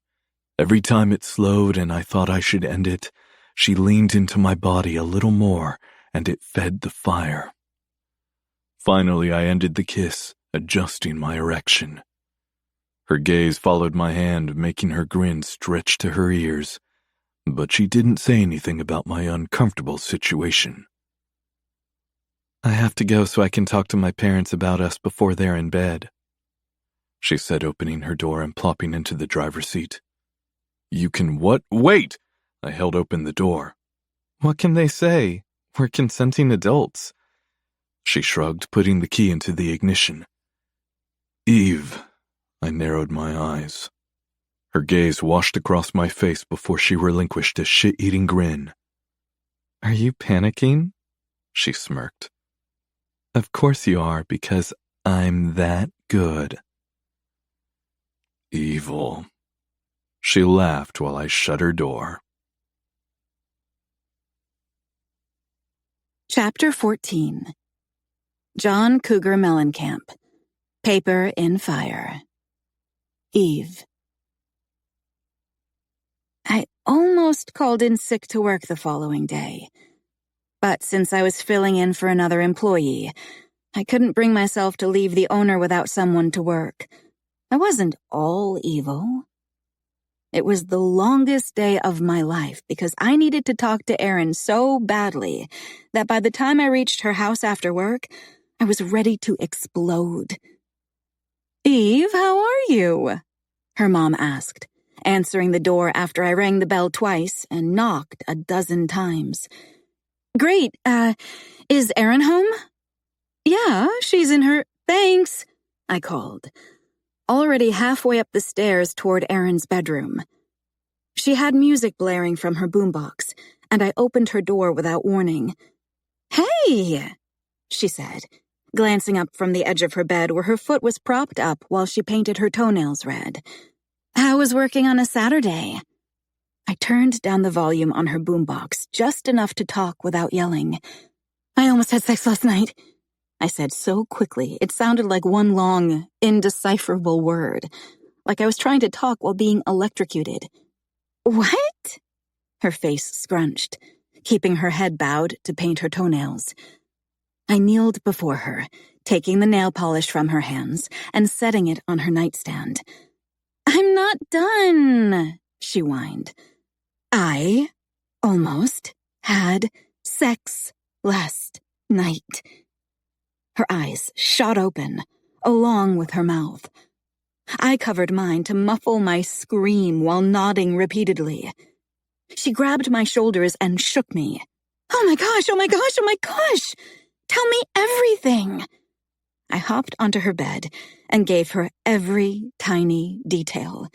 Every time it slowed and I thought I should end it, she leaned into my body a little more and it fed the fire. Finally, I ended the kiss, adjusting my erection. Her gaze followed my hand, making her grin stretch to her ears, but she didn't say anything about my uncomfortable situation. I have to go so I can talk to my parents about us before they're in bed, she said, opening her door and plopping into the driver's seat. You can what? Wait! I held open the door. What can they say? We're consenting adults. She shrugged, putting the key into the ignition. Eve. I narrowed my eyes. Her gaze washed across my face before she relinquished a shit-eating grin. Are you panicking? She smirked. Of course you are, because I'm that good. Evil. She laughed while I shut her door. Chapter 14. John Cougar Mellencamp. Paper in Fire. Eve. I almost called in sick to work the following day. But since I was filling in for another employee, I couldn't bring myself to leave the owner without someone to work. I wasn't all evil. It was the longest day of my life because I needed to talk to Erin so badly that by the time I reached her house after work, I was ready to explode. Eve, how are you? Her mom asked, answering the door after I rang the bell twice and knocked a dozen times. Great, is Erin home? Yeah, she's in her... Thanks, I called, already halfway up the stairs toward Erin's bedroom. She had music blaring from her boombox, and I opened her door without warning. Hey, she said, glancing up from the edge of her bed where her foot was propped up while she painted her toenails red. How was working on a Saturday? I turned down the volume on her boombox just enough to talk without yelling. I almost had sex last night, I said so quickly it sounded like one long, indecipherable word, like I was trying to talk while being electrocuted. What? Her face scrunched, keeping her head bowed to paint her toenails. I kneeled before her, taking the nail polish from her hands and setting it on her nightstand. I'm not done, she whined. I almost had sex last night. Her eyes shot open, along with her mouth. I covered mine to muffle my scream while nodding repeatedly. She grabbed my shoulders and shook me. Oh my gosh, oh my gosh, oh my gosh! Tell me everything! I hopped onto her bed and gave her every tiny detail.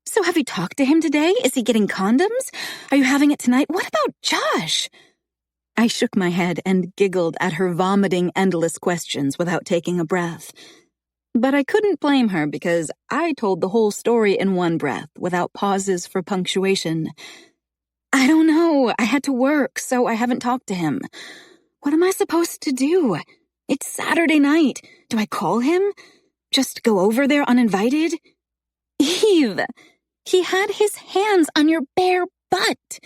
So have you talked to him today? Is he getting condoms? Are you having it tonight? What about Josh? I shook my head and giggled at her vomiting endless questions without taking a breath. But I couldn't blame her because I told the whole story in one breath without pauses for punctuation. I don't know. I had to work, so I haven't talked to him. What am I supposed to do? It's Saturday night. Do I call him? Just go over there uninvited? Eve, he had his hands on your bare butt.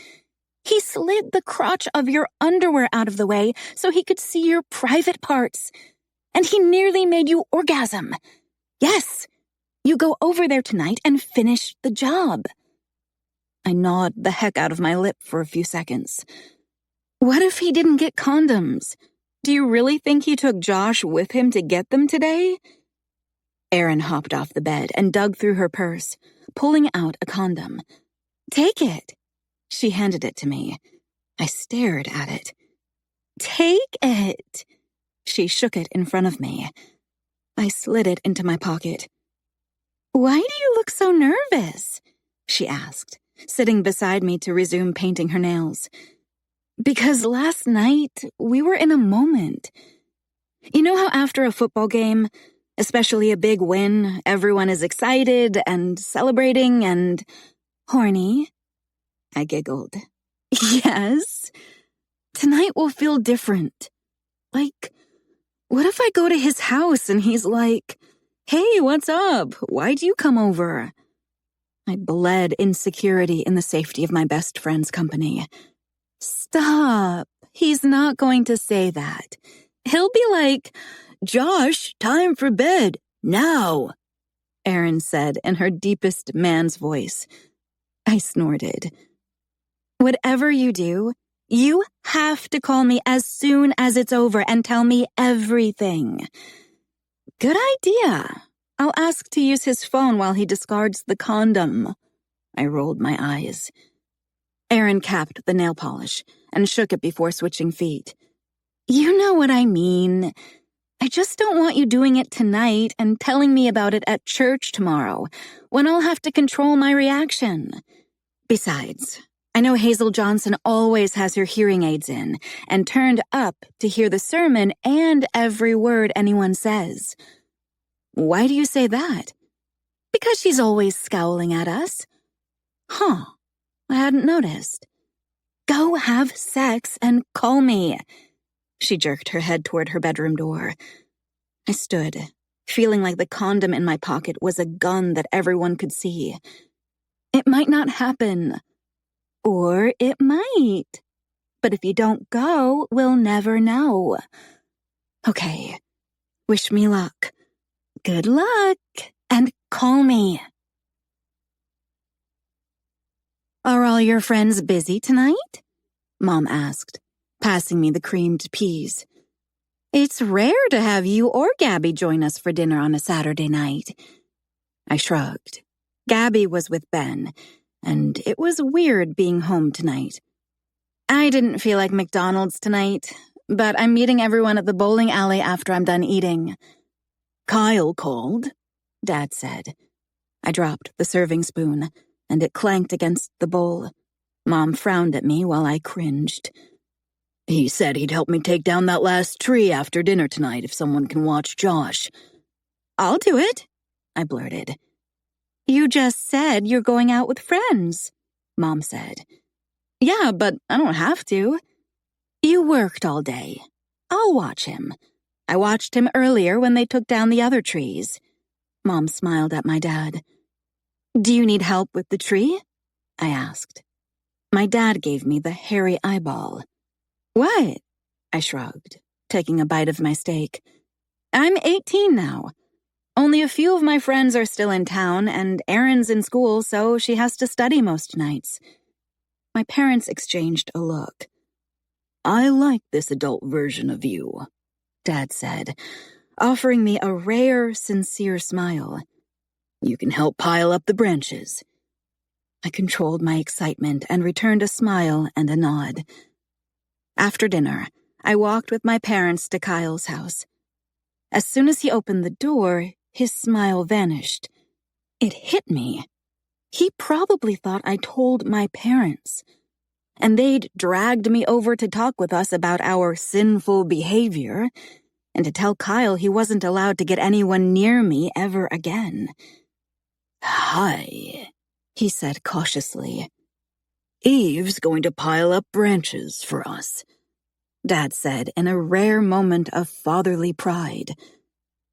He slid the crotch of your underwear out of the way so he could see your private parts. And he nearly made you orgasm. Yes, you go over there tonight and finish the job. I gnawed the heck out of my lip for a few seconds. What if he didn't get condoms? Do you really think he took Josh with him to get them today? Erin hopped off the bed and dug through her purse, pulling out a condom. Take it. She handed it to me. I stared at it. Take it! She shook it in front of me. I slid it into my pocket. Why do you look so nervous? She asked, sitting beside me to resume painting her nails. Because last night, we were in a moment. You know how after a football game, especially a big win, everyone is excited and celebrating and horny? I giggled. Yes. Tonight will feel different. Like, what if I go to his house and he's like, hey, what's up? Why'd you come over? I bled insecurity in the safety of my best friend's company. Stop. He's not going to say that. He'll be like, Josh, time for bed, now, Erin said in her deepest man's voice. I snorted. Whatever you do, you have to call me as soon as it's over and tell me everything. Good idea. I'll ask to use his phone while he discards the condom. I rolled my eyes. Erin capped the nail polish and shook it before switching feet. You know what I mean. I just don't want you doing it tonight and telling me about it at church tomorrow, when I'll have to control my reaction. Besides, I know Hazel Johnson always has her hearing aids in and turned up to hear the sermon and every word anyone says. Why do you say that? Because she's always scowling at us. Huh, I hadn't noticed. Go have sex and call me. She jerked her head toward her bedroom door. I stood, feeling like the condom in my pocket was a gun that everyone could see. It might not happen. Or it might. But if you don't go, we'll never know. Okay, wish me luck. Good luck, and call me. Are all your friends busy tonight? Mom asked, passing me the creamed peas. It's rare to have you or Gabby join us for dinner on a Saturday night. I shrugged. Gabby was with Ben, and it was weird being home tonight. I didn't feel like McDonald's tonight, but I'm meeting everyone at the bowling alley after I'm done eating. Kyle called, Dad said. I dropped the serving spoon, and it clanked against the bowl. Mom frowned at me while I cringed. He said he'd help me take down that last tree after dinner tonight if someone can watch Josh. I'll do it, I blurted. You just said you're going out with friends, Mom said. Yeah, but I don't have to. You worked all day. I'll watch him. I watched him earlier when they took down the other trees. Mom smiled at my dad. Do you need help with the tree? I asked. My dad gave me the hairy eyeball. What? I shrugged, taking a bite of my steak. I'm 18 now. Only a few of my friends are still in town, and Erin's in school, so she has to study most nights. My parents exchanged a look. I like this adult version of you, Dad said, offering me a rare, sincere smile. You can help pile up the branches. I controlled my excitement and returned a smile and a nod. After dinner, I walked with my parents to Kyle's house. As soon as he opened the door, his smile vanished. It hit me. He probably thought I told my parents, and they'd dragged me over to talk with us about our sinful behavior, and to tell Kyle he wasn't allowed to get anyone near me ever again. Hi, he said cautiously. Eve's going to pile up branches for us, Dad said in a rare moment of fatherly pride.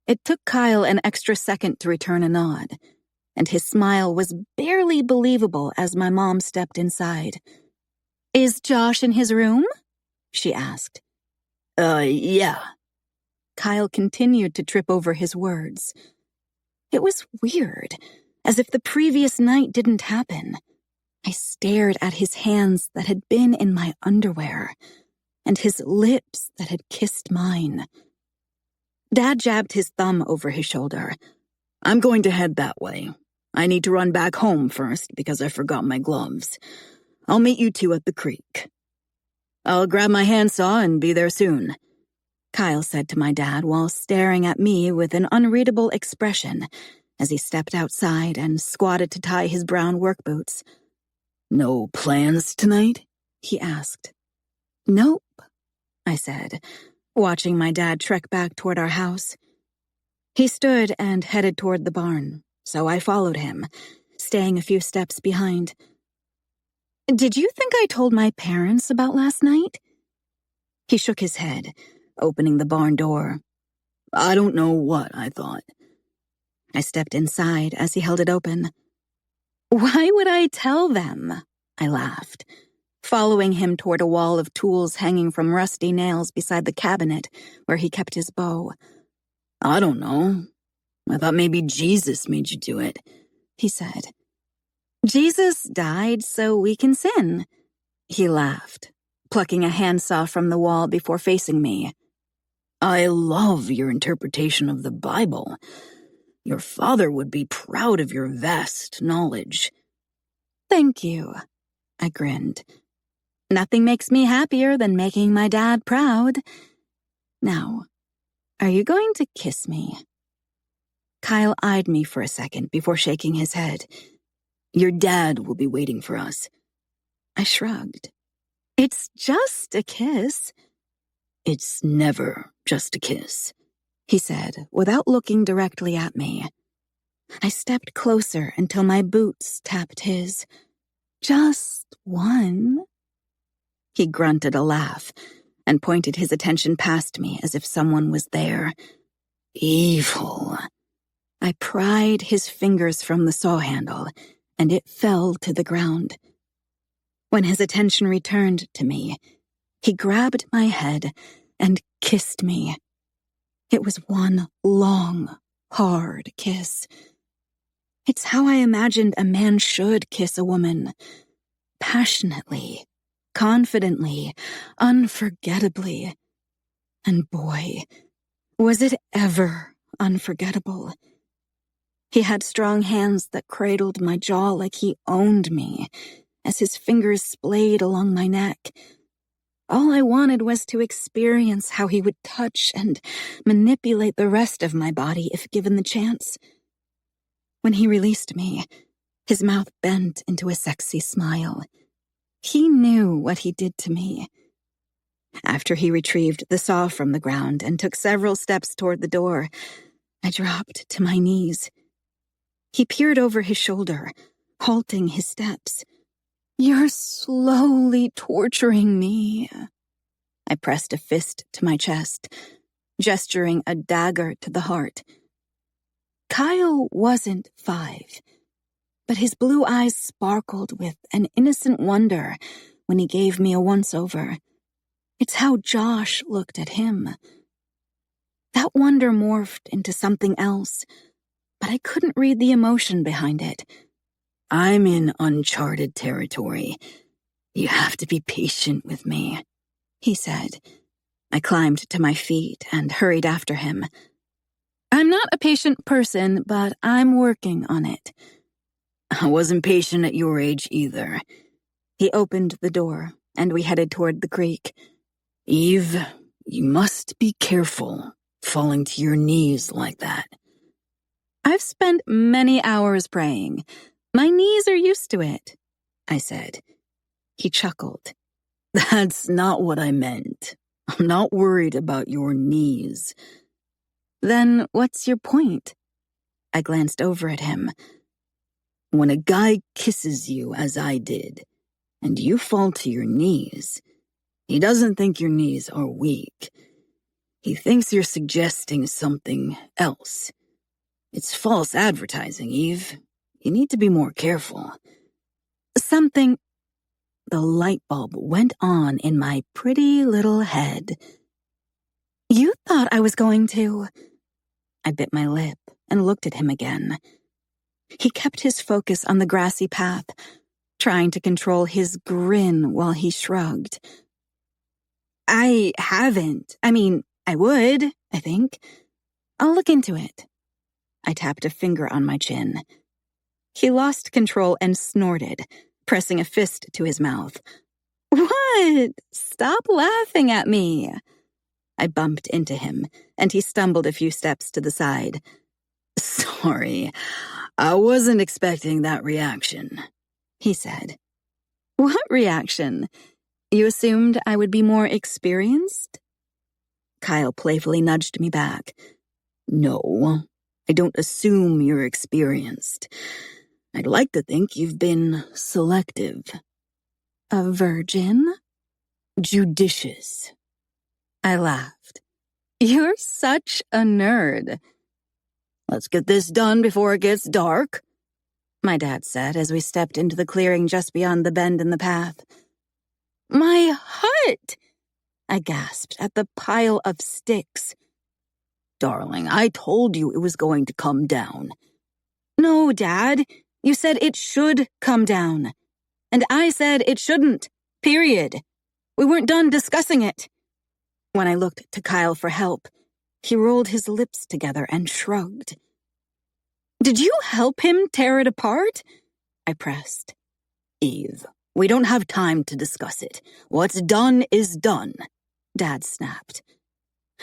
It took Kyle an extra second to return a nod, and his smile was barely believable as my mom stepped inside. Is Josh in his room? She asked. Yeah. Kyle continued to trip over his words. It was weird, as if the previous night didn't happen. I stared at his hands that had been in my underwear, and his lips that had kissed mine. Dad jabbed his thumb over his shoulder. I'm going to head that way. I need to run back home first because I forgot my gloves. I'll meet you two at the creek. I'll grab my handsaw and be there soon," Kyle said to my dad while staring at me with an unreadable expression as he stepped outside and squatted to tie his brown work boots. "No plans tonight?" he asked. "Nope," I said, watching my dad trek back toward our house. He stood and headed toward the barn, so I followed him, staying a few steps behind. "Did you think I told my parents about last night?" He shook his head, opening the barn door. "I don't know what I thought." I stepped inside as he held it open. "Why would I tell them?" I laughed, following him toward a wall of tools hanging from rusty nails beside the cabinet where he kept his bow. "I don't know. I thought maybe Jesus made you do it," he said. "Jesus died so we can sin," he laughed, plucking a handsaw from the wall before facing me. "I love your interpretation of the Bible. Your father would be proud of your vast knowledge." "Thank you," I grinned. "Nothing makes me happier than making my dad proud. Now, are you going to kiss me?" Kyle eyed me for a second before shaking his head. "Your dad will be waiting for us." I shrugged. "It's just a kiss." "It's never just a kiss," he said, without looking directly at me. I stepped closer until my boots tapped his. "Just one?" He grunted a laugh and pointed his attention past me as if someone was there. "Evil." I pried his fingers from the saw handle, and it fell to the ground. When his attention returned to me, he grabbed my head and kissed me. It was one long, hard kiss. It's how I imagined a man should kiss a woman. Passionately, confidently, unforgettably. And boy, was it ever unforgettable. He had strong hands that cradled my jaw like he owned me, as his fingers splayed along my neck. All I wanted was to experience how he would touch and manipulate the rest of my body if given the chance. When he released me, his mouth bent into a sexy smile. He knew what he did to me. After he retrieved the saw from the ground and took several steps toward the door, I dropped to my knees. He peered over his shoulder, halting his steps. "You're slowly torturing me." I pressed a fist to my chest, gesturing a dagger to the heart. Kyle wasn't 5, but his blue eyes sparkled with an innocent wonder when he gave me a once-over. It's how Josh looked at him. That wonder morphed into something else, but I couldn't read the emotion behind it. "I'm in uncharted territory. You have to be patient with me," he said. I climbed to my feet and hurried after him. "I'm not a patient person, but I'm working on it." "I wasn't patient at your age either." He opened the door, and we headed toward the creek. "Eve, you must be careful falling to your knees like that." "I've spent many hours praying. My knees are used to it," I said. He chuckled. "That's not what I meant. I'm not worried about your knees." "Then what's your point?" I glanced over at him. "When a guy kisses you as I did, and you fall to your knees, he doesn't think your knees are weak. He thinks you're suggesting something else. It's false advertising, Eve. You need to be more careful." "Something..." The light bulb went on in my pretty little head. "You thought I was going to..." I bit my lip and looked at him again. He kept his focus on the grassy path, trying to control his grin while he shrugged. "I haven't. I mean, I would, I think. I'll look into it." I tapped a finger on my chin. He lost control and snorted, pressing a fist to his mouth. What? Stop laughing at me. I bumped into him, and he stumbled a few steps to the side. Sorry, I wasn't expecting that reaction, he said. What reaction? You assumed I would be more experienced? Kyle playfully nudged me back. No, I don't assume you're experienced. I'd like to think you've been selective. A virgin? Judicious. I laughed. You're such a nerd. Let's get this done before it gets dark, my dad said as we stepped into the clearing just beyond the bend in the path. My hut! I gasped at the pile of sticks. Darling, I told you it was going to come down. No, Dad. You said it should come down. And I said it shouldn't. Period. We weren't done discussing it. When I looked to Kyle for help, he rolled his lips together and shrugged. Did you help him tear it apart? I pressed. Eve, we don't have time to discuss it. What's done is done, Dad snapped.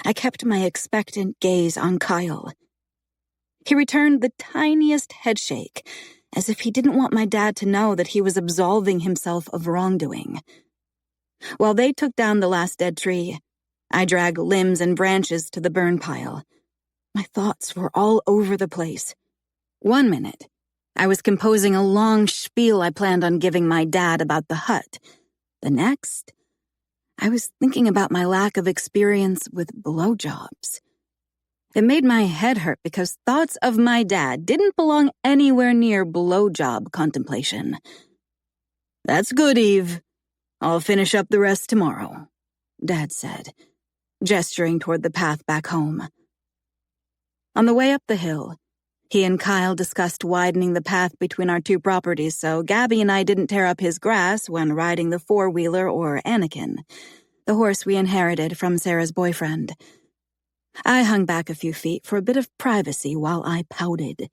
I kept my expectant gaze on Kyle. He returned the tiniest headshake, as if he didn't want my dad to know that he was absolving himself of wrongdoing. While they took down the last dead tree, I dragged limbs and branches to the burn pile. My thoughts were all over the place. 1 minute, I was composing a long spiel I planned on giving my dad about the hut. The next, I was thinking about my lack of experience with blowjobs. It made my head hurt because thoughts of my dad didn't belong anywhere near blowjob contemplation. That's good, Eve. I'll finish up the rest tomorrow, Dad said, gesturing toward the path back home. On the way up the hill, he and Kyle discussed widening the path between our two properties so Gabby and I didn't tear up his grass when riding the four-wheeler or Anakin, the horse we inherited from Sarah's boyfriend. I hung back a few feet for a bit of privacy while I pouted.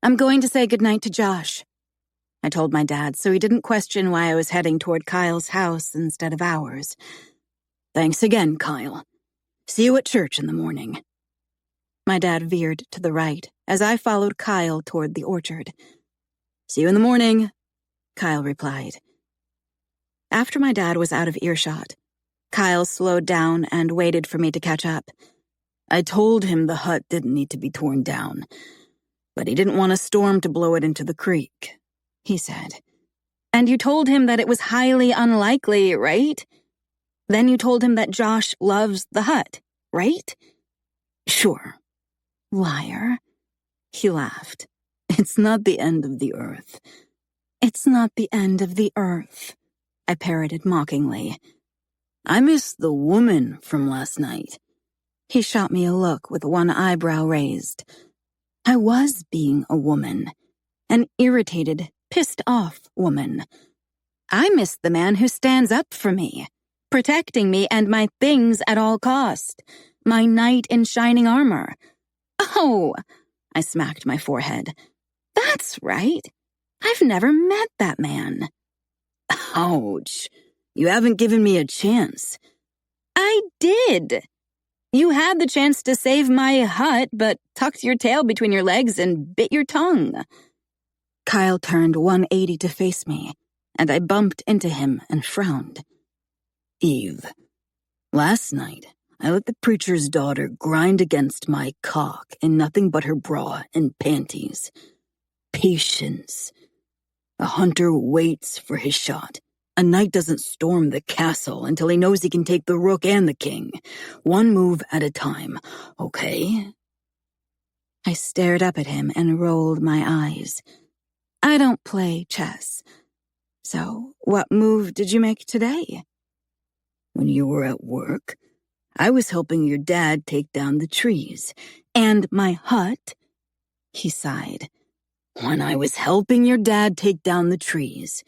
I'm going to say goodnight to Josh, I told my dad so he didn't question why I was heading toward Kyle's house instead of ours. Thanks again, Kyle. See you at church in the morning. My dad veered to the right as I followed Kyle toward the orchard. See you in the morning, Kyle replied. After my dad was out of earshot, Kyle slowed down and waited for me to catch up. I told him the hut didn't need to be torn down, but he didn't want a storm to blow it into the creek, he said. And you told him that it was highly unlikely, right? Then you told him that Josh loves the hut, right? Sure. Liar. He laughed. It's not the end of the earth. It's not the end of the earth, I parroted mockingly. I miss the woman from last night. He shot me a look with one eyebrow raised. I was being a woman. An irritated, pissed-off woman. I miss the man who stands up for me, protecting me and my things at all cost. My knight in shining armor. Oh, I smacked my forehead. That's right. I've never met that man. Ouch. You haven't given me a chance. I did. You had the chance to save my hut, but tucked your tail between your legs and bit your tongue. Kyle turned 180 to face me, and I bumped into him and frowned. Eve, last night, I let the preacher's daughter grind against my cock in nothing but her bra and panties. Patience. A hunter waits for his shot. A knight doesn't storm the castle until he knows he can take the rook and the king. One move at a time, okay? I stared up at him and rolled my eyes. I don't play chess. So, what move did you make today? When you were at work, I was helping your dad take down the trees. And my hut? He sighed. When I was helping your dad take down the trees,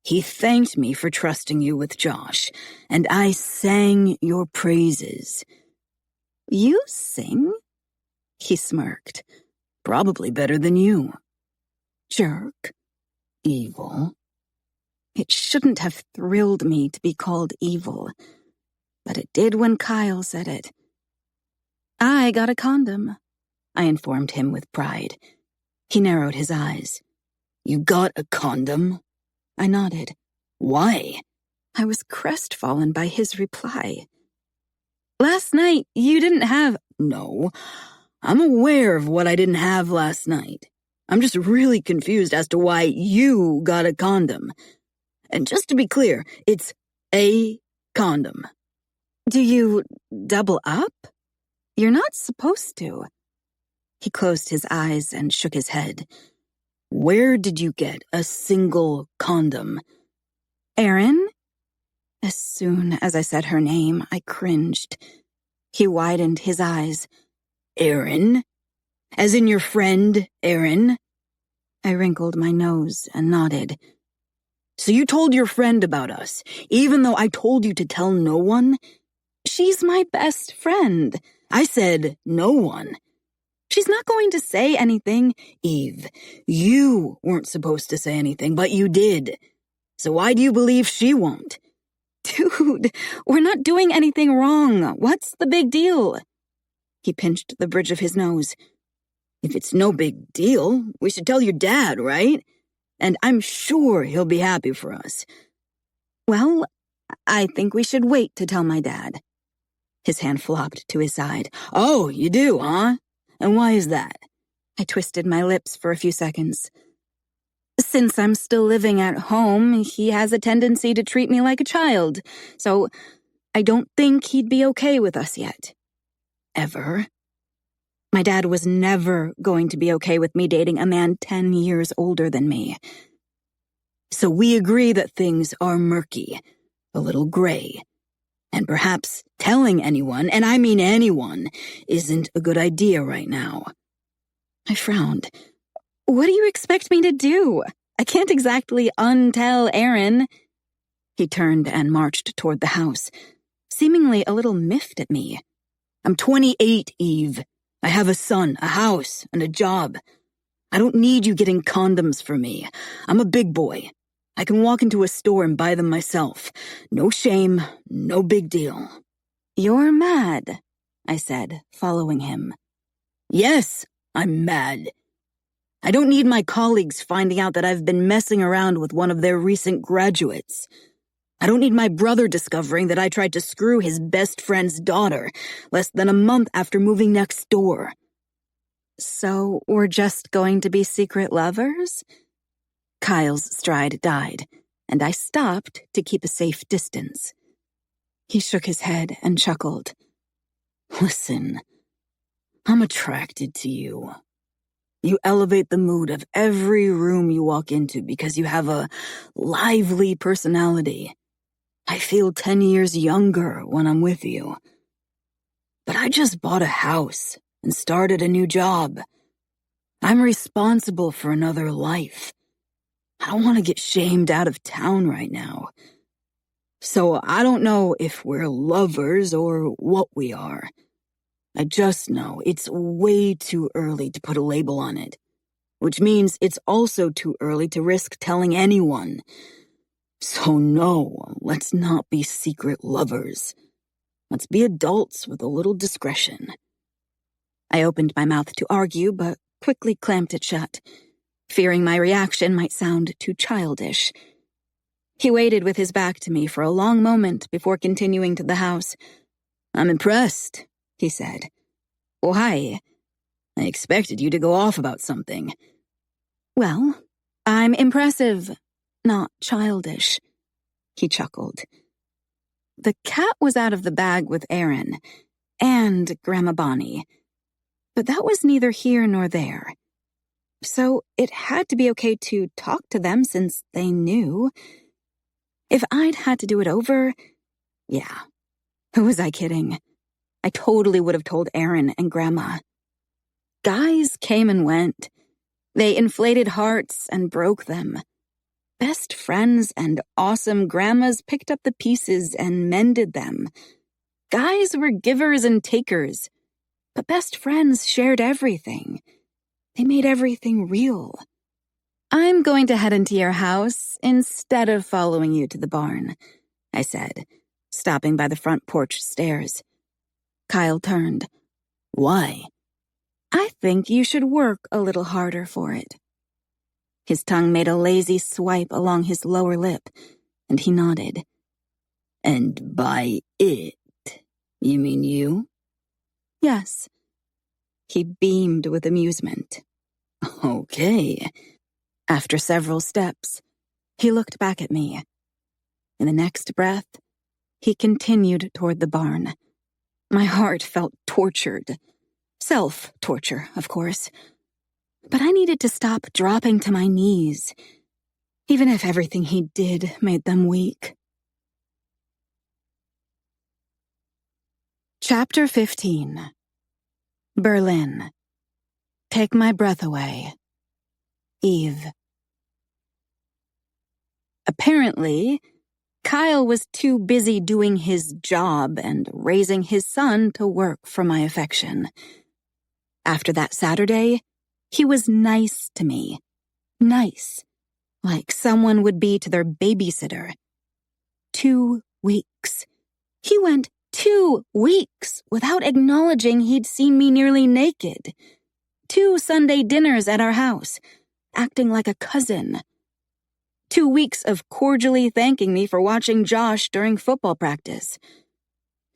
he thanked me for trusting you with Josh, and I sang your praises. You sing? He smirked. Probably better than you. Jerk. Evil. It shouldn't have thrilled me to be called evil, but it did when Kyle said it. I got a condom, I informed him with pride. He narrowed his eyes. You got a condom? I nodded. Why? I was crestfallen by his reply. Last night, you didn't have... No, I'm aware of what I didn't have last night. I'm just really confused as to why you got a condom. And just to be clear, it's a condom. Do you double up? You're not supposed to. He closed his eyes and shook his head. Where did you get a single condom? Erin? As soon as I said her name, I cringed. He widened his eyes. Erin? As in your friend, Erin? I wrinkled my nose and nodded. So you told your friend about us, even though I told you to tell no one? She's my best friend. I said no one. She's not going to say anything. Eve, you weren't supposed to say anything, but you did. So why do you believe she won't? Dude, we're not doing anything wrong. What's the big deal? He pinched the bridge of his nose. If it's no big deal, we should tell your dad, right? And I'm sure he'll be happy for us. Well, I think we should wait to tell my dad. His hand flopped to his side. Oh, you do, huh? And why is that? I twisted my lips for a few seconds. Since I'm still living at home, he has a tendency to treat me like a child, so I don't think he'd be okay with us yet. Ever? My dad was never going to be okay with me dating a man 10 years older than me. So we agree that things are murky, a little gray, and perhaps telling anyone, and I mean anyone, isn't a good idea right now. I frowned. What do you expect me to do? I can't exactly untell Erin. He turned and marched toward the house, seemingly a little miffed at me. I'm 28, Eve. I have a son, a house, and a job. I don't need you getting condoms for me. I'm a big boy. I can walk into a store and buy them myself. No shame, no big deal. You're mad, I said, following him. Yes, I'm mad. I don't need my colleagues finding out that I've been messing around with one of their recent graduates. I don't need my brother discovering that I tried to screw his best friend's daughter less than a month after moving next door. So we're just going to be secret lovers? Kyle's stride died, and I stopped to keep a safe distance. He shook his head and chuckled. Listen, I'm attracted to you. You elevate the mood of every room you walk into because you have a lively personality. I feel 10 years younger when I'm with you. But I just bought a house and started a new job. I'm responsible for another life. I don't want to get shamed out of town right now. So I don't know if we're lovers or what we are. I just know it's way too early to put a label on it, which means it's also too early to risk telling anyone. So no, let's not be secret lovers. Let's be adults with a little discretion. I opened my mouth to argue, but quickly clamped it shut, fearing my reaction might sound too childish. He waited with his back to me for a long moment before continuing to the house. I'm impressed, he said. Why? I expected you to go off about something. Well, I'm impressive, not childish. He chuckled. The cat was out of the bag with Erin and Grandma Bonnie, but that was neither here nor there. So it had to be okay to talk to them since they knew. If I'd had to do it over, yeah, who was I kidding? I totally would have told Erin and Grandma. Guys came and went. They inflated hearts and broke them. Best friends and awesome grandmas picked up the pieces and mended them. Guys were givers and takers, but best friends shared everything. They made everything real. I'm going to head into your house instead of following you to the barn, I said, stopping by the front porch stairs. Kyle turned. Why? I think you should work a little harder for it. His tongue made a lazy swipe along his lower lip, and he nodded. And by it, you mean you? Yes. He beamed with amusement. Okay. After several steps, he looked back at me. In the next breath, he continued toward the barn. My heart felt tortured. Self-torture, of course. But I needed to stop dropping to my knees, even if everything he did made them weak. Chapter 15. Berlin. Take my breath away. Eve. Apparently, Kyle was too busy doing his job and raising his son to work for my affection. After that Saturday, he was nice to me. Nice. Like someone would be to their babysitter. 2 weeks. He went 2 weeks without acknowledging he'd seen me nearly naked. 2 Sunday dinners at our house, acting like a cousin. 2 weeks of cordially thanking me for watching Josh during football practice.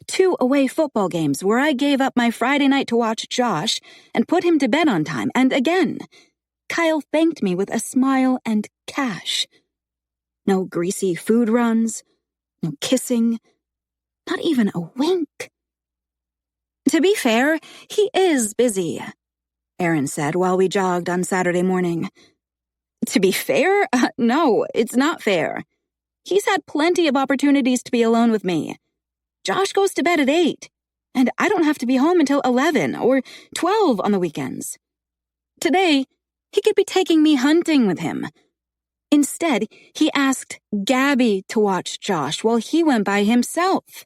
2 away football games where I gave up my Friday night to watch Josh and put him to bed on time, and again, Kyle thanked me with a smile and cash. No greasy food runs, no kissing, not even a wink. To be fair, he is busy, Aaron said while we jogged on Saturday morning. To be fair? No, it's not fair. He's had plenty of opportunities to be alone with me. Josh goes to bed at 8, and I don't have to be home until 11 or 12 on the weekends. Today, he could be taking me hunting with him. Instead, he asked Gabby to watch Josh while he went by himself.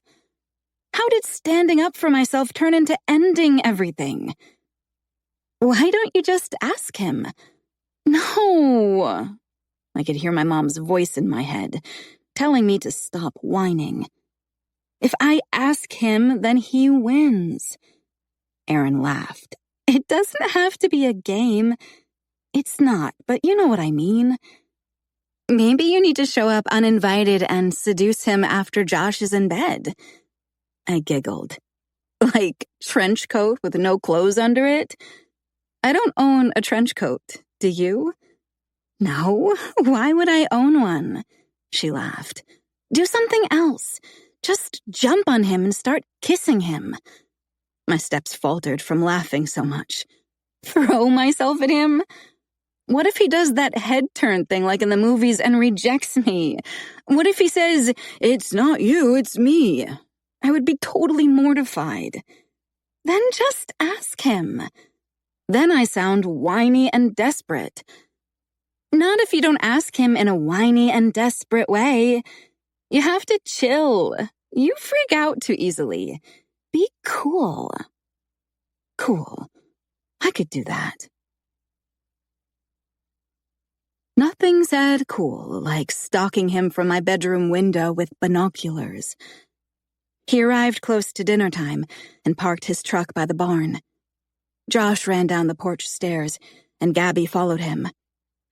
How did standing up for myself turn into ending everything? Why don't you just ask him? No. I could hear my mom's voice in my head, telling me to stop whining. If I ask him, then he wins. Aaron laughed. It doesn't have to be a game. It's not, but you know what I mean. Maybe you need to show up uninvited and seduce him after Josh is in bed. I giggled. Like trench coat with no clothes under it? I don't own a trench coat, do you? No, why would I own one? She laughed. Do something else. Just jump on him and start kissing him. My steps faltered from laughing so much. Throw myself at him? What if he does that head turn thing like in the movies and rejects me? What if he says, "It's not you, it's me"? I would be totally mortified. Then just ask him. Then I sound whiny and desperate. Not if you don't ask him in a whiny and desperate way. You have to chill. You freak out too easily. Be cool. Cool. I could do that. Nothing said cool like stalking him from my bedroom window with binoculars. He arrived close to dinner time and parked his truck by the barn. Josh ran down the porch stairs, and Gabby followed him.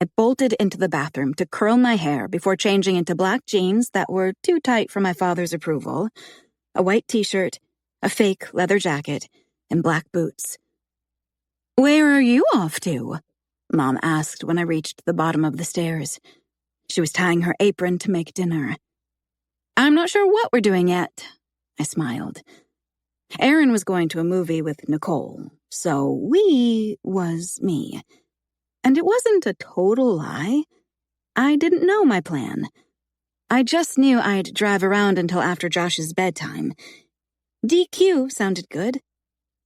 I bolted into the bathroom to curl my hair before changing into black jeans that were too tight for my father's approval, a white t-shirt, a fake leather jacket, and black boots. "Where are you off to?" Mom asked when I reached the bottom of the stairs. She was tying her apron to make dinner. "I'm not sure what we're doing yet," I smiled. Aaron was going to a movie with Nicole, so "we" was me. And it wasn't a total lie. I didn't know my plan. I just knew I'd drive around until after Josh's bedtime. DQ sounded good.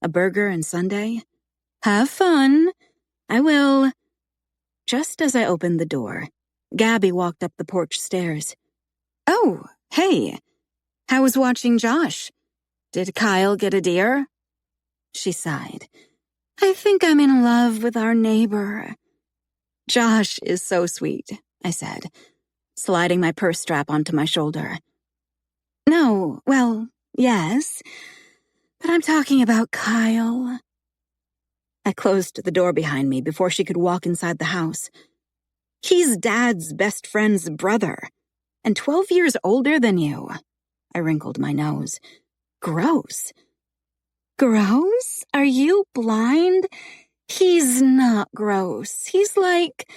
A burger and sundae. Have fun. I will. Just as I opened the door, Gabby walked up the porch stairs. "Oh, hey. How was watching Josh? Did Kyle get a deer?" She sighed. "I think I'm in love with our neighbor." Josh is so sweet, I said, sliding my purse strap onto my shoulder. No, well, yes, but I'm talking about Kyle. I closed the door behind me before she could walk inside the house. He's Dad's best friend's brother, and 12 years older than you. I wrinkled my nose. Gross. Gross? Are you blind? He's not gross. He's like...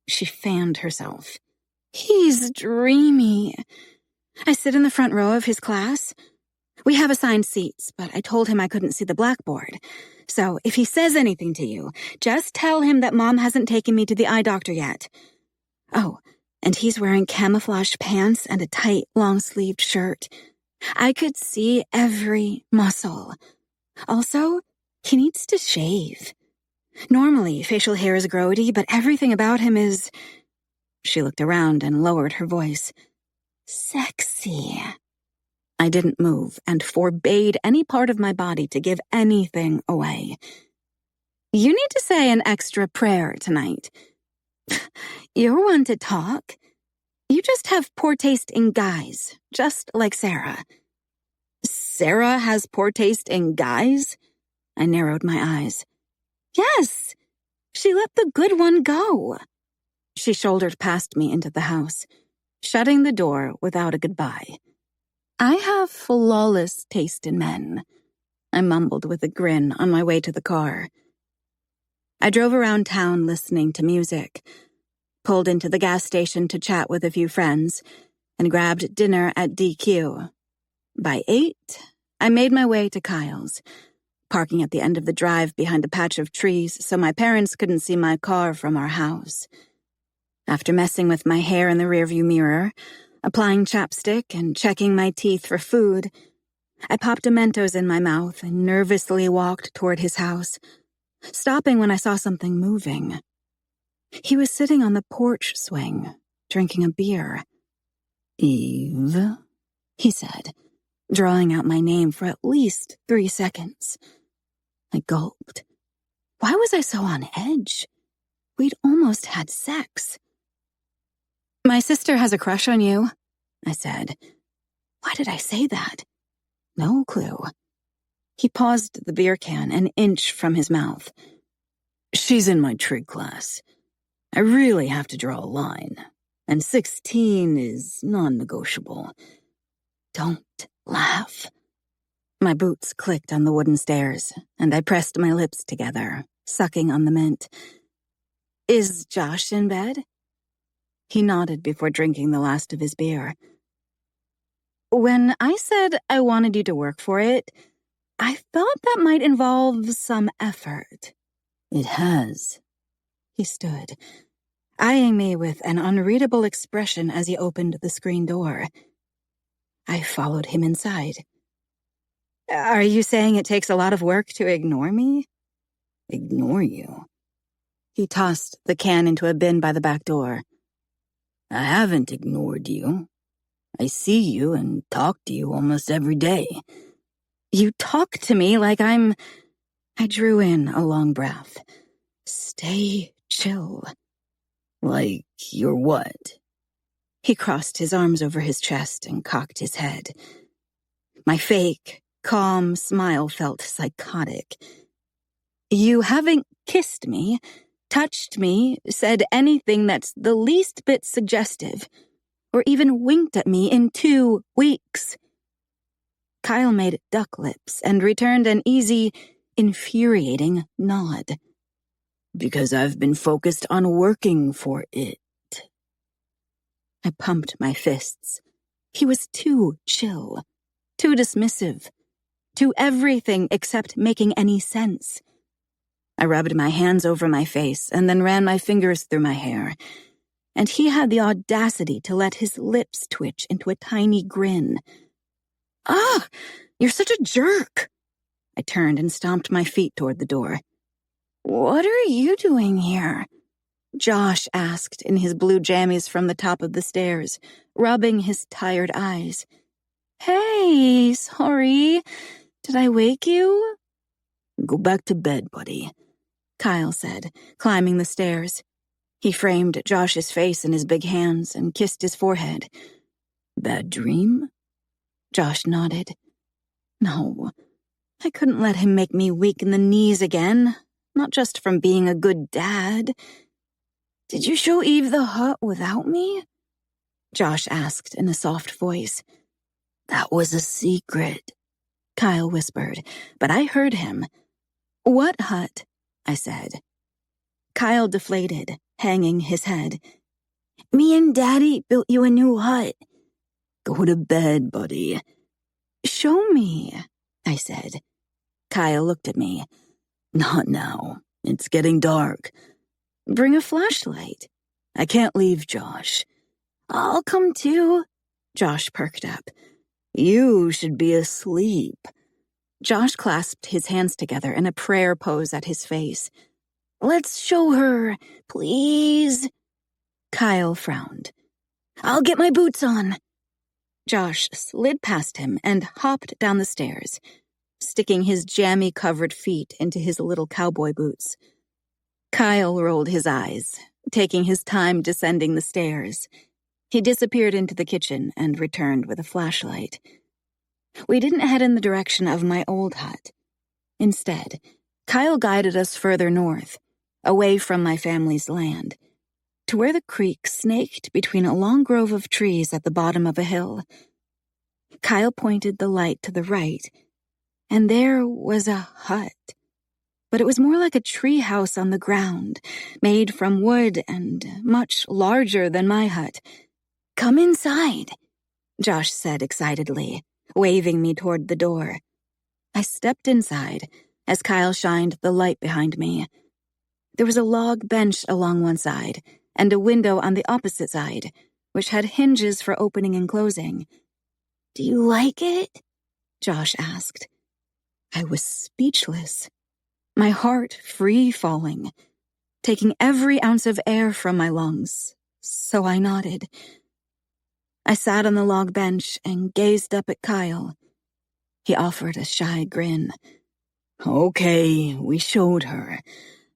She fanned herself. He's dreamy. I sit in the front row of his class. We have assigned seats, but I told him I couldn't see the blackboard. So if he says anything to you, just tell him that Mom hasn't taken me to the eye doctor yet. Oh, and he's wearing camouflage pants and a tight, long-sleeved shirt. I could see every muscle. Also, he needs to shave. Normally, facial hair is grody, but everything about him is... She looked around and lowered her voice. Sexy. I didn't move and forbade any part of my body to give anything away. You need to say an extra prayer tonight. You're one to talk. You just have poor taste in guys, just like Sarah. Sarah has poor taste in guys? I narrowed my eyes. Yes, she let the good one go. She shouldered past me into the house, shutting the door without a goodbye. I have flawless taste in men, I mumbled with a grin on my way to the car. I drove around town listening to music, pulled into the gas station to chat with a few friends, and grabbed dinner at DQ. By 8, I made my way to Kyle's, parking at the end of the drive behind a patch of trees so my parents couldn't see my car from our house. After messing with my hair in the rearview mirror, applying chapstick and checking my teeth for food, I popped a Mentos in my mouth and nervously walked toward his house, stopping when I saw something moving. He was sitting on the porch swing, drinking a beer. Eve, he said, drawing out my name for at least 3 seconds. I gulped. Why was I so on edge? We'd almost had sex. My sister has a crush on you, I said. Why did I say that? No clue. He paused the beer can an inch from his mouth. She's in my trig class. I really have to draw a line, and 16 is non-negotiable. Don't laugh. My boots clicked on the wooden stairs, and I pressed my lips together, sucking on the mint. Is Josh in bed? He nodded before drinking the last of his beer. When I said I wanted you to work for it, I thought that might involve some effort. It has. He stood, eyeing me with an unreadable expression as he opened the screen door. I followed him inside. Are you saying it takes a lot of work to ignore me? Ignore you? He tossed the can into a bin by the back door. I haven't ignored you. I see you and talk to you almost every day. You talk to me like I'm... I drew in a long breath. Stay chill. Like you're what? He crossed his arms over his chest and cocked his head. My fake, calm smile felt psychotic. You haven't kissed me, touched me, said anything that's the least bit suggestive, or even winked at me in 2 weeks. Kyle made duck lips and returned an easy, infuriating nod. Because I've been focused on working for it. I pumped my fists. He was too chill, too dismissive, to everything except making any sense. I rubbed my hands over my face and then ran my fingers through my hair, and he had the audacity to let his lips twitch into a tiny grin. Ah, you're such a jerk! I turned and stomped my feet toward the door. What are you doing here? Josh asked in his blue jammies from the top of the stairs, rubbing his tired eyes. Hey, sorry. Did I wake you? Go back to bed, buddy, Kyle said, climbing the stairs. He framed Josh's face in his big hands and kissed his forehead. Bad dream? Josh nodded. No, I couldn't let him make me weak in the knees again, not just from being a good dad. Did you show Eve the hut without me? Josh asked in a soft voice. That was a secret, Kyle whispered, but I heard him. What hut? I said. Kyle deflated, hanging his head. Me and Daddy built you a new hut. Go to bed, buddy. Show me, I said. Kyle looked at me. Not now. It's getting dark. Bring a flashlight. I can't leave Josh. I'll come too. Josh perked up. You should be asleep. Josh clasped his hands together in a prayer pose at his face. Let's show her, please. Kyle frowned. I'll get my boots on. Josh slid past him and hopped down the stairs, sticking his jammy-covered feet into his little cowboy boots. Kyle rolled his eyes, taking his time descending the stairs. He disappeared into the kitchen and returned with a flashlight. We didn't head in the direction of my old hut. Instead, Kyle guided us further north, away from my family's land, to where the creek snaked between a long grove of trees at the bottom of a hill. Kyle pointed the light to the right, and there was a hut. But it was more like a tree house on the ground, made from wood and much larger than my hut. Come inside, Josh said excitedly, waving me toward the door. I stepped inside as Kyle shined the light behind me. There was a log bench along one side and a window on the opposite side, which had hinges for opening and closing. Do you like it? Josh asked. I was speechless, my heart free-falling, taking every ounce of air from my lungs, so I nodded. I sat on the log bench and gazed up at Kyle. He offered a shy grin. Okay, we showed her.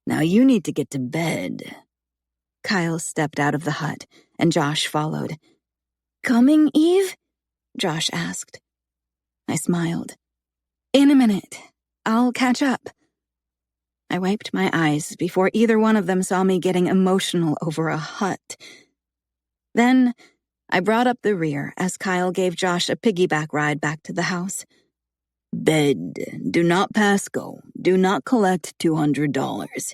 Now you need to get to bed. Kyle stepped out of the hut, and Josh followed. Coming, Eve? Josh asked. I smiled. In a minute. I'll catch up. I wiped my eyes before either one of them saw me getting emotional over a hut. Then I brought up the rear as Kyle gave Josh a piggyback ride back to the house. Bed. Do not pass go. Do not collect $200,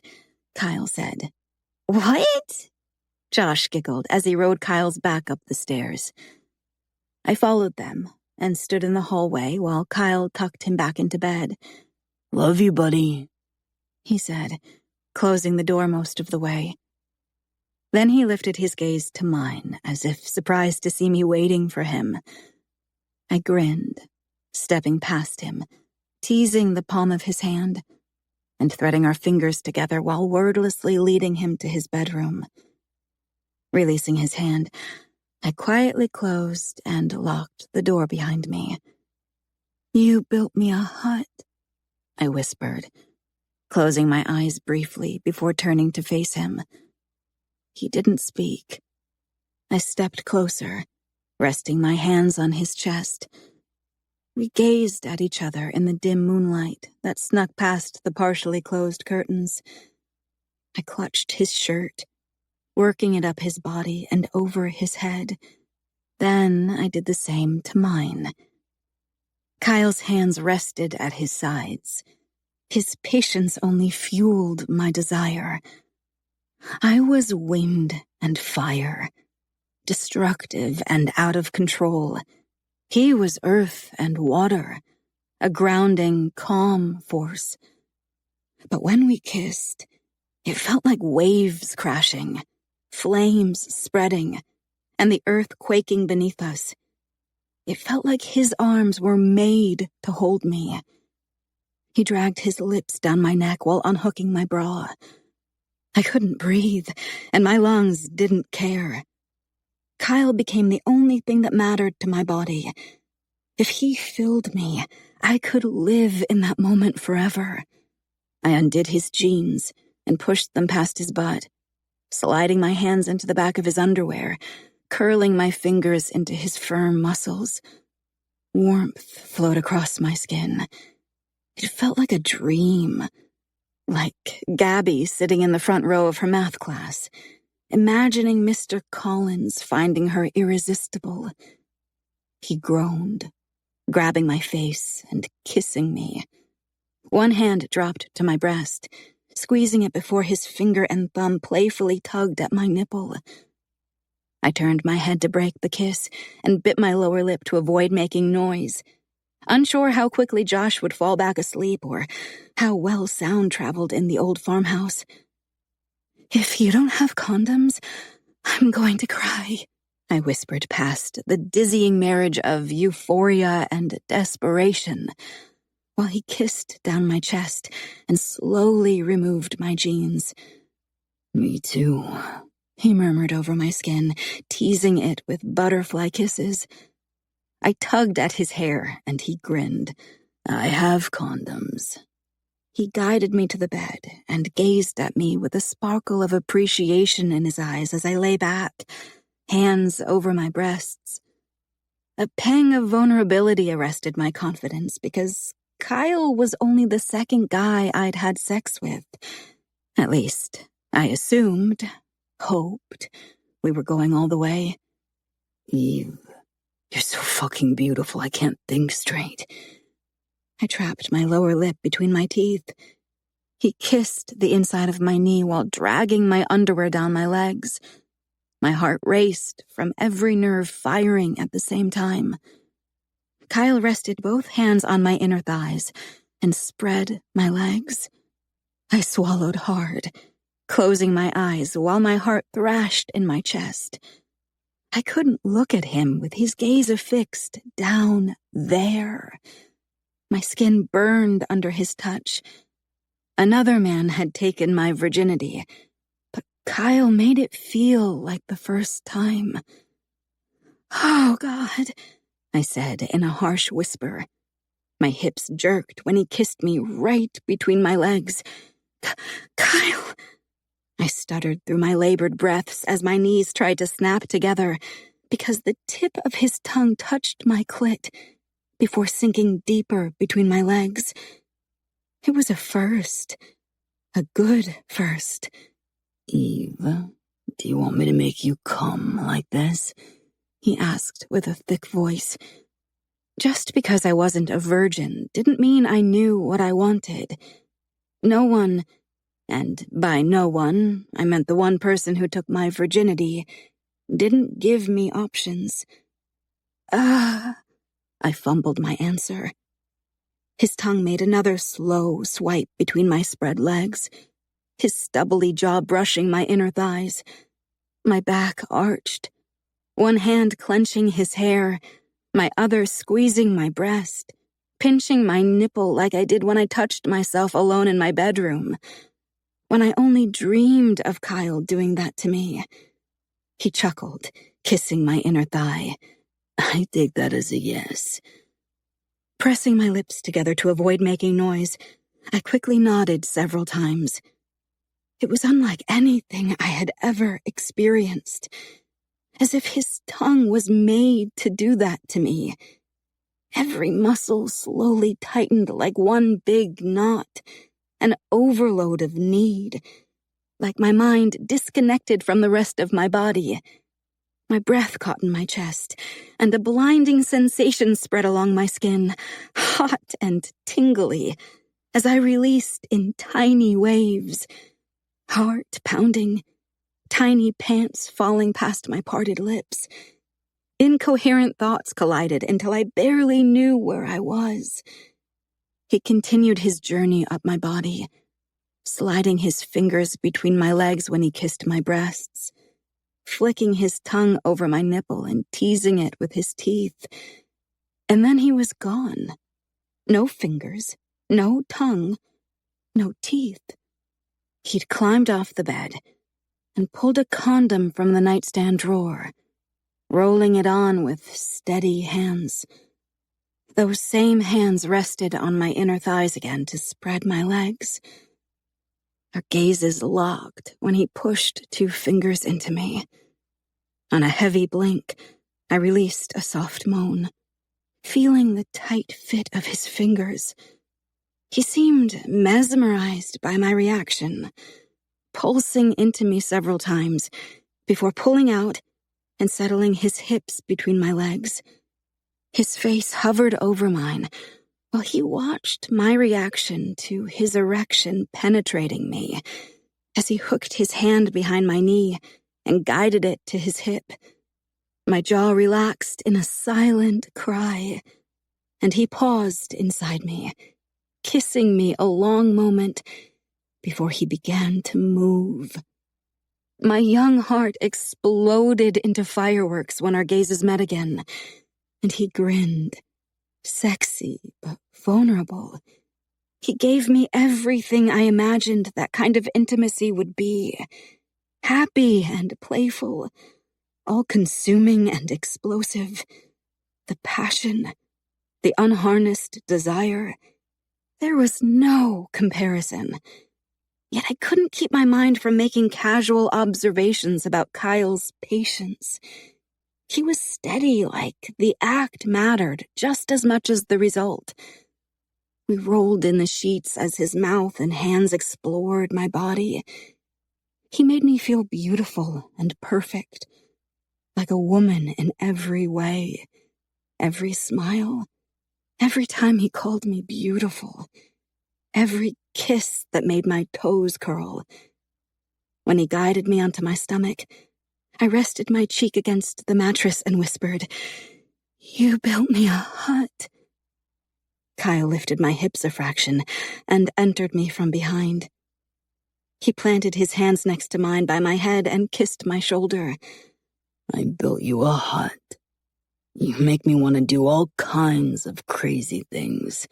Kyle said. What? Josh giggled as he rode Kyle's back up the stairs. I followed them and stood in the hallway while Kyle tucked him back into bed. Love you, buddy, he said, closing the door most of the way. Then he lifted his gaze to mine, as if surprised to see me waiting for him. I grinned, stepping past him, teasing the palm of his hand, and threading our fingers together while wordlessly leading him to his bedroom. Releasing his hand, I quietly closed and locked the door behind me. You built me a hut, I whispered, closing my eyes briefly before turning to face him. He didn't speak. I stepped closer, resting my hands on his chest. We gazed at each other in the dim moonlight that snuck past the partially closed curtains. I clutched his shirt, working it up his body and over his head. Then I did the same to mine. Kyle's hands rested at his sides. His patience only fueled my desire. I was wind and fire, destructive and out of control. He was earth and water, a grounding, calm force. But when we kissed, it felt like waves crashing, flames spreading, and the earth quaking beneath us. It felt like his arms were made to hold me. He dragged his lips down my neck while unhooking my bra. I couldn't breathe, and my lungs didn't care. Kyle became the only thing that mattered to my body. If he filled me, I could live in that moment forever. I undid his jeans and pushed them past his butt. sliding my hands into the back of his underwear, curling my fingers into his firm muscles. Warmth flowed across my skin. It felt like a dream, like Gabby sitting in the front row of her math class, imagining Mr. Collins finding her irresistible. He groaned, grabbing my face and kissing me. One hand dropped to my breast, squeezing it before his finger and thumb playfully tugged at my nipple. I turned my head to break the kiss and bit my lower lip to avoid making noise, unsure how quickly Josh would fall back asleep or how well sound traveled in the old farmhouse. "If you don't have condoms, I'm going to cry," I whispered past the dizzying marriage of euphoria and desperation, while he kissed down my chest and slowly removed my jeans. "Me too," he murmured over my skin, teasing it with butterfly kisses. I tugged at his hair, and he grinned. "I have condoms." He guided me to the bed and gazed at me with a sparkle of appreciation in his eyes as I lay back, hands over my breasts. A pang of vulnerability arrested my confidence because Kyle was only the second guy I'd had sex with. At least, I assumed, hoped, we were going all the way. "Eve, you're so fucking beautiful, I can't think straight." I trapped my lower lip between my teeth. He kissed the inside of my knee while dragging my underwear down my legs. My heart raced from every nerve firing at the same time. Kyle rested both hands on my inner thighs and spread my legs. I swallowed hard, closing my eyes while my heart thrashed in my chest. I couldn't look at him with his gaze affixed down there. My skin burned under his touch. Another man had taken my virginity, but Kyle made it feel like the first time. "Oh, God," I said in a harsh whisper. My hips jerked when he kissed me right between my legs. "Kyle," I stuttered through my labored breaths as my knees tried to snap together because the tip of his tongue touched my clit before sinking deeper between my legs. It was a first, a good first. "Eve, do you want me to make you come like this?" he asked with a thick voice. Just because I wasn't a virgin didn't mean I knew what I wanted. No one, and by no one, I meant the one person who took my virginity, didn't give me options. I fumbled my answer. His tongue made another slow swipe between my spread legs, his stubbly jaw brushing my inner thighs. My back arched, one hand clenching his hair, my other squeezing my breast, pinching my nipple like I did when I touched myself alone in my bedroom, when I only dreamed of Kyle doing that to me. He chuckled, kissing my inner thigh. "I take that as a yes." Pressing my lips together to avoid making noise, I quickly nodded several times. It was unlike anything I had ever experienced, as if his tongue was made to do that to me. Every muscle slowly tightened like one big knot, an overload of need, like my mind disconnected from the rest of my body. My breath caught in my chest, and a blinding sensation spread along my skin, hot and tingly, as I released in tiny waves. Heart pounding, tiny pants falling past my parted lips. Incoherent thoughts collided until I barely knew where I was. He continued his journey up my body, sliding his fingers between my legs when he kissed my breasts, flicking his tongue over my nipple and teasing it with his teeth. And then he was gone. No fingers, no tongue, no teeth. He'd climbed off the bed and pulled a condom from the nightstand drawer, rolling it on with steady hands. Those same hands rested on my inner thighs again to spread my legs. Our gazes locked when he pushed 2 fingers into me. On a heavy blink, I released a soft moan, feeling the tight fit of his fingers. He seemed mesmerized by my reaction, pulsing into me several times before pulling out and settling his hips between my legs. His face hovered over mine while he watched my reaction to his erection penetrating me as he hooked his hand behind my knee and guided it to his hip. My jaw relaxed in a silent cry, and he paused inside me, kissing me a long moment before he began to move. My young heart exploded into fireworks when our gazes met again, and he grinned, sexy but vulnerable. He gave me everything I imagined that kind of intimacy would be. Happy and playful, all-consuming and explosive. The passion, the unharnessed desire. There was no comparison. Yet I couldn't keep my mind from making casual observations about Kyle's patience. He was steady, like the act mattered just as much as the result. We rolled in the sheets as his mouth and hands explored my body. He made me feel beautiful and perfect, like a woman in every way, every smile, every time he called me beautiful, every kiss that made my toes curl. When he guided me onto my stomach, I rested my cheek against the mattress and whispered, "You built me a hut." Kyle lifted my hips a fraction and entered me from behind. He planted his hands next to mine by my head and kissed my shoulder. "I built you a hut. You make me want to do all kinds of crazy things."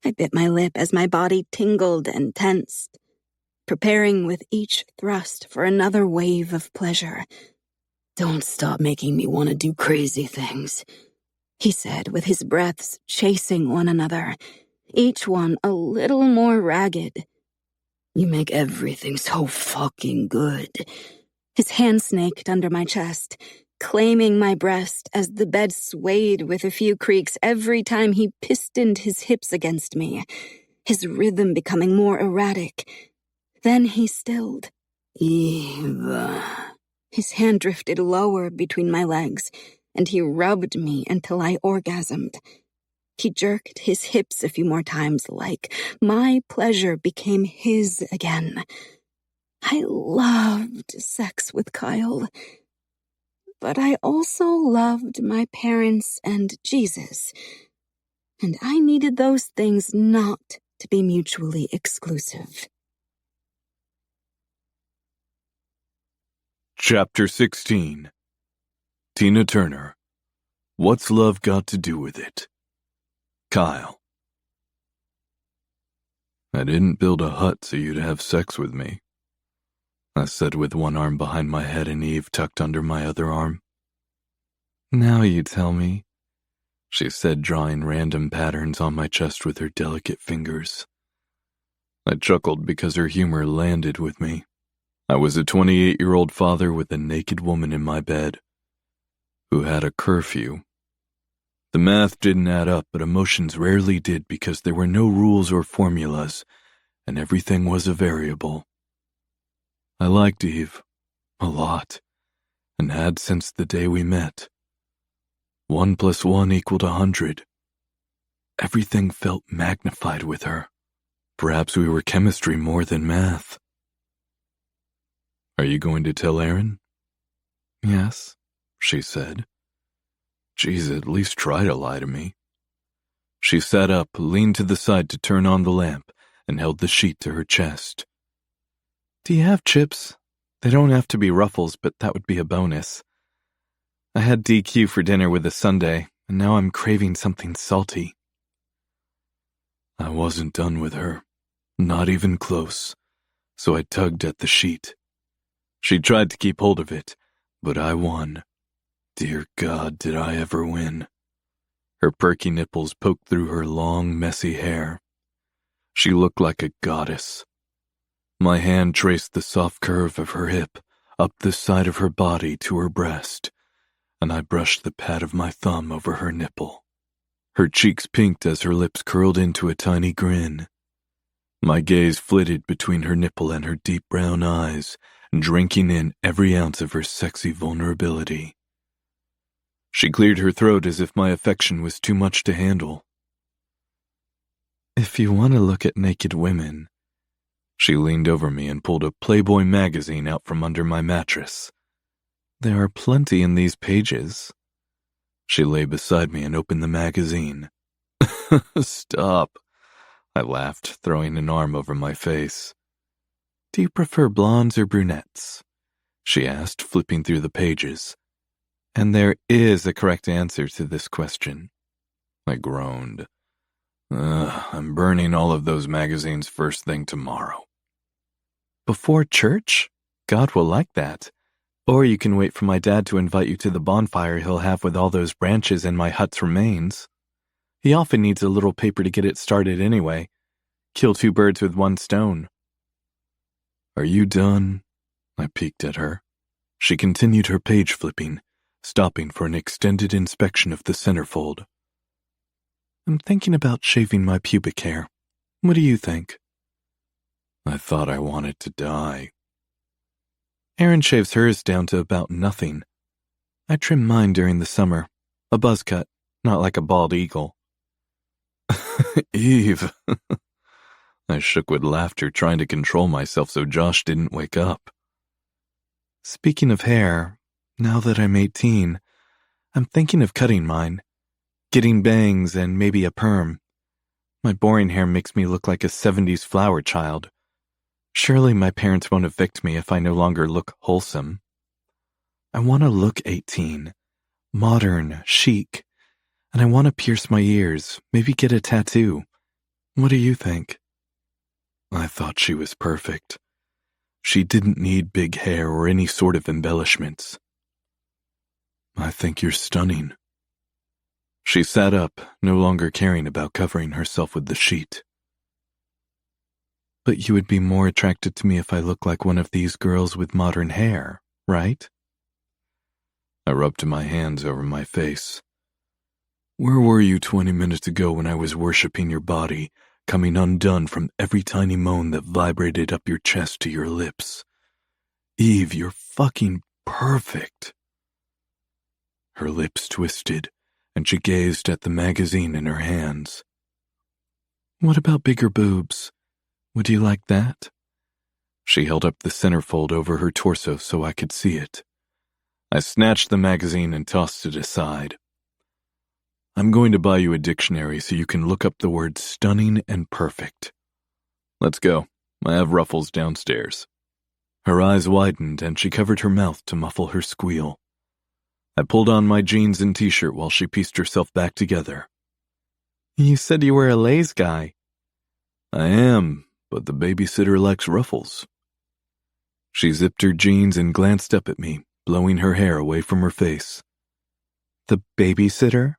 I bit my lip as my body tingled and tensed, preparing with each thrust for another wave of pleasure. "Don't stop making me want to do crazy things," he said with his breaths chasing one another, each one a little more ragged. "You make everything so fucking good." His hand snaked under my chest, claiming my breast as the bed swayed with a few creaks every time he pistoned his hips against me, his rhythm becoming more erratic. Then he stilled. "Eva." His hand drifted lower between my legs, and he rubbed me until I orgasmed. He jerked his hips a few more times, like my pleasure became his again. I loved sex with Kyle, but I also loved my parents and Jesus, and I needed those things not to be mutually exclusive. Chapter 16. Tina Turner. What's Love Got to Do with It? Kyle. I didn't build a hut so you'd have sex with me, I said with one arm behind my head and Eve tucked under my other arm. Now you tell me, she said, drawing random patterns on my chest with her delicate fingers. I chuckled because her humor landed with me. I was a 28-year-old father with a naked woman in my bed, who had a curfew. The math didn't add up, but emotions rarely did because there were no rules or formulas, and everything was a variable. I liked Eve, a lot, and had since the day we met. 1 + 1 = 100. Everything felt magnified with her. Perhaps we were chemistry more than math. Are you going to tell Aaron? Yes, she said. Geez, at least try to lie to me. She sat up, leaned to the side to turn on the lamp, and held the sheet to her chest. Do you have chips? They don't have to be Ruffles, but that would be a bonus. I had DQ for dinner with a sundae, and now I'm craving something salty. I wasn't done with her, not even close, so I tugged at the sheet. She tried to keep hold of it, but I won. Dear God, did I ever win. Her perky nipples poked through her long, messy hair. She looked like a goddess. My hand traced the soft curve of her hip up the side of her body to her breast, and I brushed the pad of my thumb over her nipple. Her cheeks pinked as her lips curled into a tiny grin. My gaze flitted between her nipple and her deep brown eyes, drinking in every ounce of her sexy vulnerability. She cleared her throat as if my affection was too much to handle. "If you want to look at naked women," she leaned over me and pulled a Playboy magazine out from under my mattress. "There are plenty in these pages." She lay beside me and opened the magazine. "Stop," I laughed, throwing an arm over my face. "Do you prefer blondes or brunettes?" she asked, flipping through the pages. "And there is a correct answer to this question." I groaned. I'm burning all of those magazines first thing tomorrow." "Before church? God will like that. Or you can wait for my dad to invite you to the bonfire he'll have with all those branches and my hut's remains. He often needs a little paper to get it started anyway. Kill two birds with one stone." "Are you done?" I peeked at her. She continued her page flipping, stopping for an extended inspection of the centerfold. "I'm thinking about shaving my pubic hair. What do you think?" I thought I wanted to die. "Erin shaves hers down to about nothing. I trim mine during the summer. A buzz cut, not like a bald eagle." "Eve." I shook with laughter, trying to control myself so Josh didn't wake up. "Speaking of hair, now that I'm 18, I'm thinking of cutting mine. Getting bangs and maybe a perm. My boring hair makes me look like a 70s flower child. Surely my parents won't evict me if I no longer look wholesome. I want to look 18, modern, chic, and I want to pierce my ears, maybe get a tattoo. What do you think?" I thought she was perfect. She didn't need big hair or any sort of embellishments. "I think you're stunning." She sat up, no longer caring about covering herself with the sheet. "But you would be more attracted to me if I look like one of these girls with modern hair, right?" I rubbed my hands over my face. "Where were you 20 minutes ago when I was worshipping your body, coming undone from every tiny moan that vibrated up your chest to your lips? Eve, you're fucking perfect." Her lips twisted, and she gazed at the magazine in her hands. "What about bigger boobs? Would you like that?" She held up the centerfold over her torso so I could see it. I snatched the magazine and tossed it aside. "I'm going to buy you a dictionary so you can look up the words stunning and perfect. Let's go. I have Ruffles downstairs." Her eyes widened and she covered her mouth to muffle her squeal. I pulled on my jeans and t-shirt while she pieced herself back together. "You said you were a Lay's guy." "I am, but the babysitter likes Ruffles." She zipped her jeans and glanced up at me, blowing her hair away from her face. "The babysitter?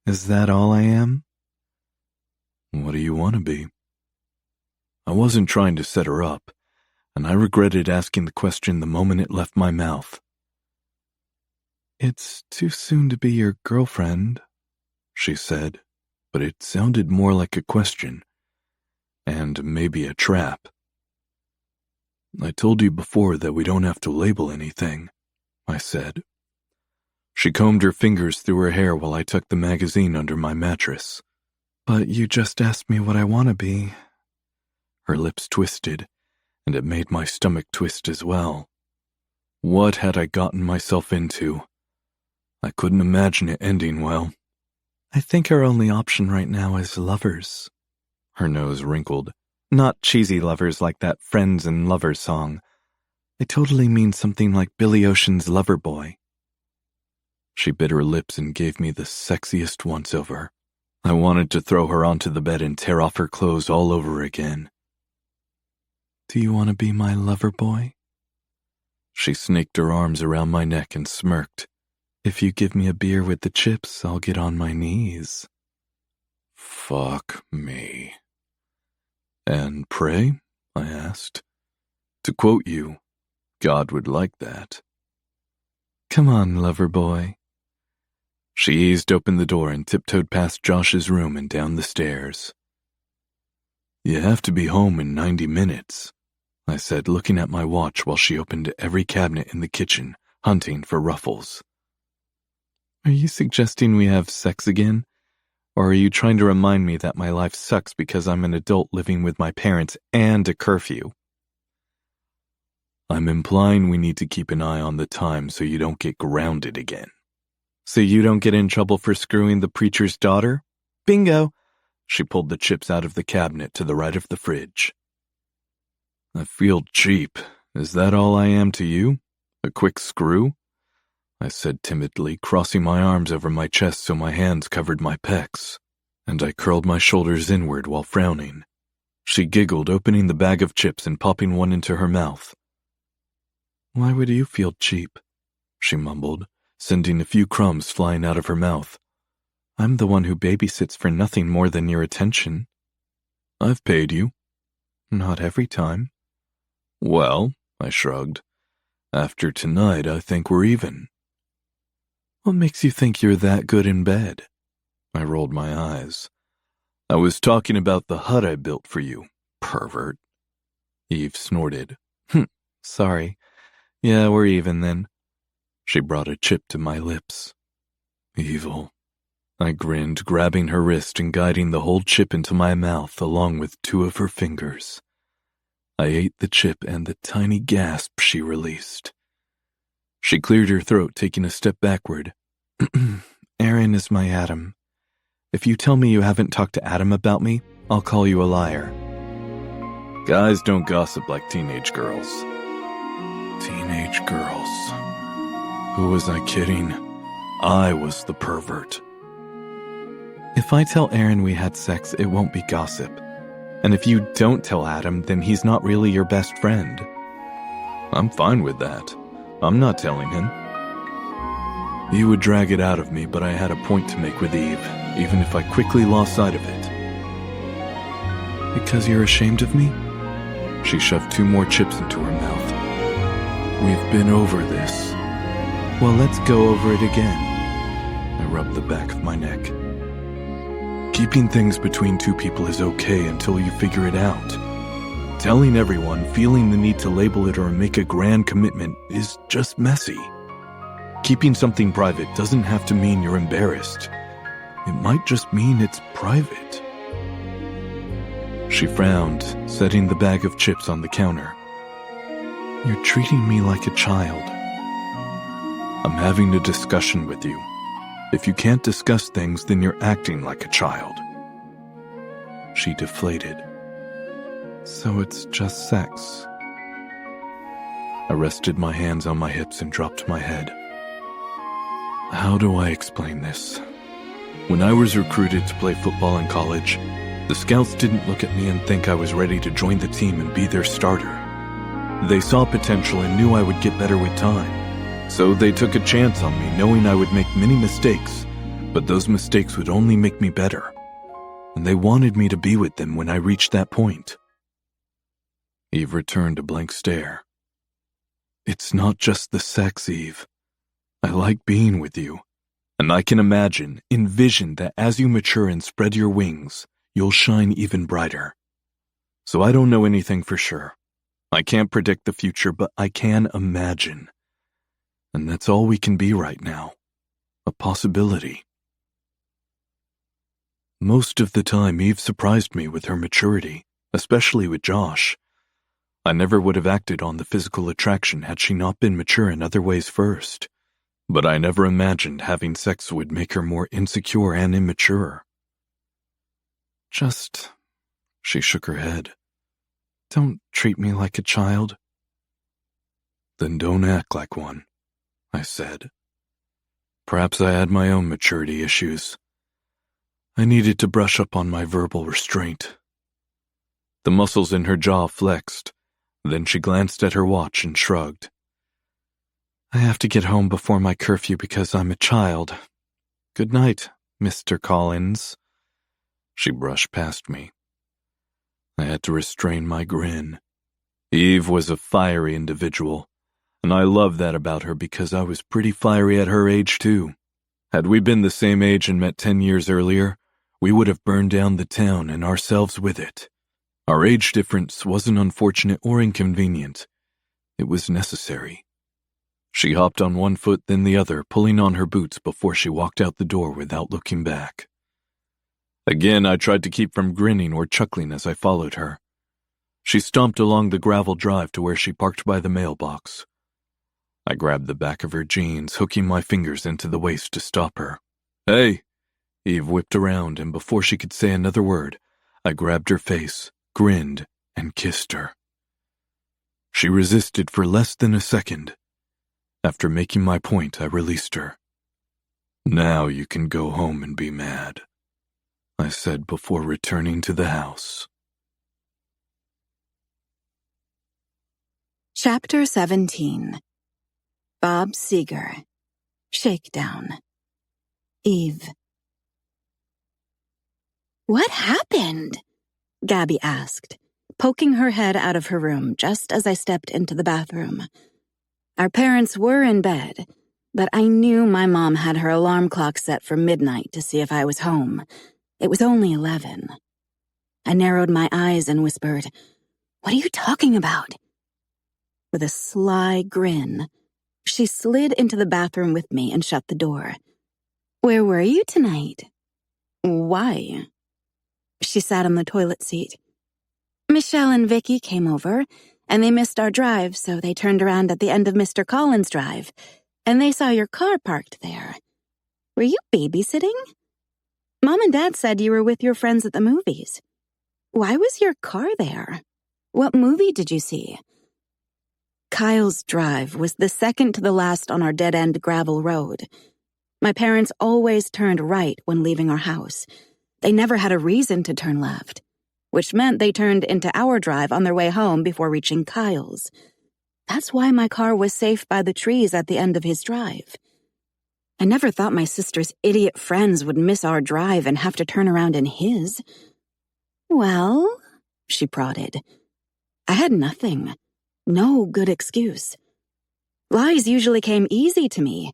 Is that all I am?" "What do you want to be?" I wasn't trying to set her up, and I regretted asking the question the moment it left my mouth. "It's too soon to be your girlfriend," she said, but it sounded more like a question, and maybe a trap. "I told you before that we don't have to label anything," I said. She combed her fingers through her hair while I tucked the magazine under my mattress. "But you just asked me what I want to be." Her lips twisted, and it made my stomach twist as well. What had I gotten myself into? I couldn't imagine it ending well. "I think our only option right now is lovers." Her nose wrinkled. "Not cheesy lovers like that Friends and Lovers song. I totally mean something like Billy Ocean's Loverboy." She bit her lips and gave me the sexiest once-over. I wanted to throw her onto the bed and tear off her clothes all over again. "Do you want to be my lover boy?" She snaked her arms around my neck and smirked. "If you give me a beer with the chips, I'll get on my knees." Fuck me. "And pray?" I asked. To quote you, God would like that. Come on, lover boy. She eased open the door and tiptoed past Josh's room and down the stairs. You have to be home in 90 minutes, I said, looking at my watch while she opened every cabinet in the kitchen, hunting for ruffles. Are you suggesting we have sex again? Or are you trying to remind me that my life sucks because I'm an adult living with my parents and a curfew? I'm implying we need to keep an eye on the time so you don't get grounded again. So you don't get in trouble for screwing the preacher's daughter? Bingo! She pulled the chips out of the cabinet to the right of the fridge. I feel cheap. Is that all I am to you? A quick screw? I said timidly, crossing my arms over my chest so my hands covered my pecs, and I curled my shoulders inward while frowning. She giggled, opening the bag of chips and popping one into her mouth. Why would you feel cheap? She mumbled, sending a few crumbs flying out of her mouth. I'm the one who babysits for nothing more than your attention. I've paid you. Not every time. Well, I shrugged. After tonight, I think we're even. What makes you think you're that good in bed? I rolled my eyes. I was talking about the hut I built for you, pervert. Eve snorted. Sorry. Yeah, we're even then. She brought a chip to my lips. Evil. I grinned, grabbing her wrist and guiding the whole chip into my mouth along with 2 of her fingers. I ate the chip and the tiny gasp she released. She cleared her throat, taking a step backward. Aaron is my Adam. If you tell me you haven't talked to Adam about me, I'll call you a liar. Guys don't gossip like teenage girls. Teenage girls. Who was I kidding? I was the pervert. If I tell Aaron we had sex, it won't be gossip. And if you don't tell Adam, then he's not really your best friend. I'm fine with that. I'm not telling him. You would drag it out of me, but I had a point to make with Eve, even if I quickly lost sight of it. Because you're ashamed of me? She shoved 2 more chips into her mouth. We've been over this. Well, let's go over it again. I rubbed the back of my neck. Keeping things between 2 people is okay until you figure it out. Telling everyone, feeling the need to label it or make a grand commitment is just messy. Keeping something private doesn't have to mean you're embarrassed. It might just mean it's private. She frowned, setting the bag of chips on the counter. You're treating me like a child. I'm having a discussion with you. If you can't discuss things, then you're acting like a child. She deflated. So it's just sex. I rested my hands on my hips and dropped my head. How do I explain this? When I was recruited to play football in college, the scouts didn't look at me and think I was ready to join the team and be their starter. They saw potential and knew I would get better with time. So they took a chance on me, knowing I would make many mistakes, but those mistakes would only make me better. And they wanted me to be with them when I reached that point. Eve returned a blank stare. It's not just the sex, Eve. I like being with you, and I can envision that as you mature and spread your wings, you'll shine even brighter. So I don't know anything for sure. I can't predict the future, but I can imagine. And that's all we can be right now. A possibility. Most of the time, Eve surprised me with her maturity, especially with Josh. I never would have acted on the physical attraction had she not been mature in other ways first. But I never imagined having sex would make her more insecure and immature. She shook her head. Don't treat me like a child. Then don't act like one, I said. Perhaps I had my own maturity issues. I needed to brush up on my verbal restraint. The muscles in her jaw flexed. Then she glanced at her watch and shrugged. I have to get home before my curfew because I'm a child. Good night, Mr. Collins. She brushed past me. I had to restrain my grin. Eve was a fiery individual, and I love that about her because I was pretty fiery at her age too. Had we been the same age and met 10 years earlier, we would have burned down the town and ourselves with it. Our age difference wasn't unfortunate or inconvenient. It was necessary. She hopped on one foot then the other, pulling on her boots before she walked out the door without looking back. Again, I tried to keep from grinning or chuckling as I followed her. She stomped along the gravel drive to where she parked by the mailbox. I grabbed the back of her jeans, hooking my fingers into the waist to stop her. "Hey!" Eve whipped around, and before she could say another word, I grabbed her face, grinned, and kissed her. She resisted for less than a second. After making my point, I released her. "Now you can go home and be mad," I said before returning to the house. Chapter 17. Bob Seger. Shakedown. Eve. "What happened?" Gabby asked, poking her head out of her room just as I stepped into the bathroom. Our parents were in bed, but I knew my mom had her alarm clock set for midnight to see if I was home. It was only 11. I narrowed my eyes and whispered, "What are you talking about?" With a sly grin, she slid into the bathroom with me and shut the door. "Where were you tonight?" "Why?" She sat on the toilet seat. "Michelle and Vicky came over, and they missed our drive, so they turned around at the end of Mr. Collins' drive, and they saw your car parked there. Were you babysitting? Mom and Dad said you were with your friends at the movies. Why was your car there? What movie did you see?" Kyle's drive was the second to the last on our dead-end gravel road. My parents always turned right when leaving our house. They never had a reason to turn left, which meant they turned into our drive on their way home before reaching Kyle's. That's why my car was safe by the trees at the end of his drive. I never thought my sister's idiot friends would miss our drive and have to turn around in his. "Well," she prodded. I had nothing. No good excuse. Lies usually came easy to me,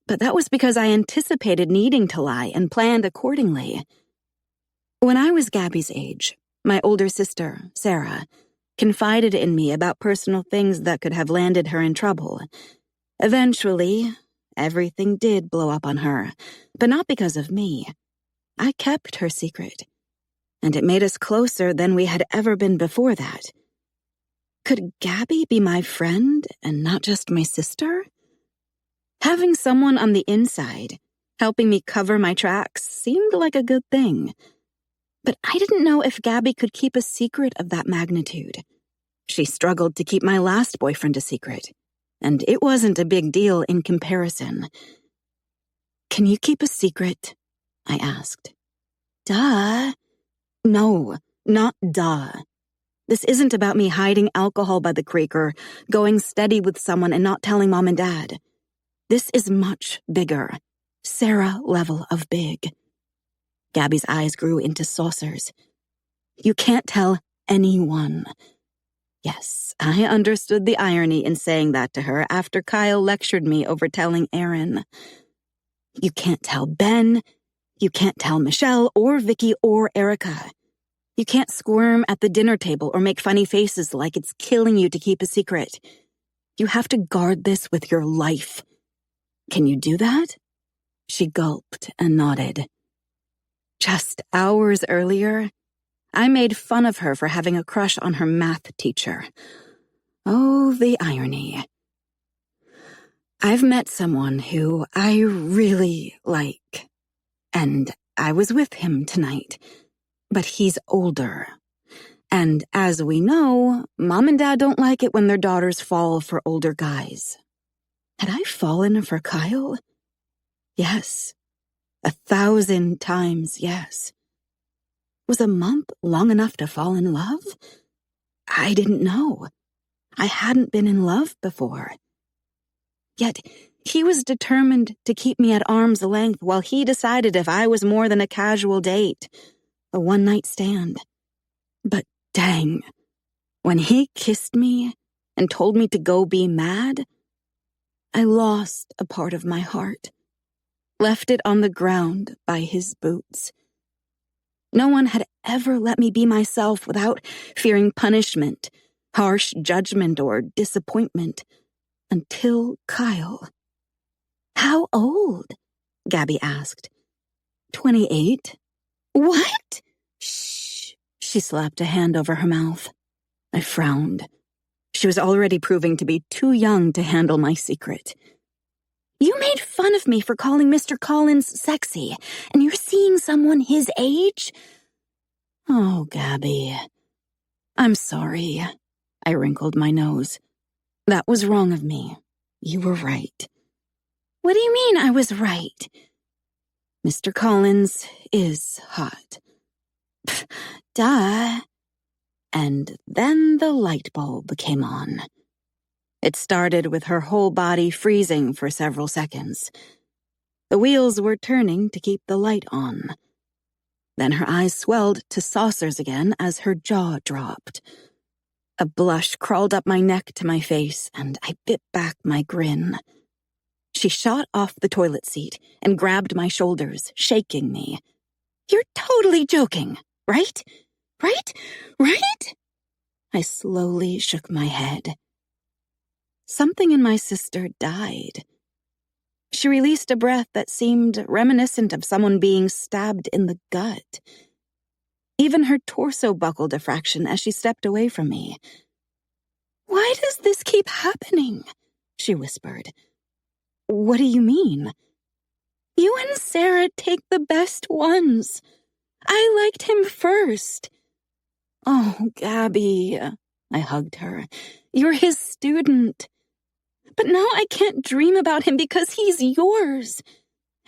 but that was because I anticipated needing to lie and planned accordingly. When I was Gabby's age, my older sister, Sarah, confided in me about personal things that could have landed her in trouble. Eventually, everything did blow up on her, but not because of me. I kept her secret, and it made us closer than we had ever been before that. Could Gabby be my friend and not just my sister? Having someone on the inside, helping me cover my tracks, seemed like a good thing. But I didn't know if Gabby could keep a secret of that magnitude. She struggled to keep my last boyfriend a secret, and it wasn't a big deal in comparison. "Can you keep a secret?" I asked. "Duh." "No, not duh. This isn't about me hiding alcohol by the creek or going steady with someone and not telling Mom and Dad. This is much bigger. Sarah level of big." Gabby's eyes grew into saucers. "You can't tell anyone." Yes, I understood the irony in saying that to her after Kyle lectured me over telling Aaron. "You can't tell Ben. You can't tell Michelle or Vicky or Erica. You can't squirm at the dinner table or make funny faces like it's killing you to keep a secret. You have to guard this with your life. Can you do that?" She gulped and nodded. Just hours earlier, I made fun of her for having a crush on her math teacher. Oh, the irony. I've met someone who I really like, and I was with him tonight. But he's older. And as we know, Mom and Dad don't like it when their daughters fall for older guys. Had I fallen for Kyle? Yes. 1,000 times yes. Was a month long enough to fall in love? I didn't know. I hadn't been in love before. Yet he was determined to keep me at arm's length while he decided if I was more than a casual date. A one-night stand. But dang, When he kissed me and told me to go be mad, I lost a part of my heart, left it on the ground by his boots. No one had ever let me be myself without fearing punishment, harsh judgment, or disappointment, until Kyle. "How old?" Gabby asked. 28. "What?" "Shh." She slapped a hand over her mouth. I frowned. She was already proving to be too young to handle my secret. "You made fun of me for calling Mr. Collins sexy, and you're seeing someone his age?" "Oh, Gabby. I'm sorry." I wrinkled my nose. "That was wrong of me. You were right." "What do you mean I was right?" "Mr. Collins is hot." "Pff, duh." And then the light bulb came on. It started with her whole body freezing for several seconds. The wheels were turning to keep the light on. Then her eyes swelled to saucers again as her jaw dropped. A blush crawled up my neck to my face, and I bit back my grin. She shot off the toilet seat and grabbed my shoulders, shaking me. "You're totally joking, right? Right? Right?" I slowly shook my head. Something in my sister died. She released a breath that seemed reminiscent of someone being stabbed in the gut. Even her torso buckled a fraction as she stepped away from me. "Why does this keep happening?" she whispered. "What do you mean?" "You and Sarah take the best ones. I liked him first." "Oh, Gabby," I hugged her. "You're his student. But now I can't dream about him because he's yours.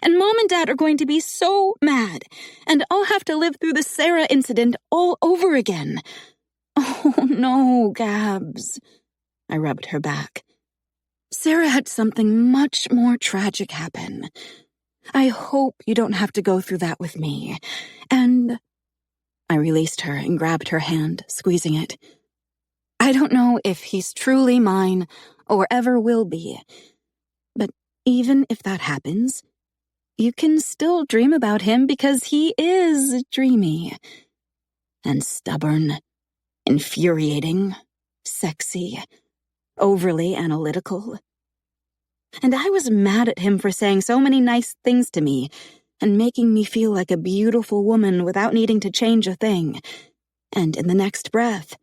And Mom and Dad are going to be so mad, and I'll have to live through the Sarah incident all over again." "Oh, no, Gabs." I rubbed her back. "Sarah had something much more tragic happen. I hope you don't have to go through that with me. And..." I released her and grabbed her hand, squeezing it. "I don't know if he's truly mine or ever will be. But even if that happens, you can still dream about him because he is dreamy. And stubborn, infuriating, sexy, overly analytical. And I was mad at him for saying so many nice things to me and making me feel like a beautiful woman without needing to change a thing. And in the next breath,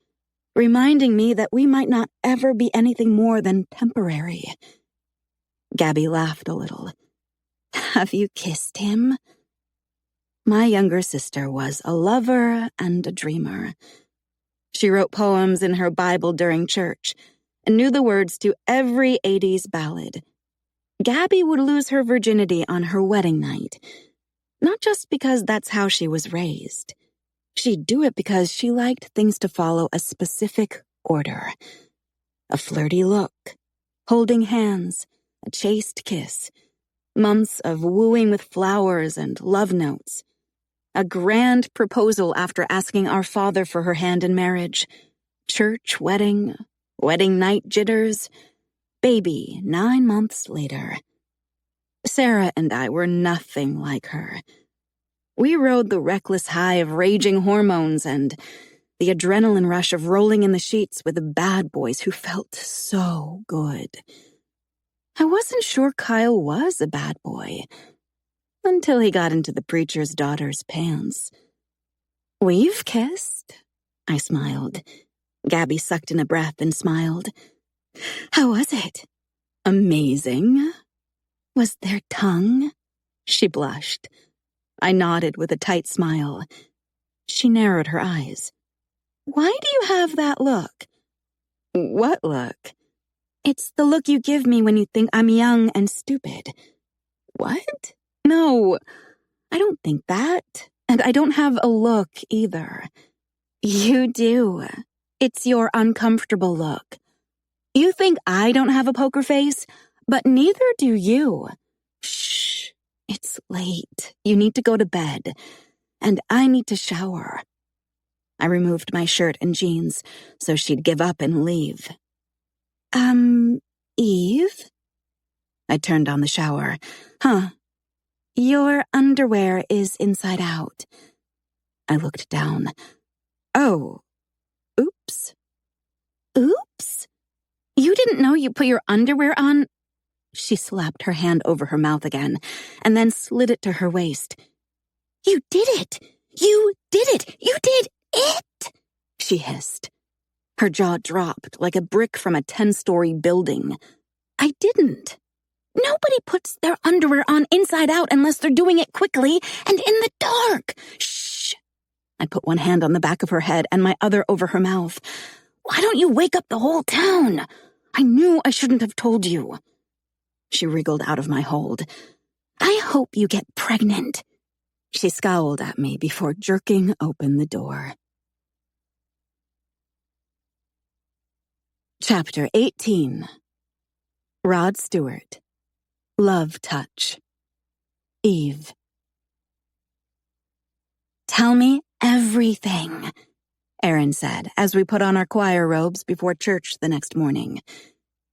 reminding me that we might not ever be anything more than temporary." Gabby laughed a little. "Have you kissed him?" My younger sister was a lover and a dreamer. She wrote poems in her Bible during church and knew the words to every 80s ballad. Gabby would lose her virginity on her wedding night, not just because that's how she was raised. She'd do it because she liked things to follow a specific order. A flirty look, holding hands, a chaste kiss, months of wooing with flowers and love notes, a grand proposal after asking our father for her hand in marriage, church wedding, wedding night jitters, baby 9 months later. Sarah and I were nothing like her. We rode the reckless high of raging hormones and the adrenaline rush of rolling in the sheets with the bad boys who felt so good. I wasn't sure Kyle was a bad boy until he got into the preacher's daughter's pants. "We've kissed," I smiled. Gabby sucked in a breath and smiled. "How was it?" "Amazing." "Was there tongue?" She blushed. I nodded with a tight smile. She narrowed her eyes. "Why do you have that look?" "What look?" "It's the look you give me when you think I'm young and stupid." "What?" "No, I don't think that. And I don't have a look either." "You do. It's your uncomfortable look. You think I don't have a poker face, but neither do you." "Shh. It's late. You need to go to bed. And I need to shower." I removed my shirt and jeans so she'd give up and leave. Eve? I turned on the shower. Huh. Your underwear is inside out. I looked down. Oh. Oops. Oops? You didn't know you put your underwear on? She slapped her hand over her mouth again, and then slid it to her waist. You did it! You did it! You did it! She hissed. Her jaw dropped like a brick from a 10-story building. I didn't. Nobody puts their underwear on inside out unless they're doing it quickly and in the dark. Shh! I put one hand on the back of her head and my other over her mouth. Why don't you wake up the whole town? I knew I shouldn't have told you. She wriggled out of my hold. I hope you get pregnant. She scowled at me before jerking open the door. Chapter 18. Rod Stewart. Love Touch. Eve. Tell me everything, Erin said as we put on our choir robes before church the next morning.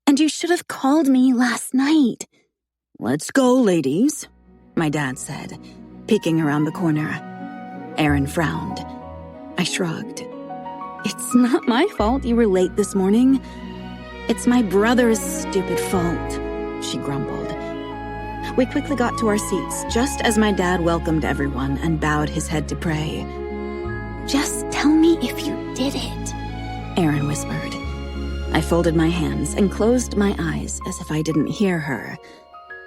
And you should have called me last night. Let's go, ladies, my dad said, peeking around the corner. Erin frowned. I shrugged. It's not my fault you were late this morning. It's my brother's stupid fault, she grumbled. We quickly got to our seats just as my dad welcomed everyone and bowed his head to pray. Just tell me if you did it, Erin whispered. I folded my hands and closed my eyes as if I didn't hear her.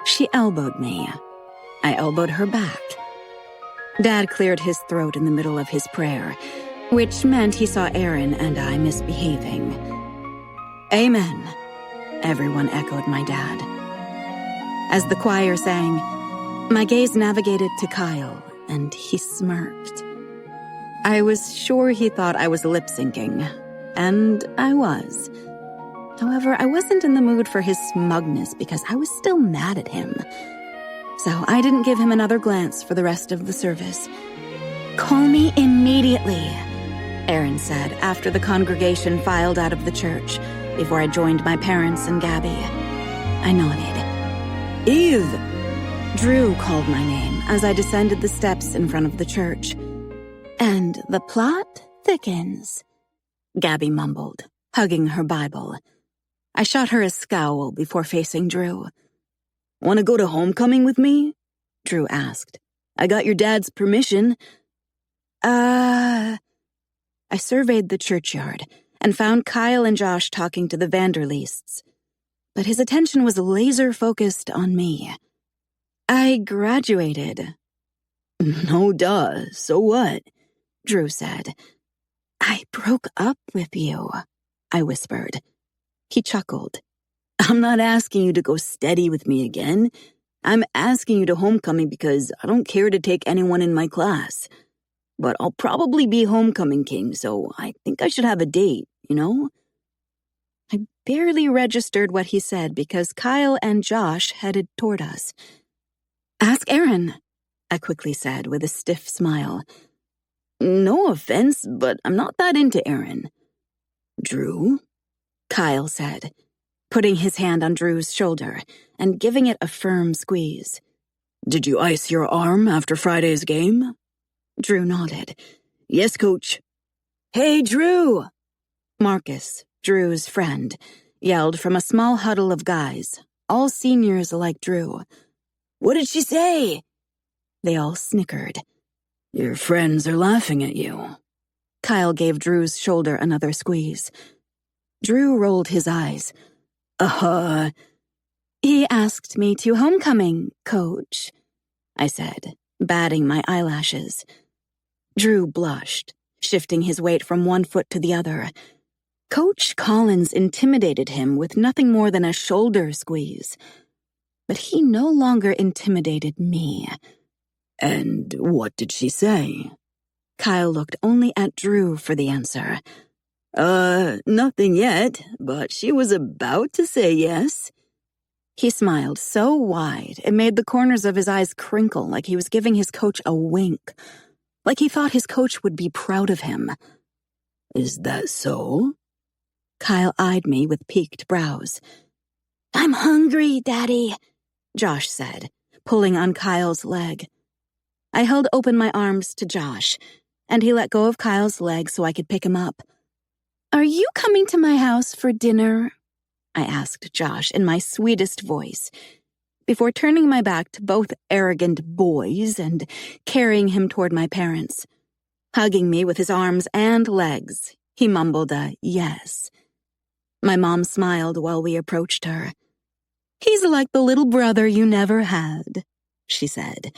She elbowed me. I elbowed her back. Dad cleared his throat in the middle of his prayer, which meant he saw Erin and I misbehaving. Amen, everyone echoed my dad. As the choir sang, my gaze navigated to Kyle, and he smirked. I was sure he thought I was lip-syncing, and I was. However, I wasn't in the mood for his smugness because I was still mad at him. So I didn't give him another glance for the rest of the service. Call me immediately, Erin said after the congregation filed out of the church, before I joined my parents and Gabby. I nodded. Eve! Drew called my name as I descended the steps in front of the church. And the plot thickens, Gabby mumbled, hugging her Bible. I shot her a scowl before facing Drew. Want to go to homecoming with me? Drew asked. I got your dad's permission. I surveyed the churchyard and found Kyle and Josh talking to the Vanderleasts. But his attention was laser-focused on me. I graduated. No duh, so what? Drew said. I broke up with you, I whispered. He chuckled. I'm not asking you to go steady with me again. I'm asking you to homecoming because I don't care to take anyone in my class. But I'll probably be homecoming king, so I think I should have a date, you know? I barely registered what he said because Kyle and Josh headed toward us. Ask Erin, I quickly said with a stiff smile. No offense, but I'm not that into Erin. Drew? Kyle said, putting his hand on Drew's shoulder and giving it a firm squeeze. Did you ice your arm after Friday's game? Drew nodded. Yes, coach. Hey, Drew! Marcus, Drew's friend, yelled from a small huddle of guys, all seniors like Drew. What did she say? They all snickered. Your friends are laughing at you. Kyle gave Drew's shoulder another squeeze. Drew rolled his eyes. He asked me to homecoming, coach, I said, batting my eyelashes. Drew blushed, shifting his weight from one foot to the other. Coach Collins intimidated him with nothing more than a shoulder squeeze. But he no longer intimidated me. And what did she say? Kyle looked only at Drew for the answer. Nothing yet, but she was about to say yes. He smiled so wide, it made the corners of his eyes crinkle like he was giving his coach a wink, like he thought his coach would be proud of him. Is that so? Kyle eyed me with peaked brows. I'm hungry, Daddy, Josh said, pulling on Kyle's leg. I held open my arms to Josh, and he let go of Kyle's leg so I could pick him up. Are you coming to my house for dinner? I asked Josh in my sweetest voice, before turning my back to both arrogant boys and carrying him toward my parents. Hugging me with his arms and legs, he mumbled a yes. My mom smiled while we approached her. He's like the little brother you never had, she said.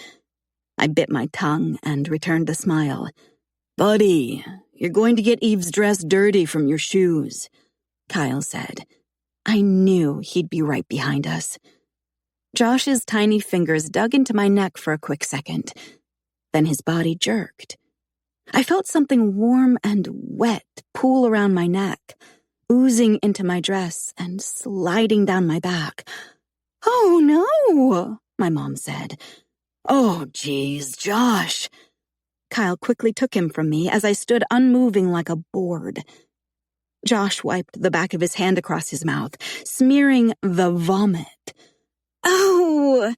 I bit my tongue and returned the smile. Buddy, you're going to get Eve's dress dirty from your shoes, Kyle said. I knew he'd be right behind us. Josh's tiny fingers dug into my neck for a quick second. Then his body jerked. I felt something warm and wet pool around my neck, oozing into my dress and sliding down my back. Oh, no, my mom said. Oh, geez, Josh. Kyle quickly took him from me as I stood unmoving like a board. Josh wiped the back of his hand across his mouth, smearing the vomit. Oh!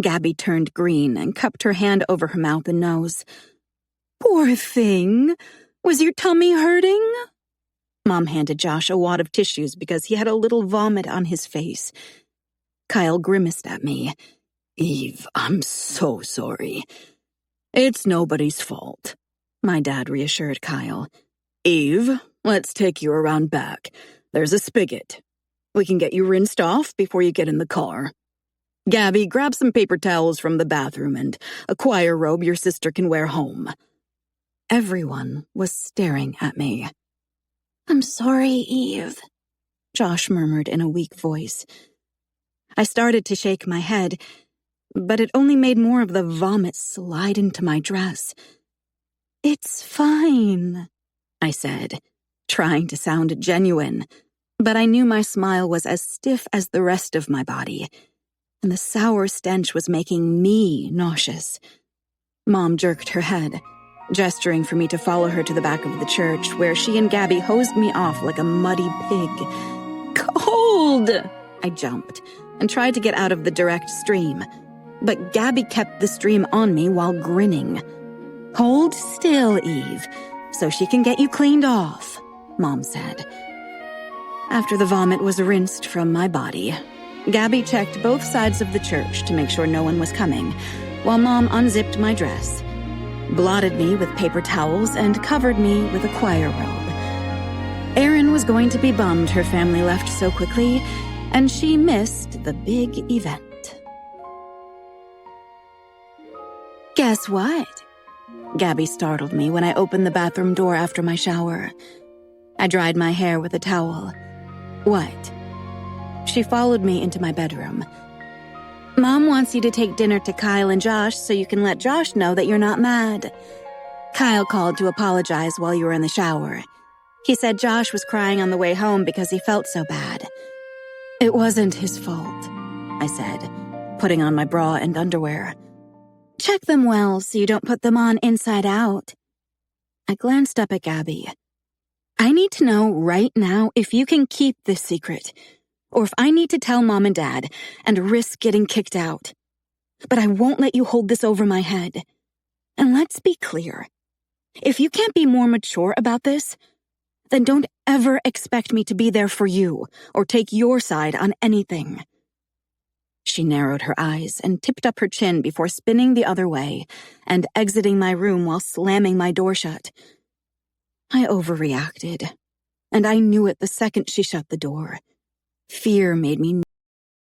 Gabby turned green and cupped her hand over her mouth and nose. Poor thing. Was your tummy hurting? Mom handed Josh a wad of tissues because he had a little vomit on his face. Kyle grimaced at me. Eve, I'm so sorry. It's nobody's fault, my dad reassured Kyle. Eve, let's take you around back. There's a spigot. We can get you rinsed off before you get in the car. Gabby, grab some paper towels from the bathroom and a choir robe your sister can wear home. Everyone was staring at me. I'm sorry, Eve, Josh murmured in a weak voice. I started to shake my head, but it only made more of the vomit slide into my dress. It's fine, I said, trying to sound genuine, but I knew my smile was as stiff as the rest of my body, and the sour stench was making me nauseous. Mom jerked her head, gesturing for me to follow her to the back of the church, where she and Gabby hosed me off like a muddy pig. Cold! I jumped and tried to get out of the direct stream, but Gabby kept the stream on me while grinning. Hold still, Eve, so she can get you cleaned off, Mom said. After the vomit was rinsed from my body, Gabby checked both sides of the church to make sure no one was coming, while Mom unzipped my dress, blotted me with paper towels, and covered me with a choir robe. Erin was going to be bummed her family left so quickly, and she missed the big event. Guess what? Gabby startled me when I opened the bathroom door after my shower. I dried my hair with a towel. What? She followed me into my bedroom. Mom wants you to take dinner to Kyle and Josh so you can let Josh know that you're not mad. Kyle called to apologize while you were in the shower. He said Josh was crying on the way home because he felt so bad. It wasn't his fault, I said, putting on my bra and underwear. Check them well so you don't put them on inside out. I glanced up at Gabby. I need to know right now if you can keep this secret, or if I need to tell Mom and Dad and risk getting kicked out. But I won't let you hold this over my head. And let's be clear. If you can't be more mature about this, then don't ever expect me to be there for you or take your side on anything. She narrowed her eyes and tipped up her chin before spinning the other way and exiting my room while slamming my door shut. I overreacted, and I knew it the second she shut the door. Fear made me